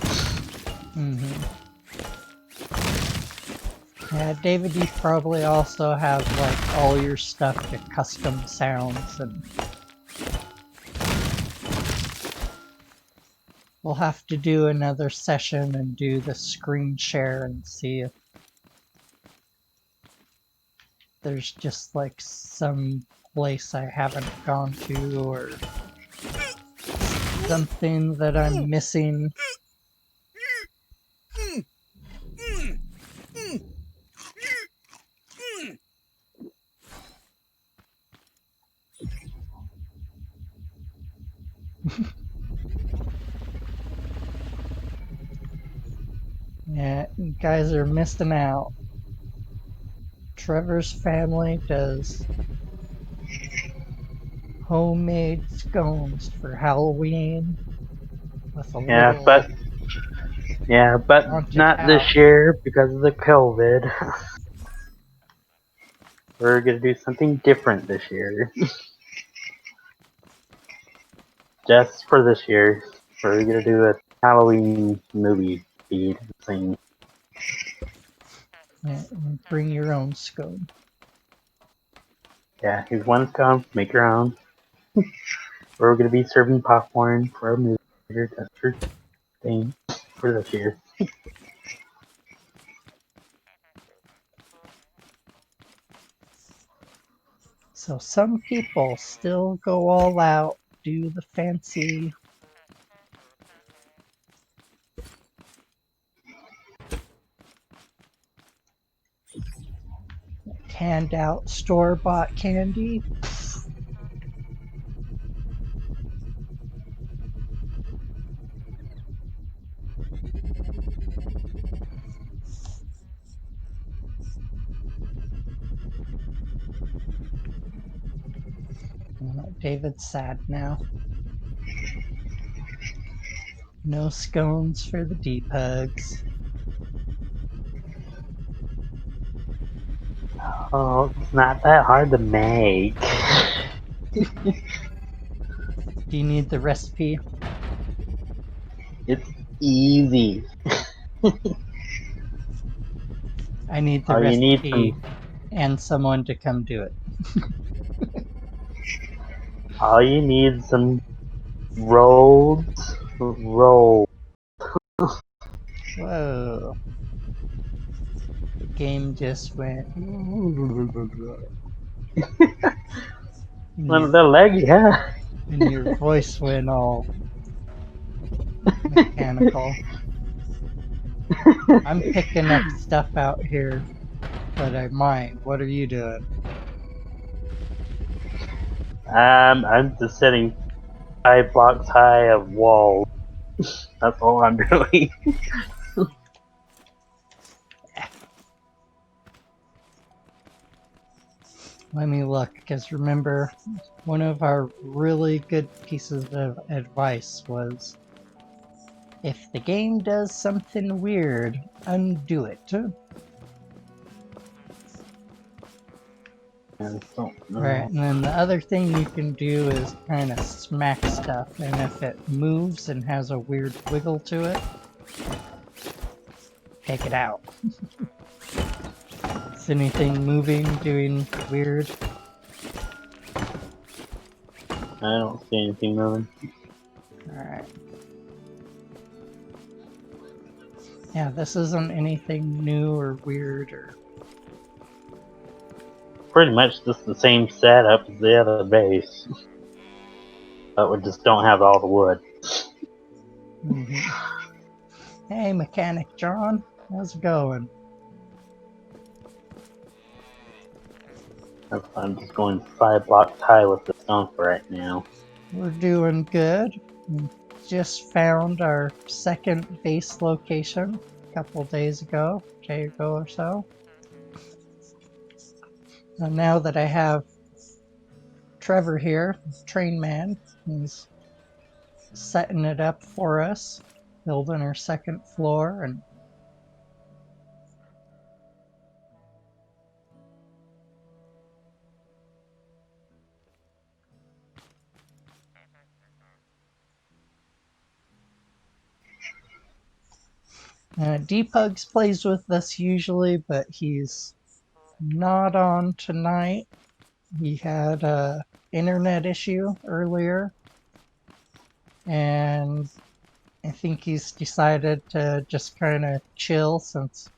Yeah, David, you probably also have like all your stuff to custom sounds, and we'll have to do another session and do the screen share and see if there's just like some place I haven't gone to or something that I'm missing. Yeah, you guys are missing out. Trevor's family does homemade scones for Halloween with a Yeah, little but haunted not this house. year because of the COVID. We're gonna do something different this year. Just for this year. We're gonna do a Halloween movie feed thing. Yeah, bring your own scone. Yeah, here's one scone, make your own. We're gonna be serving popcorn for a movie theater. That's our thing for this year. So some people still go all out, do the fancy canned out store-bought candy. David's sad now. No scones for the deep hugs. Oh, it's not that hard to make. Do you need the recipe? It's easy. I need the All you need recipe some. and someone to come do it. All you need some rolled roll. Whoa. The game just went. And One of the leg, yeah. your voice went all mechanical. I'm picking up stuff out here that I might. What are you doing? I'm just setting 5 blocks high of walls. That's all I'm doing. Let me look, because remember, one of our really good pieces of advice was if the game does something weird, undo it. I just don't Right, know. and then the other thing you can do is kind of smack stuff, and if it moves and has a weird wiggle to it, take it out. Is anything moving, doing weird? I don't see anything moving. Alright. Yeah, this isn't anything new or weird or... Pretty much just the same setup as the other base, but we just don't have all the wood. Mhm. Hey, Mechanic John, how's it going? I'm just going 5 blocks high with the stone for right now. We're doing good. We just found our second base location a couple days ago, a day ago or so. And now that I have Trevor here, train man, he's setting it up for us, building our second floor, and D-Pugs plays with us usually, but he's not on tonight. He had a internet issue earlier, and I think he's decided to just kind of chill since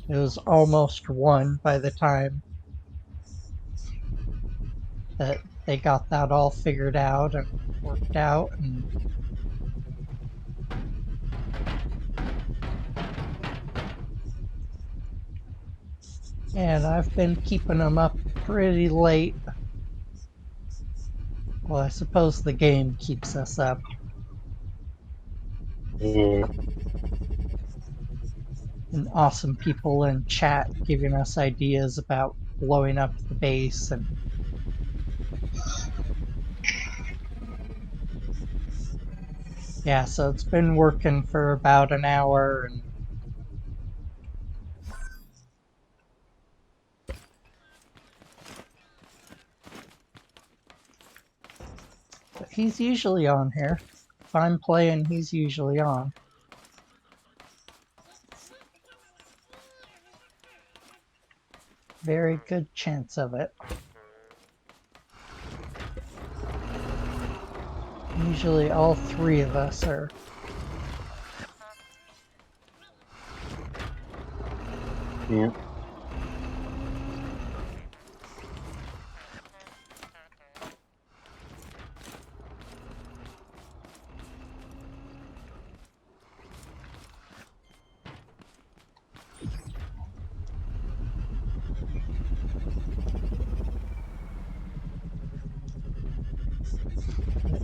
it was almost 1 by the time that they got that all figured out and worked out. And I've been keeping him up pretty late. Well, I suppose the game keeps us up. Yeah. And awesome people in chat giving us ideas about blowing up the base. And yeah, so it's been working for about an hour, and but he's usually on here. If I'm playing, he's usually on. Very good chance of it. Usually all 3 of us are. Yeah.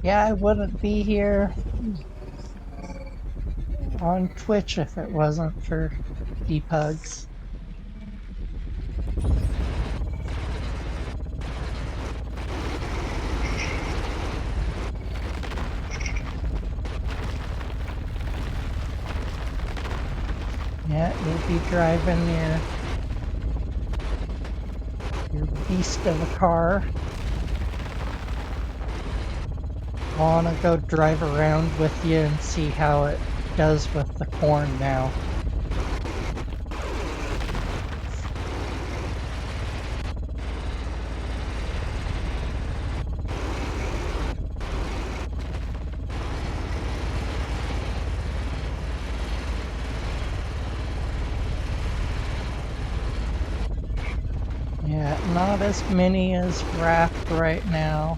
Yeah, I wouldn't be here on Twitch if it wasn't for Depugs. Yeah, you'll be driving your beast of a car. I want to go drive around with you and see how it does with the corn now. Yeah, not as many as Wrath right now,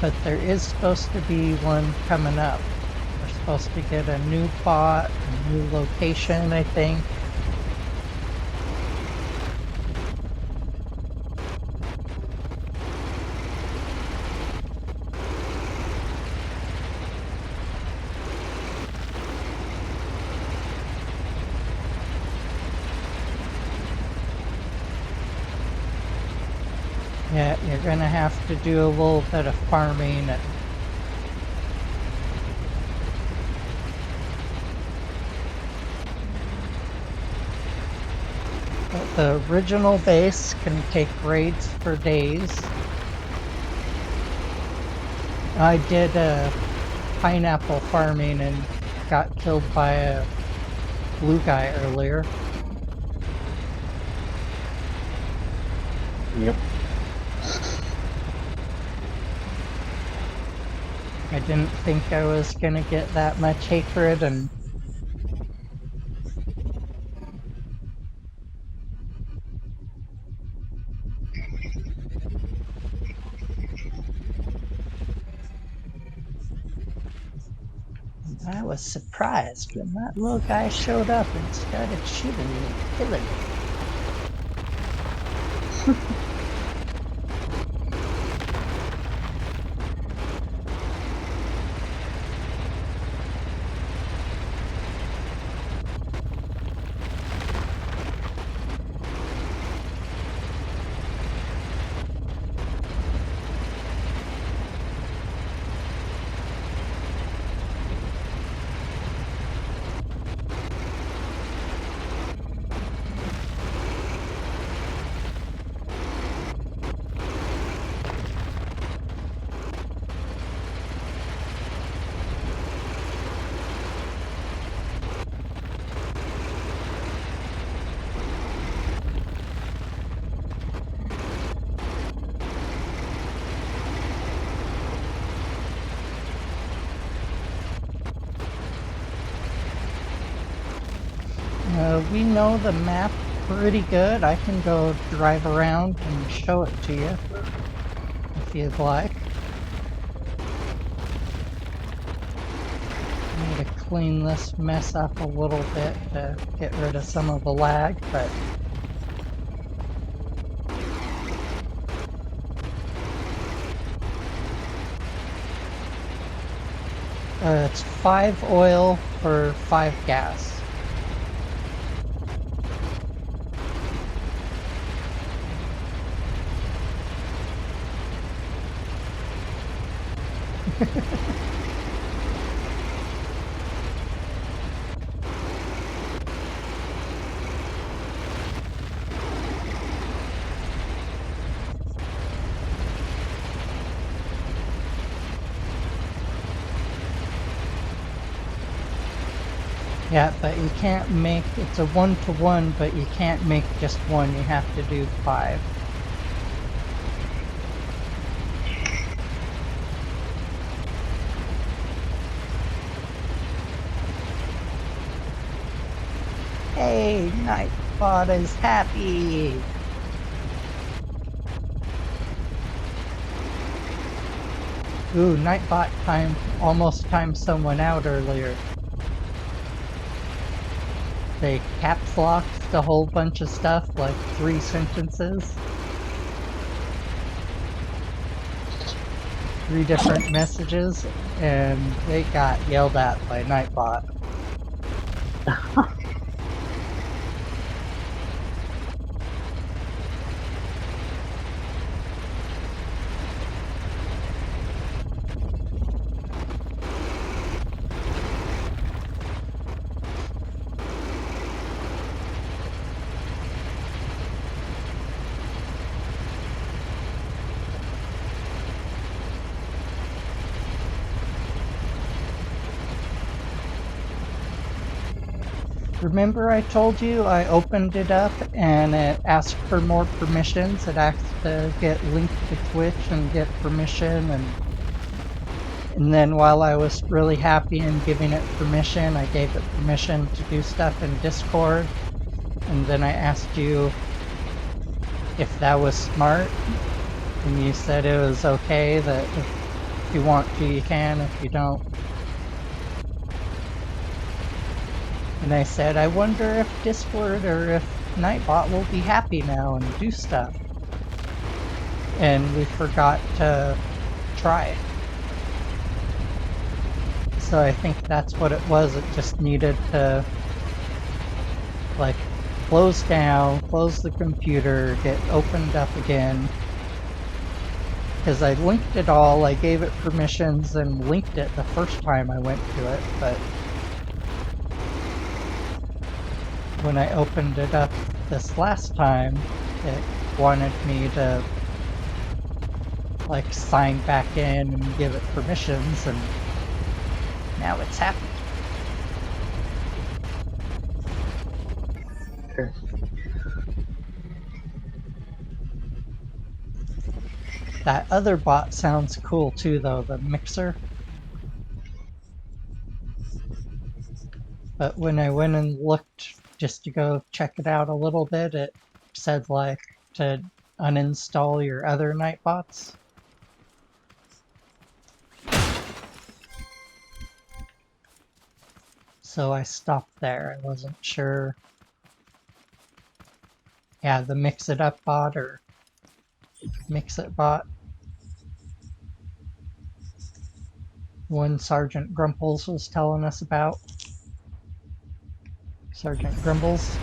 but there is supposed to be one coming up. We're supposed to get a new bot, a new location, I think. Yeah, you're gonna have to do a little bit of farming and the original base can take raids for days. I did pineapple farming and got killed by a blue guy earlier. Yep. I didn't think I was gonna get that much hatred, and I was surprised when that little guy showed up and started shooting me and killing me. we know the map pretty good. I can go drive around and show it to you if you'd like. I need to clean this mess up a little bit to get rid of some of the lag, but it's 5 oil for 5 gas. Yeah, but you can't make, it's a 1-to-1, but you can't make just one, you have to do 5. Hey, Nightbot is happy! Ooh, Nightbot almost timed someone out earlier. They caps locked a whole bunch of stuff, like 3 sentences. 3 different messages, and they got yelled at by Nightbot. Remember I told you I opened it up and it asked for more permissions? It asked to get linked to Twitch and get permission, and then while I was really happy in giving it permission, I gave it permission to do stuff in Discord, and then I asked you if that was smart, and you said it was okay, that if you want to you can, if you don't. And I said, I wonder if Discord or if Nightbot will be happy now and do stuff. And we forgot to try it. So I think that's what it was. It just needed to, like, close down, close the computer, get opened up again. Because I linked it all, I gave it permissions and linked it the first time I went to it, but when I opened it up this last time, it wanted me to, like, sign back in and give it permissions, and now it's happy. Sure. That other bot sounds cool too, though, the mixer. But when I went and looked just to go check it out a little bit, it said, like, to uninstall your other Nightbots. So I stopped there. I wasn't sure. Yeah, the Mix It Up bot or Mix It bot. One Sergeant Grumples was telling us about. Sergeant Grumbles.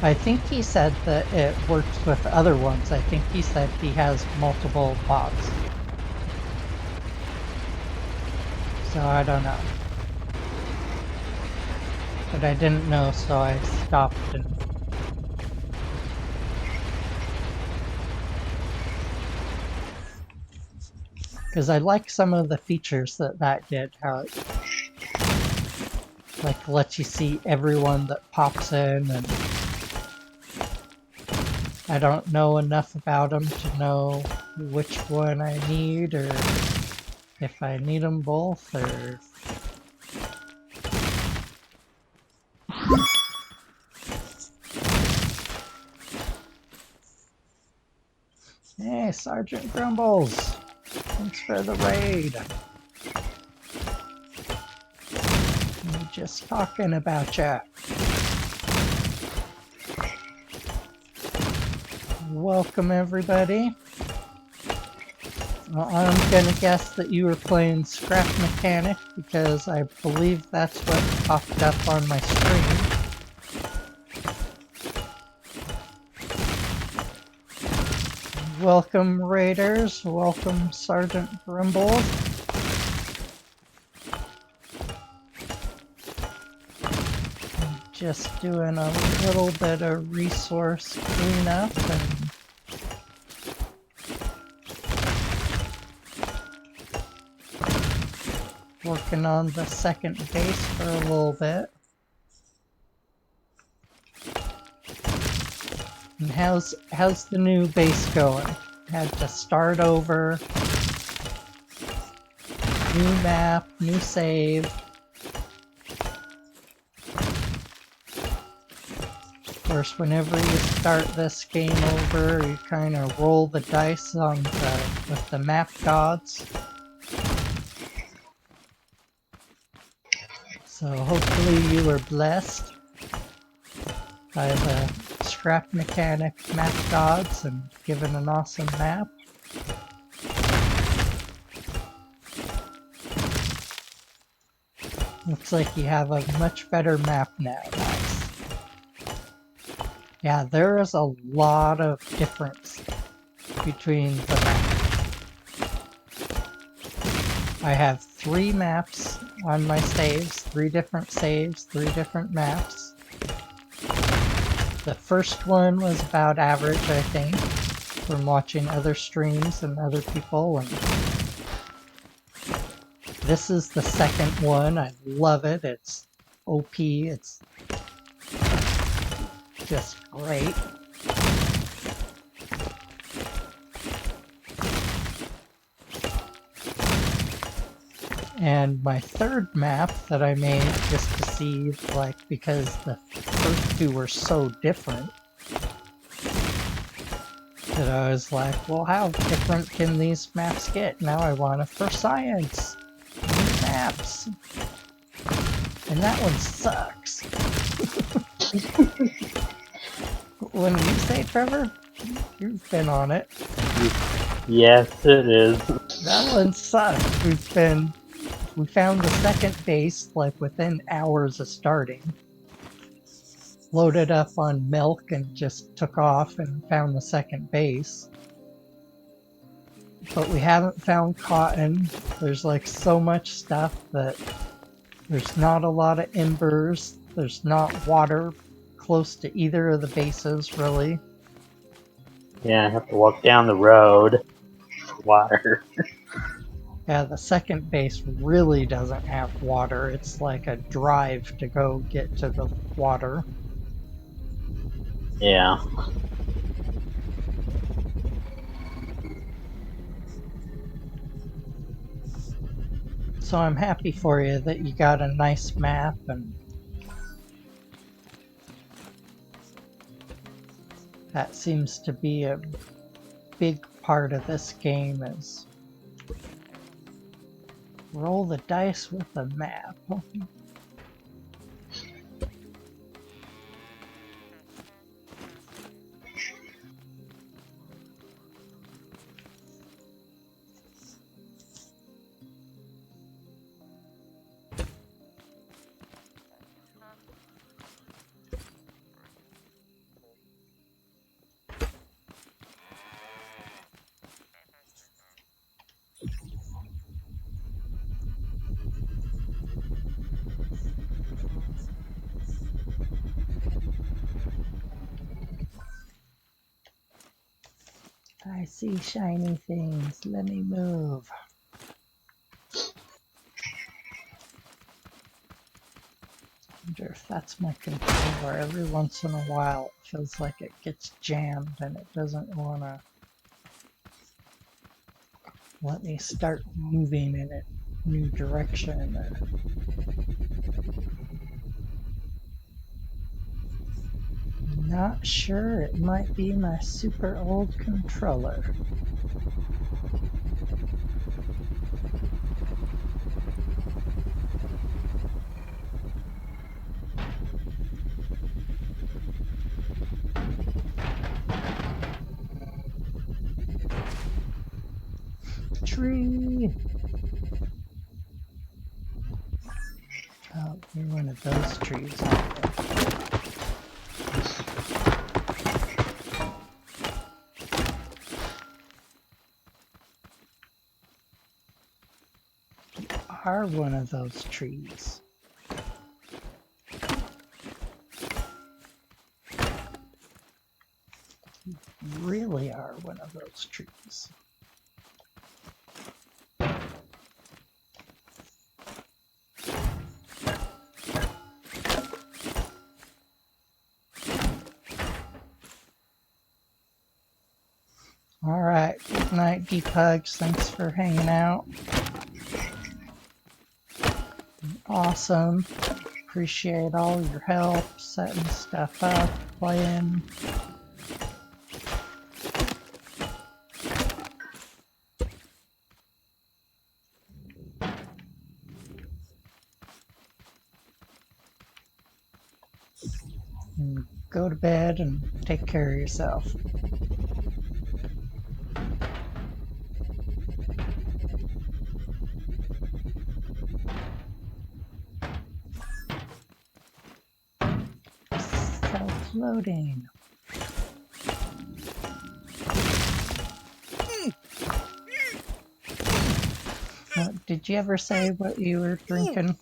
I think he said that it works with other ones. I think he said he has multiple bots. So I don't know. But I didn't know, so I stopped and... Because I like some of the features that did, how it, like, lets you see everyone that pops in, and I don't know enough about them to know which one I need or if I need them both or... Hey, Sergeant Grumbles! Thanks for the raid. I'm just talking about ya. Welcome, everybody. Well, I'm gonna guess that you were playing Scrap Mechanic because I believe that's what popped up on my screen. Welcome, Raiders. Welcome, Sergeant Grumble. Just doing a little bit of resource cleanup and working on the second base for a little bit. And how's the new base going? Had to start over. New map, new save. Of course, whenever you start this game over, you kind of roll the dice on with the map gods. So hopefully you were blessed by the Scrap Mechanic map gods and given an awesome map. Looks like you have a much better map now. Nice. Yeah, there is a lot of difference between the maps. I have 3 maps on my saves, 3 different saves, 3 different maps. The first one was about average, I think, from watching other streams and other people. And this is the second one. I love it. It's OP. It's just great. And my third map that I made just to see, like, because the first 2 were so different, that I was like, well, how different can these maps get? Now I want it for science. New maps. And that one sucks. When you say, Trevor, you've been on it. Yes, it is. That one sucks. We found the second base like within hours of starting. Loaded up on milk and just took off and found the second base. But we haven't found cotton. There's like so much stuff that there's not a lot of embers. There's not water close to either of the bases, really. Yeah, I have to walk down the road for water. Yeah, the second base really doesn't have water. It's like a drive to go get to the water. Yeah. So I'm happy for you that you got a nice map, and that seems to be a big part of this game is roll the dice with the map. I see shiny things. Let me move. Wonder if That's my controller. Every once in a while, it feels like it gets jammed and it doesn't want to let me start moving in a new direction. Not sure. It might be my super old controller. Tree! Oh, you're one of those trees, aren't you? Are one of those trees. You really are one of those trees. All right, good night, Deepugs. Thanks for hanging out. Awesome. Appreciate all your help, setting stuff up, playing. And go to bed and take care of yourself. Self-loading. Did you ever say what you were drinking?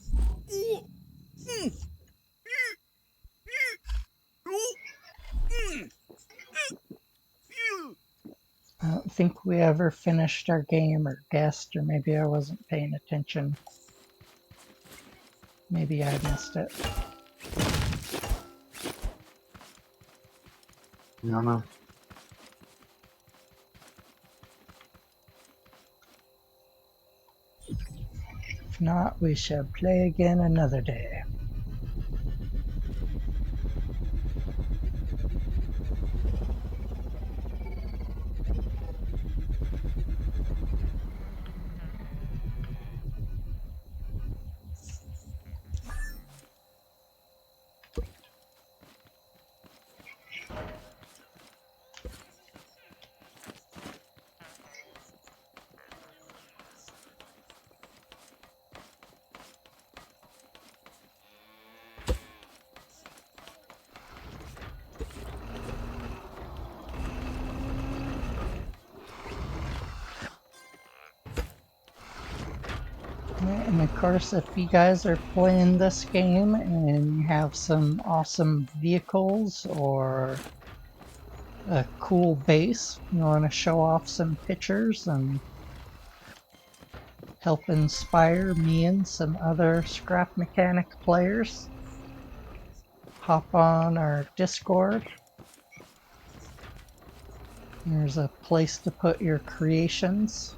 I don't think we ever finished our game or guessed, or maybe I wasn't paying attention. Maybe I missed it. I don't know. If not, we shall play again another day. And of course, if you guys are playing this game and you have some awesome vehicles or a cool base, you want to show off some pictures and help inspire me and some other Scrap Mechanic players, hop on our Discord. There's a place to put your creations.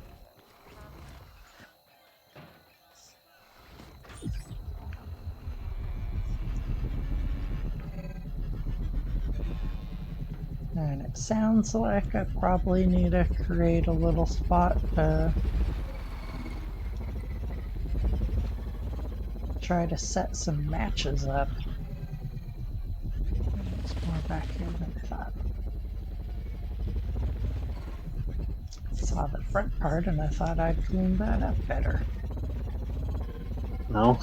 And it sounds like I probably need to create a little spot to try to set some matches up. There's more back here than I thought. Saw the front part and I thought I'd clean that up better. No.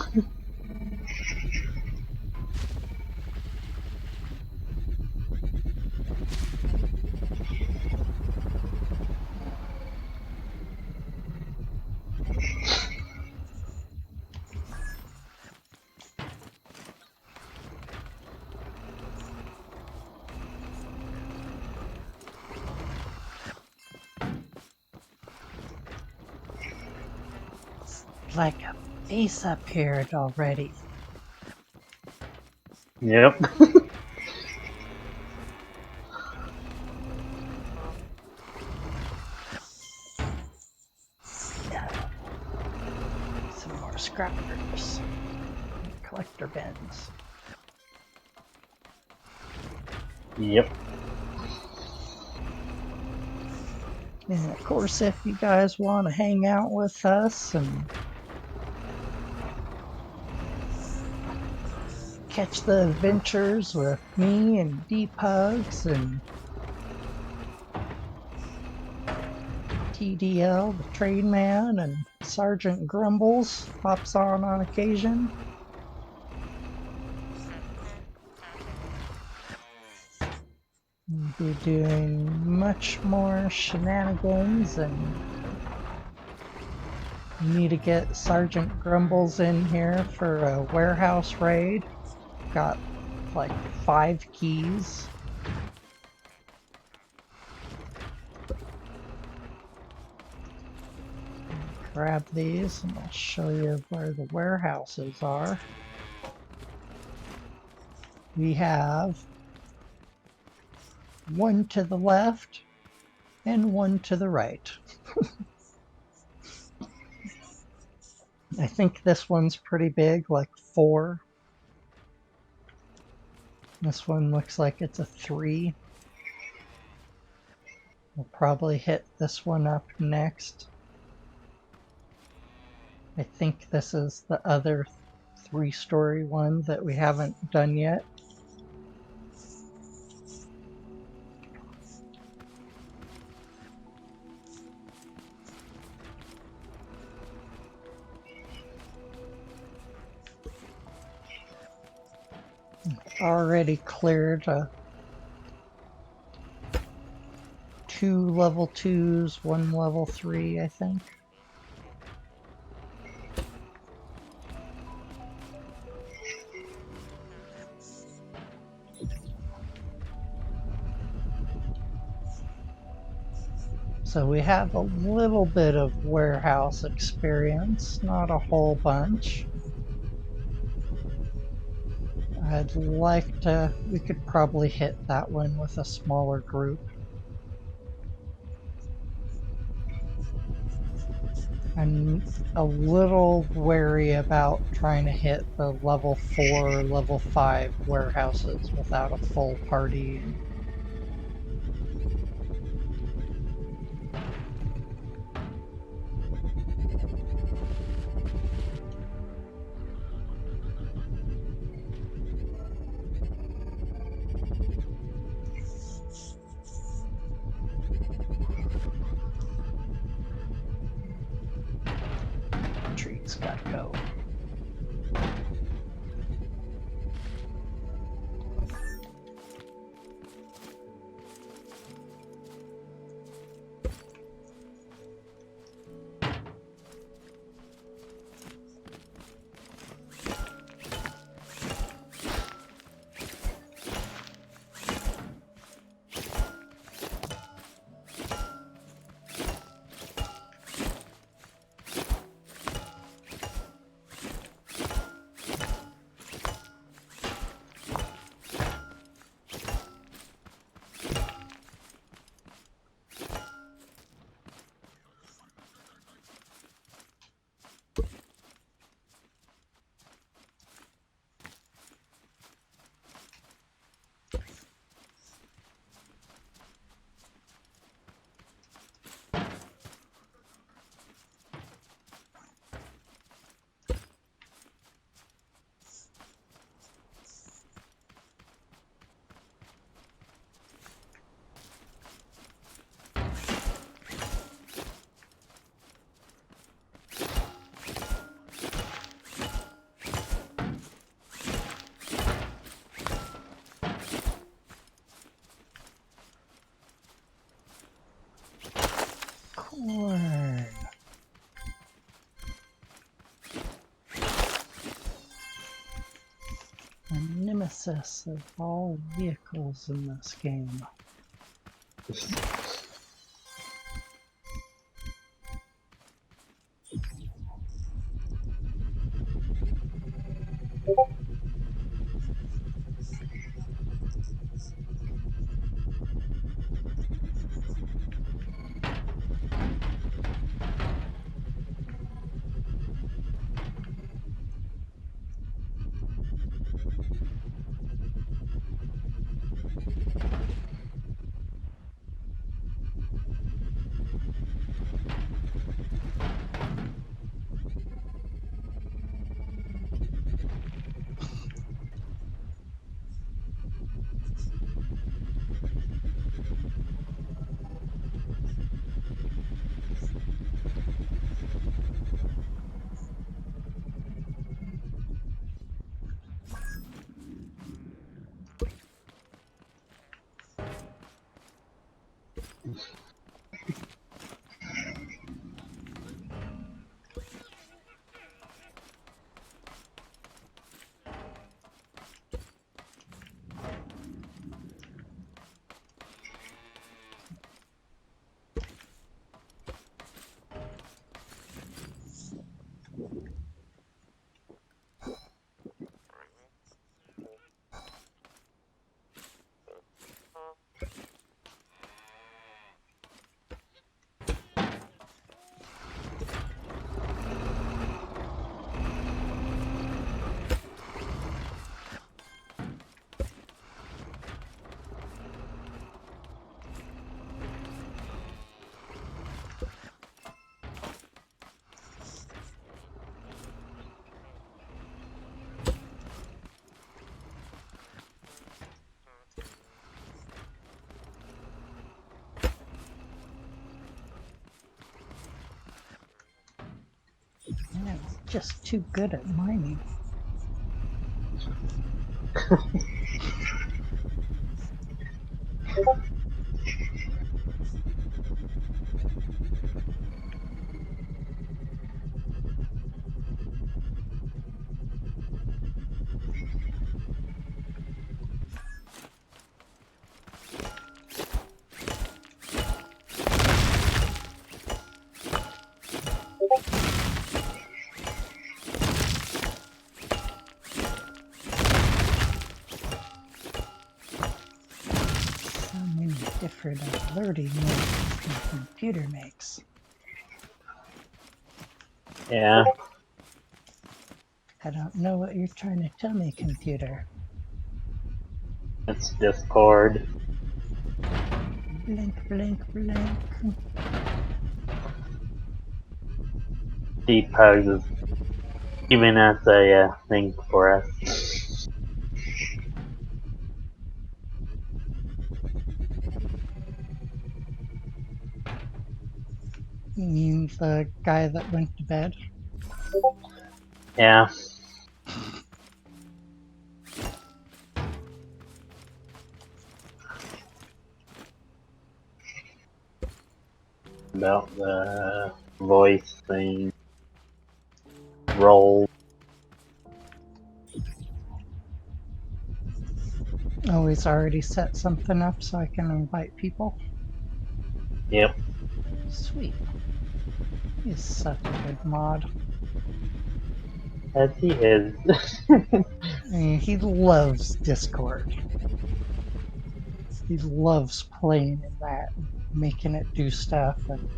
Like a base up here already. Yep. Some more scrappers. Collector bins. Yep. And of course, if you guys want to hang out with us and catch the adventures with me and Deep Hugs and TDL, the Trade Man, and Sergeant Grumbles hops on occasion. We'll be doing much more shenanigans, and we need to get Sergeant Grumbles in here for a warehouse raid. Got like 5 keys. Grab these and I'll show you where the warehouses are. We have one to the left and one to the right. I think this one's pretty big, like 4. This one looks like it's a 3. We'll probably hit this one up next. I think this is the other 3-story one that we haven't done yet. Already cleared 2 level 2s, 1 level 3, I think. So we have a little bit of warehouse experience, not a whole bunch. I'd like to, we could probably hit that one with a smaller group. I'm a little wary about trying to hit the level 4, level 5 warehouses without a full party. Trees gotta go. Corn. A nemesis of all vehicles in this game. And I'm just too good at mining. So many different alerting noises the computer makes. Yeah, I don't know what you're trying to tell me, computer. it's Discord. Blink, blink, blink. Deep Hugs is giving us a thing for us. You mean the guy that went to bed? Yeah. About the voice thing. Roll. Oh, he's already set something up so I can invite people? Yep. Sweet. He's such a good mod. As he is. I mean, he loves Discord. He loves playing in that, making it do stuff. And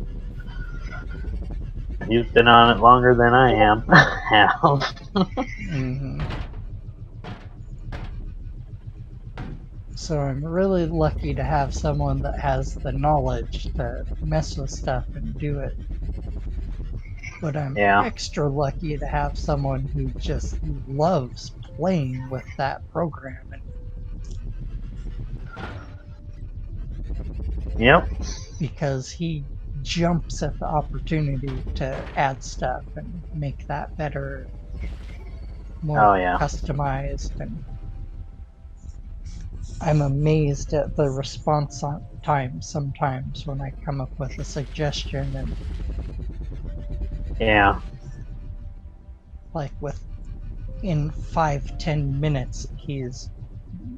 He's been on it longer than I am. Have. mhm. So I'm really lucky to have someone that has the knowledge to mess with stuff and do it. But I'm Yeah. extra lucky to have someone who just loves playing with that program and Yep. because he jumps at the opportunity to add stuff and make that better, more Oh yeah. customized. And I'm amazed at the response time sometimes when I come up with a suggestion and Yeah. like in 5-10 minutes he's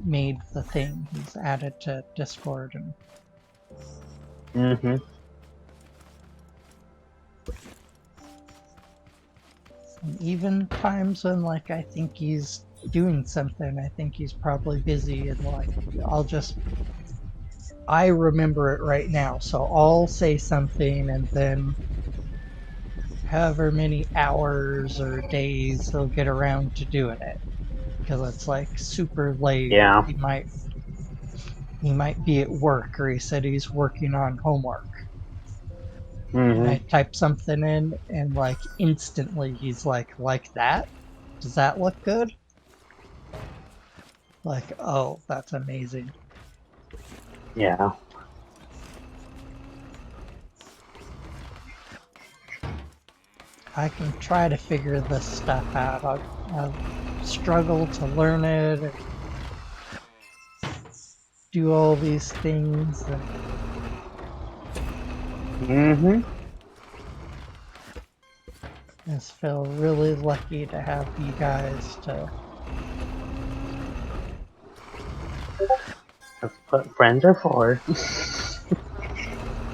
made the thing, he's added to Discord. Mm-hmm. And even times when like I think he's doing something, I think he's probably busy, and like I remember it right now, so I'll say something and then however many hours or days he'll get around to doing it because it's like super late, or Yeah. he might be at work, or he said he's working on homework. And I Mm-hmm. type something in and like instantly he's like that? Does that look good? Like, oh, that's amazing. Yeah. I can try to figure this stuff out. I'll struggle to learn it and do all these things. And Mm-hmm. I just feel really lucky to have you guys to That's what friends are for.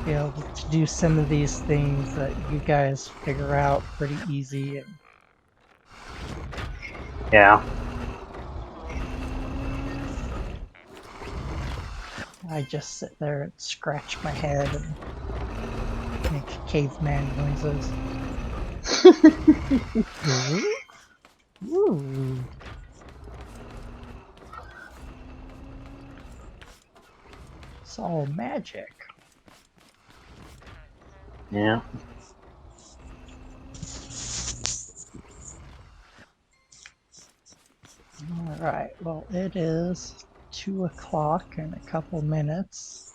be able to do some of these things that you guys figure out pretty easy, and Yeah. I just sit there and scratch my head and make caveman noises. Ooh, ooh, it's all magic. Yeah. All right, well, it is 2 o'clock in a couple minutes.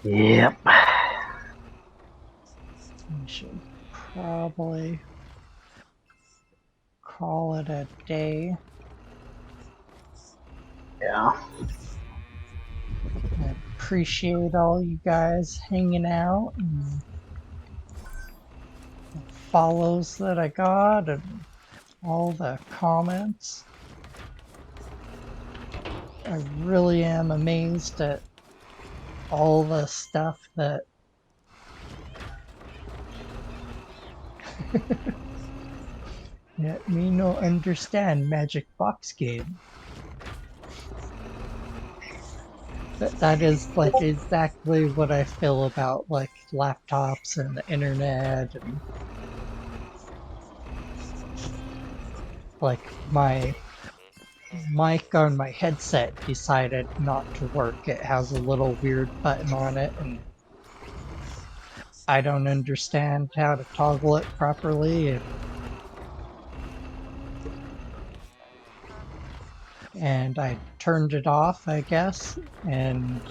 Yep. We should probably call it a day. Yeah. I appreciate all you guys hanging out and the follows that I got and all the comments. I really am amazed at all the stuff that me no understand magic box game. That is like exactly what I feel about like laptops and the internet, and like my mic on my headset decided not to work. It has a little weird button on it, and I don't understand how to toggle it properly, and I turned it off, I guess, and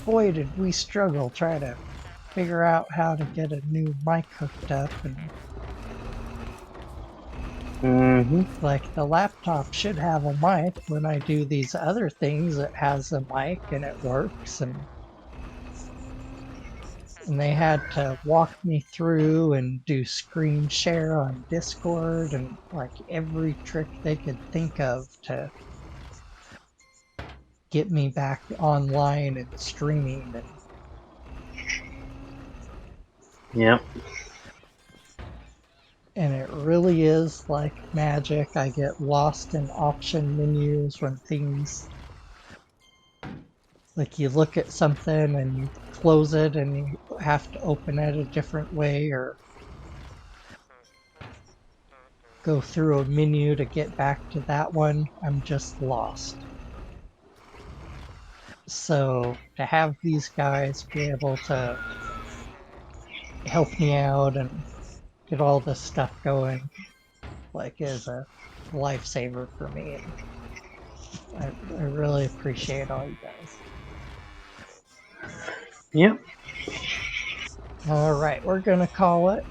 boy did we struggle trying to figure out how to get a new mic hooked up. And Mm-hmm. like the laptop should have a mic. When I do these other things, it has a mic and it works. And they had to walk me through and do screen share on Discord and like every trick they could think of to get me back online and streaming. Yep. And it really is like magic. I get lost in option menus when things like you look at something and you close it and you have to open it a different way or go through a menu to get back to that one. I'm just lost. So to have these guys be able to help me out and get all this stuff going like is a lifesaver for me. I really appreciate all you guys. Yep. All right, we're gonna call it.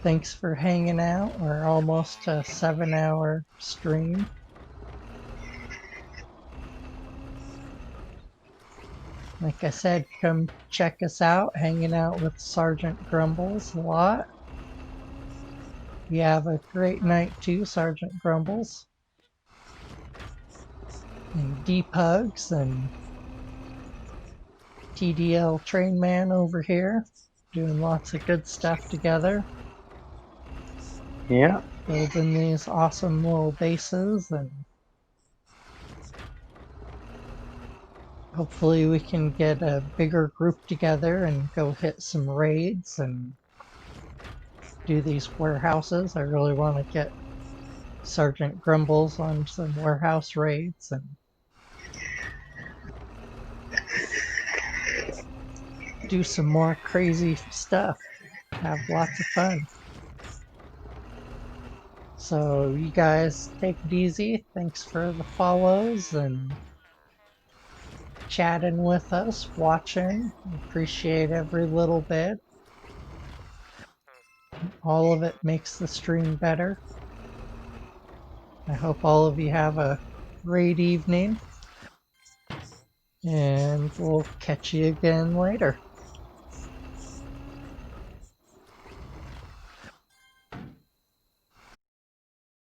Thanks for hanging out. We're almost a 7 hour stream. Like I said, come check us out, hanging out with Sergeant Grumbles a lot. You have a great night too, Sergeant Grumbles. And deep hugs and TDL Train Man over here, doing lots of good stuff together, Yeah. building these awesome little bases, and hopefully we can get a bigger group together and go hit some raids and do these warehouses. I really want to get Sergeant Grumbles on some warehouse raids and do some more crazy stuff. Have lots of fun. So you guys take it easy. Thanks for the follows and chatting with us, watching. Appreciate every little bit. All of it makes the stream better. I hope all of you have a great evening. and we'll catch you again later.